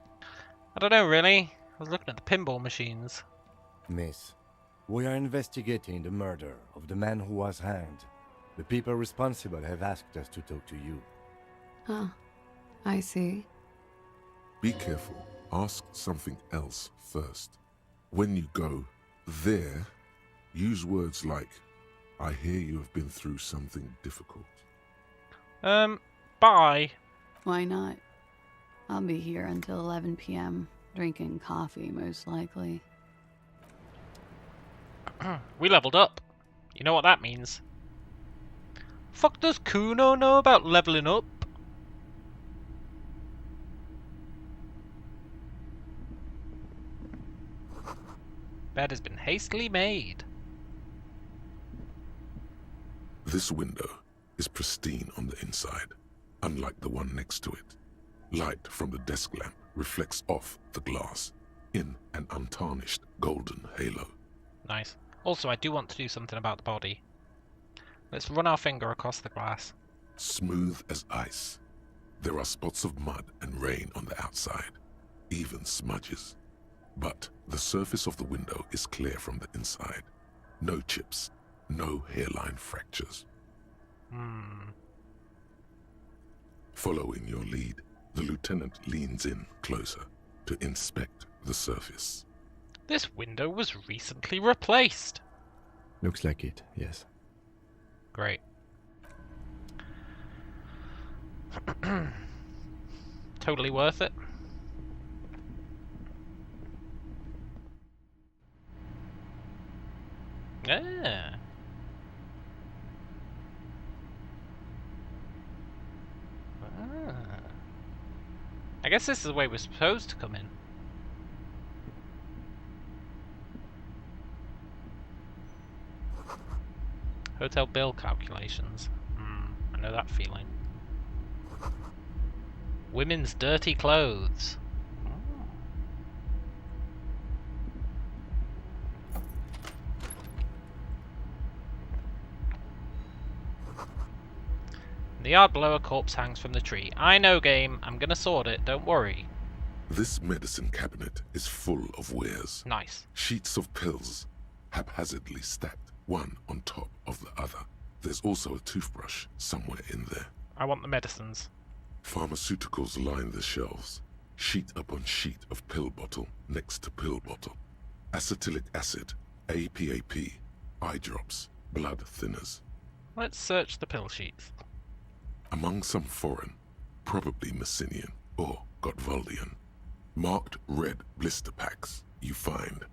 I don't know, really. I was looking at the pinball machines. Miss, we are investigating the murder of the man who was hanged. The people responsible have asked us to talk to you. Huh. I see. Be careful. Ask something else first. When you go there, use words like, I hear you have been through something difficult. Bye. Why not? I'll be here until 11 p.m., drinking coffee, most likely. We leveled up. You know what that means. Fuck does Kuno know about leveling up? Bed has been hastily made. This window is pristine on the inside, unlike the one next to it. Light from the desk lamp reflects off the glass in an untarnished golden halo. Nice. Also, I do want to do something about the body. Let's run our finger across the glass. Smooth as ice. There are spots of mud and rain on the outside, even smudges. But the surface of the window is clear from the inside. No chips, no hairline fractures. Following your lead, the lieutenant leans in closer to inspect the surface. This window was recently replaced. Looks like it, yes. Great. Totally worth it. Yeah. I guess this is the way we're supposed to come in. Hotel bill calculations. I know that feeling. Women's dirty clothes. The yard below a corpse hangs from the tree. I know, game. I'm gonna sort it, don't worry. This medicine cabinet is full of wares. Nice. Sheets of pills, haphazardly stacked, one on top of the other. There's also a toothbrush somewhere in there. I want the medicines. Pharmaceuticals line the shelves, sheet upon sheet of pill bottle next to pill bottle. Acetylic acid, APAP, eye drops, blood thinners. Let's search the pill sheets. Among some foreign, probably Messinian or Gotwaldian, marked red blister packs you find.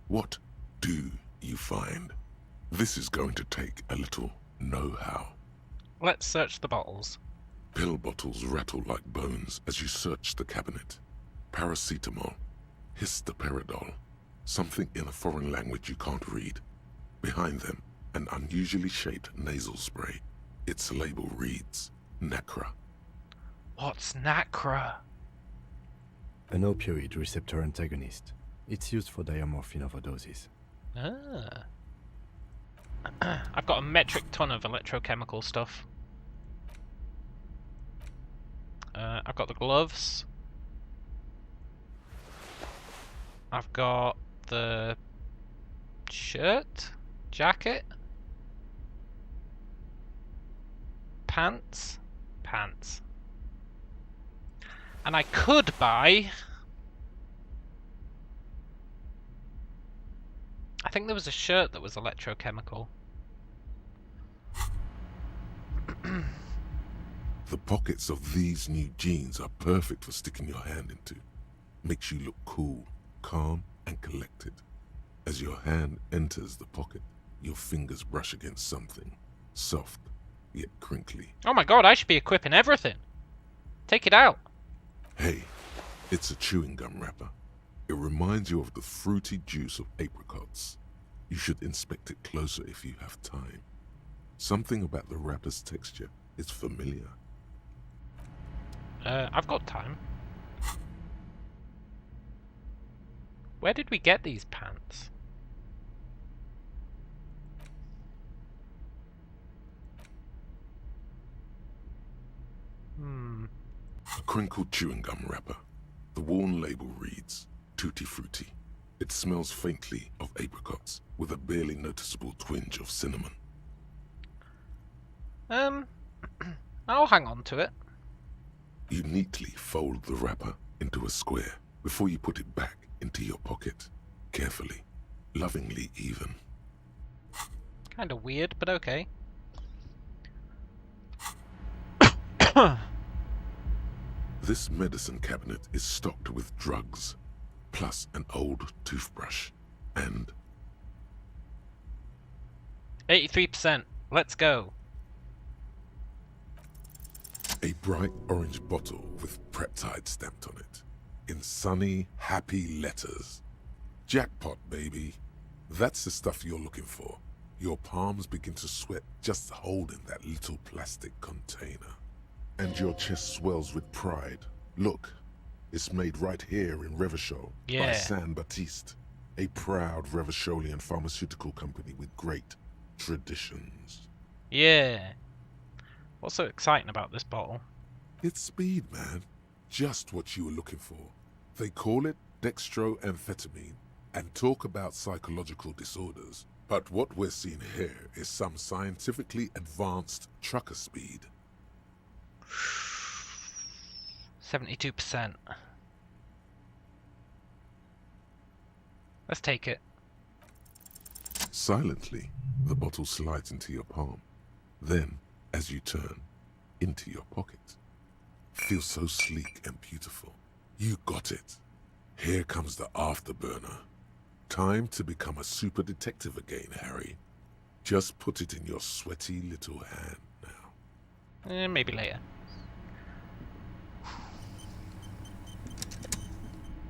What do you find? This is going to take a little know-how. Let's search the bottles. Pill bottles rattle like bones as you search the cabinet. Paracetamol, histoperidol, something in a foreign language you can't read. Behind them, an unusually shaped nasal spray. Its label reads, Nacra. What's Nacra? An opioid receptor antagonist. It's used for diamorphine overdoses. Ah. I've got a metric ton of electrochemical stuff. I've got the gloves. I've got the shirt, jacket, pants. And I could buy... I think there was a shirt that was electrochemical. The pockets of these new jeans are perfect for sticking your hand into. Makes you look cool, calm, and collected. As your hand enters the pocket, your fingers brush against something soft, yet crinkly. Oh my god, I should be equipping everything. Take it out. Hey, it's a chewing gum wrapper. It reminds you of the fruity juice of apricots. You should inspect it closer if you have time. Something about the wrapper's texture is familiar. I've got time. Where did we get these pants? A crinkled chewing gum wrapper. The worn label reads, Tutti Frutti. It smells faintly of apricots, with a barely noticeable twinge of cinnamon. I'll hang on to it. You neatly fold the wrapper into a square before you put it back into your pocket. Carefully, lovingly even. Kinda weird, but okay. This medicine cabinet is stocked with drugs, plus an old toothbrush, and 83%. Let's go. a bright orange bottle with Preptide stamped on it, in sunny, happy letters. Jackpot, baby. That's the stuff you're looking for. Your palms begin to sweat just holding that little plastic container. And your chest swells with pride. Look, it's made right here in Revachol by San Baptiste, a proud Revacholian pharmaceutical company with great traditions. Yeah. What's so exciting about this bottle? It's speed, man. Just what you were looking for. They call it dextroamphetamine and talk about psychological disorders. But what we're seeing here is some scientifically advanced trucker speed. 72%. Let's take it. Silently, the bottle slides into your palm. Then, as you turn, into your pocket. Feels so sleek and beautiful. You got it. Here comes the afterburner. Time to become a super detective again, Harry. Just put it in your sweaty little hand now. Maybe later.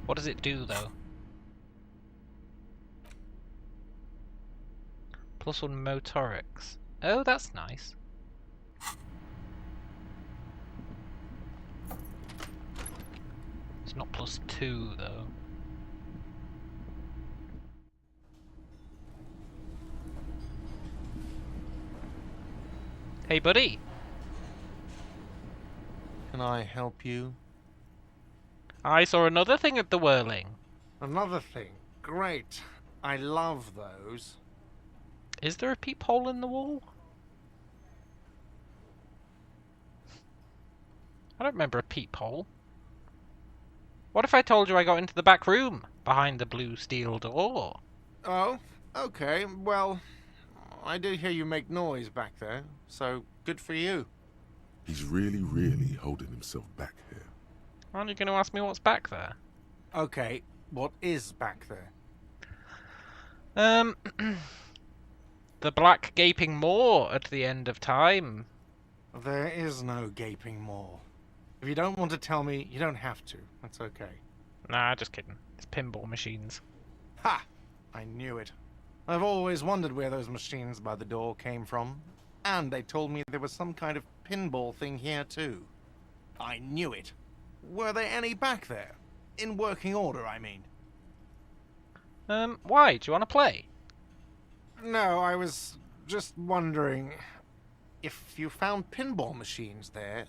What does it do, though? +1 motorics. Oh, that's nice. It's not +2, though. Hey, buddy. Can I help you? I saw another thing at the whirling. Another thing. Great. I love those. Is there a peephole in the wall? I don't remember a peephole. What if I told you I got into the back room behind the blue steel door? Oh, okay. Well, I did hear you make noise back there, so good for you. He's really holding himself back here. Aren't you going to ask me what's back there? Okay, what is back there? The black gaping maw at the end of time. There is no gaping maw. If you don't want to tell me, you don't have to. That's okay. Nah, just kidding. It's pinball machines. Ha! I knew it. I've always wondered where those machines by the door came from. And they told me there was some kind of pinball thing here too. I knew it. Were there any back there? In working order, I mean. Why? Do you want to play? No, I was just wondering if you found pinball machines there.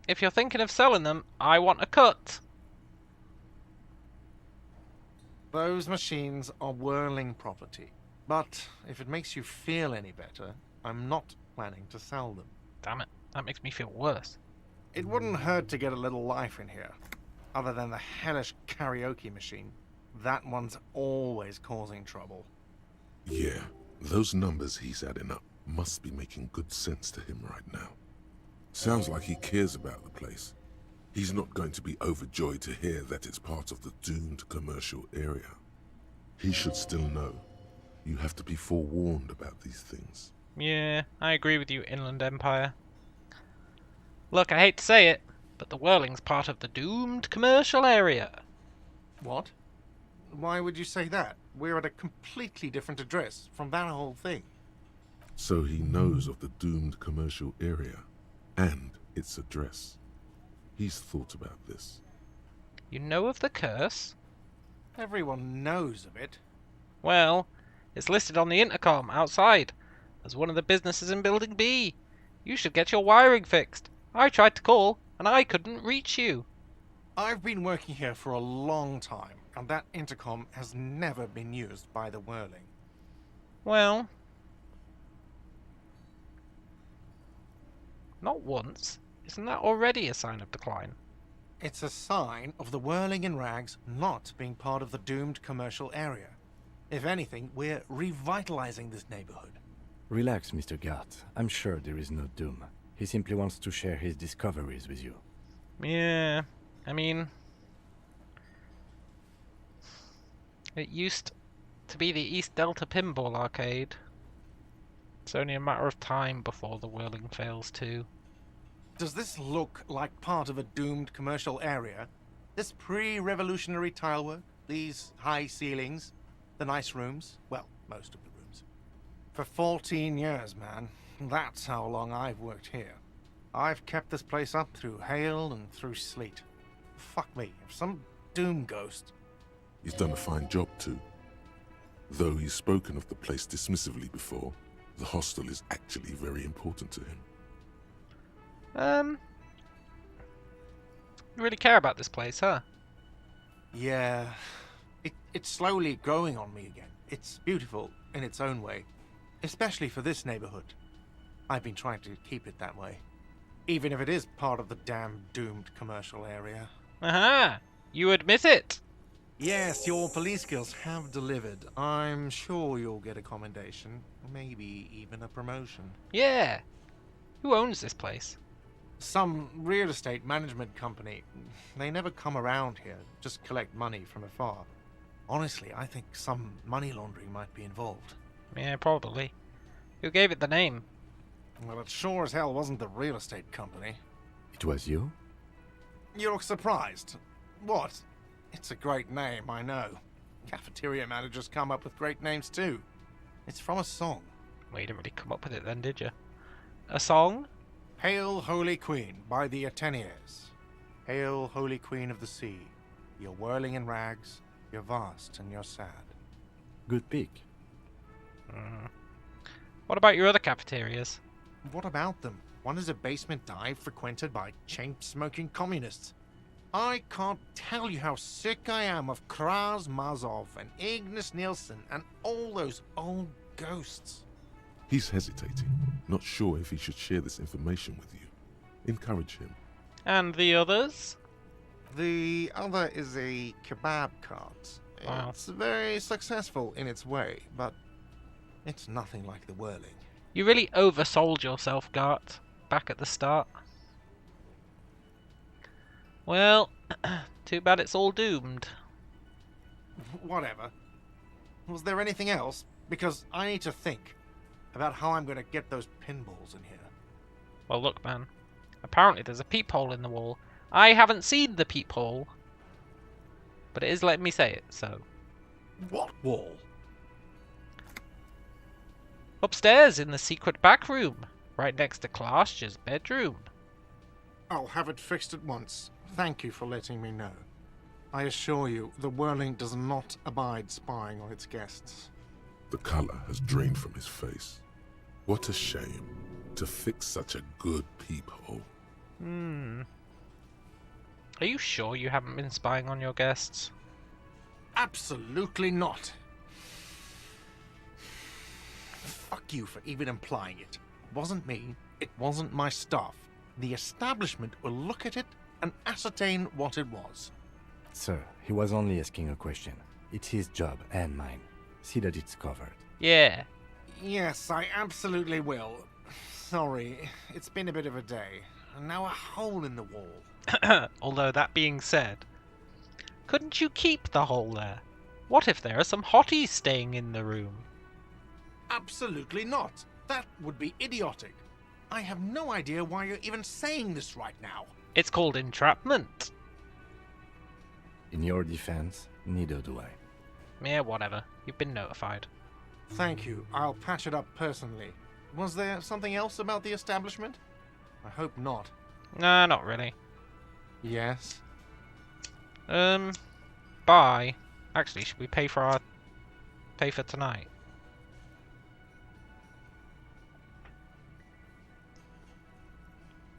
If you're thinking of selling them, I want a cut. Those machines are whirling property. But if it makes you feel any better, I'm not planning to sell them. Damn it, that makes me feel worse. It wouldn't hurt to get a little life in here. Other than the hellish karaoke machine. That one's always causing trouble. Yeah, those numbers he's adding up must be making good sense to him right now. Sounds like he cares about the place. He's not going to be overjoyed to hear that it's part of the doomed commercial area. He should still know. You have to be forewarned about these things. Yeah, I agree with you, Inland Empire. Look, I hate to say it, but the whirling's part of the doomed commercial area. What? Why would you say that? We're at a completely different address from that whole thing. So he knows of the doomed commercial area and its address. He's thought about this. You know of the curse? Everyone knows of it. Well, it's listed on the intercom outside as one of the businesses in Building B. You should get your wiring fixed. I tried to call, and I couldn't reach you. I've been working here for a long time, and that intercom has never been used by the whirling. Well, not once. Isn't that already a sign of decline? It's a sign of the whirling in rags not being part of the doomed commercial area. If anything, we're revitalizing this neighborhood. Relax, Mr. Gart. I'm sure there is no doom. He simply wants to share his discoveries with you. Yeah, I mean, it used to be the East Delta Pinball Arcade. It's only a matter of time before the whirling fails too. Does this look like part of a doomed commercial area? This pre-revolutionary tilework, these high ceilings, the nice rooms, well, most of the rooms. For 14 years, man. That's how long I've worked here. I've kept this place up through hail and through sleet. Fuck me, if some doom ghost... He's done a fine job too. Though he's spoken of the place dismissively before, the hostel is actually very important to him. You really care about this place, huh? Yeah, it's slowly growing on me again. It's beautiful in its own way, especially for this neighborhood. I've been trying to keep it that way, even if it is part of the damn doomed commercial area. Aha! You admit it! Yes, your police skills have delivered. I'm sure you'll get a commendation, maybe even a promotion. Yeah! Who owns this place? Some real estate management company. They never come around here, just collect money from afar. Honestly, I think some money laundering might be involved. Yeah, probably. Who gave it the name? Well, it sure as hell wasn't the real estate company. It was you? You look surprised. What? It's a great name, I know. Cafeteria managers come up with great names too. It's from a song. Well, you didn't really come up with it then, did you? A song? Hail, Holy Queen, by the Ateniers. Hail, Holy Queen of the Sea. You're whirling in rags, you're vast and you're sad. Good pick. What about your other cafeterias? What about them? One is a basement dive frequented by chain-smoking communists. I can't tell you how sick I am of Kraz Mazov and Ignis Nielsen and all those old ghosts. He's hesitating, not sure if he should share this information with you. Encourage him. And the others? The other is a kebab cart. Wow. It's very successful in its way, but it's nothing like the whirling. You really oversold yourself, Gart, back at the start. Well, too bad it's all doomed. Whatever. Was there anything else? Because I need to think about how I'm going to get those pinballs in here. Well, look, man. Apparently there's a peephole in the wall. I haven't seen the peephole, but it is letting me say it, so... What wall? Upstairs in the secret back room, right next to Klash's bedroom. I'll have it fixed at once. Thank you for letting me know. I assure you, the whirling does not abide spying on its guests. The color has drained from his face. What a shame to fix such a good peephole. Are you sure you haven't been spying on your guests? Absolutely not. Fuck you for even implying it. It wasn't me. It wasn't my staff. The establishment will look at it and ascertain what it was. Sir, he was only asking a question. It's his job and mine. See that it's covered. Yeah. Yes, I absolutely will. Sorry, it's been a bit of a day. And now a hole in the wall. Although that being said, couldn't you keep the hole there? What if there are some hotties staying in the room? Absolutely not. That would be idiotic. I have no idea why you're even saying this right now. It's called entrapment. In your defense, neither do I. Yeah, whatever. You've been notified. Thank you. I'll patch it up personally. Was there something else about the establishment? I hope not. Nah, not really. Yes? Bye. Actually, should we pay for tonight?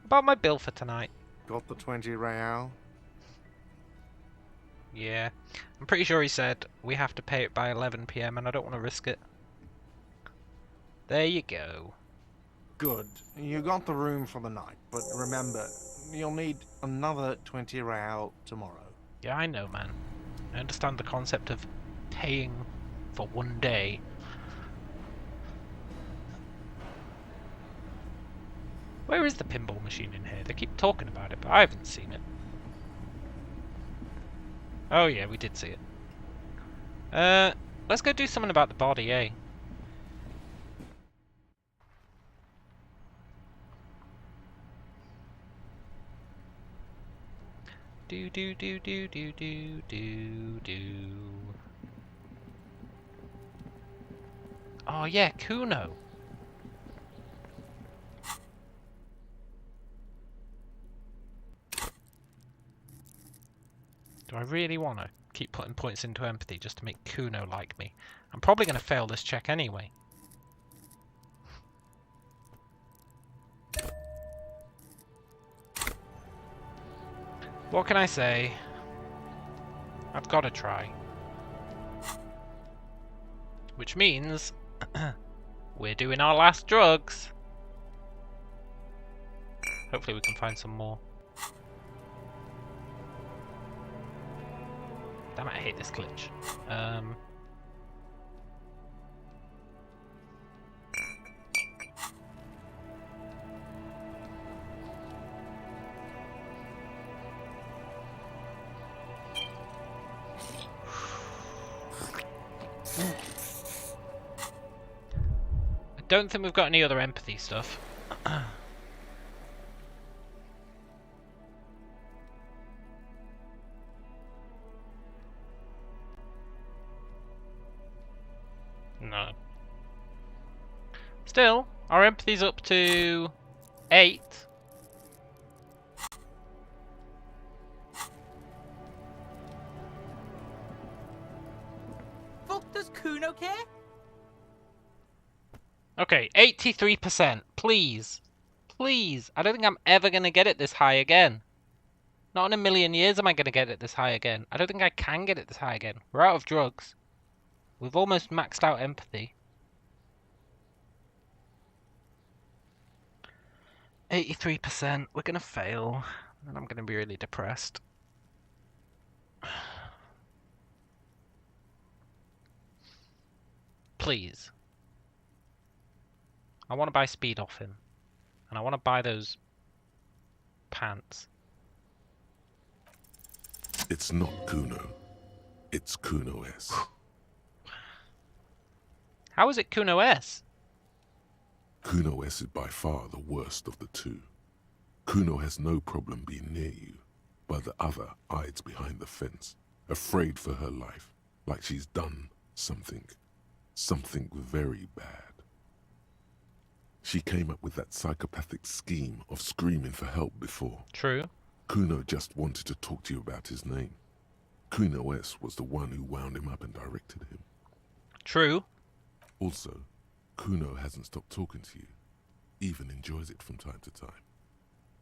About my bill for tonight. Got the 20 real? Yeah. I'm pretty sure he said we have to pay it by 11 PM and I don't want to risk it. There you go. Good. You got the room for the night, but remember, you'll need another 20 real tomorrow. Yeah, I know, man. I understand the concept of paying for one day. Where is the pinball machine in here? They keep talking about it, but I haven't seen it. Oh yeah, we did see it. Let's go do something about the body, eh? Do do do do do do do do. Oh yeah, Kuno. Do I really want to keep putting points into empathy just to make Kuno like me? I'm probably going to fail this check anyway. What can I say? I've got to try. Which means we're doing our last drugs. Hopefully we can find some more. Damn it, I hate this glitch. I don't think we've got any other empathy stuff. No. Still, our empathy's up to 8. Fuck does Kuno care? Okay, 83%. Please. Please. I don't think I'm ever going to get it this high again. Not in a million years am I going to get it this high again. I don't think I can get it this high again. We're out of drugs. We've almost maxed out empathy. 83%. We're going to fail. And I'm going to be really depressed. Please. I want to buy speed off him. And I want to buy those pants. It's not Kuno. It's Kuno S. How is it Kuno S? Kuno S is by far the worst of the two. Kuno has no problem being near you, but the other hides behind the fence, afraid for her life, like she's done something very bad. She came up with that psychopathic scheme of screaming for help before. True. Kuno just wanted to talk to you about his name. Kuno S was the one who wound him up and directed him. True. Also, Kuno hasn't stopped talking to you, even enjoys it from time to time.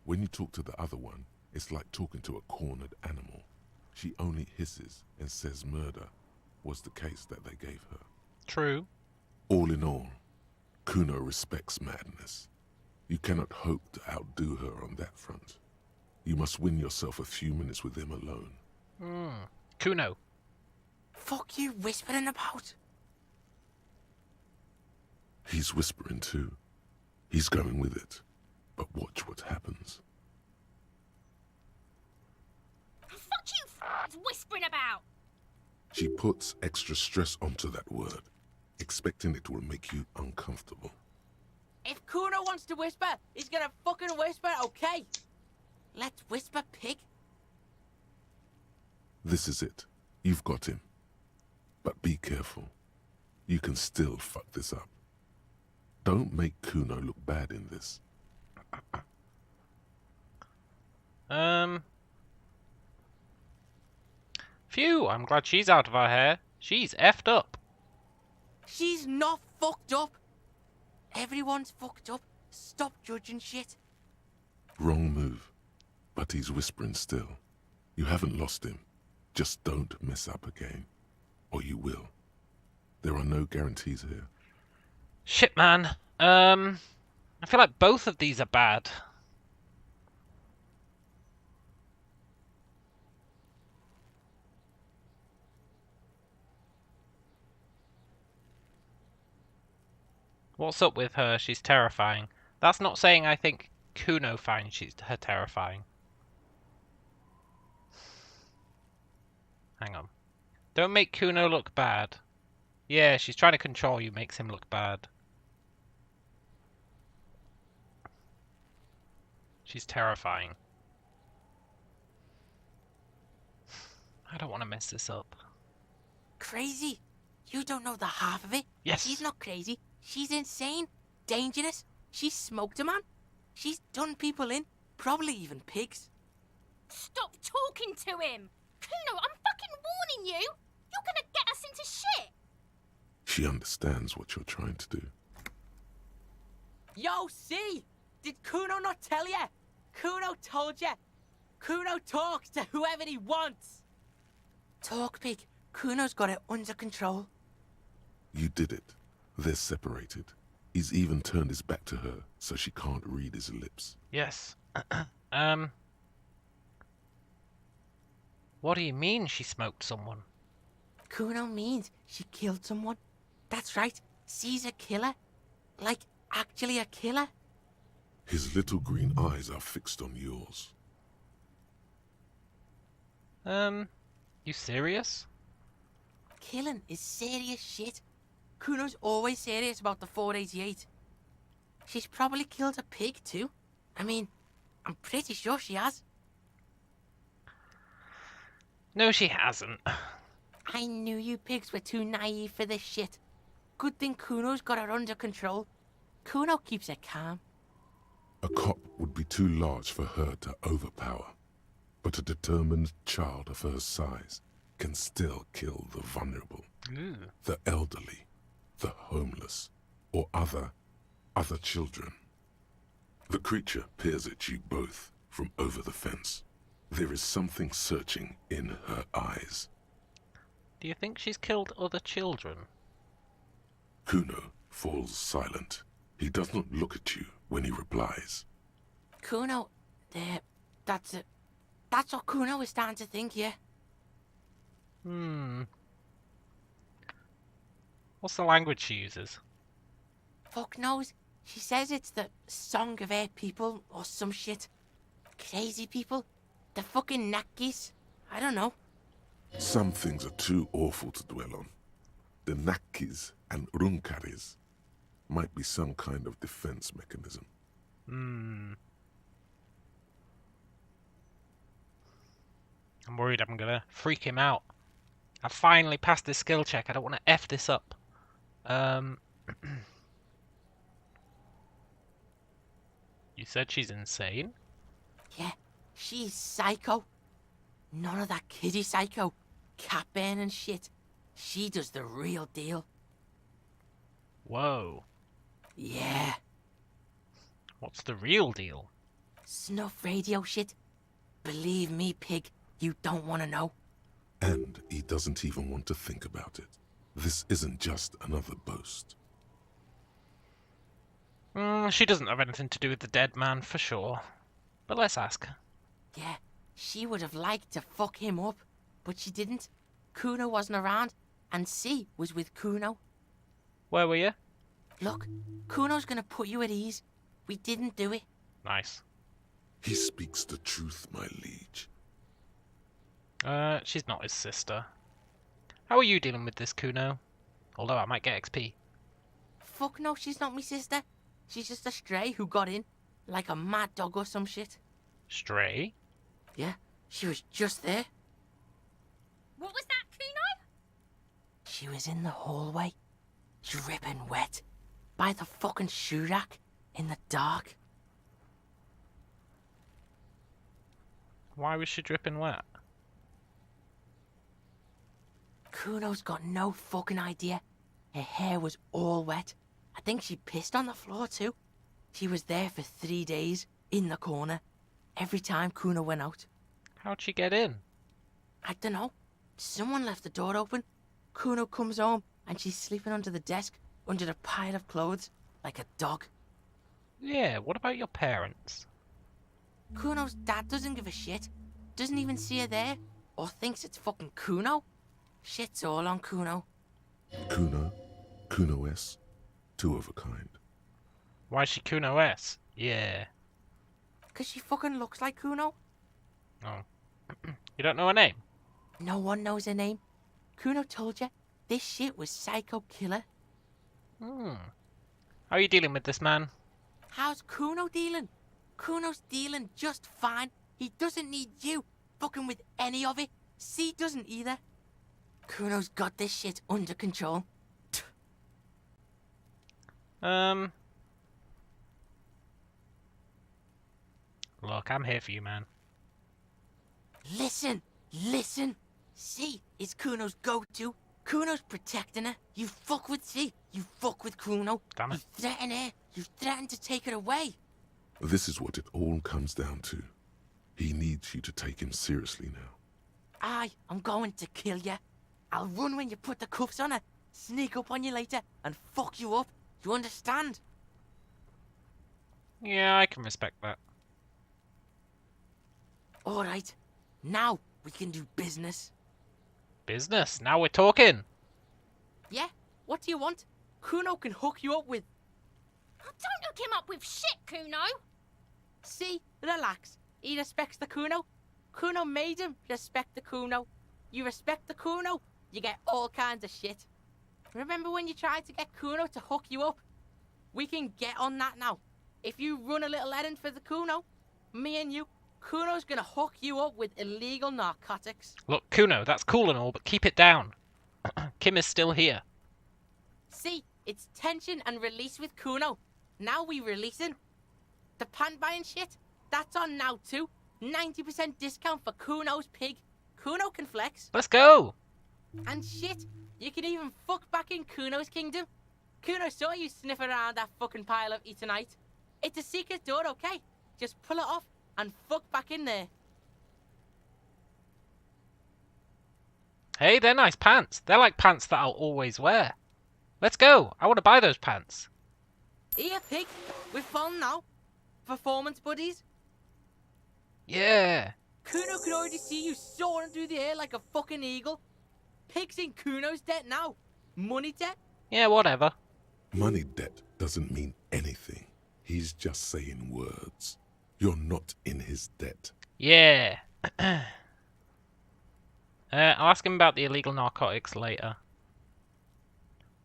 When you talk to the other one, it's like talking to a cornered animal. She only hisses and says murder was the case that they gave her. True. All in all, Kuno respects madness. You cannot hope to outdo her on that front. You must win yourself a few minutes with him alone. Kuno. Fuck you whispering about? He's whispering too. He's going with it. But watch what happens. Fuck you whispering about? She puts extra stress onto that word, expecting it will make you uncomfortable. If Kuno wants to whisper, he's gonna fucking whisper, okay? Let's whisper, pig. This is it. You've got him. But be careful. You can still fuck this up. Don't make Kuno look bad in this. Phew, I'm glad she's out of our hair. She's effed up. She's not fucked up. Everyone's fucked up. Stop judging shit. Wrong move. But he's whispering still. You haven't lost him. Just don't mess up again. Or you will. There are no guarantees here. Shit, man. I feel like both of these are bad. What's up with her? She's terrifying. That's not saying I think Kuno finds her terrifying? Hang on. Don't make Kuno look bad. Yeah, she's trying to control you, makes him look bad. She's terrifying. I don't want to mess this up. Crazy? You don't know the half of it. Yes. She's not crazy. She's insane. Dangerous. She's smoked a man. She's done people in. Probably even pigs. Stop talking to him! Kuno, I'm fucking warning you! You're gonna get us into shit! She understands what you're trying to do. Yo, see? Did Kuno not tell ya? Kuno told ya. Kuno talks to whoever he wants. Talk, pig. Kuno's got it under control. You did it. They're separated. He's even turned his back to her, so she can't read his lips. Yes. What do you mean she smoked someone? Kuno means she killed someone. That's right. She's a killer. Like, actually a killer. His little green eyes are fixed on yours. You serious? Killing is serious shit. Kuno's always serious about the 488. She's probably killed a pig too. I mean, I'm pretty sure she has. No, she hasn't. I knew you pigs were too naive for this shit. Good thing Kuno's got her under control. Kuno keeps her calm. A cop would be too large for her to overpower, but a determined child of her size can still kill the vulnerable, the elderly, the homeless, or other children. The creature peers at you both from over the fence. There is something searching in her eyes. Do you think she's killed other children? Kuno falls silent. He does not look at you when he replies. Kuno, that's it. That's what Kuno is starting to think, yeah. What's the language she uses? Fuck knows. She says it's the song of her people or some shit. Crazy people. The fucking Nakis. I don't know. Some things are too awful to dwell on. The Nakis and Runkaris might be some kind of defense mechanism. I'm worried I'm gonna freak him out. I finally passed this skill check. I don't want to F this up. You said she's insane? Yeah, she's psycho. None of that kiddie psycho. Cat burning shit. She does the real deal. Whoa. Yeah. What's the real deal? Snuff radio shit. Believe me, pig, you don't want to know. And he doesn't even want to think about it. This isn't just another boast. She doesn't have anything to do with the dead man, for sure. But let's ask her. Yeah, she would have liked to fuck him up, but she didn't. Kuno wasn't around, and C was with Kuno. Where were you? Look, Kuno's gonna put you at ease. We didn't do it. Nice. He speaks the truth, my liege. She's not his sister. How are you dealing with this, Kuno? Although I might get XP. Fuck no, she's not my sister. She's just a stray who got in, like a mad dog or some shit. Stray? Yeah, she was just there. What was that, Kuno? She was in the hallway, dripping wet, by the fucking shoe rack, in the dark. Why was she dripping wet? Kuno's got no fucking idea. Her hair was all wet. I think she pissed on the floor too. She was there for 3 days, in the corner, every time Kuno went out. How'd she get in? I don't know. Someone left the door open. Kuno comes home and she's sleeping under the desk, under a pile of clothes, like a dog. Yeah, what about your parents? Kuno's dad doesn't give a shit. Doesn't even see her there, or thinks it's fucking Kuno. Shit's all on Kuno. Kuno S, two of a kind. Why is she Kuno S? Yeah. Because she fucking looks like Kuno. Oh. You don't know her name? No one knows her name. Kuno told you this shit was Psycho Killer. Hmm. How are you dealing with this man? How's Kuno dealing? Kuno's dealing just fine. He doesn't need you fucking with any of it. C doesn't either. Kuno's got this shit under control. Look, I'm here for you, man. Listen. C is Kuno's go-to. Kuno's protecting her. You fuck with C, you fuck with Kuno. Damn it. You threaten her. You threaten to take her away. This is what it all comes down to. He needs you to take him seriously now. I'm going to kill you. I'll run when you put the cuffs on her, sneak up on you later, and fuck you up. You understand? Yeah, I can respect that. Alright, now we can do business. Business? Now we're talking. Yeah? What do you want? Kuno can hook you up with... Oh, don't hook him up with shit, Kuno. See? Relax. He respects the Kuno. Kuno made him respect the Kuno. You respect the Kuno, you get all kinds of shit. Remember when you tried to get Kuno to hook you up? We can get on that now. If you run a little errand for the Kuno, me and you, Kuno's gonna hook you up with illegal narcotics. Look, Kuno, that's cool and all, but keep it down. Kim is still here. See, it's tension and release with Kuno. Now we releasing. The pan buying shit, that's on now too. 90% discount for Kuno's pig. Kuno can flex. Let's go. And shit, you can even fuck back in Kuno's kingdom. Kuno saw you sniff around that fucking pile of Etonite. It's a secret door, okay? Just pull it off and fuck back in there. Hey, they're nice pants. They're like pants that I'll always wear. Let's go. I want to buy those pants. Here, pig. We're fun now. Performance buddies. Yeah. Kuno could already see you soaring through the air like a fucking eagle. Pig's in Kuno's debt now. Money debt? Yeah, whatever. Money debt doesn't mean anything. He's just saying words. You're not in his debt. Yeah. I'll ask him about the illegal narcotics later.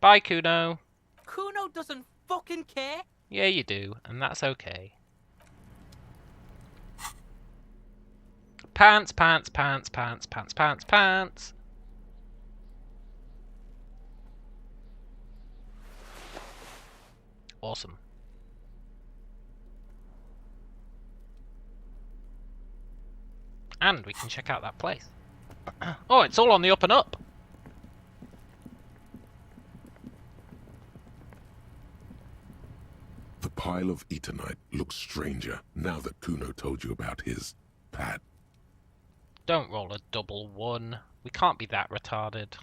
Bye, Kuno. Kuno doesn't fucking care. Yeah, you do, and that's okay. Pants, pants, pants, pants, pants, pants, pants. Awesome. And we can check out that place. Oh, it's all on the up and up. The pile of Etonite looks stranger now that Kuno told you about his pad. Don't roll a double one. We can't be that retarded.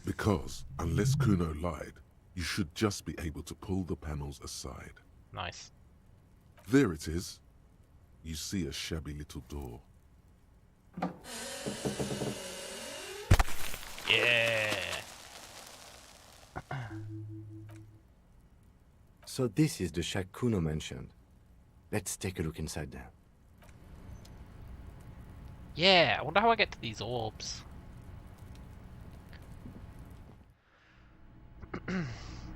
Because, unless Kuno lied, you should just be able to pull the panels aside. Nice. There it is. You see a shabby little door. Yeah. So this is the shack Kuno mentioned. Let's take a look inside there. Yeah, I wonder how I get to these orbs.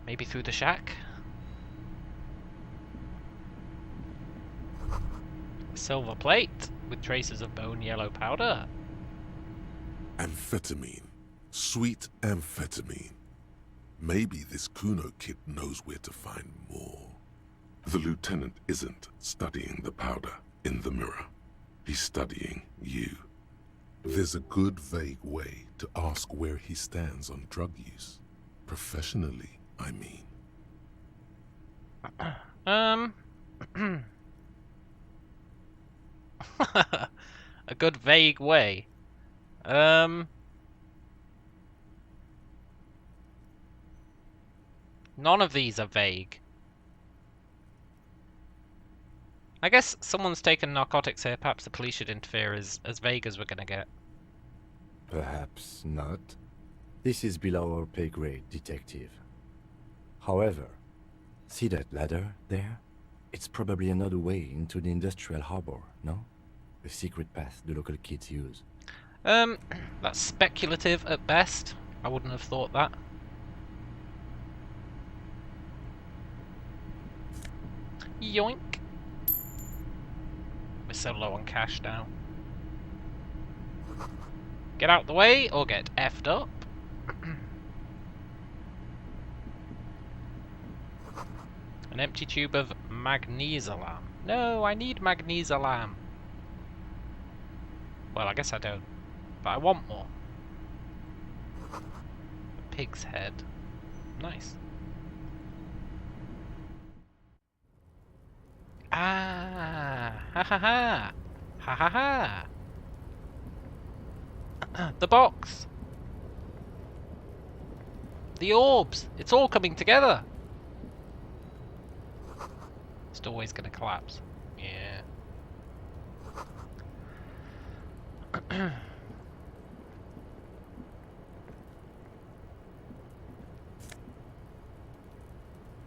Maybe through the shack? A silver plate with traces of bone yellow powder. Amphetamine. Sweet amphetamine. Maybe this Kuno kid knows where to find more. The lieutenant isn't studying the powder in the mirror. He's studying you. There's a good vague way to ask where he stands on drug use. Professionally, I mean. A good vague way. None of these are vague. I guess someone's taken narcotics here. Perhaps the police should interfere as vague as we're gonna get. Perhaps not. This is below our pay grade, detective. However, see that ladder there? It's probably another way into the industrial harbor, no? A secret path the local kids use. That's speculative at best. I wouldn't have thought that. Yoink. We're so low on cash now. Get out the way or get effed up. An empty tube of magnesalam. No, I need magnesalam. Well, I guess I don't. But I want more. A pig's head. Nice. Ah! Ha ha ha! Ha ha ha! The box! The orbs! It's all coming together! It's always gonna collapse. Yeah.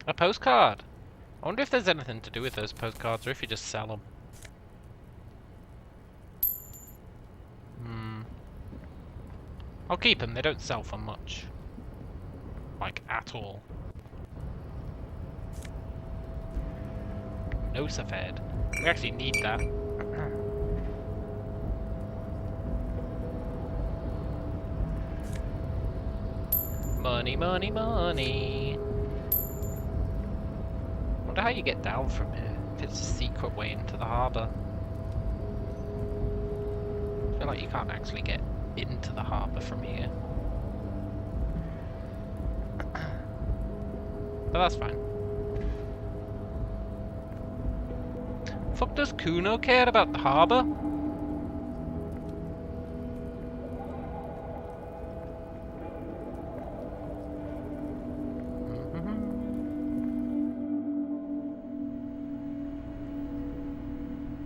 A postcard! I wonder if there's anything to do with those postcards or if you just sell them. I'll keep them, they don't sell for much. Like, at all. No Safed. We actually need that. Money, money, money. Wonder how you get down from here. If it's a secret way into the harbour. I feel like you can't actually get into the harbour from here. But that's fine. Fuck, does Kuno care about the harbour?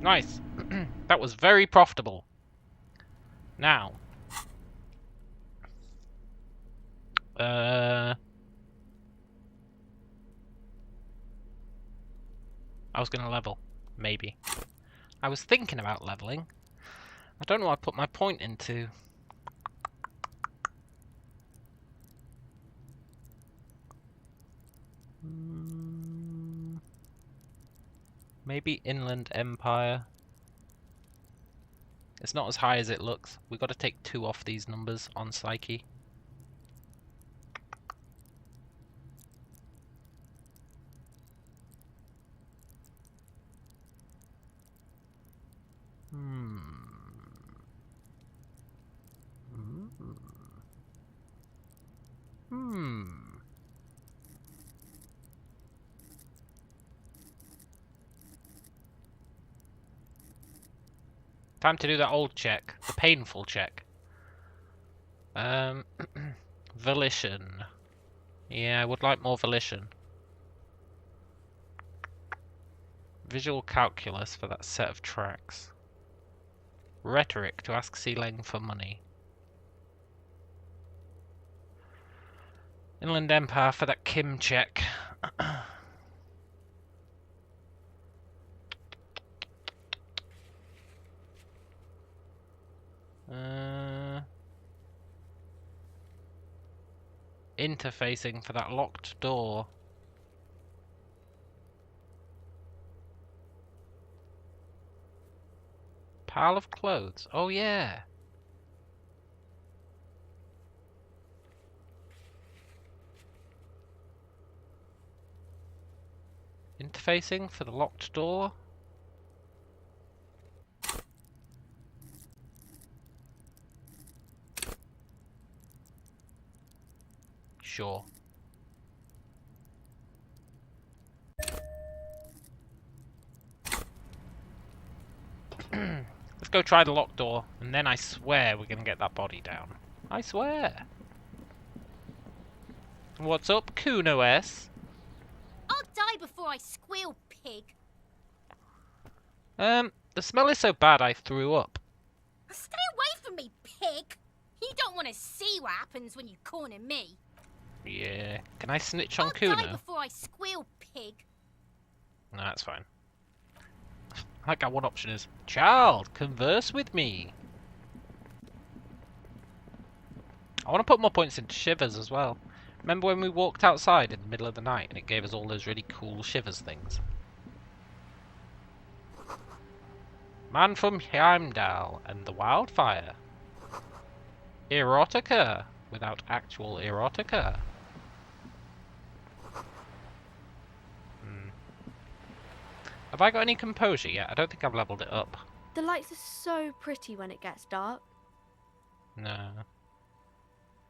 Nice. That was very profitable. Now. I was going to level. Maybe. I was thinking about leveling. I don't know what I put my point into. Maybe Inland Empire. It's not as high as it looks. We've got to take 2 off these numbers on Psyche. Time to do that old check. The painful check. Volition. Yeah, I would like more volition. Visual calculus for that set of tracks. Rhetoric to ask Sealang for money. Inland Empire for that Kim check. Interfacing for that locked door. Pile of clothes. Oh yeah. Interfacing for the locked door. Sure. Let's go try the locked door, and then I swear we're gonna get that body down. I swear. What's up, Kuno S? I'll die before I squeal, pig. The smell is so bad I threw up. Stay away from me, pig. You don't want to see what happens when you corner me. Yeah. Can I snitch on I'll Kuno? die before I squeal, pig. No, that's fine. Like our one option is, child, converse with me. I want to put more points into shivers as well. Remember when we walked outside in the middle of the night and it gave us all those really cool shivers things? Man from Heimdall and the Wildfire. Erotica without actual erotica. Have I got any composure yet? I don't think I've leveled it up. The lights are so pretty when it gets dark. No.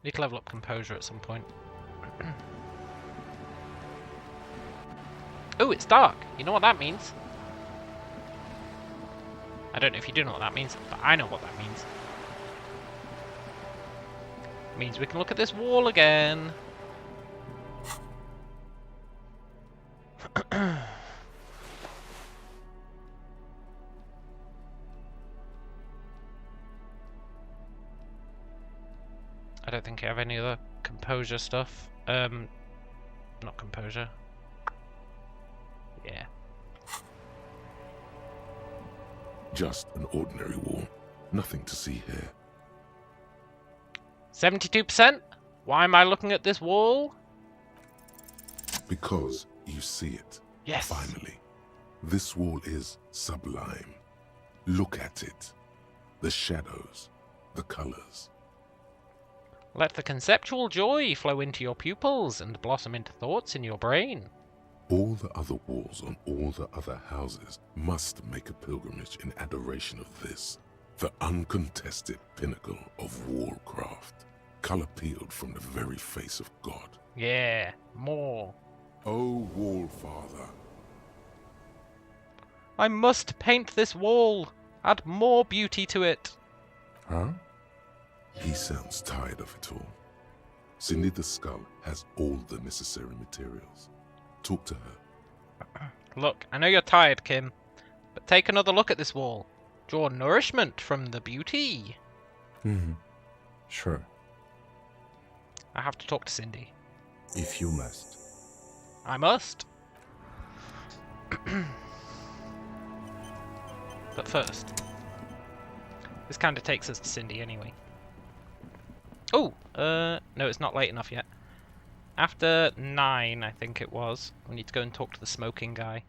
Need to level up composure at some point. Oh, it's dark. You know what that means? I don't know if you do know what that means, but I know what that means. It means we can look at this wall again. I don't think I have any other composure stuff. Not composure. Yeah. Just an ordinary wall. Nothing to see here. 72%? Why am I looking at this wall? Because you see it. Yes. Finally. This wall is sublime. Look at it. The shadows. The colors. Let the conceptual joy flow into your pupils and blossom into thoughts in your brain. All the other walls on all the other houses must make a pilgrimage in adoration of this, the uncontested pinnacle of wallcraft, color peeled from the very face of God. Yeah, more. Oh, Wallfather. I must paint this wall. Add more beauty to it. Huh? He sounds tired of it all. Cindy the Skull has all the necessary materials. Talk to her. Look, I know you're tired, Kim, but take another look at this wall. Draw nourishment from the beauty. Sure. I have to talk to Cindy. If you must. I must. But first, this kind of takes us to Cindy anyway. Oh, no, it's not late enough yet. After 9, I think it was, we need to go and talk to the smoking guy.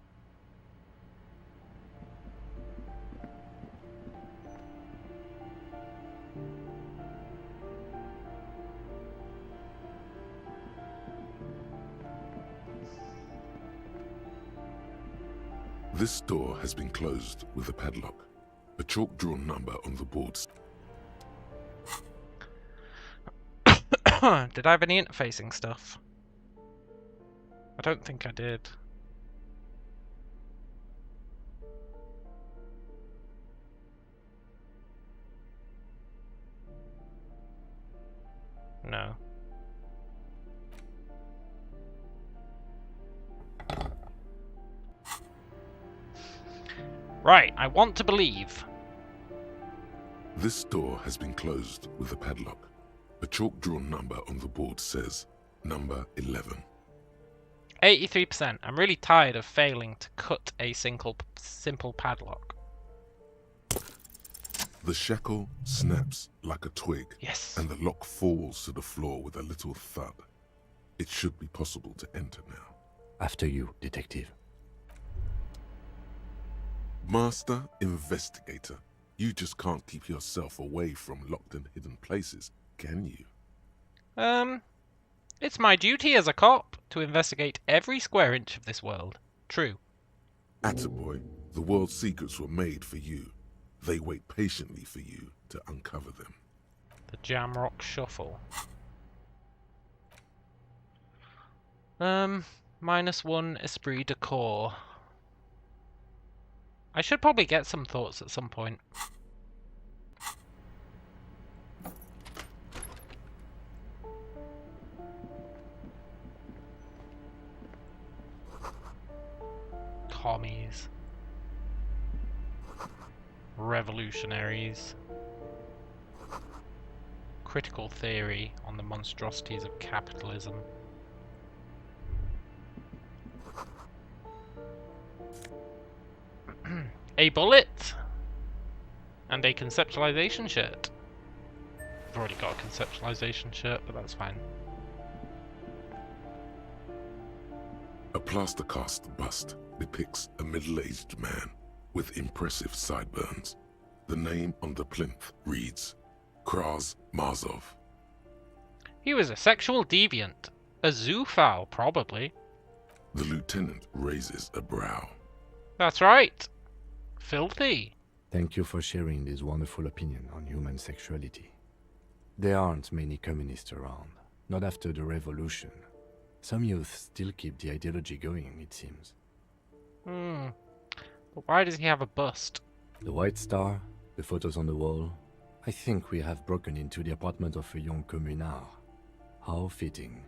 This door has been closed with a padlock. A chalk-drawn number on the boards. Did I have any interfacing stuff? I don't think I did. No. Right, I want to believe. This door has been closed with a padlock. A chalk-drawn number on the board says, number 11. 83%. I'm really tired of failing to cut a simple padlock. The shackle snaps like a twig. Yes. And the lock falls to the floor with a little thud. It should be possible to enter now. After you, detective. Master Investigator, you just can't keep yourself away from locked and hidden places, can you? It's my duty as a cop to investigate every square inch of this world. True. Attaboy, the world's secrets were made for you. They wait patiently for you to uncover them. The Jamrock Shuffle. -1 esprit de corps. I should probably get some thoughts at some point. Commies. Revolutionaries. Critical theory on the monstrosities of capitalism. a bullet and a conceptualization shirt. I've already got a conceptualization shirt, but that's fine. A plaster cast bust depicts a middle-aged man with impressive sideburns. The name on the plinth reads Kraz Marzov. He was a sexual deviant. A zoophile, probably. The lieutenant raises a brow. That's right. Filthy. Thank you for sharing this wonderful opinion on human sexuality. There aren't many communists around, not after the revolution. Some youth still keep the ideology going, it seems. But why does he have a bust? The White Star, the photos on the wall. I think we have broken into the apartment of a young communard. How fitting.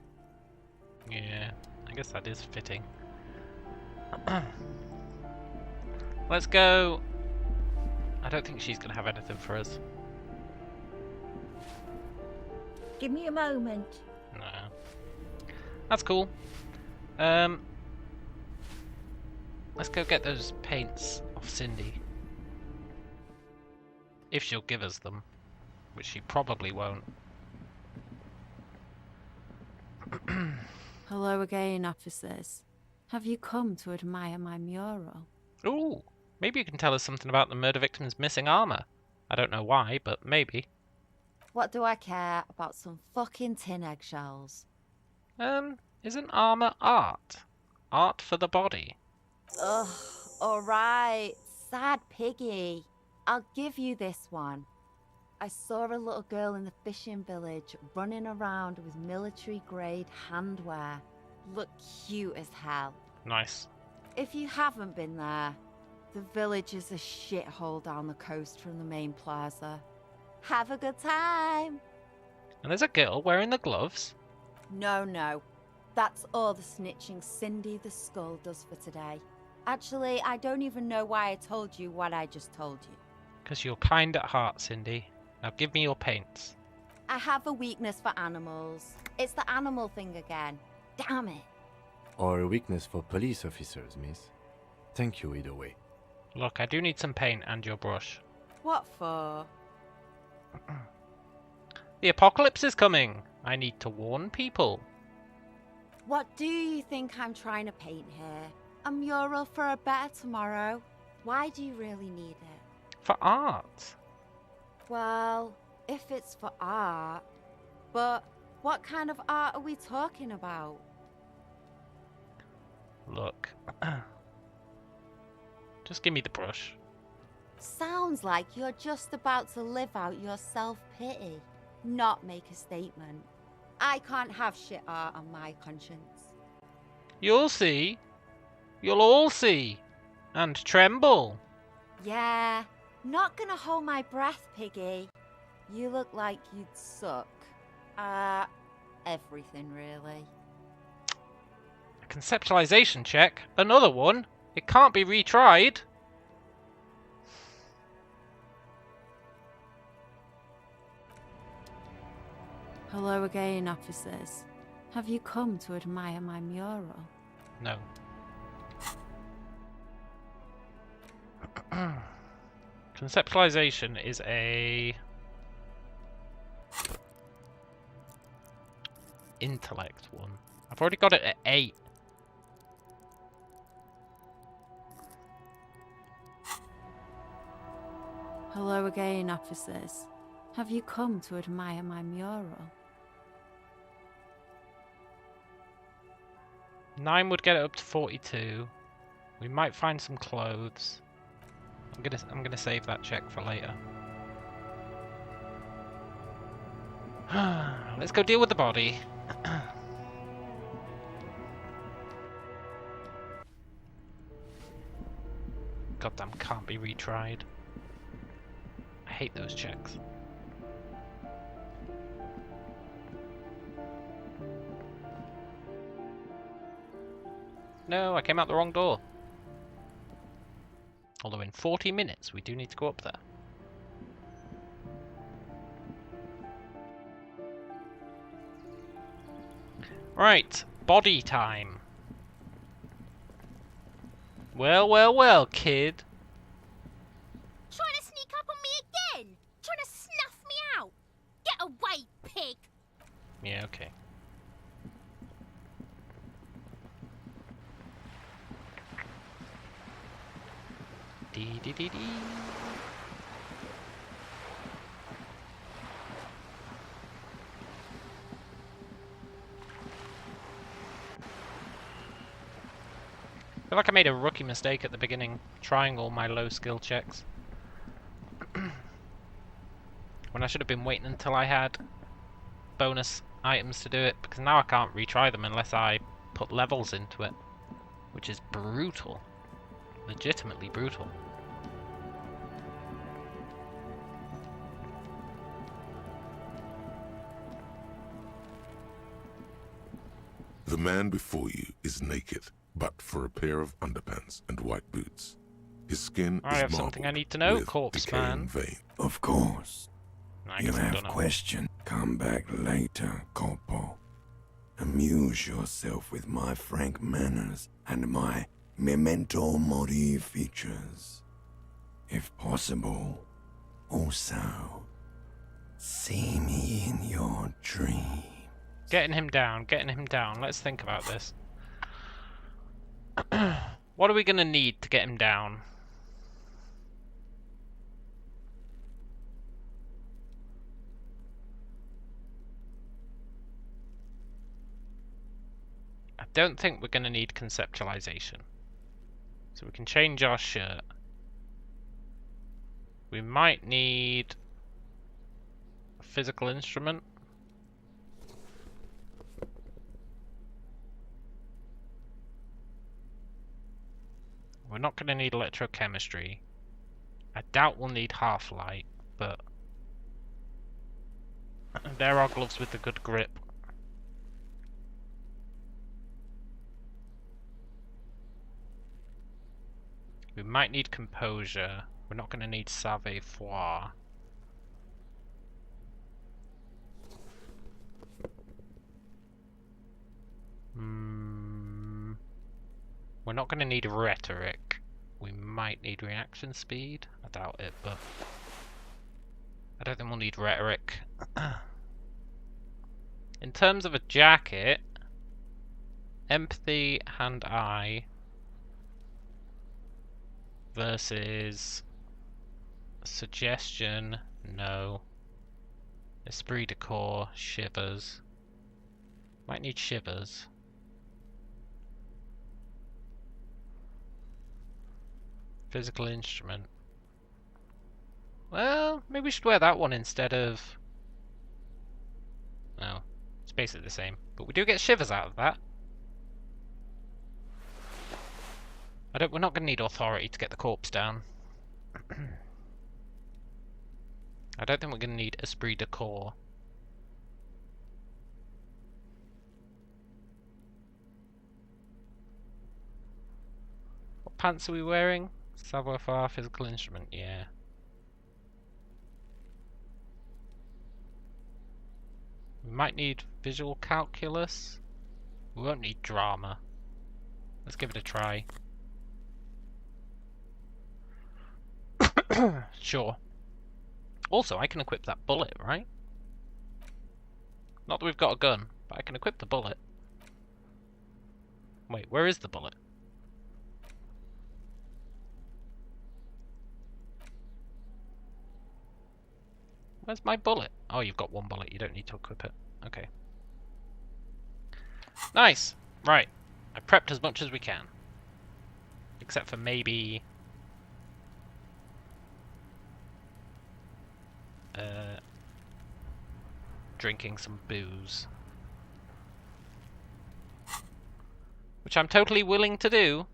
Yeah, I guess that is fitting. Let's go. I don't think she's gonna have anything for us. Give me a moment. No. That's cool. Let's go get those paints off Cindy. If she'll give us them, which she probably won't. Hello again, officers. Have you come to admire my mural? Ooh, maybe you can tell us something about the murder victim's missing armor. I don't know why, but maybe. What do I care about some fucking tin eggshells? Isn't armor art? Art for the body. Ugh, alright. Sad piggy. I'll give you this one. I saw a little girl in the fishing village running around with military-grade handwear. Look cute as hell. Nice. If you haven't been there, the village is a shithole down the coast from the main plaza. Have a good time! And there's a girl wearing the gloves. No. That's all the snitching Cindy the Skull does for today. Actually, I don't even know why I told you what I just told you. Because you're kind at heart, Cindy. Now give me your paints. I have a weakness for animals. It's the animal thing again. Damn it. Or a weakness for police officers, miss. Thank you either way. Look, I do need some paint and your brush. What for? The apocalypse is coming. I need to warn people. What do you think I'm trying to paint here? A mural for a better tomorrow? Why do you really need it? For art. Well, if it's for art. But what kind of art are we talking about? Look. Just give me the brush. Sounds like you're just about to live out your self-pity, not make a statement. I can't have shit art on my conscience. You'll see. You'll all see. And tremble. Yeah, not gonna hold my breath, Piggy. You look like you'd suck. Everything really. A conceptualization check? Another one? It can't be retried. Hello again, officers. Have you come to admire my mural? No. Conceptualization is a intellect one. I've already got it at 8. Hello again, officers. Have you come to admire my mural? 9 would get it up to 42. We might find some clothes. I'm gonna save that check for later. Let's go deal with the body. Goddamn, can't be retried. I hate those checks. No, I came out the wrong door. Although in 40 minutes we do need to go up there. Right, body time. Well, kid. Yeah, okay. Dee dee dee dee. I feel like I made a rookie mistake at the beginning, trying all my low skill checks. When I should have been waiting until I had bonus items to do it, because now I can't retry them unless I put levels into it, which is brutal. Legitimately brutal. The man before you is naked, but for a pair of underpants and white boots. His skin I is have something I marbled need to know, with corpse decaying man. vein. Of course. I You guess I have don't know. question. Come back later, Corpo. Amuse yourself with my frank manners and my memento mori features. If possible, also, see me in your dream. Getting him down, getting him down. Let's think about this. What are we going to need to get him down? I don't think we're going to need conceptualization. So we can change our shirt. We might need a physical instrument. We're not going to need electrochemistry. I doubt we'll need half-light, but there are gloves with the good grip. We might need composure. We're not going to need savoir-faire. We're not going to need rhetoric. We might need reaction speed. I doubt it, but I don't think we'll need rhetoric. In terms of a jacket, empathy, hand-eye versus suggestion, no. Esprit de corps, shivers. Might need shivers. Physical instrument. Well, maybe we should wear that one instead of... No, it's basically the same. But we do get shivers out of that. We're not going to need authority to get the corpse down. I don't think we're going to need esprit de corps. What pants are we wearing? Savoir-faire, physical instrument, yeah. We might need visual calculus. We won't need drama. Let's give it a try. Sure. Also, I can equip that bullet, right? Not that we've got a gun, but I can equip the bullet. Wait, where is the bullet? Where's my bullet? Oh, you've got one bullet. You don't need to equip it. Okay. Nice! Right. I prepped as much as we can. Except for maybe... drinking some booze. Which I'm totally willing to do.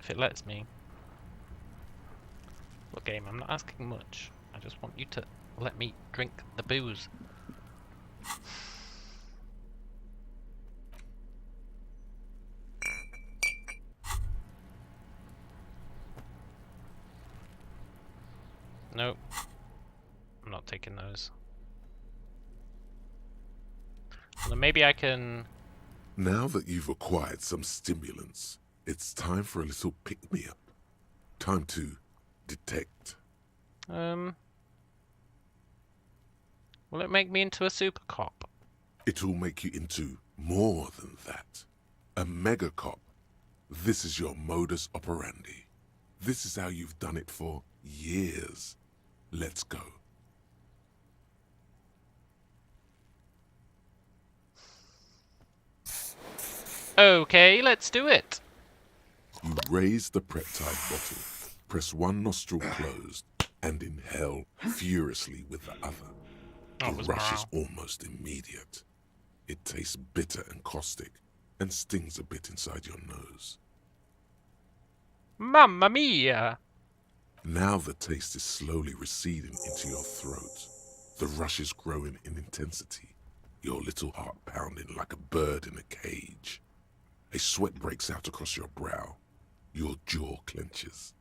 If it lets me. Look, game, I'm not asking much. I just want you to let me drink the booze. Nope. I'm not taking those. Well, maybe I can... Now that you've acquired some stimulants, it's time for a little pick-me-up. Time to detect. Will it make me into a super cop? It'll make you into more than that. A mega cop. This is your modus operandi. This is how you've done it for years. Let's go. Okay, let's do it. You raise the peptide bottle, press one nostril closed, and inhale furiously with the other. The rush is almost immediate. It tastes bitter and caustic, and stings a bit inside your nose. Mamma mia! Now the taste is slowly receding into your throat. The rush is growing in intensity, your little heart pounding like a bird in a cage. A sweat breaks out across your brow. Your jaw clenches.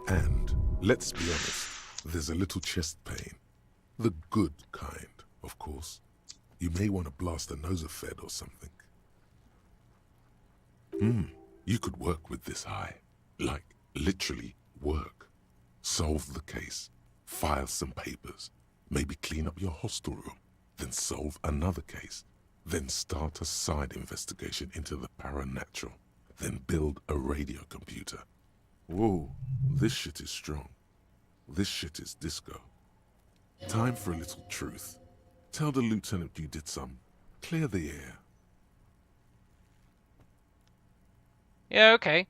And, let's be honest, there's a little chest pain. The good kind, of course. You may want to blast a nosophed or something. You could work with this high. Like, literally work. Solve the case. File some papers. Maybe clean up your hostel room. Then solve another case. Then start a side investigation into the paranatural. Then build a radio computer. Whoa, this shit is strong. This shit is disco. Time for a little truth. Tell the lieutenant you did some. Clear the air. Yeah, okay.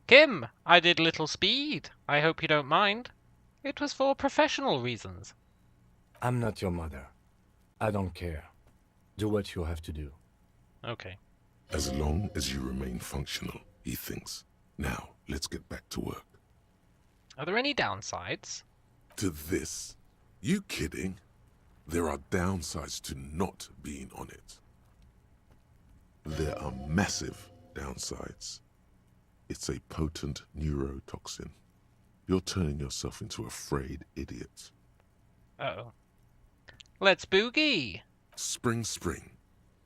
Kim, I did little speed. I hope you don't mind. It was for professional reasons. I'm not your mother. I don't care. Do what you have to do. Okay. As long as you remain functional, he thinks. Now, let's get back to work. Are there any downsides? To this? You kidding? There are downsides to not being on it. There are massive downsides. It's a potent neurotoxin. You're turning yourself into a frayed idiot. Uh-oh. Let's boogie! Spring.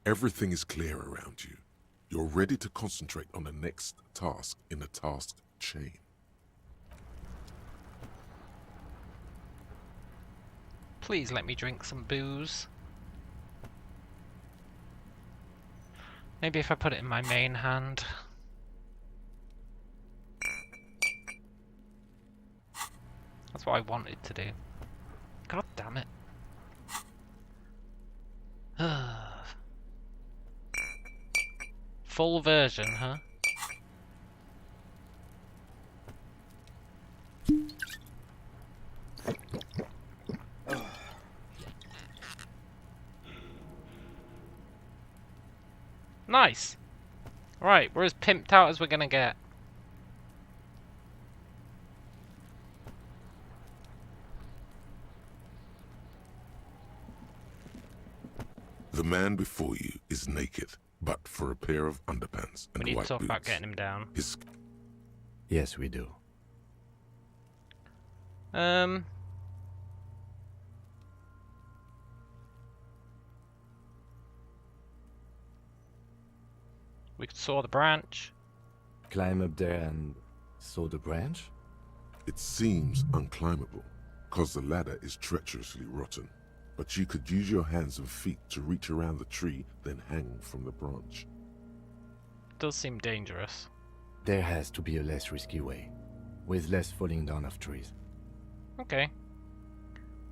Everything is clear around you. You're ready to concentrate on the next task in the task chain. Please let me drink some booze. Maybe if I put it in my main hand. That's what I wanted to do. God damn it. Full version, huh? Nice. Right, we're as pimped out as we're gonna get. The man before you is naked, but for a pair of underpants and We need white to talk boots. about getting him down. Yes, we do. We could saw the branch. Climb up there and saw the branch? It seems unclimbable, cause the ladder is treacherously rotten. But you could use your hands and feet to reach around the tree, then hang from the branch. Does seem dangerous. There has to be a less risky way, with less falling down of trees. Okay.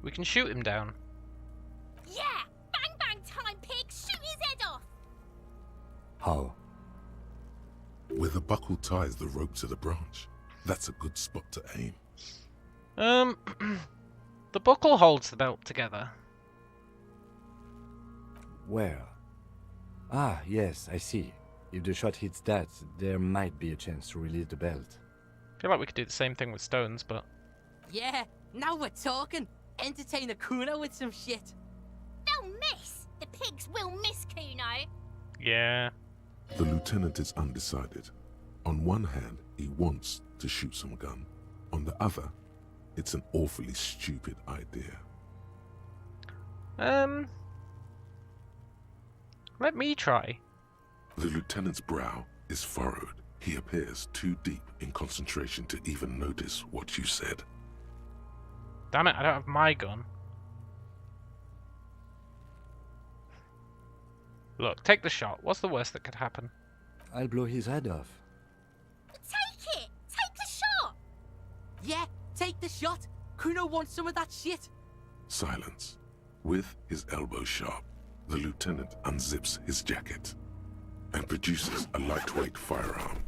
We can shoot him down. Yeah! Bang bang time, pig! Shoot his head off! How? Where the buckle ties the rope to the branch. That's a good spot to aim. The buckle holds the belt together. Where? Ah, yes, I see. If the shot hits that, there might be a chance to release the belt. I feel like we could do the same thing with stones, but... Yeah, now we're talking. Entertain a Kuno with some shit. They'll miss! The pigs will miss Kuno! Yeah. The lieutenant is undecided. On one hand, he wants to shoot some gun. On the other, it's an awfully stupid idea. Let me try. The lieutenant's brow is furrowed. He appears too deep in concentration to even notice what you said. Damn it, I don't have my gun. Look, take the shot. What's the worst that could happen? I'll blow his head off. Take it! Take the shot! Yeah, take the shot. Kuno wants some of that shit. Silence. With his elbow sharp, the lieutenant unzips his jacket and produces a lightweight firearm.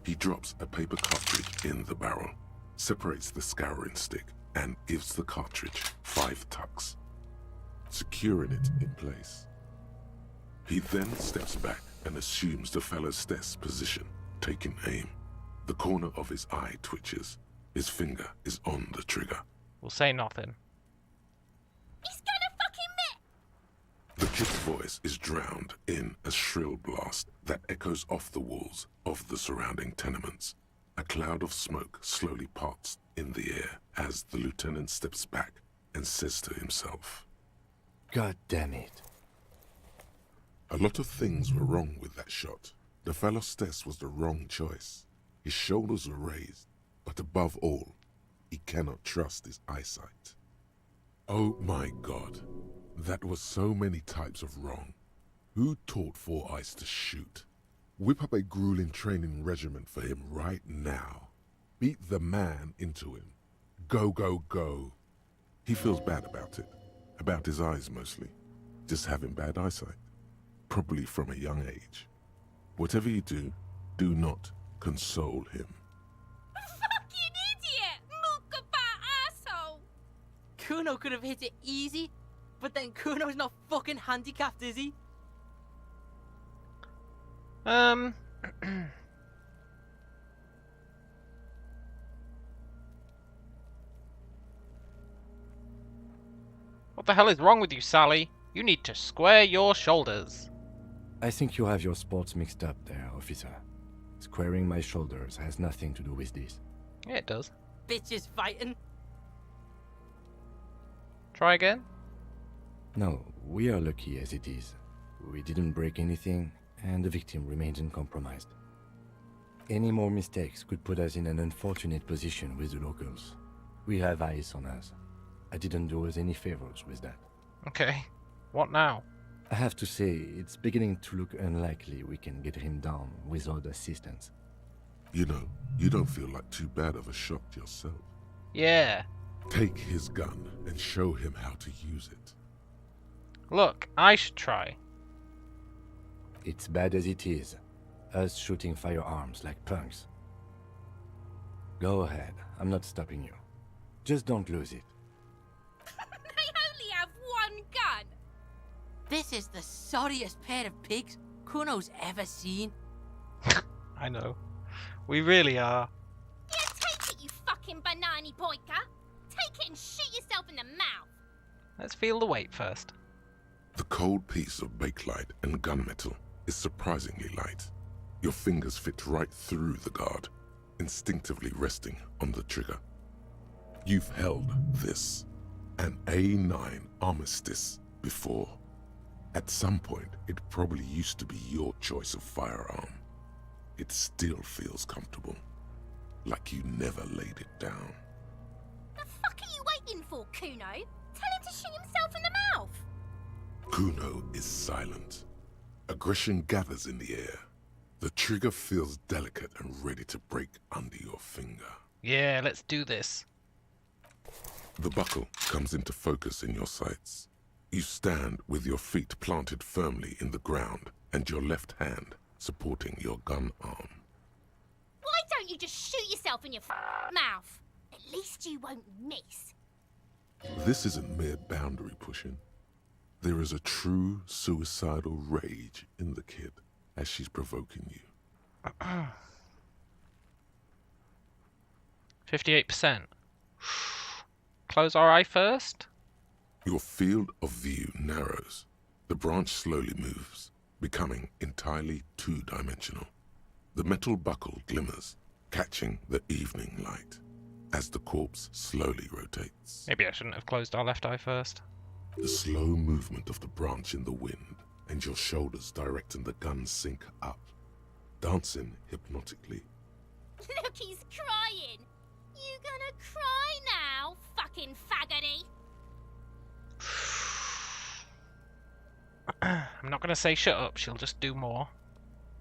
He drops a paper cartridge in the barrel, separates the scouring stick, and gives the cartridge 5 tucks, securing it in place. He then steps back and assumes the fellow's desk position, taking aim. The corner of his eye twitches. His finger is on the trigger. We'll say nothing. He's gonna fucking The kid's voice is drowned in a shrill blast that echoes off the walls of the surrounding tenements. A cloud of smoke slowly parts in the air as the lieutenant steps back and says to himself, God damn it. A lot of things were wrong with that shot. The fellow's test was the wrong choice. His shoulders were raised, but above all, he cannot trust his eyesight. Oh my God, that was so many types of wrong. Who taught Four Eyes to shoot? Whip up a grueling training regimen for him right now. Beat the man into him. Go, go, go. He feels bad about it. About his eyes mostly. Just having bad eyesight. Probably from a young age. Whatever you do, do not console him. fucking idiot! Mookabat asshole! Kuno could have hit it easy, but then Kuno's not fucking handicapped, is he? What the hell is wrong with you, Sally? You need to square your shoulders. I think you have your sports mixed up there, officer. Squaring my shoulders has nothing to do with this. Yeah, it does. Bitches fighting. Try again? No, we are lucky as it is. We didn't break anything, and the victim remains uncompromised. Any more mistakes could put us in an unfortunate position with the locals. We have eyes on us. I didn't do us any favors with that. Okay. What now? I have to say, it's beginning to look unlikely we can get him down without assistance. You know, you don't feel like too bad of a shot yourself. Yeah. Take his gun and show him how to use it. Look, I should try. It's bad as it is. Us shooting firearms like punks. Go ahead, I'm not stopping you. Just don't lose it. They only have one gun! This is the sorriest pair of pigs Kuno's ever seen. I know. We really are. Yeah, take it, you fucking banana boyka! Take it and shoot yourself in the mouth! Let's feel the weight first. The cold piece of bakelite and gunmetal is surprisingly light. Your fingers fit right through the guard, instinctively resting on the trigger. You've held this, an A9 Armistice, before. At some point, it probably used to be your choice of firearm. It still feels comfortable, like you never laid it down. The fuck are you waiting for, Kuno? Tell him to shoot himself in the mouth! Kuno is silent. Aggression gathers in the air. The trigger feels delicate and ready to break under your finger. Yeah, let's do this. The buckle comes into focus in your sights. You stand with your feet planted firmly in the ground and your left hand supporting your gun arm. Why don't you just shoot yourself in your mouth? At least you won't miss. This isn't mere boundary pushing. There is a true suicidal rage in the kid as she's provoking you. 58%. Close our eye first. Your field of view narrows. The branch slowly moves, becoming entirely two-dimensional. The metal buckle glimmers, catching the evening light as the corpse slowly rotates. Maybe I shouldn't have closed our left eye first. The slow movement of the branch in the wind and your shoulders directing the gun sink up. dancing hypnotically. Look, he's crying. You gonna cry now, fucking faggoty? I'm not gonna say shut up, she'll just do more.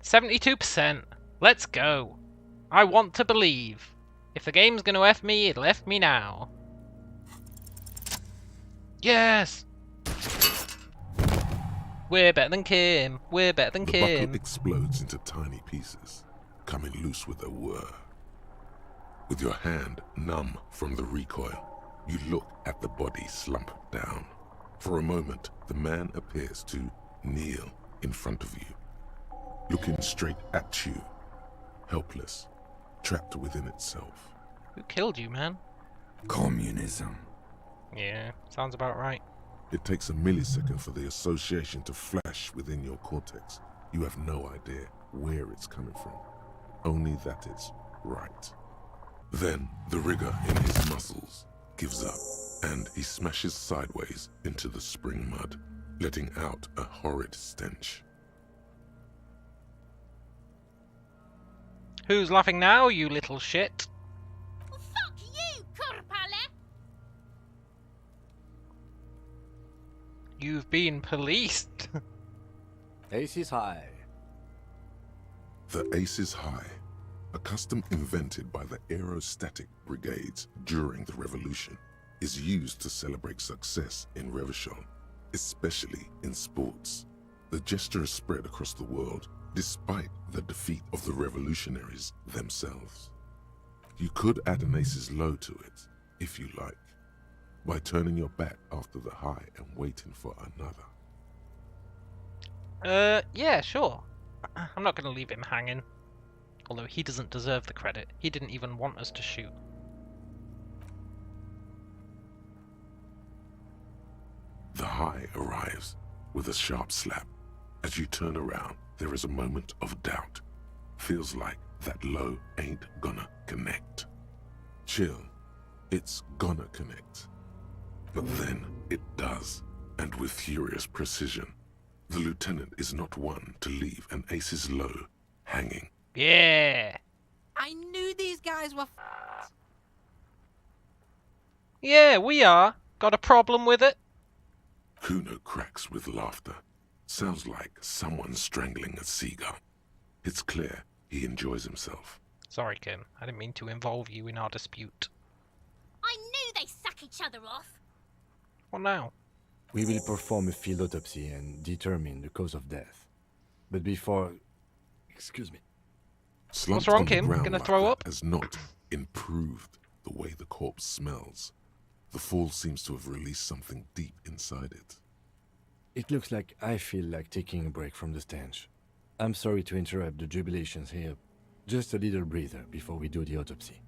72%. Let's go. I want to believe. If the game's gonna F me, it'll F me now. Yes! We're better than Kim. We're better than The Kim. buckle explodes into tiny pieces, coming loose with a whir. With your hand numb from the recoil, you look at the body slump down. For a moment, the man appears to kneel in front of you, looking straight at you, helpless, trapped within itself. Who killed you, man? Communism. Yeah, sounds about right. It takes a millisecond for the association to flash within your cortex. You have no idea where it's coming from, only that it's right. Then the rigor in his muscles gives up, and he smashes sideways into the spring mud, letting out a horrid stench. Who's laughing now, you little shit? Fuck you, Kurpale! You've been policed. Ace is high. The Ace is High, a custom invented by the aerostatic brigades during the revolution, is used to celebrate success in Revachol, especially in sports. The gesture has spread across the world, despite the defeat of the revolutionaries themselves. You could add an Ace's Low to it, if you like, by turning your back after the high and waiting for another. Yeah, sure. I'm not going to leave him hanging. Although he doesn't deserve the credit. He didn't even want us to shoot. The high arrives with a sharp slap. As you turn around, there is a moment of doubt. Feels like that low ain't gonna connect. Chill. It's gonna connect. But then it does, and with furious precision. The lieutenant is not one to leave an Ace's Low hanging. Yeah! I knew these guys were f***ed. Yeah, we are. Got a problem with it? Kuno cracks with laughter. Sounds like someone strangling a seagull. It's clear he enjoys himself. Sorry, Kim. I didn't mean to involve you in our dispute. I knew they suck each other off. What now? We will perform a field autopsy and determine the cause of death. But before... Excuse me. Slumped wrong, on the Kim? ground Gonna like throw that up? has not improved the way the corpse smells. The fall seems to have released something deep inside it. It looks like I feel like taking a break from the stench. I'm sorry to interrupt the jubilations here. Just a little breather before we do the autopsy.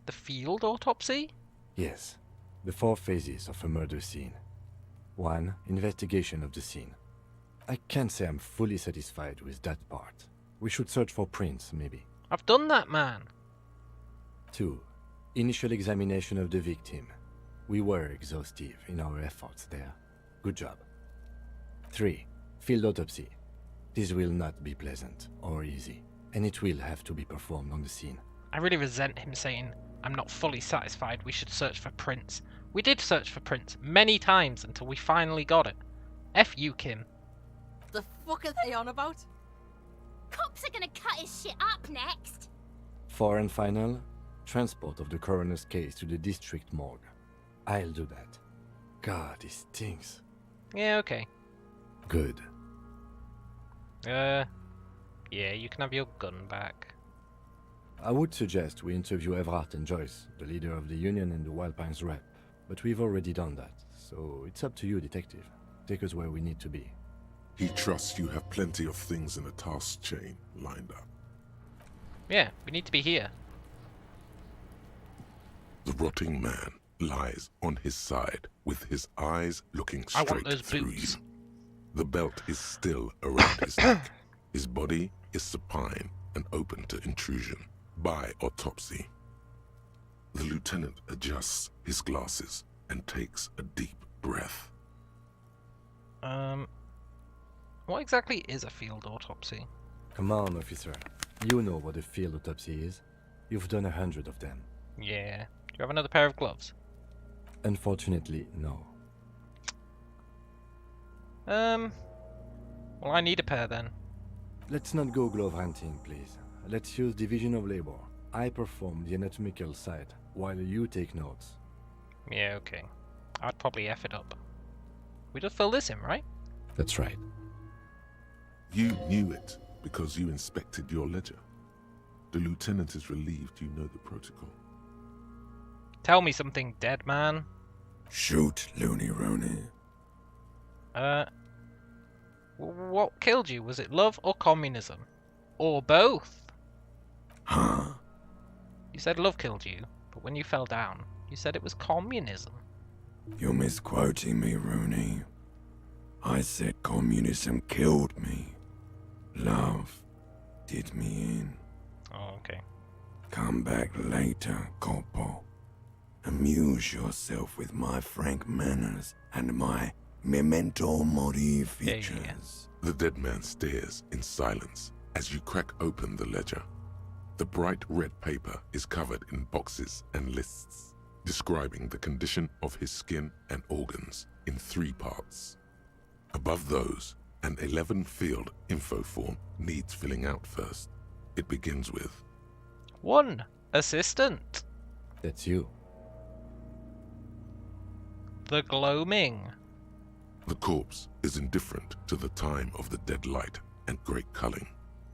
The field autopsy? Yes. The 4 phases of a murder scene. 1. Investigation of the scene. I can't say I'm fully satisfied with that part. We should search for prints, maybe. I've done that, man. 2. Initial examination of the victim. We were exhaustive in our efforts there. Good job. 3. Field autopsy. This will not be pleasant or easy, and it will have to be performed on the scene. I really resent him saying, I'm not fully satisfied, we should search for prints. We did search for prints many times until we finally got it. F you, Kim. The fuck are they on about? Cops are gonna cut his shit up next. 4 and final, transport of the coroner's case to the district morgue. I'll do that. God, this stinks. Yeah, okay. Good. Yeah, you can have your gun back. I would suggest we interview Everhart and Joyce, the leader of the union and the Wild Pines rep, but we've already done that, so it's up to you, detective. Take us where we need to be. He trusts you have plenty of things in a task chain lined up. Yeah, we need to be here. The rotting man lies on his side with his eyes looking I want straight those through boots. you. The belt is still around his neck. His body is supine and open to intrusion by autopsy. The lieutenant adjusts his glasses and takes a deep breath. What exactly is a field autopsy? Come on, officer. You know what a field autopsy is. You've done 100 of them. Yeah. Do you have another pair of gloves? Unfortunately, no. Well, I need a pair then. Let's not go glove hunting, please. Let's use division of labor. I perform the anatomical side, while you take notes. Yeah, okay. I'd probably F it up. We just fill this in, right? That's right. You knew it because you inspected your ledger. The lieutenant is relieved you know the protocol. Tell me something, dead man. Shoot, Looney Rooney. What killed you? Was it love or communism? Or both? Huh? You said love killed you, but when you fell down, you said it was communism. You're misquoting me, Rooney. I said communism killed me. Love did me in. Oh, okay. Come back later, Corpo. Amuse yourself with my frank manners and my memento mori features. The dead man stares in silence as you crack open the ledger. The bright red paper is covered in boxes and lists, describing the condition of his skin and organs in 3 parts. Above those, an 11-field info form needs filling out first. It begins with 1 assistant. That's you. The gloaming. the corpse is indifferent to the time of the dead light and great culling.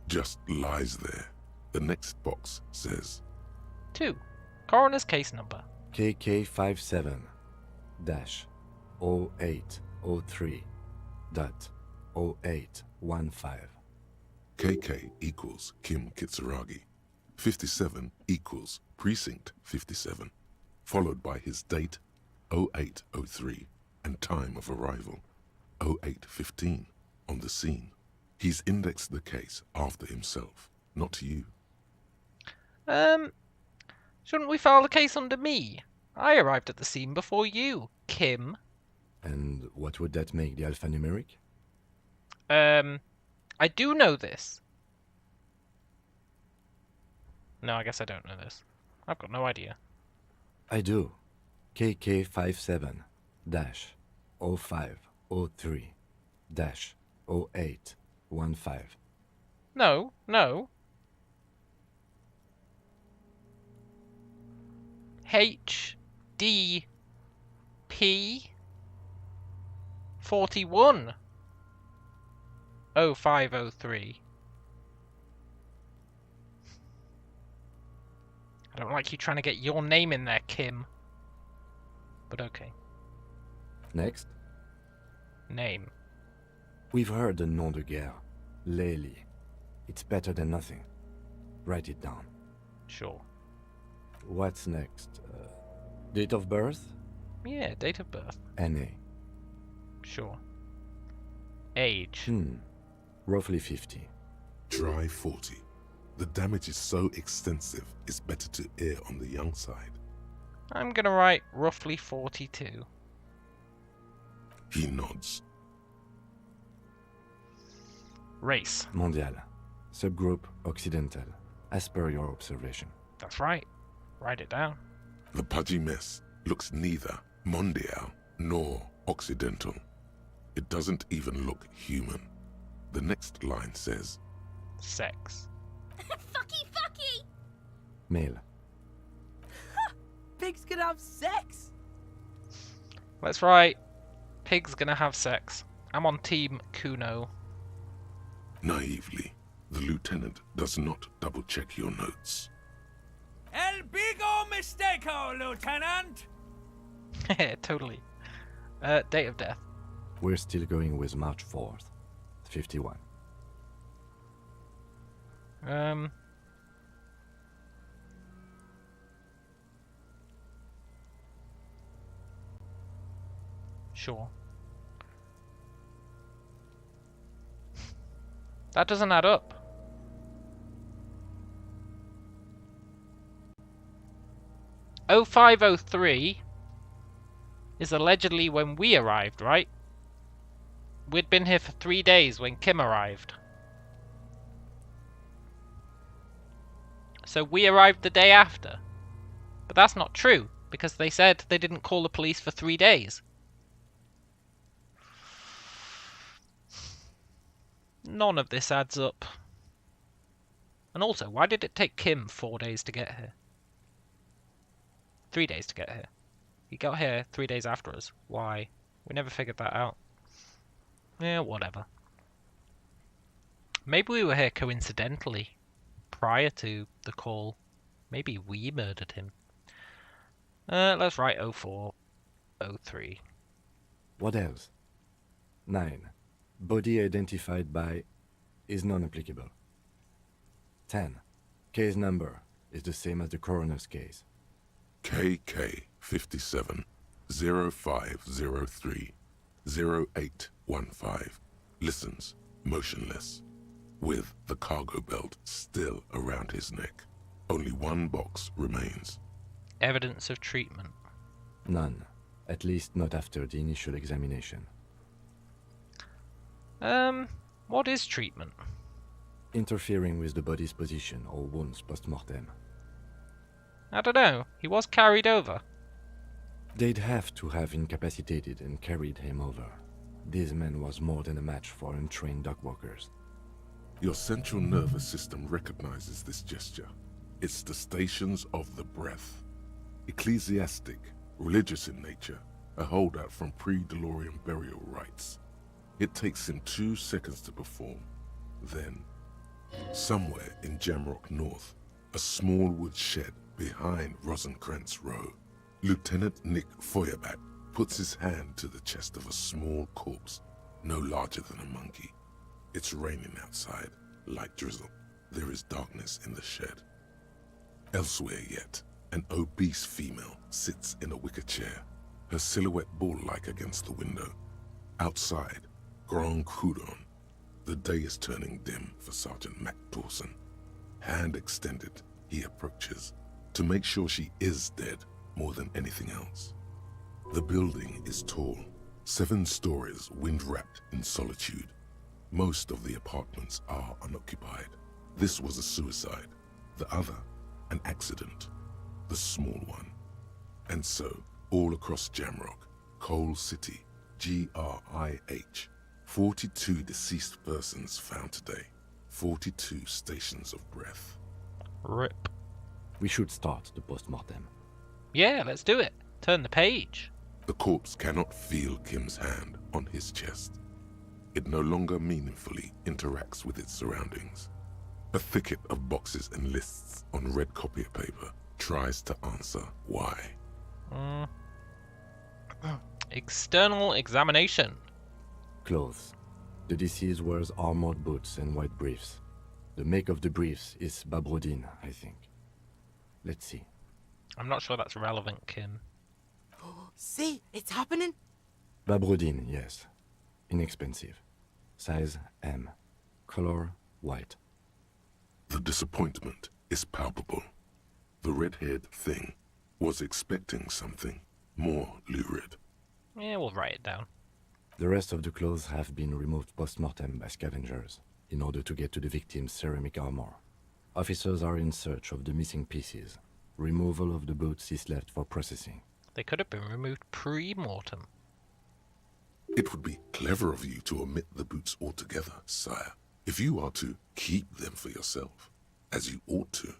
Just lies there. The next box says 2. Coroner's case number. KK57-0803.0815. KK equals Kim Kitsuragi. 57 equals Precinct 57, followed by his date 0803 and time of arrival 0815 on the scene. He's indexed the case after himself, not you. Shouldn't we file the case under me? I arrived at the scene before you, Kim. And what would that make the alphanumeric? I do know this. No, I guess I don't know this. I've got no idea. I do. KK57-0503-0815. No, no. HDP 41 0503. I don't like you trying to get your name in there, Kim. But okay. Next. Name. We've heard the nom de guerre. Lely. It's better than nothing. Write it down. Sure. What's next? Date of birth? Yeah, date of birth. NA. Sure. Age? Roughly 50. Try 40. The damage is so extensive, it's better to err on the young side. I'm gonna write roughly 42. He nods. Race? Mondial. Subgroup Occidental. As per your observation. That's right. Write it down. The pudgy mess looks neither mondial nor occidental. It doesn't even look human. The next line says, Sex. Fucky! Male. Pigs can have sex? Let's write pig's gonna have sex. I'm on team Kuno. Naively, the lieutenant does not double-check your notes. El bigo mistako, Lieutenant! Totally. Date of death. We're still going with March 4th. 51. Sure. That doesn't add up. Oh 0503 is allegedly when we arrived, right? We'd been here for 3 days when Kim arrived. So we arrived the day after. But that's not true, because they said they didn't call the police for 3 days. None of this adds up. And also, why did it take Kim 4 days to get here? 3 days to get here. He got here 3 days after us. Why? We never figured that out. Yeah, whatever. Maybe we were here coincidentally, prior to the call. Maybe we murdered him. Let's write 0403. What else? 9. Body identified by is non-applicable. 10. Case number is the same as the coroner's case. KK 57 0503 0815 listens motionless, with the cargo belt still around his neck. Only one box remains. Evidence of treatment. None. At least not after the initial examination. What is treatment? Interfering with the body's position or wounds post-mortem. I don't know. He was carried over. They'd have to have incapacitated and carried him over. This man was more than a match for untrained dog walkers. Your central nervous system recognizes this gesture. It's the stations of the breath. Ecclesiastic, religious in nature, a holdout from pre-DeLorean burial rites. It takes him 2 seconds to perform. Then, somewhere in Jamrock North, a small wood shed behind Rosencrantz Row, Lieutenant Nick Feuerbat puts his hand to the chest of a small corpse, no larger than a monkey. It's raining outside, light drizzle. There is darkness in the shed. Elsewhere yet, an obese female sits in a wicker chair, her silhouette bull-like against the window. Outside, Grand Coudon. The day is turning dim for Sergeant Mac Dawson. Hand extended, he approaches, to make sure she is dead more than anything else. The building is tall, 7 stories wind-wrapped in solitude. Most of the apartments are unoccupied. This was a suicide, the other an accident, the small one. And so, all across Jamrock, Coal City, GRIH, 42 deceased persons found today, 42 stations of breath. RIP. We should start the post-mortem. Yeah, let's do it. Turn the page. The corpse cannot feel Kim's hand on his chest. It no longer meaningfully interacts with its surroundings. A thicket of boxes and lists on red copier paper tries to answer why. External examination. Clothes. The deceased wears armored boots and white briefs. The make of the briefs is Babrodine, I think. Let's see. I'm not sure that's relevant, Kim. See, it's happening. Babrodine, yes. Inexpensive. Size M. Color white. The disappointment is palpable. The red-haired thing was expecting something more lurid. Yeah, we'll write it down. The rest of the clothes have been removed post-mortem by scavengers in order to get to the victim's ceramic armor. Officers are in search of the missing pieces. Removal of the boots is left for processing. They could have been removed pre-mortem. It would be clever of you to omit the boots altogether, sire. If you are to keep them for yourself, as you ought to,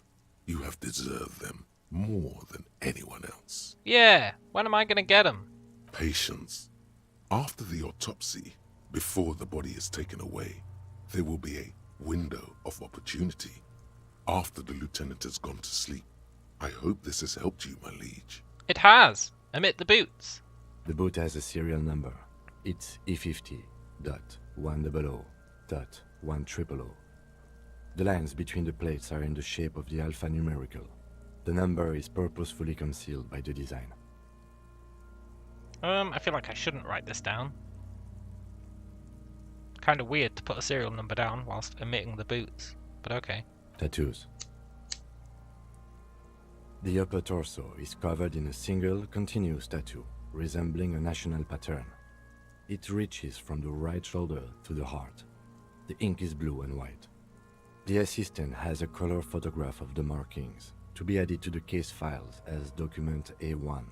you have deserved them more than anyone else. Yeah, when am I gonna get them? Patience. After the autopsy, before the body is taken away, there will be a window of opportunity. After the lieutenant has gone to sleep. I hope this has helped you, my liege. It has. Omit the boots. The boot has a serial number. It's E50.100.100. The lines between the plates are in the shape of the alphanumerical. The number is purposefully concealed by the design. I feel like I shouldn't write this down. Kind of weird to put a serial number down whilst omitting the boots, but okay. Tattoos. The upper torso is covered in a single, continuous tattoo, resembling a national pattern. It reaches from the right shoulder to the heart. The ink is blue and white. The assistant has a color photograph of the markings to be added to the case files as document A1.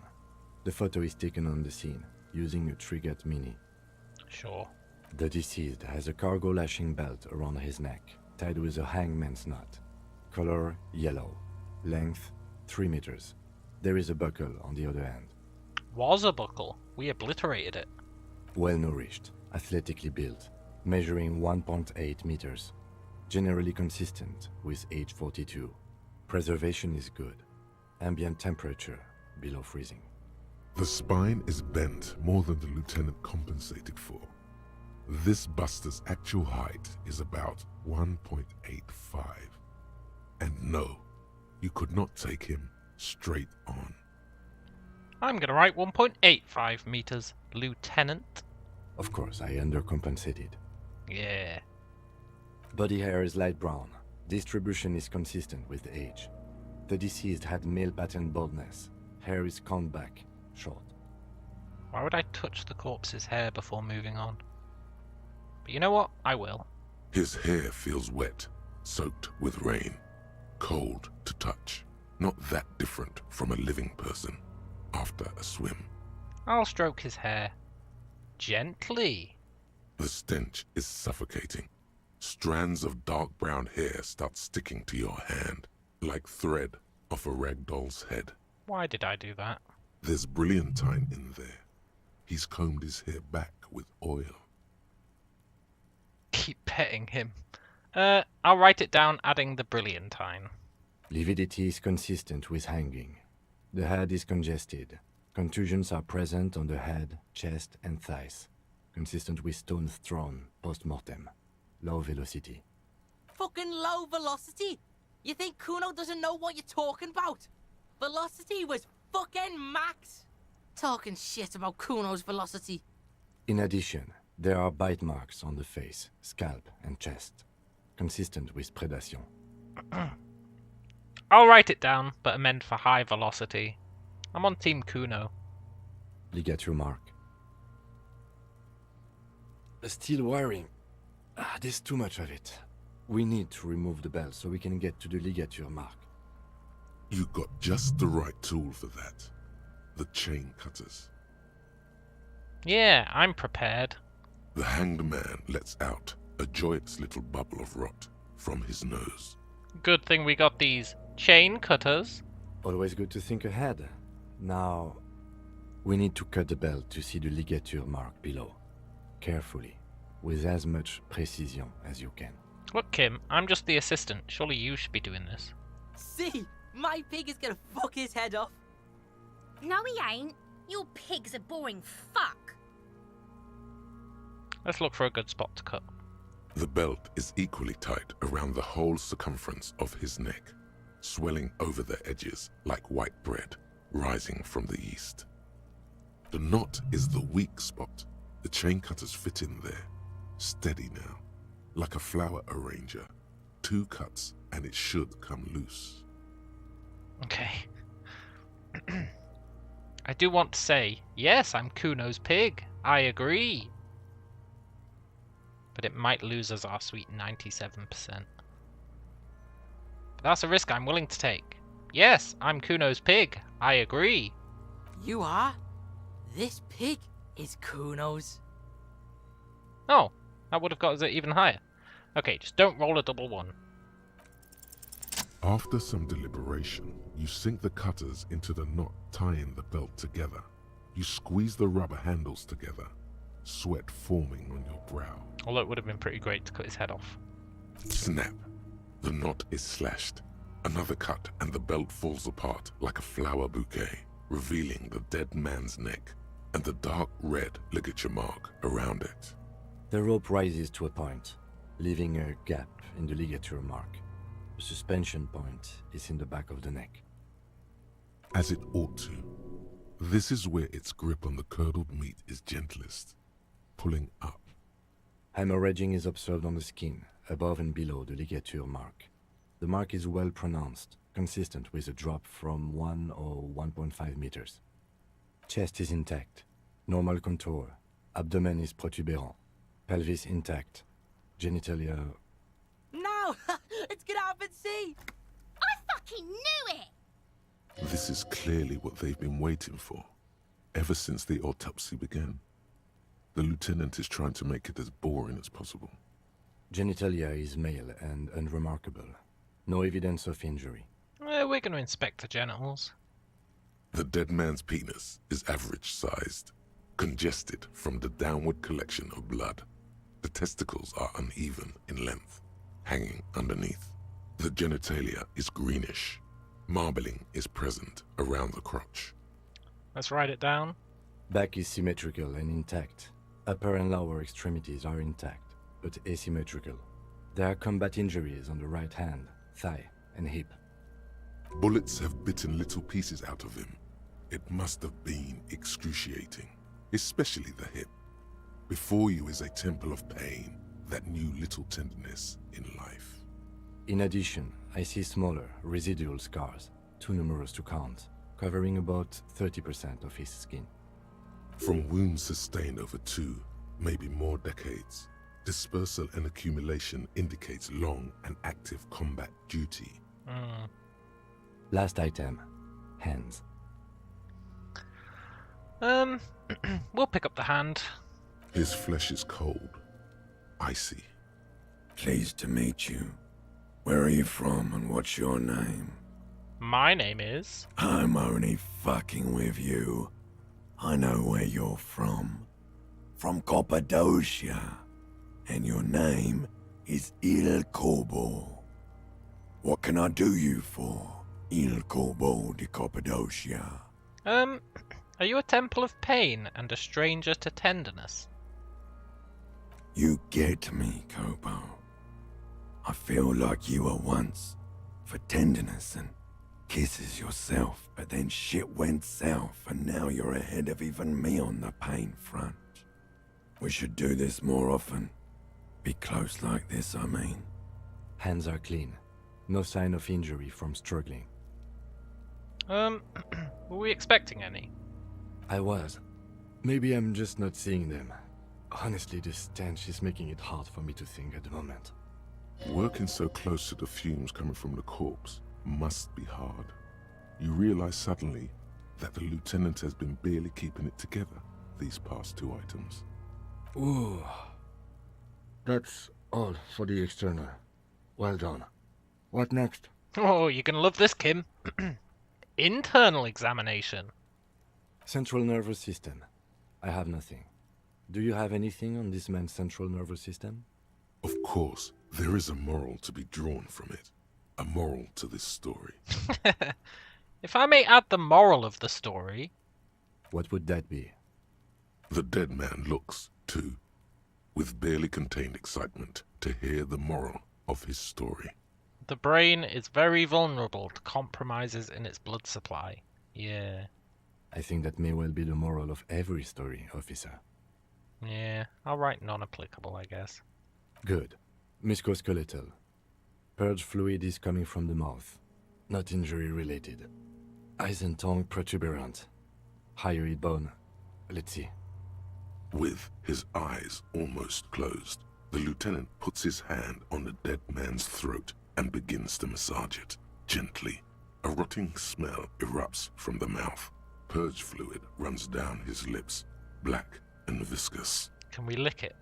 The photo is taken on the scene using a Trigat Mini. Sure. The deceased has a cargo lashing belt around his neck, tied with a hangman's knot. Color yellow. Length 3 meters. There is a buckle on the other end. Was a buckle. We obliterated it. Well nourished, athletically built, measuring 1.8 meters. Generally consistent with age 42. Preservation is good. Ambient temperature below freezing. The spine is bent more than the lieutenant compensated for. This buster's actual height is about 1.85. And no, you could not take him straight on. I'm gonna write 1.85 meters, Lieutenant. Of course, I undercompensated. Yeah. Body hair is light brown. Distribution is consistent with age. The deceased had male pattern baldness. Hair is combed back, short. Why would I touch the corpse's hair before moving on? But you know what? I will. His hair feels wet, soaked with rain, cold to touch. Not that different from a living person after a swim. I'll stroke his hair. Gently. The stench is suffocating. Strands of dark brown hair start sticking to your hand, like thread off a ragdoll's head. Why did I do that? There's brilliantine in there. He's combed his hair back with oil. Keep petting him. I'll write it down, adding the brilliantine. Lividity is consistent with hanging. The head is congested. Contusions are present on the head, chest, and thighs. Consistent with stones thrown post-mortem. Low velocity. Fucking low velocity? You think Kuno doesn't know what you're talking about? Velocity was fucking max. Talking shit about Kuno's velocity. In addition, there are bite marks on the face, scalp, and chest. Consistent with predation. I'll write it down, but amend for high velocity. I'm on Team Kuno. Ligature mark. Steel wiring. There's too much of it. We need to remove the belt so we can get to the ligature mark. You got just the right tool for that. The chain cutters. Yeah, I'm prepared. The hanged man lets out a joyous little bubble of rot from his nose. Good thing we got these chain cutters. Always good to think ahead. Now, we need to cut the belt to see the ligature mark below. Carefully, with as much precision as you can. Look, Kim, I'm just the assistant. Surely you should be doing this. See, my pig is gonna fuck his head off. No, he ain't. Your pig's a boring fuck. Let's look for a good spot to cut. The belt is equally tight around the whole circumference of his neck, swelling over the edges like white bread rising from the east. The knot is the weak spot. The chain cutters fit in there, steady now, like a flower arranger. 2 cuts and it should come loose. Okay. I do want to say, yes, I'm Kuno's pig. I agree. But it might lose us our sweet 97%. But that's a risk I'm willing to take. Yes, I'm Kuno's pig. I agree. You are? This pig is Kuno's. Oh, that would have got us even higher. Okay, just don't roll a double 1. After some deliberation, you sink the cutters into the knot tying the belt together. You squeeze the rubber handles together, sweat forming on your brow. Although it would have been pretty great to cut his head off. Snap. The knot is slashed. Another cut and the belt falls apart like a flower bouquet, revealing the dead man's neck and the dark red ligature mark around it. The rope rises to a point, leaving a gap in the ligature mark. The suspension point is in the back of the neck. As it ought to. This is where its grip on the curdled meat is gentlest, pulling up. Hemorrhaging is observed on the skin, above and below the ligature mark. The mark is well pronounced, consistent with a drop from 1 or 1.5 meters. Chest is intact, normal contour. Abdomen is protuberant, pelvis intact, genitalia... No! see. I fucking knew it! This is clearly what they've been waiting for, ever since the autopsy began. The lieutenant is trying to make it as boring as possible. Genitalia is male and unremarkable. No evidence of injury. We're going to inspect the genitals. The dead man's penis is average-sized, congested from the downward collection of blood. The testicles are uneven in length, hanging underneath. The genitalia is greenish. Marbling is present around the crotch. Let's write it down. Back is symmetrical and intact. Upper and lower extremities are intact, but asymmetrical. There are combat injuries on the right hand, thigh, and hip. Bullets have bitten little pieces out of him. It must have been excruciating, especially the hip. Before you is a temple of pain that knew little tenderness in life. In addition, I see smaller, residual scars, too numerous to count, covering about 30% of his skin. From wounds sustained over 2, maybe more decades, dispersal and accumulation indicates long and active combat duty. Last item, hands. We'll pick up the hand. His flesh is cold, icy. Pleased to meet you. Where are you from and what's your name? My name is... I'm only fucking with you. I know where you're from. From Cappadocia. And your name is Il Corbo. What can I do you for, Il Corbo de Cappadocia? Are you a temple of pain and a stranger to tenderness? You get me, Corbo. I feel like you were once for tenderness and kisses yourself, but then shit went south and now you're ahead of even me on the pain front. We should do this more often. Be close like this, I mean. Hands are clean. No sign of injury from struggling. Were we expecting any? I was. Maybe I'm just not seeing them. Honestly, this stench is making it hard for me to think at the moment. Working so close to the fumes coming from the corpse must be hard. You realize suddenly that the lieutenant has been barely keeping it together these past 2 items. Ooh. That's all for the external. Well done. What next? Oh, you're gonna love this, Kim. Internal examination. Central nervous system. I have nothing. Do you have anything on this man's central nervous system? Of course, there is a moral to be drawn from it. A moral to this story. If I may add the moral of the story... What would that be? The dead man looks, too, with barely contained excitement to hear the moral of his story. The brain is very vulnerable to compromises in its blood supply. Yeah. I think that may well be the moral of every story, officer. Yeah, I'll write non-applicable, I guess. Good. Musculoskeletal. Purge fluid is coming from the mouth. Not injury-related. Eyes and tongue protuberant. Hyoid bone. Let's see. With his eyes almost closed, the lieutenant puts his hand on the dead man's throat and begins to massage it, gently. A rotting smell erupts from the mouth. Purge fluid runs down his lips, black and viscous. Can we lick it?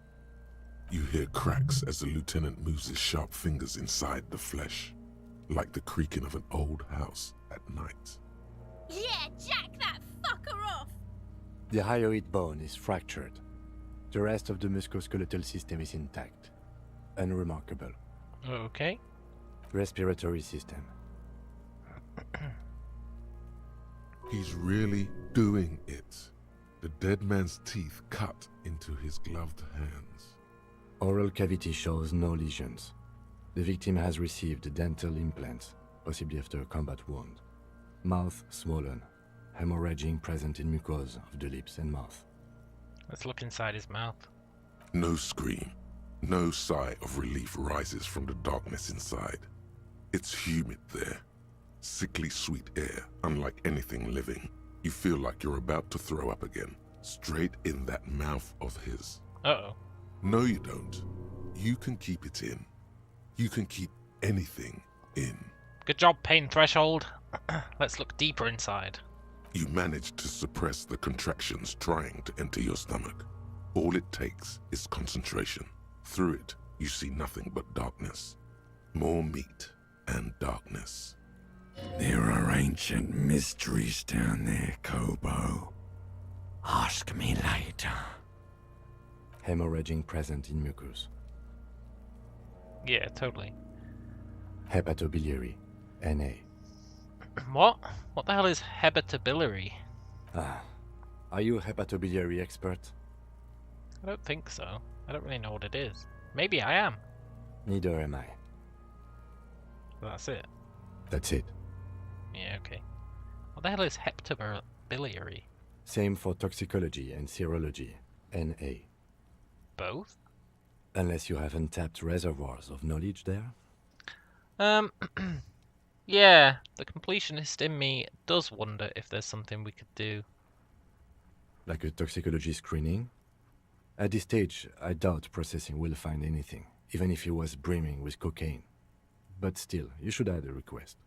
You hear cracks as the lieutenant moves his sharp fingers inside the flesh, like the creaking of an old house at night. Yeah, jack that fucker off! The hyoid bone is fractured. The rest of the musculoskeletal system is intact. Unremarkable. Okay. Respiratory system. He's really doing it. The dead man's teeth cut into his gloved hands. Oral cavity shows no lesions. The victim has received dental implants, possibly after a combat wound. Mouth swollen. Hemorrhaging present in mucosa of the lips and mouth. Let's look inside his mouth. No scream. No sigh of relief rises from the darkness inside. It's humid there. Sickly sweet air, unlike anything living. You feel like you're about to throw up again, straight in that mouth of his. Uh-oh. No, you don't. You can keep it in. You can keep anything in. Good job, pain threshold. Let's look deeper inside. You manage to suppress the contractions trying to enter your stomach. All it takes is concentration. Through it, you see nothing but darkness. More meat and darkness. There are ancient mysteries down there, Kobo. Ask me later. Hemorrhaging present in mucus. Yeah, totally. Hepatobiliary, Na. What? What the hell is hepatobiliary? Ah, are you a hepatobiliary expert? I don't think so. I don't really know what it is. Maybe I am. Neither am I. That's it. That's it. Yeah, okay. What the hell is hepatobiliary? Same for toxicology and serology, Na. Both? Unless you have untapped reservoirs of knowledge there? Yeah, the completionist in me does wonder if there's something we could do. Like a toxicology screening? At this stage, I doubt processing will find anything, even if he was brimming with cocaine. But still, you should add a request.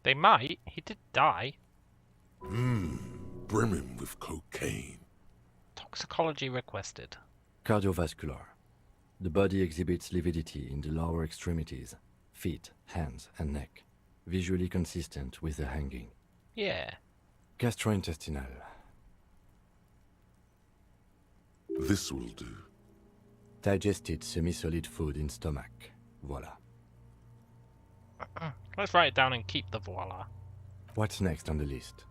They might. He did die. Brimming with cocaine. Toxicology requested. Cardiovascular. The body exhibits lividity in the lower extremities, feet, hands, and neck. Visually consistent with the hanging. Yeah. Gastrointestinal. This will do. Digested semi-solid food in stomach. Voila. Let's write it down and keep the voila. What's next on the list?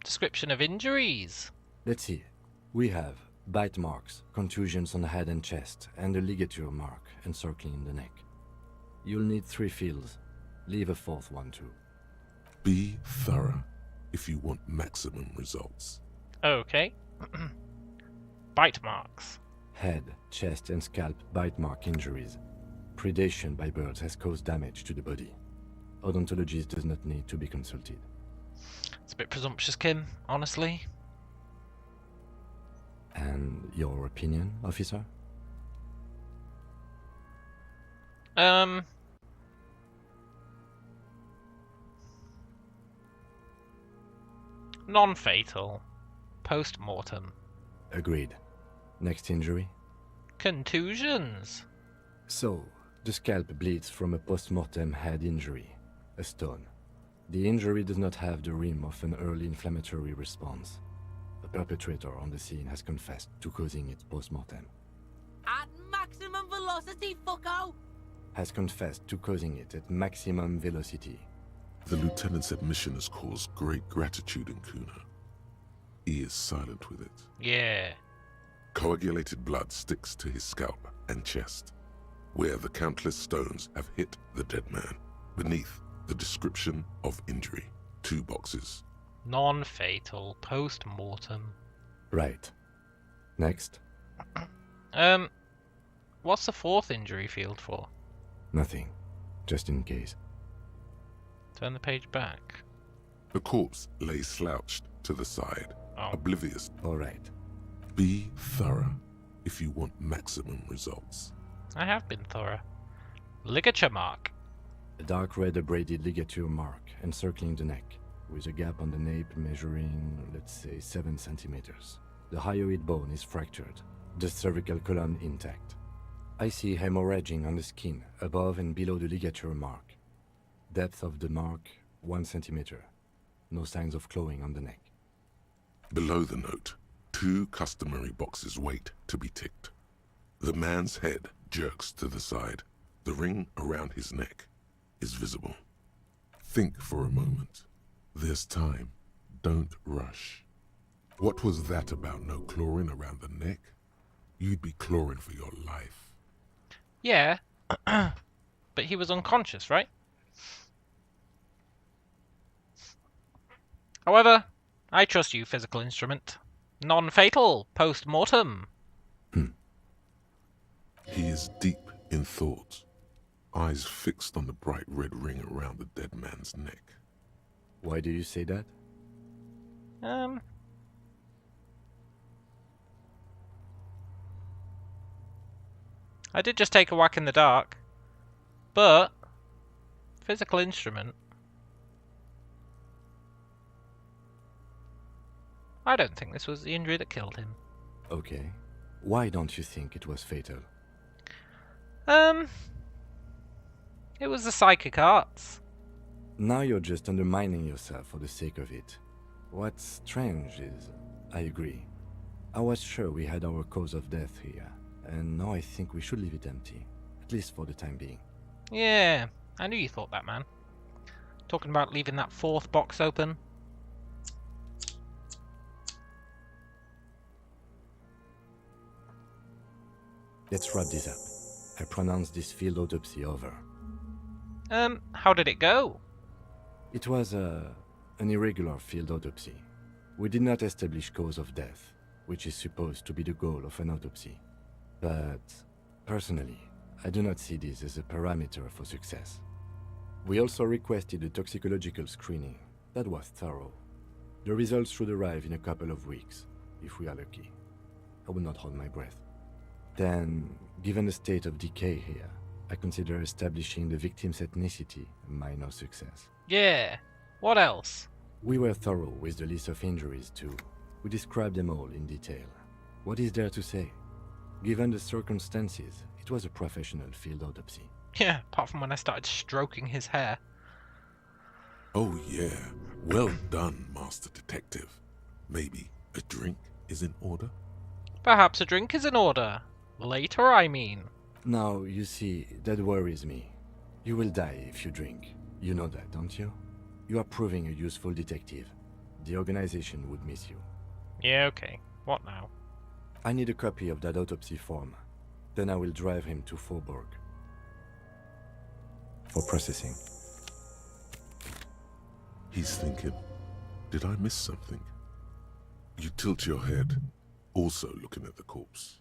Description of injuries. Let's see. We have bite marks, contusions on the head and chest, and a ligature mark encircling the neck. You'll need 3 fields. Leave a 4th one too. Be thorough if you want maximum results. Okay. Bite marks. Head, chest, and scalp bite mark injuries. Predation by birds has caused damage to the body. Odontologist does not need to be consulted. It's a bit presumptuous, Kim, honestly. And your opinion, officer? Non-fatal. Post-mortem. Agreed. Next injury? Contusions. So, the scalp bleeds from a post-mortem head injury, a stone. The injury does not have the rim of an early inflammatory response. The perpetrator on the scene has confessed to causing it post-mortem. At maximum velocity, fucko! Has confessed to causing it at maximum velocity. The lieutenant's admission has caused great gratitude in Kuna. He is silent with it. Yeah. Coagulated blood sticks to his scalp and chest, where the countless stones have hit the dead man. Beneath, the description of injury. 2 boxes. Non-fatal. Post-mortem. Right. Next. What's the 4th injury field for? Nothing. Just in case. Turn the page back. The corpse lay slouched to the side, oblivious. All right. Be thorough if you want maximum results. I have been thorough. Ligature mark. A dark red abraded ligature mark encircling the neck, with a gap on the nape measuring, let's say, 7 centimeters. The hyoid bone is fractured, the cervical column intact. I see hemorrhaging on the skin, above and below the ligature mark. Depth of the mark, 1 centimeter. No signs of clawing on the neck. Below the note, 2 customary boxes wait to be ticked. The man's head jerks to the side. The ring around his neck is visible. Think for a moment. There's time. Don't rush. What was that about no clawing around the neck? You'd be clawing for your life. Yeah. But he was unconscious, right? However, I trust you, physical instrument. Non-fatal. Post-mortem. He is deep in thought, eyes fixed on the bright red ring around the dead man's neck. Why do you say that? I did just take a whack in the dark, but Physical instrument. I don't think this was the injury that killed him. Okay. Why don't you think it was fatal? It was the psychic arts. Now you're just undermining yourself for the sake of it. What's strange is, I agree. I was sure we had our cause of death here, and now I think we should leave it empty, at least for the time being. Yeah, I knew you thought that, man. Talking about leaving that fourth box open. Let's wrap this up. I pronounce this field autopsy over. How did it go? It was an irregular field autopsy. We did not establish cause of death, which is supposed to be the goal of an autopsy. But, personally, I do not see this as a parameter for success. We also requested a toxicological screening. That was thorough. The results should arrive in a couple of weeks, if we are lucky. I will not hold my breath. Then, given the state of decay here, I consider establishing the victim's ethnicity a minor success. Yeah. What else? We were thorough with the list of injuries too. We described them all in detail. What is there to say? Given the circumstances, it was a professional field autopsy. Yeah, apart from when I started stroking his hair. Oh yeah, well done, Master Detective. Maybe a drink is in order? Perhaps a drink is in order. Later, I mean. Now, you see, that worries me. You will die if you drink. You know that, don't you? You are proving a useful detective. The organization would miss you. Yeah, okay. What now? I need a copy of that autopsy form. Then I will drive him to Faubourg. For processing. He's thinking, did I miss something? You tilt your head, also looking at the corpse.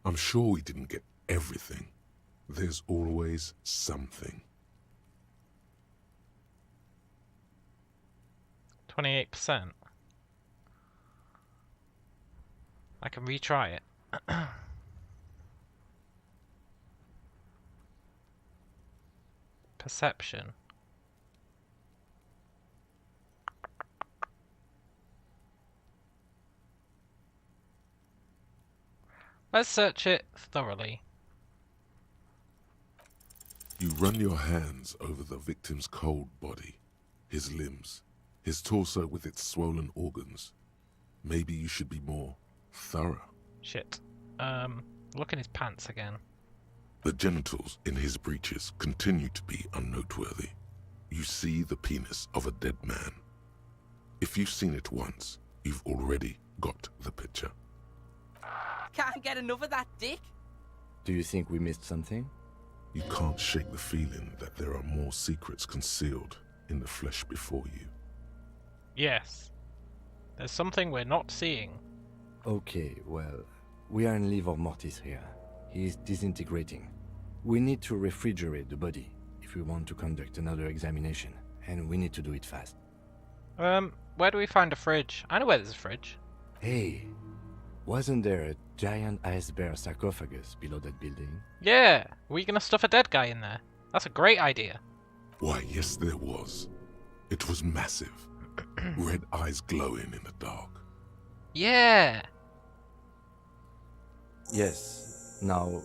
I'm sure we didn't get everything. There's always something. 28%. I can retry it. Perception. Let's search it thoroughly. You run your hands over the victim's cold body, his limbs, his torso with its swollen organs. Maybe you should be more thorough. Shit. Look in his pants again. The genitals in his breeches continue to be unnoteworthy. You see the penis of a dead man. If you've seen it once, you've already got the picture. Can't get enough of that dick. Do you think we missed something? You can't shake the feeling that there are more secrets concealed in the flesh before you. Yes. There's something we're not seeing. Okay, well, we are in livor mortis here. He is disintegrating. We need to refrigerate the body if we want to conduct another examination, and we need to do it fast. Where do we find a fridge? I know where there's a fridge. Hey, wasn't there a giant ice bear sarcophagus below that building? Yeah, are we gonna stuff a dead guy in there? That's a great idea. Why, yes there was. It was massive. Red eyes glowing in the dark. Yeah! Yes. Now,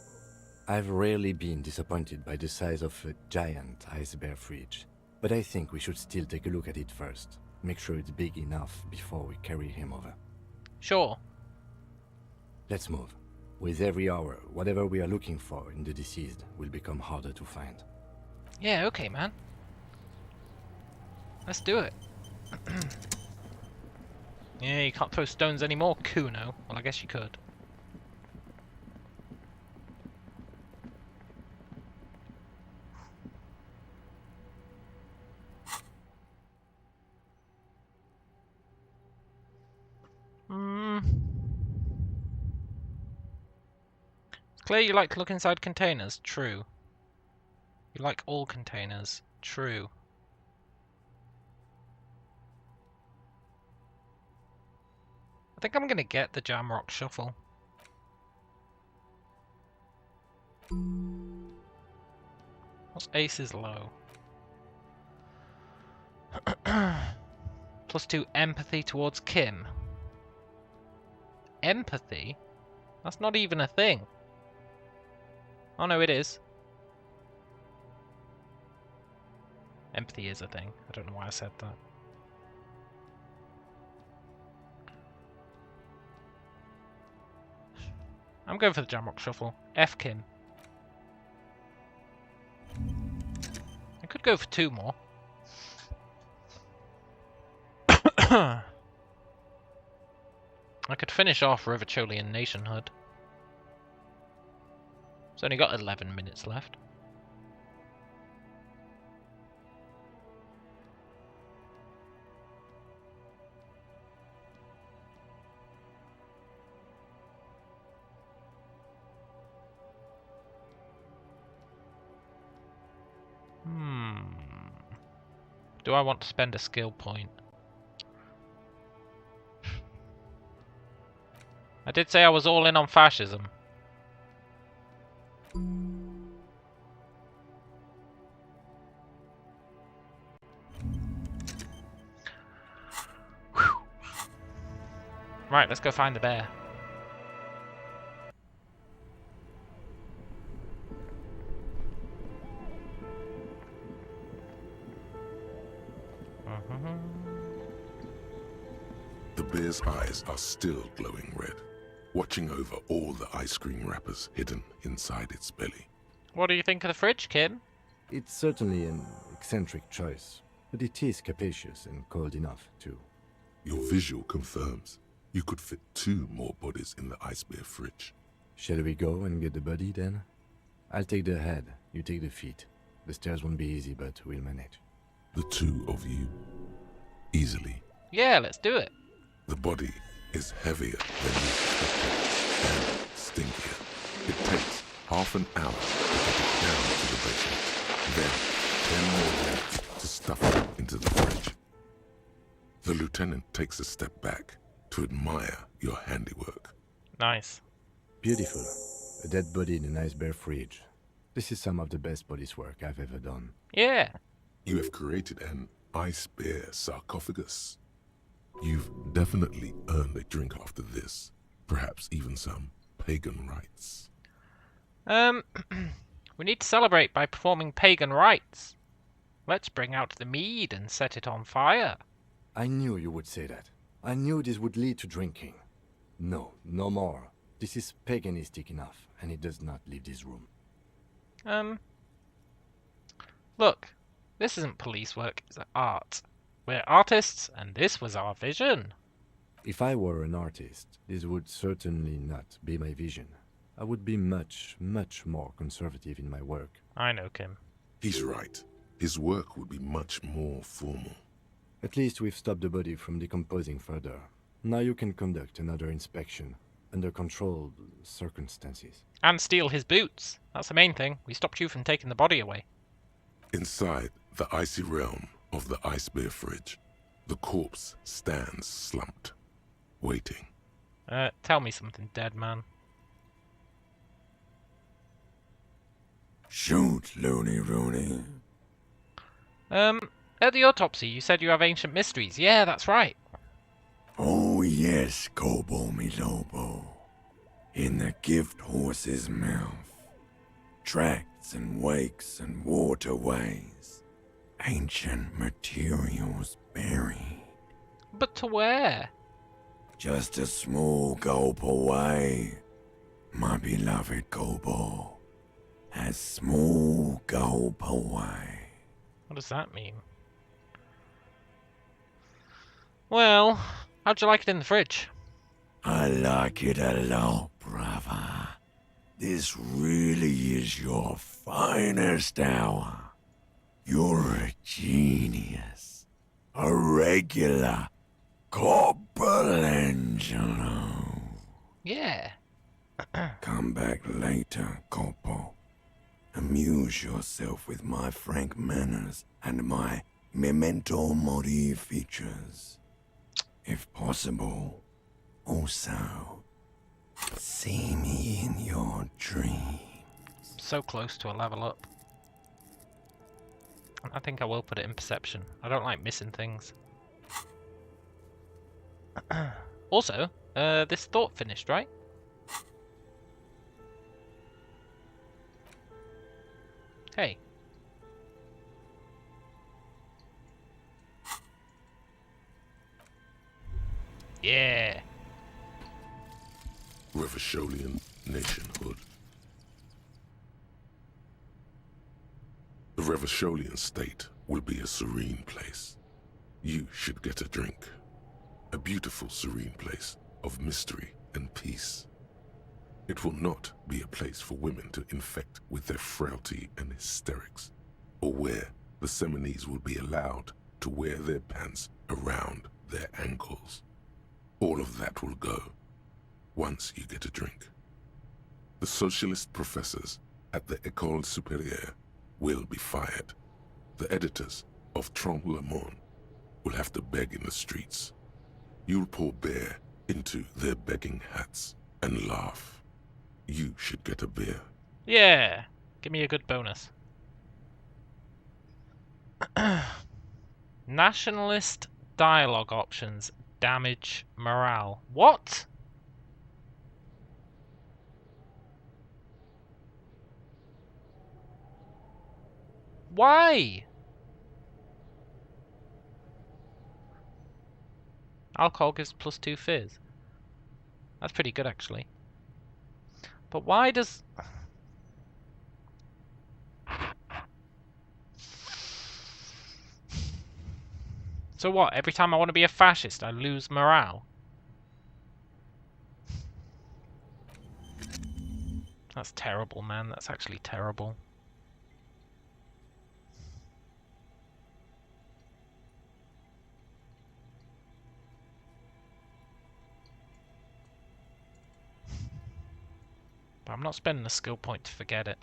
I've rarely been disappointed by the size of a giant ice bear fridge, but I think we should still take a look at it first. Make sure it's big enough before we carry him over. Sure. Let's move. With every hour, whatever we are looking for in the deceased will become harder to find. Yeah, okay, man. Let's do it. Yeah, you can't throw stones anymore, Kuno. Well, I guess you could. It's clear you like to look inside containers. True. You like all containers. True. I think I'm gonna get the Jamrock Shuffle. What's Ace's low? +2 empathy towards Kim. Empathy? That's not even a thing. Oh no, it is. Empathy is a thing. I don't know why I said that. I'm going for the Jamrock Shuffle. F Kim. I could go for 2 more. I could finish off Rivacholian nationhood. It's only got 11 minutes left. Do I want to spend a skill point? I did say I was all in on fascism. Whew. Right, let's go find the bear. The bear's eyes are still glowing red, watching over all the ice cream wrappers hidden inside its belly. What do you think of the fridge, Kim? It's certainly an eccentric choice, but it is capacious and cold enough, too. Your visual confirms you could fit 2 more bodies in the ice bear fridge. Shall we go and get the body, then? I'll take the head, you take the feet. The stairs won't be easy, but we'll manage. The 2 of you. Easily. Yeah, let's do it. The body is heavier than you expected and stinkier. It takes half an hour to get it down to the basement, then 10 more minutes to stuff it into the fridge. The lieutenant takes a step back to admire your handiwork. Nice. Beautiful. A dead body in an ice bear fridge. This is some of the best police work I've ever done. Yeah. You have created an ice bear sarcophagus. You've definitely earned a drink after this. Perhaps even some pagan rites. We need to celebrate by performing pagan rites. Let's bring out the mead and set it on fire. I knew you would say that. I knew this would lead to drinking. No, no more. This is paganistic enough, and it does not leave this room. Look, this isn't police work, it's art. We're artists, and this was our vision. If I were an artist, this would certainly not be my vision. I would be much, much more conservative in my work. I know, Kim. He's right. His work would be much more formal. At least we've stopped the body from decomposing further. Now you can conduct another inspection, under controlled circumstances. And steal his boots. That's the main thing. We stopped you from taking the body away. Inside the icy realm of the ice bear fridge, the corpse stands slumped, waiting. Tell me something, dead man. Shoot, Looney Rooney. At the autopsy, you said you have ancient mysteries. Yeah, that's right. Oh yes, Kobo mi Lobo. In the gift horse's mouth. Tracts and wakes and waterways. Ancient materials buried. But to where? Just a small gulp away, my beloved Kobo. A small gulp away. What does that mean? Well, how'd you like it in the fridge? I like it a lot, brother. This really is your finest hour. You're a genius. A regular Corpelangelo. Yeah. Come back later, Corpo. Amuse yourself with my frank manners and my memento mori features. If possible, also, see me in your dreams. so close to a level up. I think I will put it in perception. I don't like missing things. Also, this thought finished, right? Hey. Yeah. Revacholian nationhood. The Revacholian state will be a serene place. You should get a drink. A beautiful, serene place of mystery and peace. It will not be a place for women to infect with their frailty and hysterics, or where the Seminese will be allowed to wear their pants around their ankles. All of that will go once you get a drink. The socialist professors at the École Supérieure will be fired. The editors of Trompe le Monde will have to beg in the streets. You'll pour beer into their begging hats and laugh. You should get a beer. Yeah. Give me a good bonus. Nationalist dialogue options damage morale. What? Why? Alcohol gives +2 fizz. That's pretty good, actually. But why does... So what? Every time I want to be a fascist, I lose morale? That's terrible, man. That's actually terrible. But I'm not spending a skill point to forget it.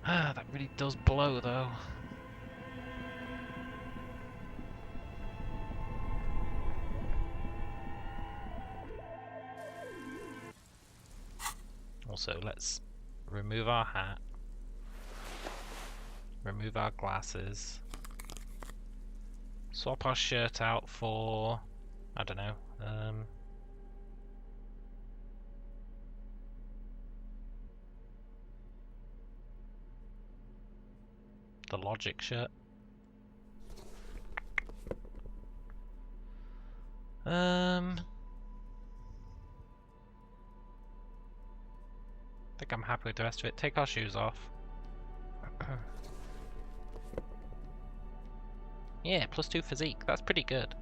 Ah, that really does blow, though. Also, let's remove our hat. Remove our glasses. Swap our shirt out for... I don't know. The Logic shirt. I think I'm happy with the rest of it. Take our shoes off. Yeah, +2 physique. That's pretty good.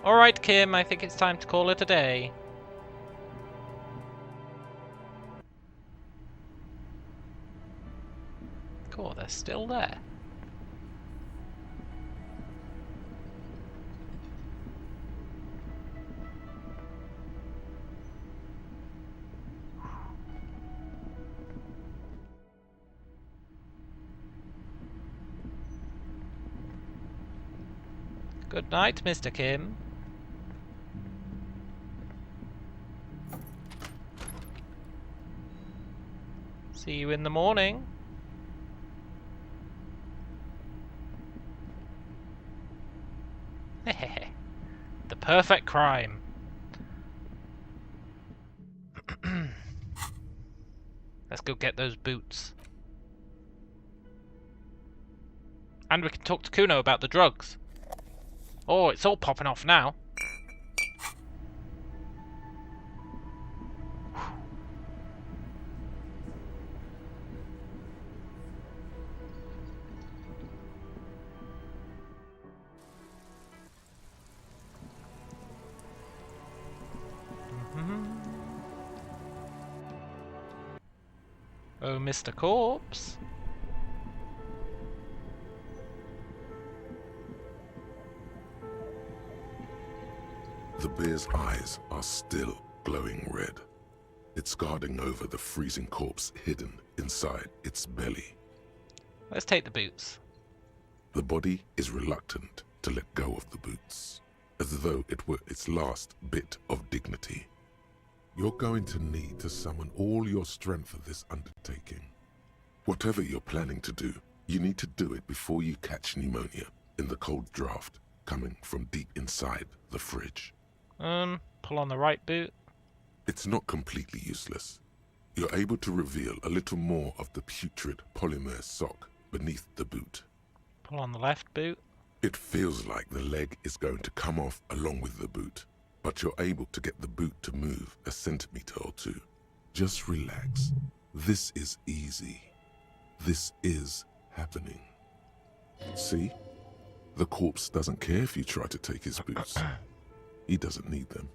Alright, Kim, I think it's time to call it a day. Cool, they're still there. Good night, Mr. Kim. See you in the morning. The perfect crime. Let's go get those boots. And we can talk to Kuno about the drugs. Oh, it's all popping off now. Oh, Mr. Corpse. The bear's eyes are still glowing red. It's guarding over the freezing corpse hidden inside its belly. Let's take the boots. The body is reluctant to let go of the boots, as though it were its last bit of dignity. You're going to need to summon all your strength for this undertaking. Whatever you're planning to do, you need to do it before you catch pneumonia in the cold draft coming from deep inside the fridge. Pull on the right boot. It's not completely useless. You're able to reveal a little more of the putrid polymer sock beneath the boot. Pull on the left boot. It feels like the leg is going to come off along with the boot, but you're able to get the boot to move a centimeter or two. Just relax. This is easy. This is happening. See? The corpse doesn't care if you try to take his boots. He doesn't need them.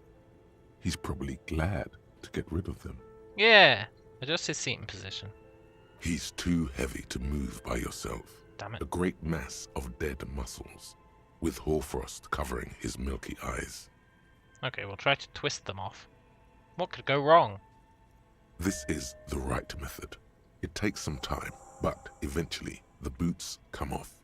He's probably glad to get rid of them. Yeah, adjust his seating position. He's too heavy to move by yourself. Damn it. A great mass of dead muscles, with hoarfrost covering his milky eyes. Okay, we'll try to twist them off. What could go wrong? This is the right method. It takes some time, but eventually the boots come off,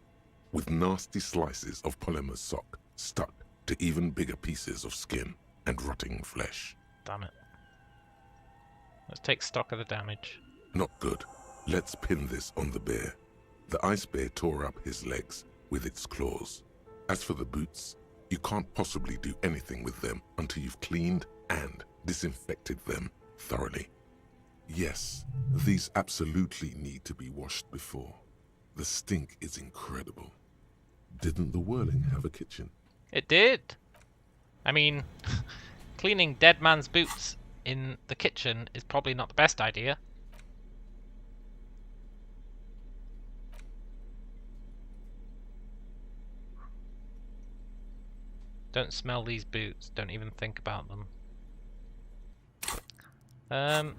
with nasty slices of polymer sock stuck to even bigger pieces of skin and rotting flesh. Damn it. Let's take stock of the damage. Not good. Let's pin this on the bear. The ice bear tore up his legs with its claws. As for the boots, you can't possibly do anything with them until you've cleaned and disinfected them thoroughly. Yes, these absolutely need to be washed before. The stink is incredible. Didn't the Whirling have a kitchen? It did! I mean, cleaning dead man's boots in the kitchen is probably not the best idea. Don't smell these boots. Don't even think about them. Don't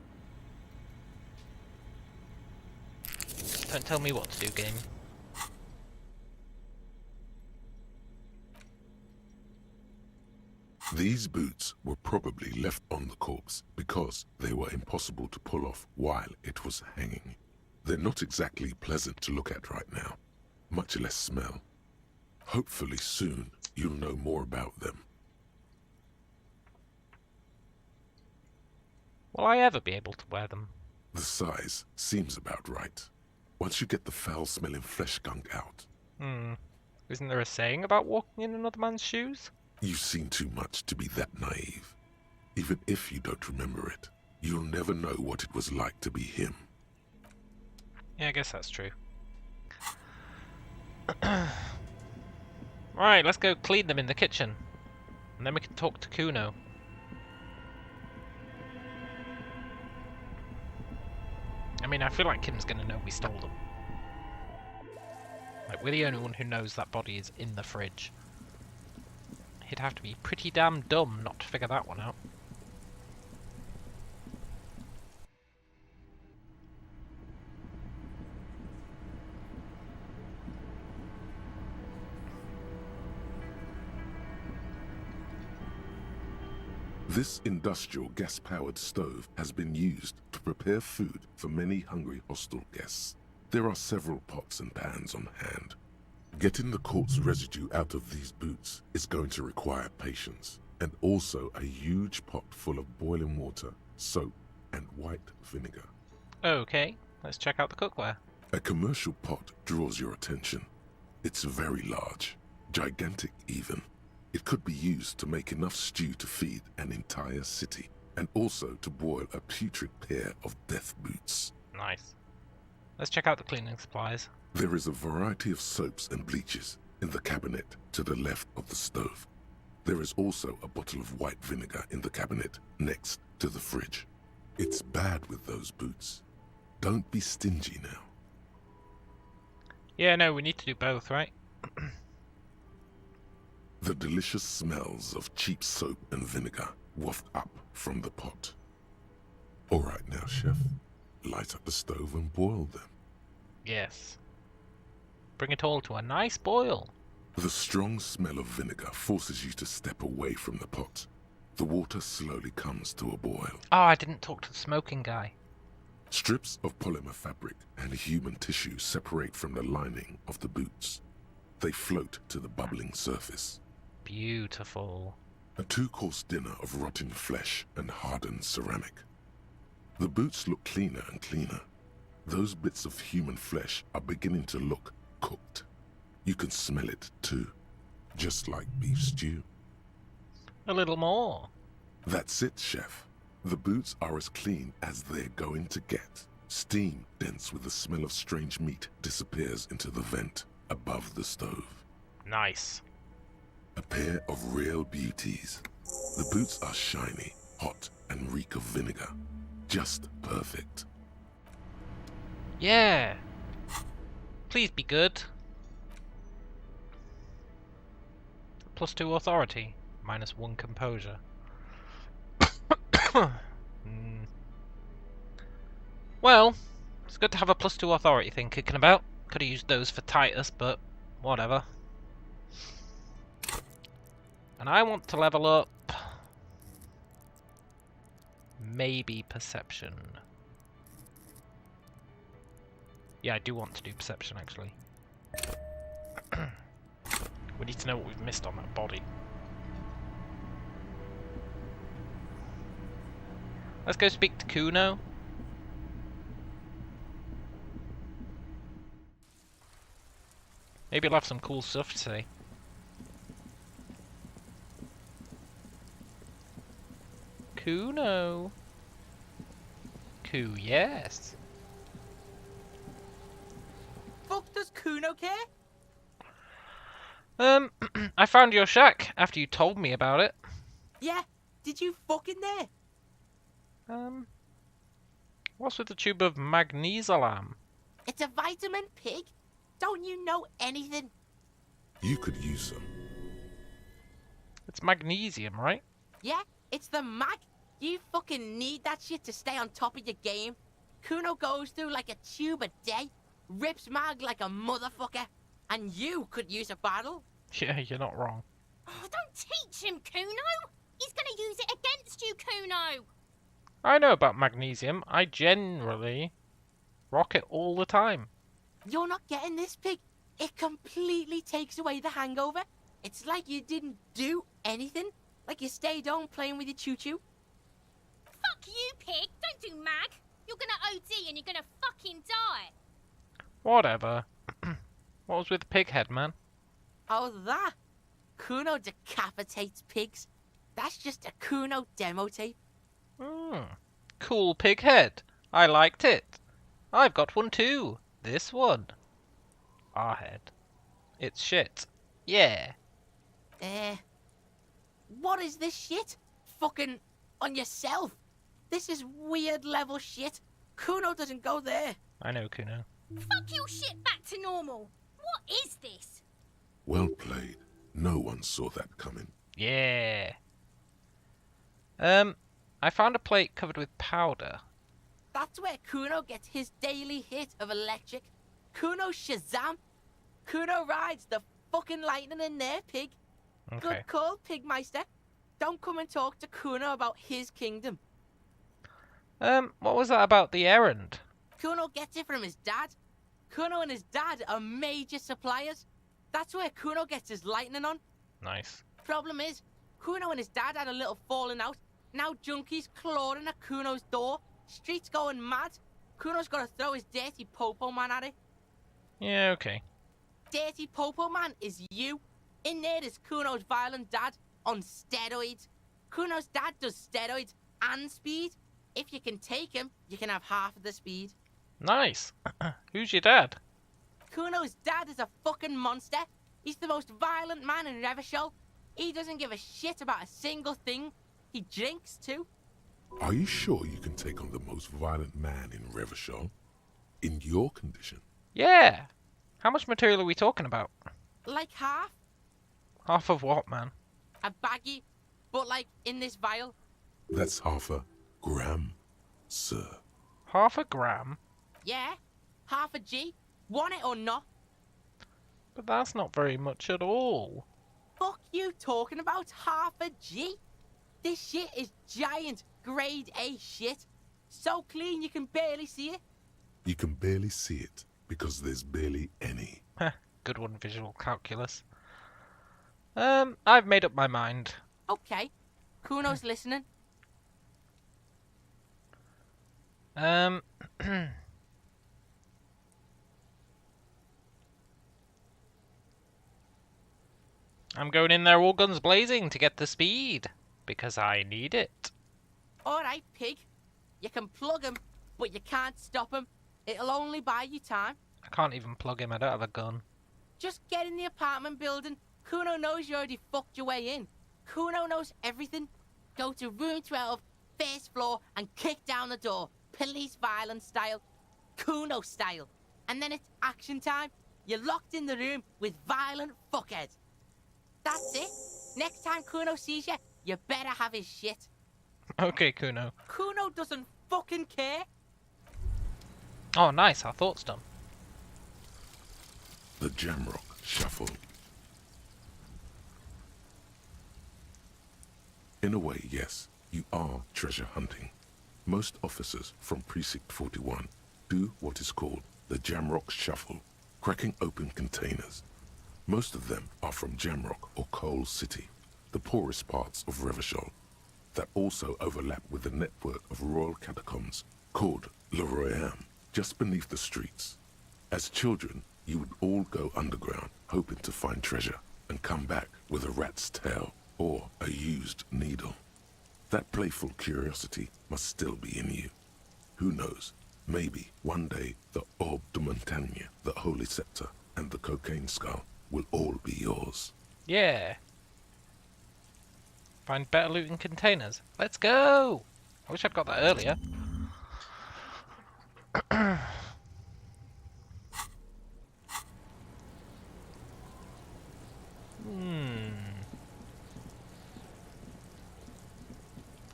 tell me what to do, game. These boots were probably left on the corpse because they were impossible to pull off while it was hanging. They're not exactly pleasant to look at right now, much less smell. Hopefully soon you'll know more about them. Will I ever be able to wear them? The size seems about right. Once you get the foul-smelling flesh gunk out. Isn't there a saying about walking in another man's shoes? You've seen too much to be that naive. Even if you don't remember it, you'll never know what it was like to be him. Yeah, I guess that's true. Right, let's go clean them in the kitchen. And then we can talk to Kuno. I mean, I feel like Kim's gonna know we stole them. Like, we're the only one who knows that body is in the fridge. He'd have to be pretty damn dumb not to figure that one out. This industrial gas-powered stove has been used to prepare food for many hungry hostel guests. There are several pots and pans on hand. Getting the corpse residue out of these boots is going to require patience, and also a huge pot full of boiling water, soap, and white vinegar. Okay, let's check out the cookware. A commercial pot draws your attention. It's very large, gigantic even. It could be used to make enough stew to feed an entire city, and also to boil a putrid pair of death boots. Nice. Let's check out the cleaning supplies. There is a variety of soaps and bleaches in the cabinet to the left of the stove. There is also a bottle of white vinegar in the cabinet next to the fridge. It's bad with those boots. Don't be stingy now. Yeah, no, we need to do both, right? The delicious smells of cheap soap and vinegar waft up from the pot. All right now, Chef. Light up the stove and boil them. Yes. Bring it all to a nice boil. The strong smell of vinegar forces you to step away from the pot. The water slowly comes to a boil. Oh, I didn't talk to the smoking guy. Strips of polymer fabric and human tissue separate from the lining of the boots. They float to the bubbling surface. Beautiful. A 2-course dinner of rotten flesh and hardened ceramic. The boots look cleaner and cleaner. Those bits of human flesh are beginning to look cooked. You can smell it too, just like beef stew. A little more. That's it, chef. The boots are as clean as they're going to get. Steam, dense with the smell of strange meat, disappears into the vent above the stove. Nice. A pair of real beauties. The boots are shiny, hot, and reek of vinegar. Just perfect. Yeah. Please be good. +2 authority, -1 composure. Well, it's good to have a +2 authority thing kicking about. Could have used those for Titus, but whatever. And I want to level up maybe perception. Yeah, I do want to do perception actually. We need to know what we've missed on that body. Let's go speak to Kuno. Maybe he'll have some cool stuff to say. Kuno. Yes. Fuck does Kuno care? I found your shack after you told me about it. Yeah, did you fucking there? What's with the tube of magnesium? It's a vitamin pig. Don't you know anything? You could use some. It's magnesium, right? Yeah, it's the mag. You fucking need that shit to stay on top of your game. Kuno goes through like a tube a day, rips mag like a motherfucker, and you could use a battle. Yeah, you're not wrong. Oh, don't teach him, Kuno! He's gonna use it against you, Kuno! I know about magnesium. I generally rock it all the time. You're not getting this, pig. It completely takes away the hangover. It's like you didn't do anything. Like you stayed home playing with your choo-choo. Fuck you, pig! Don't do mag! You're gonna OD and you're gonna fucking die! Whatever. What was with the pig head, man? Oh, that? Kuno decapitates pigs. That's just a Kuno demo tape. Cool pig head. I liked it. I've got one too. This one. Our head. It's shit. Yeah. What is this shit? Fucking on yourself. This is weird level shit. Kuno doesn't go there. I know, Kuno. Fuck your shit back to normal. What is this? Well played. No one saw that coming. Yeah. I found a plate covered with powder. That's where Kuno gets his daily hit of electric. Kuno Shazam. Kuno rides the fucking lightning in there, pig. Okay. Good call, Pigmeister. Don't come and talk to Kuno about his kingdom. What was that about the errand? Kuno gets it from his dad. Kuno and his dad are major suppliers. That's where Kuno gets his lightning on. Nice. Problem is, Kuno and his dad had a little falling out. Now junkies clawing at Kuno's door. Streets going mad. Kuno's got to throw his dirty popo man at it. Yeah, okay. Dirty popo man is you. In there is Kuno's violent dad on steroids. Kuno's dad does steroids and speed. If you can take him, you can have half of the speed. Nice. Who's your dad? Kuno's dad is a fucking monster. He's the most violent man in Revachol. He doesn't give a shit about a single thing. He drinks too. Are you sure you can take on the most violent man in Revachol? In your condition? Yeah. How much material are we talking about? Like half. Half of what, man? A baggie, but like in this vial. That's half a gram, sir. Half a gram? Yeah, half a G. Want it or not? But that's not very much at all. Fuck you talking about half a G? This shit is giant grade A shit. So clean you can barely see it. You can barely see it because there's barely any. good one, visual calculus. I've made up my mind. Okay. Kuno's listening. I'm going in there all guns blazing to get the speed, because I need it. Alright, pig. You can plug him, but you can't stop him. It'll only buy you time. I can't even plug him, I don't have a gun. Just get in the apartment building. Kuno knows you already fucked your way in. Kuno knows everything. Go to room 12, first floor, and kick down the door. Police violence style. Kuno style. And then it's action time. You're locked in the room with violent fuckheads. That's it. Next time Kuno sees you, you better have his shit. Okay, Kuno. Kuno doesn't fucking care. Oh, nice, our thought's done. The Jamrock Shuffle. In a way, yes, you are treasure hunting. Most officers from Precinct 41 do what is called the Jamrock Shuffle, cracking open containers. Most of them are from Jamrock or Coal City, the poorest parts of Revachol, that also overlap with the network of royal catacombs called Le Royaume, just beneath the streets. As children, you would all go underground, hoping to find treasure, and come back with a rat's tail or a used needle. That playful curiosity must still be in you. Who knows, maybe one day the Orbe de Montagne, the Holy Scepter, and the Cocaine Skull will all be yours. Yeah. Find better loot in containers. Let's go! I wish I'd got that earlier.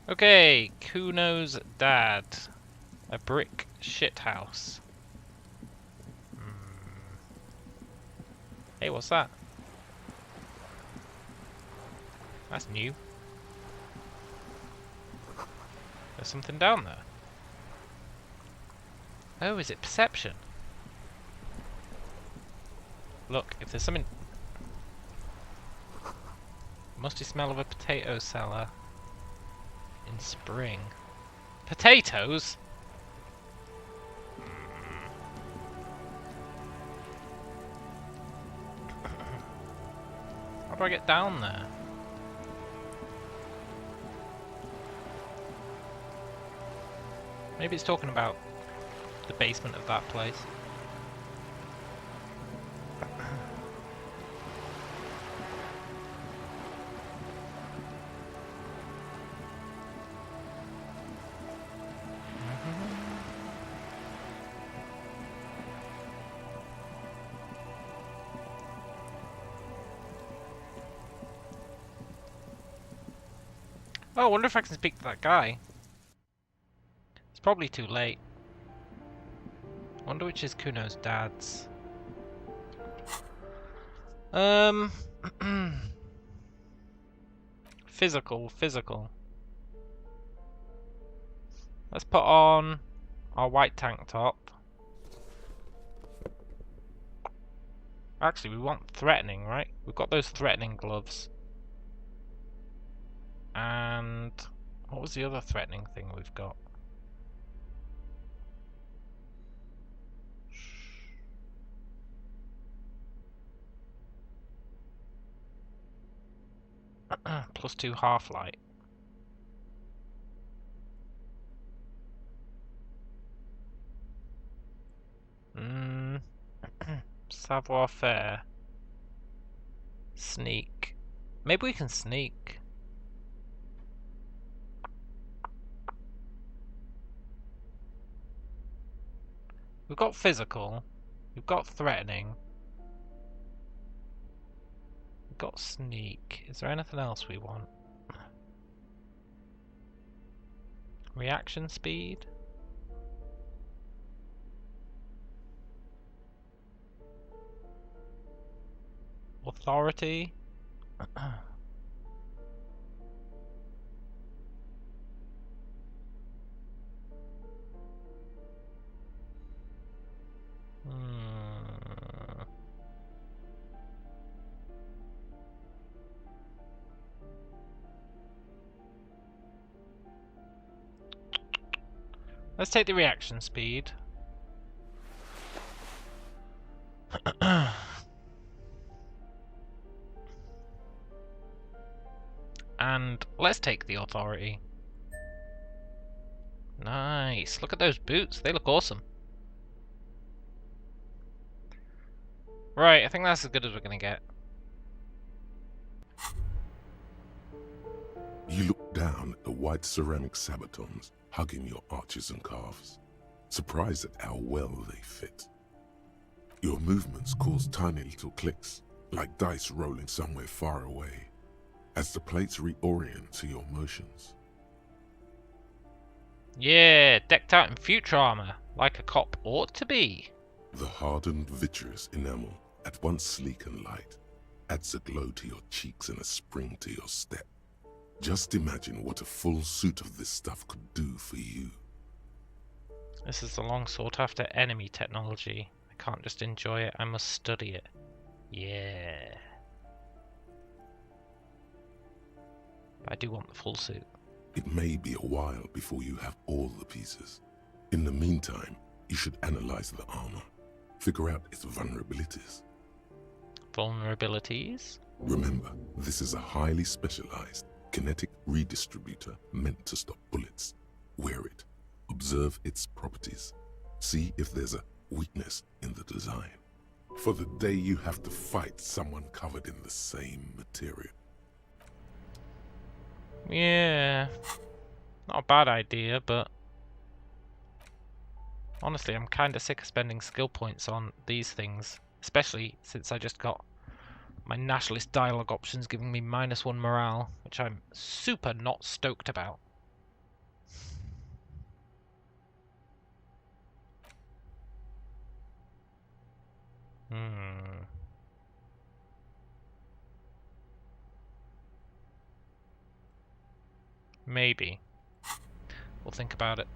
Okay, Kuno's dad. A brick shithouse. Hey, what's that? That's new. There's something down there. Oh, is it perception? Look, if there's something... Musty smell of a potato cellar. In spring. Potatoes? How do I get down there? Maybe it's talking about the basement of that place. Oh, I wonder if I can speak to that guy. It's probably too late. I wonder which is Kuno's dad's. Physical. Let's put on our white tank top. Actually, we want threatening, right? We've got those threatening gloves. And what was the other threatening thing we've got? +2 half-light. Savoir-faire. Sneak. Maybe we can sneak. We've got physical. We've got threatening. We've got sneak. Is there anything else we want? Reaction speed? Authority? Let's take the reaction speed. And let's take the authority. Nice. Look at those boots. They look awesome. Right, I think that's as good as we're gonna get. You look down at the white ceramic sabatons hugging your arches and calves, surprised at how well they fit. Your movements cause tiny little clicks, like dice rolling somewhere far away, as the plates reorient to your motions. Yeah, decked out in future armor, like a cop ought to be. The hardened vitreous enamel, at once sleek and light, adds a glow to your cheeks and a spring to your step. Just imagine what a full suit of this stuff could do for you. This is the long sought after enemy technology. I can't just enjoy it, I must study it. Yeah. But I do want the full suit. It may be a while before you have all the pieces. In the meantime, you should analyze the armor, figure out its vulnerabilities. Vulnerabilities? Remember, this is a highly specialized kinetic redistributor meant to stop bullets. Wear it, observe its properties, see if there's a weakness in the design. For the day you have to fight someone covered in the same material. Yeah. Not a bad idea, but honestly, I'm kind of sick of spending skill points on these things, especially since I just got my nationalist dialogue options giving me -1 morale, which I'm super not stoked about. Maybe. We'll think about it.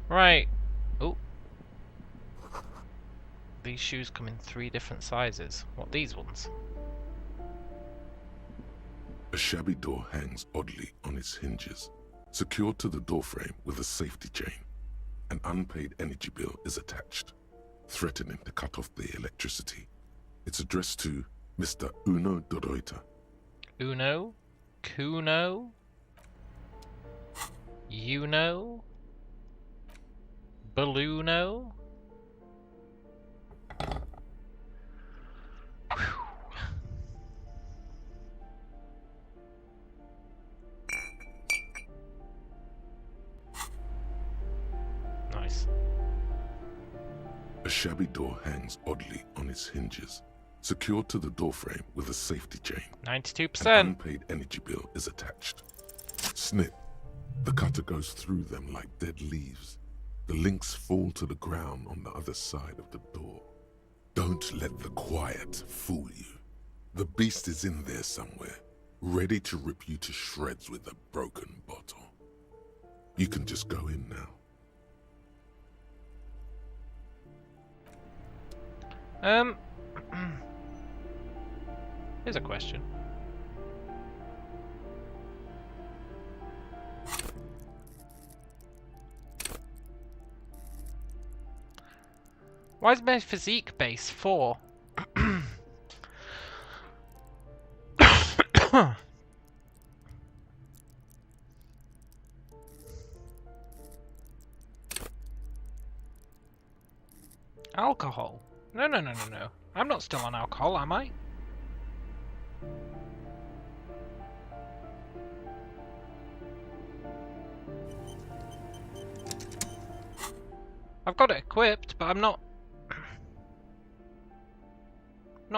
Right. Oh. These shoes come in 3 different sizes. What, these ones? A shabby door hangs oddly on its hinges, secured to the doorframe with a safety chain. An unpaid energy bill is attached, threatening to cut off the electricity. It's addressed to Mr. Uno Doroita. Uno? Kuno? Uno? Balluno? Nice. A shabby door hangs oddly on its hinges, secured to the doorframe with a safety chain. 92%. An unpaid energy bill is attached. Snip. The cutter goes through them like dead leaves. The links fall to the ground on the other side of the door. Don't let the quiet fool you. The beast is in there somewhere, ready to rip you to shreds with a broken bottle. You can just go in now. Here's a question. Why is my physique base 4? Alcohol? No. I'm not still on alcohol, am I? I've got it equipped, but I'm not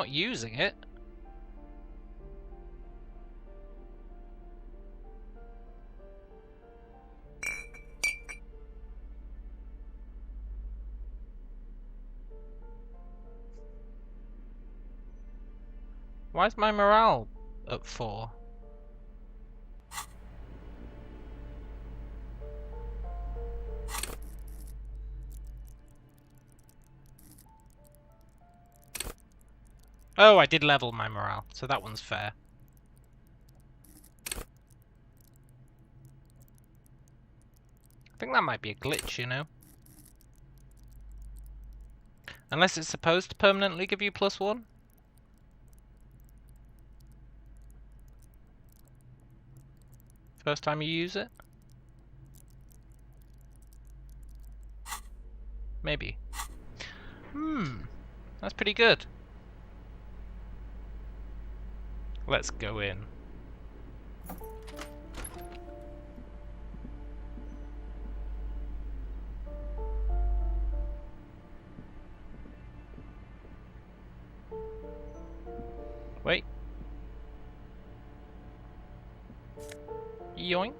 using it. Why is my morale at 4? Oh, I did level my morale, so that one's fair. think that might be a glitch, you know? Unless it's supposed to permanently give you +1. First time you use it? Maybe. That's pretty good. Let's go in. Wait. Yoink.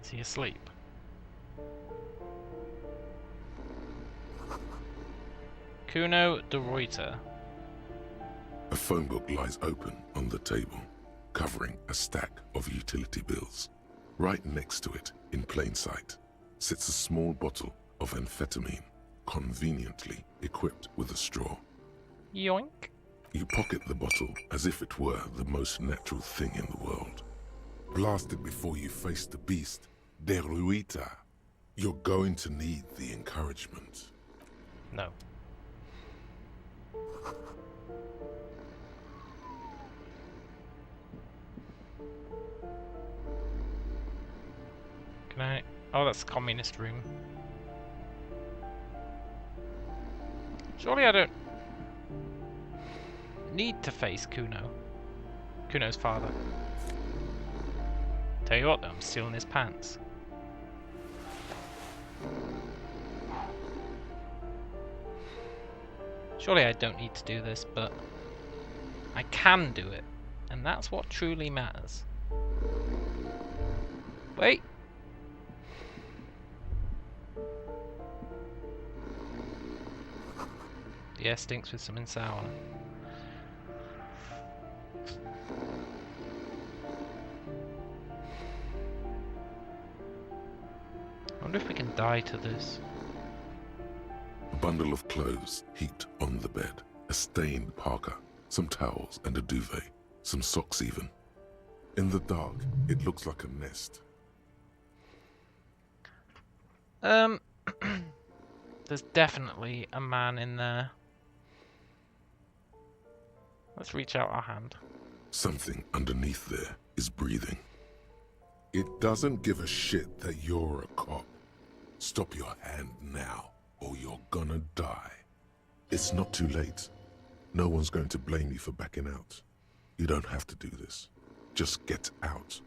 Is he asleep? Kuno de Reuter. A phone book lies open on the table, covering a stack of utility bills. Right next to it, in plain sight, sits a small bottle of amphetamine, conveniently equipped with a straw. Yoink. You pocket the bottle as if it were the most natural thing in the world. Blast it before you face the beast, de Reuter. You're going to need the encouragement. No. Can I? Oh, that's the communist room. Surely I don't need to face Kuno. Kuno's father. Tell you what though, I'm stealing his pants. Surely I don't need to do this, but I can do it. And that's what truly matters. Wait! The air stinks with something sour. I wonder if we can die to this. A bundle of clothes heaped on the bed, a stained parka, some towels and a duvet, some socks even. In the dark, it looks like a nest. There's definitely a man in there. Let's reach out our hand. Something underneath there is breathing. It doesn't give a shit that you're a cop. Stop your hand now, or you're gonna die. It's not too late. No one's going to blame you for backing out. You don't have to do this. Just get out.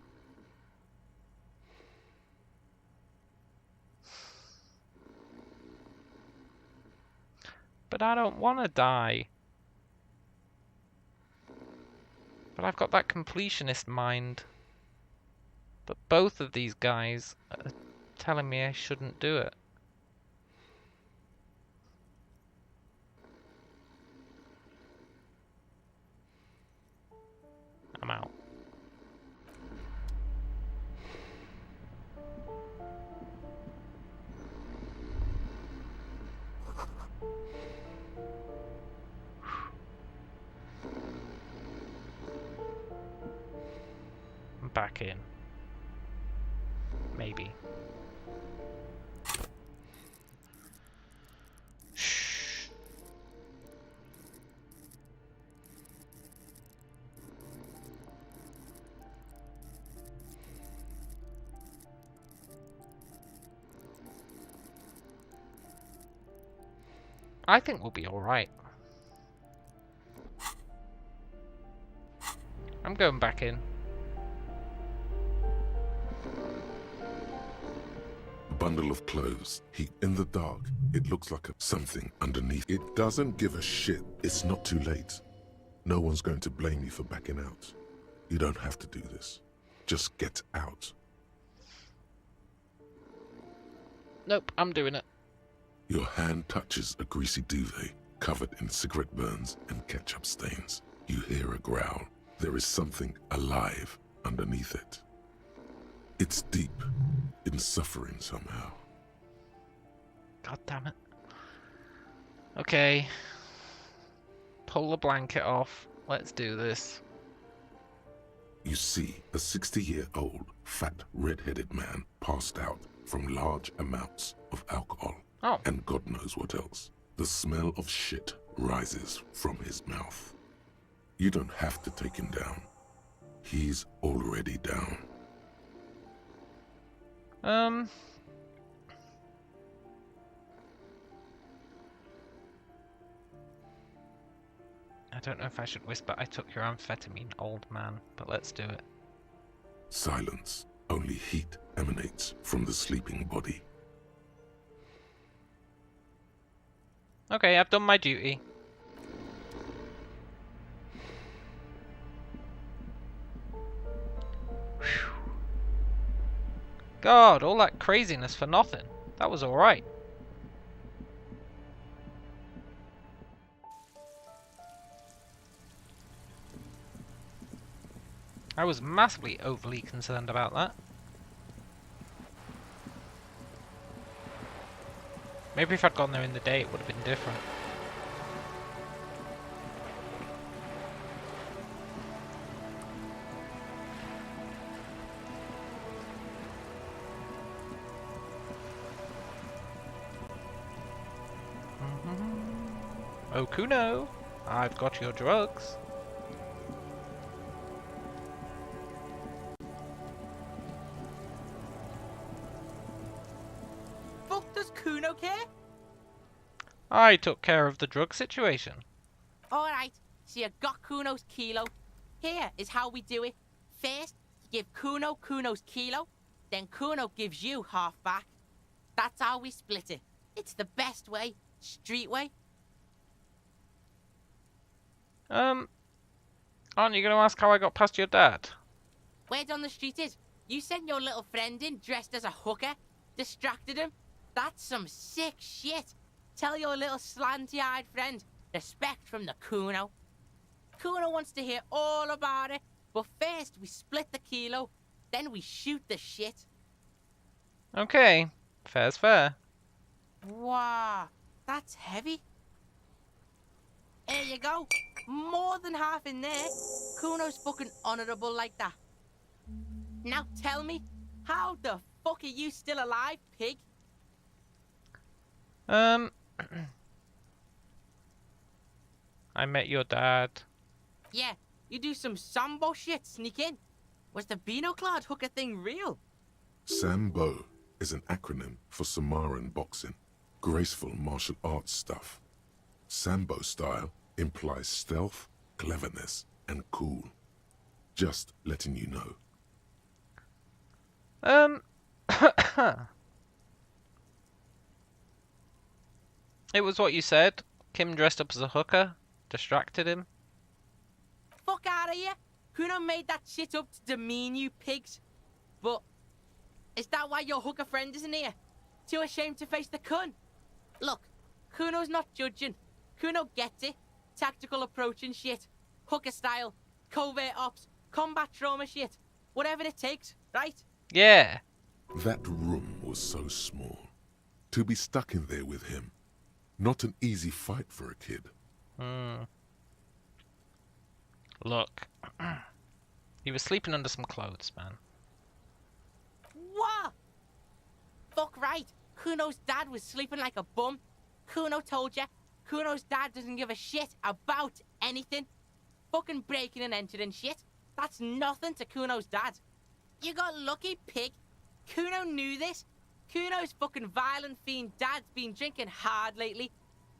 But I don't want to die. But I've got that completionist mind. But both of these guys are telling me I shouldn't do it. I'm out. I'm back in. Maybe. Shh. I think we'll be alright. I'm going back in. Bundle of clothes heaped in the dark. It looks like something underneath. It doesn't give a shit. It's not too late. No one's going to blame you for backing out. You don't have to do this. Just get out. Nope, I'm doing it. Your hand touches a greasy duvet covered in cigarette burns and ketchup stains. You hear a growl. There is something alive underneath it. It's deep in suffering somehow. God damn it. Okay. Pull the blanket off. Let's do this. You see a 60-year-old, fat, red-headed man passed out from large amounts of alcohol. Oh. And God knows what else. The smell of shit rises from his mouth. You don't have to take him down. He's already down. I don't know if I should whisper, I took your amphetamine, old man, but let's do it. Silence. Only heat emanates from the sleeping body. Okay, I've done my duty. Whew. God, all that craziness for nothing. That was alright. I was massively overly concerned about that. Maybe if I'd gone there in the day it would have been different. Oh, Kuno, I've got your drugs. Does Kuno care? I took care of the drug situation. Alright, so you got Kuno's kilo. Here is how we do it. First, you give Kuno Kuno's kilo, then Kuno gives you half back. That's how we split it. It's the best way, street way. Aren't you going to ask how I got past your dad? Word on the street is, you sent your little friend in dressed as a hooker, distracted him. That's some sick shit. Tell your little slanty-eyed friend, respect from the Kuno. Kuno wants to hear all about it, but first we split the kilo, then we shoot the shit. Okay, fair's fair. Wow, that's heavy. There you go. More than half in there. Kuno's fucking honourable like that. Now tell me, how the fuck are you still alive, pig? I met your dad. Yeah, you do some Sambo shit, sneak in. Was the Beano-clad hooker thing real? Sambo is an acronym for Samoan boxing, graceful martial arts stuff. Sambo style implies stealth, cleverness, and cool. Just letting you know. It was what you said. Kim dressed up as a hooker, distracted him. Fuck out of here. Kuno made that shit up to demean you pigs. But is that why your hooker friend isn't here? Too ashamed to face the cunt? Look, Kuno's not judging. Kuno gets it. Tactical approach and shit. Hooker style. Covert ops. Combat trauma shit. Whatever it takes, right? Yeah. That room was so small. To be stuck in there with him. Not an easy fight for a kid. Look. He was sleeping under some clothes, man. What? Fuck right. Kuno's dad was sleeping like a bum. Kuno told ya. Kuno's dad doesn't give a shit about anything. Fucking breaking and entering shit. That's nothing to Kuno's dad. You got lucky, pig. Kuno knew this. Kuno's fucking violent fiend dad's been drinking hard lately.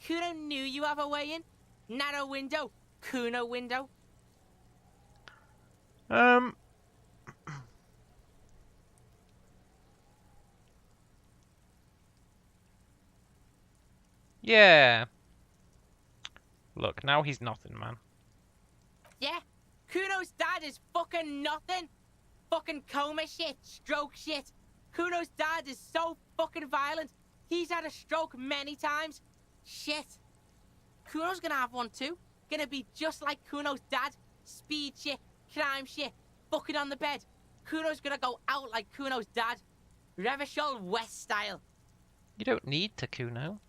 Kuno knew you have a way in. Narrow window. Kuno window. Yeah. Look, now he's nothing, man. Yeah? Kuno's dad is fucking nothing. Fucking coma shit, stroke shit. Kuno's dad is so fucking violent. He's had a stroke many times. Shit. Kuno's gonna have one too. Gonna be just like Kuno's dad. Speed shit, crime shit, fucking on the bed. Kuno's gonna go out like Kuno's dad. Revachol West style. You don't need to, Kuno.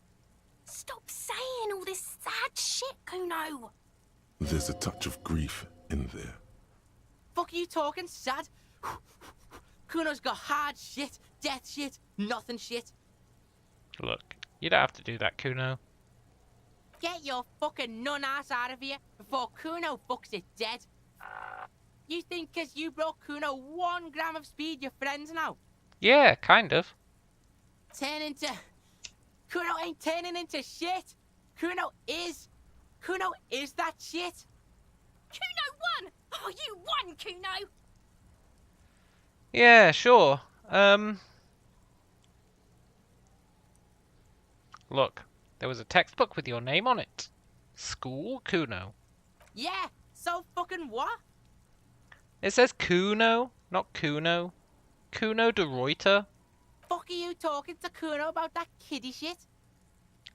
Stop saying all this sad shit, Kuno. There's a touch of grief in there. fuck are you talking, sad? Kuno's got hard shit, death shit, nothing shit. Look, you don't have to do that, Kuno. Get your fucking nun ass out of here before Kuno fucks it dead. You think 'cause you brought Kuno 1 gram of speed, you're friends now? Yeah, kind of. Turn into... Kuno ain't turning into shit. Kuno is that shit. Kuno won! Oh, you won, Kuno! Yeah, sure. Look, there was a textbook with your name on it. School Kuno. Yeah, so fucking what? It says Kuno, not Kuno. Kuno de Reuter. Fuck are you talking to Kuno about that kiddie shit?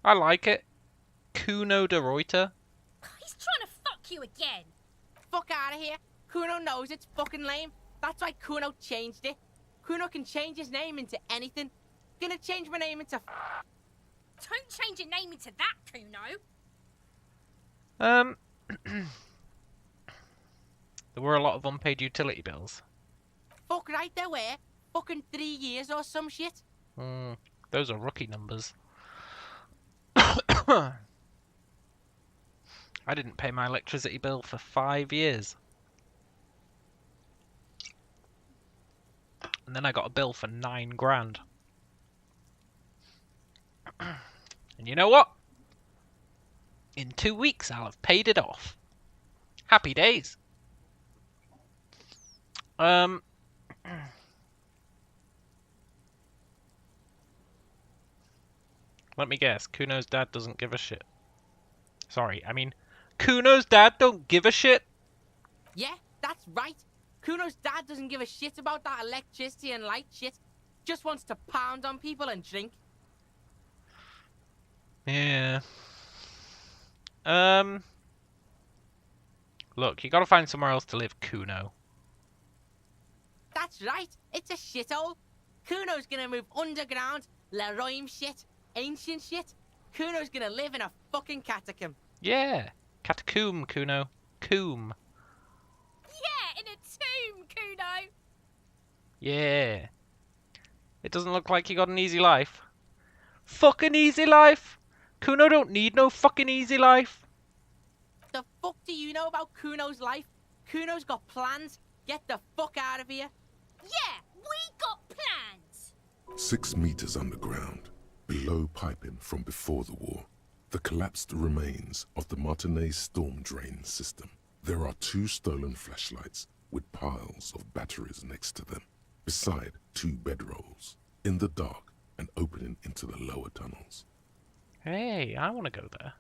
I like it. Kuno de Reuter. He's trying to fuck you again. Fuck out of here. Kuno knows it's fucking lame. That's why Kuno changed it. Kuno can change his name into anything. Gonna change my name into... Don't change your name into that, Kuno. There were a lot of unpaid utility bills. Fuck right there were. Fucking 3 years or some shit. Those are rookie numbers. I didn't pay my electricity bill for 5 years. And then I got a bill for 9 grand. And you know what? In 2 weeks I'll have paid it off. Happy days. Let me guess, Kuno's dad doesn't give a shit. Sorry, I mean, Kuno's dad don't give a shit? Yeah, that's right. Kuno's dad doesn't give a shit about that electricity and light shit. Just wants to pound on people and drink. Yeah. Look, you gotta find somewhere else to live, Kuno. That's right, it's a shithole. Kuno's gonna move underground, Leroy shit, ancient shit. Kuno's gonna live in a fucking catacomb. Yeah, catacomb, Kuno. Coomb. Yeah, in a tomb, Kuno. Yeah. It doesn't look like you got an easy life. Fucking easy life? Kuno don't need no fucking easy life. The fuck do you know about Kuno's life? Kuno's got plans. Get the fuck out of here. Yeah, we got plans. 6 meters underground, below piping from before the war, the collapsed remains of the Martinez storm drain system. There are 2 stolen flashlights with piles of batteries next to them, beside 2 bedrolls, in the dark and opening into the lower tunnels. Hey, I want to go there.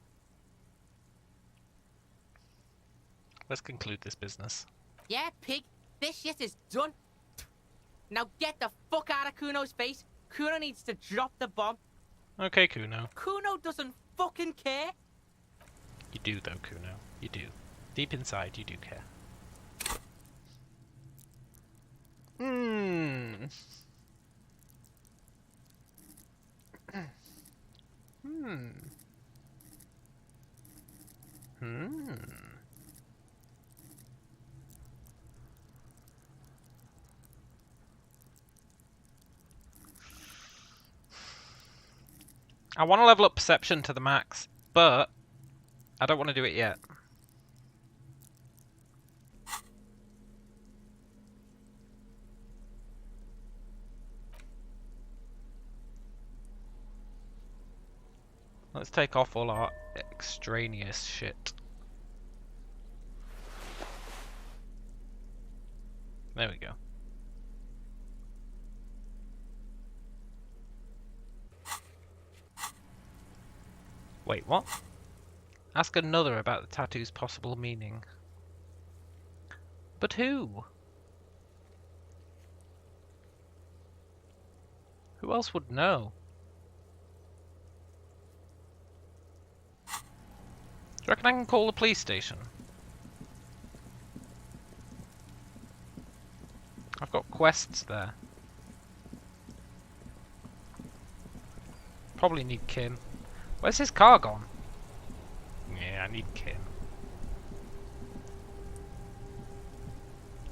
Let's conclude this business. Yeah, pig, this shit is done. Now get the fuck out of Kuno's face. Kuno needs to drop the bomb. Okay, Kuno. Kuno doesn't fucking care. You do, though, Kuno. You do. Deep inside, you do care. I want to level up perception to the max, but I don't want to do it yet. Let's take off all our extraneous shit. There we go. Wait, what? Ask another about the tattoo's possible meaning. But who? Who else would know? Do you reckon I can call the police station? I've got quests there. Probably need Kim. Where's his car gone? Yeah, I need Kim.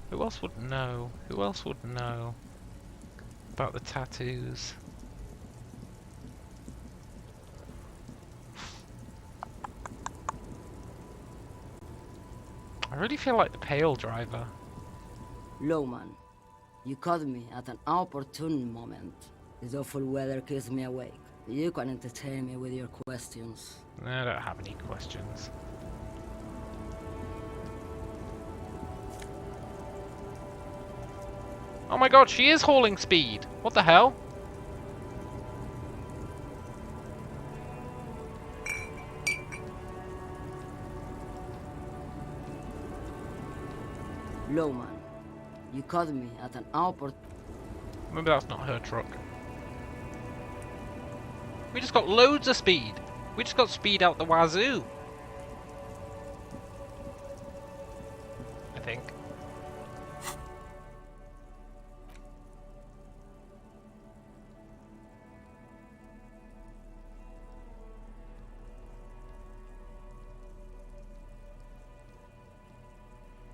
Who else would know? Who else would know about the tattoos? I really feel like the Pale driver. Lowman, you caught me at an opportune moment. This awful weather keeps me awake. You can entertain me with your questions. I don't have any questions. Oh my god, she is hauling speed! What the hell? Lowman, you caught me at an opportune... Maybe that's not her truck. We just got loads of speed. We just got speed out the wazoo. I think.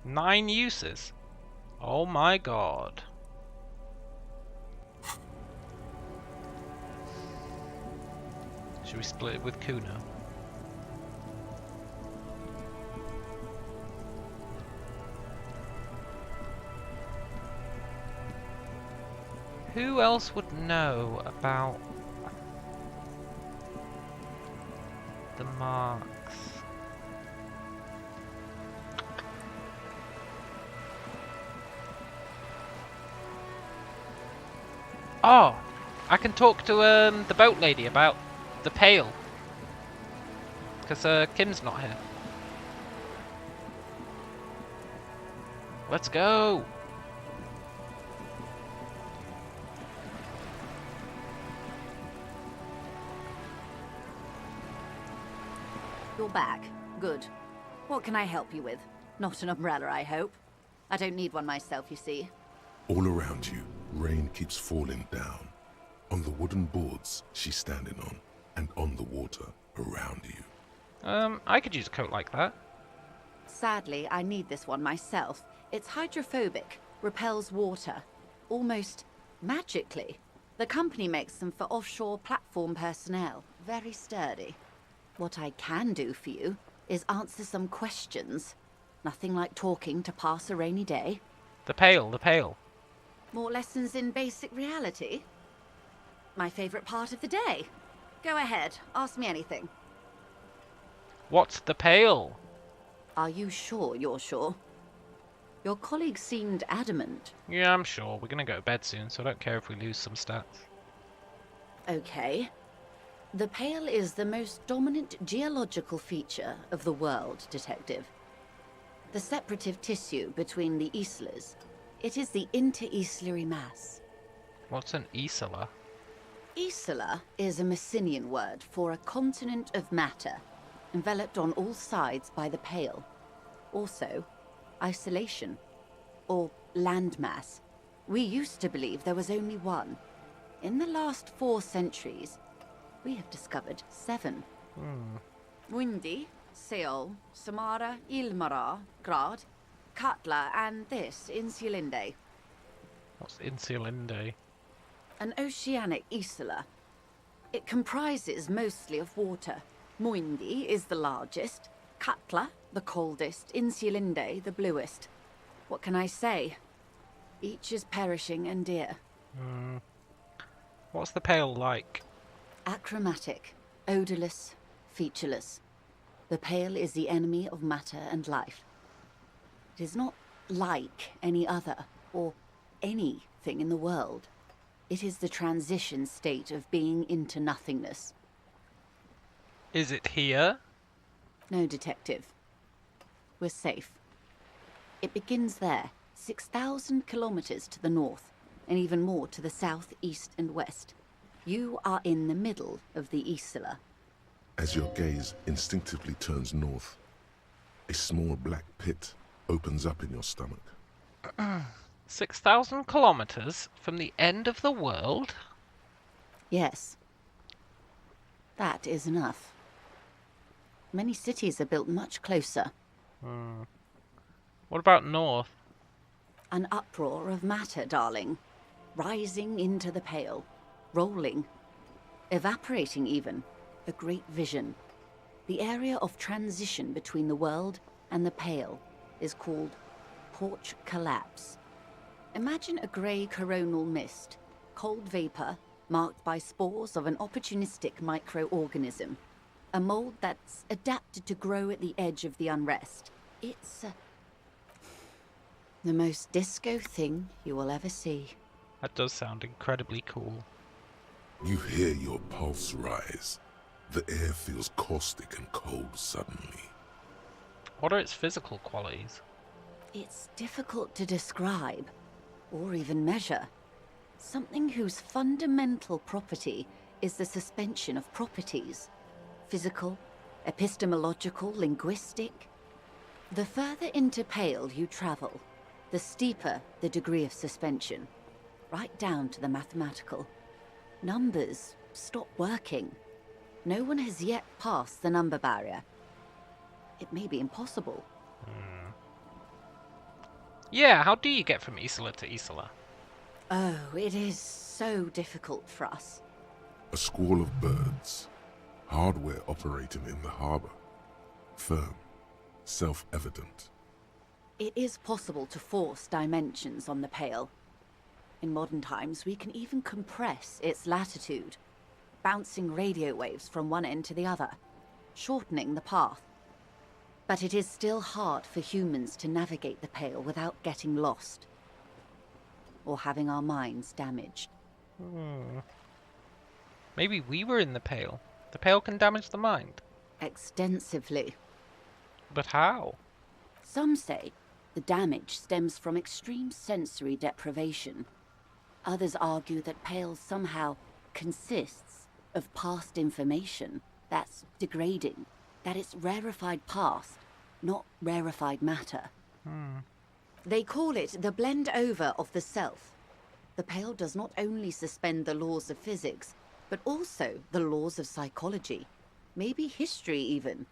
Nine uses. Oh my god. Should we split it with Kuno? Who else would know about the marks? Oh, I can talk to the boat lady about the Pale, because Kim's not here. Let's go. You're back. Good. What can I help you with? Not an umbrella, I hope. I don't need one myself, you see. All around you, rain keeps falling down. On the wooden boards she's standing on, and on the water around you. I could use a coat like that. Sadly, I need this one myself. It's hydrophobic, repels water, almost magically. The company makes them for offshore platform personnel. Very sturdy. What I can do for you is answer some questions. Nothing like talking to pass a rainy day. The Pale, the Pale. More lessons in basic reality? My favorite part of the day. Go ahead, ask me anything. What's the Pale? Are you sure you're sure? Your colleague seemed adamant. Yeah, I'm sure. We're gonna go to bed soon, so I don't care if we lose some stats. Okay. The Pale is the most dominant geological feature of the world, Detective. The separative tissue between the islas. It is the inter-islary mass. What's an isla? Isla is a Messinian word for a continent of matter, enveloped on all sides by the Pale. Also, isolation, or landmass. We used to believe there was only one. In the last 4 centuries, we have discovered 7. Mundi, Seol, Samara, Ilmara, Grad, Katla, and this, Insulinde. What's Insulinde? An oceanic isla. It comprises mostly of water. Muindi is the largest, Katla the coldest, Insulinde the bluest. What can I say? Each is perishing and dear. What's the Pale like? Achromatic, odorless, featureless. The Pale is the enemy of matter and life. It is not like any other, or anything in the world. It is the transition state of being into nothingness. Is it here? No, Detective. We're safe. It begins there, 6,000 kilometers to the north, and even more to the south, east, and west. You are in the middle of the isla. As your gaze instinctively turns north, a small black pit opens up in your stomach. 6,000 kilometers from the end of the world? Yes. That is enough. Many cities are built much closer. What about north? An uproar of matter, darling. Rising into the pale. Rolling. Evaporating even. A great vision. The area of transition between the world and the pale is called porch collapse. Imagine a grey coronal mist, cold vapor marked by spores of an opportunistic microorganism, a mold that's adapted to grow at the edge of the unrest. It's the most disco thing you will ever see. That does sound incredibly cool. You hear your pulse rise. The air feels caustic and cold suddenly. What are its physical qualities? It's difficult to describe, or even measure. Something whose fundamental property is the suspension of properties. Physical, epistemological, linguistic. The further into pale you travel, the steeper the degree of suspension, right down to the mathematical. Numbers stop working. No one has yet passed the number barrier. It may be impossible. Yeah, how do you get from Isola to Isola? Oh, it is so difficult for us. A squall of birds. Hardware operating in the harbor. Firm. Self-evident. It is possible to force dimensions on the pale. In modern times, we can even compress its latitude, bouncing radio waves from one end to the other, shortening the path. But it is still hard for humans to navigate the pale without getting lost, or having our minds damaged. Maybe we were in the pale. The pale can damage the mind. Extensively. But how? Some say the damage stems from extreme sensory deprivation. Others argue that pale somehow consists of past information that's degrading, that it's rarefied past, not rarefied matter. They call it the blend over of the self. The pale does not only suspend the laws of physics, but also the laws of psychology, maybe history even.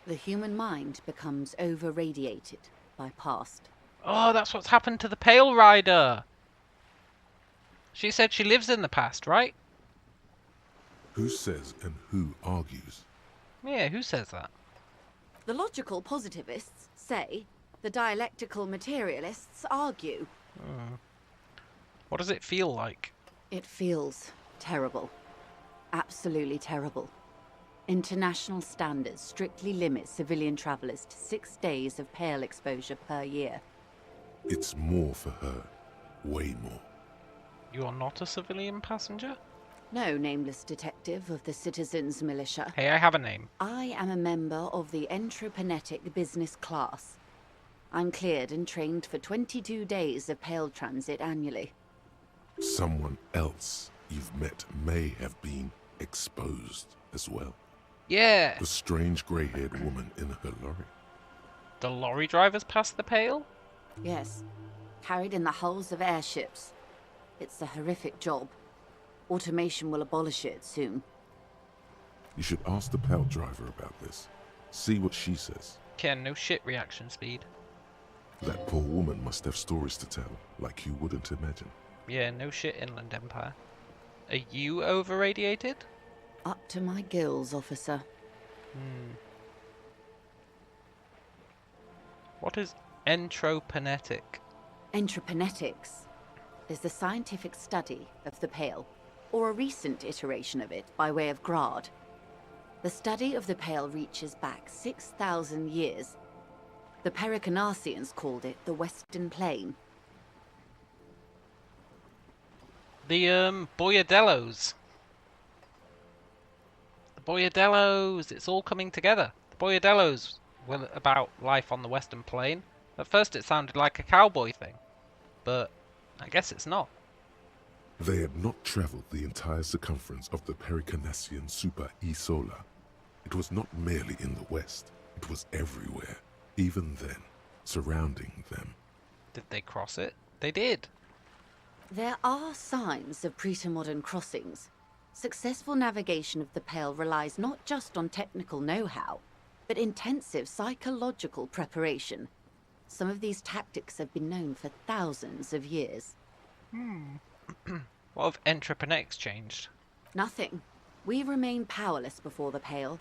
The human mind becomes over-radiated by past. Oh, that's what's happened to the Pale Rider! She said she lives in the past, right? Who says and who argues? Yeah, who says that? The logical positivists say, the dialectical materialists argue. What does it feel like? It feels terrible. Absolutely terrible. International standards strictly limit civilian travelers to 6 days of pale exposure per year. It's more for her. Way more. You are not a civilian passenger? No, nameless detective of the Citizens Militia. Hey, I have a name. I am a member of the Entropanetic Business Class. I'm cleared and trained for 22 days of pale transit annually. Someone else you've met may have been exposed as well. Yeah. The strange grey-haired woman in her lorry. The lorry drivers passed the pale? Yes. Carried in the hulls of airships. It's a horrific job. Automation will abolish it soon. You should ask the pale driver about this. See what she says. Ken, no shit reaction speed. That poor woman must have stories to tell, like you wouldn't imagine. Yeah, no shit, Inland Empire. Are you over-radiated? Up to my gills, officer. What is entropanetic? Entropanetics is the scientific study of the pale, or a recent iteration of it by way of Grad. The study of the pale reaches back 6,000 years. The Pericarnassians called it the Western Plain. The, Boyadellos. The Boyadellos! It's all coming together. The Boyadellos were about life on the Western Plain. At first it sounded like a cowboy thing, but I guess it's not. They had not traveled the entire circumference of the Pericarnassian Super Isola. It was not merely in the west, it was everywhere, even then, surrounding them. Did they cross it? They did. There are signs of pre-modern crossings. Successful navigation of the Pale relies not just on technical know-how, but intensive psychological preparation. Some of these tactics have been known for thousands of years. What have entrepreneurs changed? Nothing. We remain powerless before the Pale.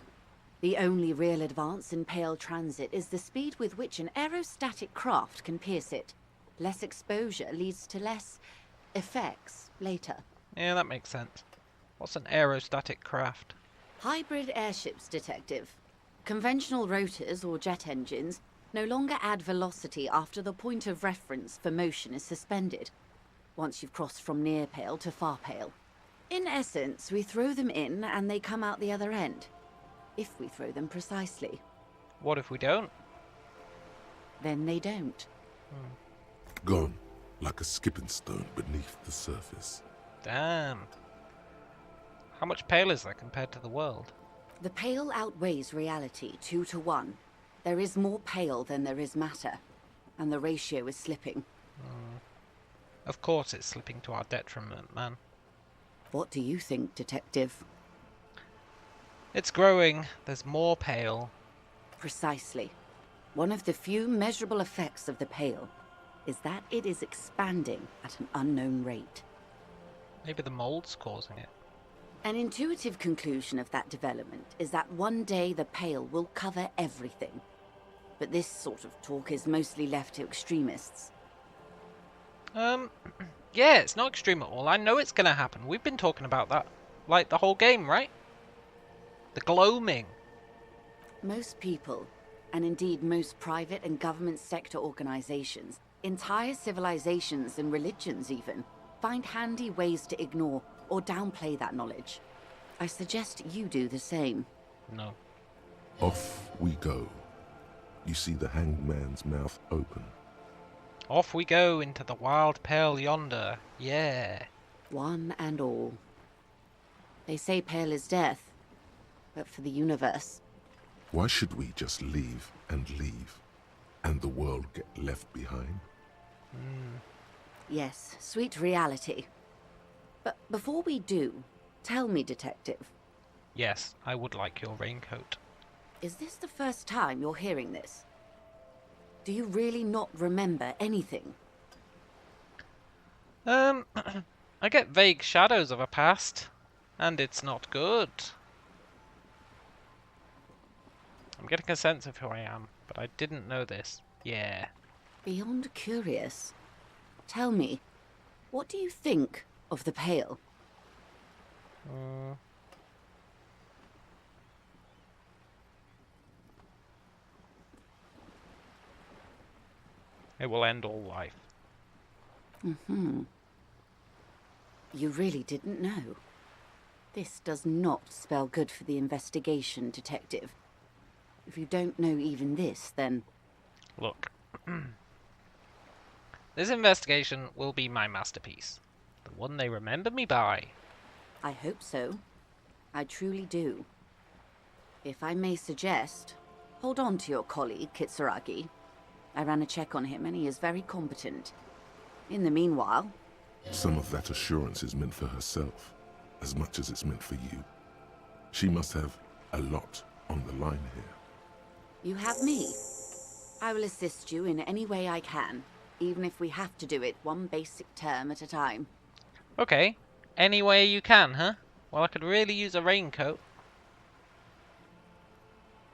The only real advance in Pale transit is the speed with which an aerostatic craft can pierce it. Less exposure leads to less effects later. Yeah, that makes sense. What's an aerostatic craft? Hybrid airships, Detective. Conventional rotors or jet engines no longer add velocity after the point of reference for motion is suspended, once you've crossed from near Pale to far Pale. In essence, we throw them in and they come out the other end. If we throw them precisely. What if we don't? Then they don't. Gone, like a skipping stone beneath the surface. Damn. How much Pale is there compared to the world? The Pale outweighs reality 2 to 1. There is more Pale than there is matter, and the ratio is slipping. Of course it's slipping to our detriment, man. What do you think, Detective? It's growing. There's more Pale. Precisely. One of the few measurable effects of the Pale is that it is expanding at an unknown rate. Maybe the mold's causing it. An intuitive conclusion of that development is that one day the Pale will cover everything. But this sort of talk is mostly left to extremists. Yeah, it's not extreme at all. I know it's gonna happen. We've been talking about that, like, the whole game, right? The gloaming. Most people, and indeed most private and government sector organizations, entire civilizations and religions even, find handy ways to ignore or downplay that knowledge. I suggest you do the same. No. Off we go. You see the hanged man's mouth open. Off we go into the wild Pale yonder. Yeah. One and all. They say Pale is death, but for the universe. Why should we just leave, and the world get left behind? Yes, sweet reality. But before we do, tell me, Detective. Yes, I would like your raincoat. Is this the first time you're hearing this? Do you really not remember anything? I get vague shadows of a past, and it's not good. I'm getting a sense of who I am, but I didn't know this. Yeah. Beyond curious. Tell me, what do you think of the Pale? It will end all life. You really didn't know. This does not spell good for the investigation, Detective. If you don't know even this, then... Look. This investigation will be my masterpiece. The one they remember me by. I hope so. I truly do. If I may suggest, hold on to your colleague, Kitsuragi. I ran a check on him and he is very competent. In the meanwhile... Some of that assurance is meant for herself, as much as it's meant for you. She must have a lot on the line here. You have me. I will assist you in any way I can, even if we have to do it one basic term at a time. Okay. Any way you can, huh? Well, I could really use a raincoat.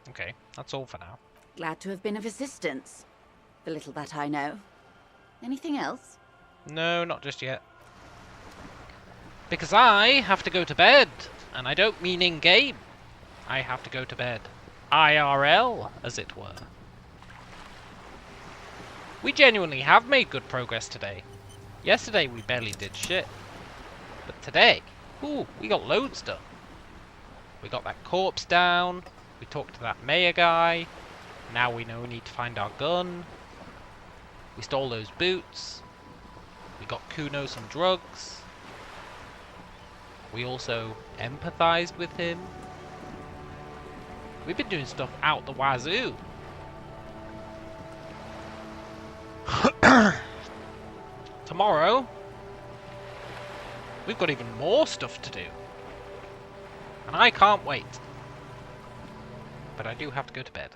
Okay, that's all for now. Glad to have been of assistance. The little that I know. Anything else? No, not just yet. Because I have to go to bed. And I don't mean in-game. I have to go to bed. IRL, as it were. We genuinely have made good progress today. Yesterday we barely did shit. But today, ooh, we got loads done. We got that corpse down. We talked to that mayor guy. Now we know we need to find our gun. We stole those boots. We got Kuno some drugs. We also empathized with him. We've been doing stuff out the wazoo. Tomorrow, we've got even more stuff to do. And I can't wait. But I do have to go to bed.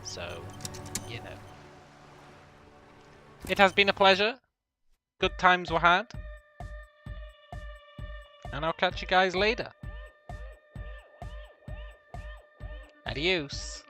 So, you know. It has been a pleasure. Good times were had. And I'll catch you guys later. Adios.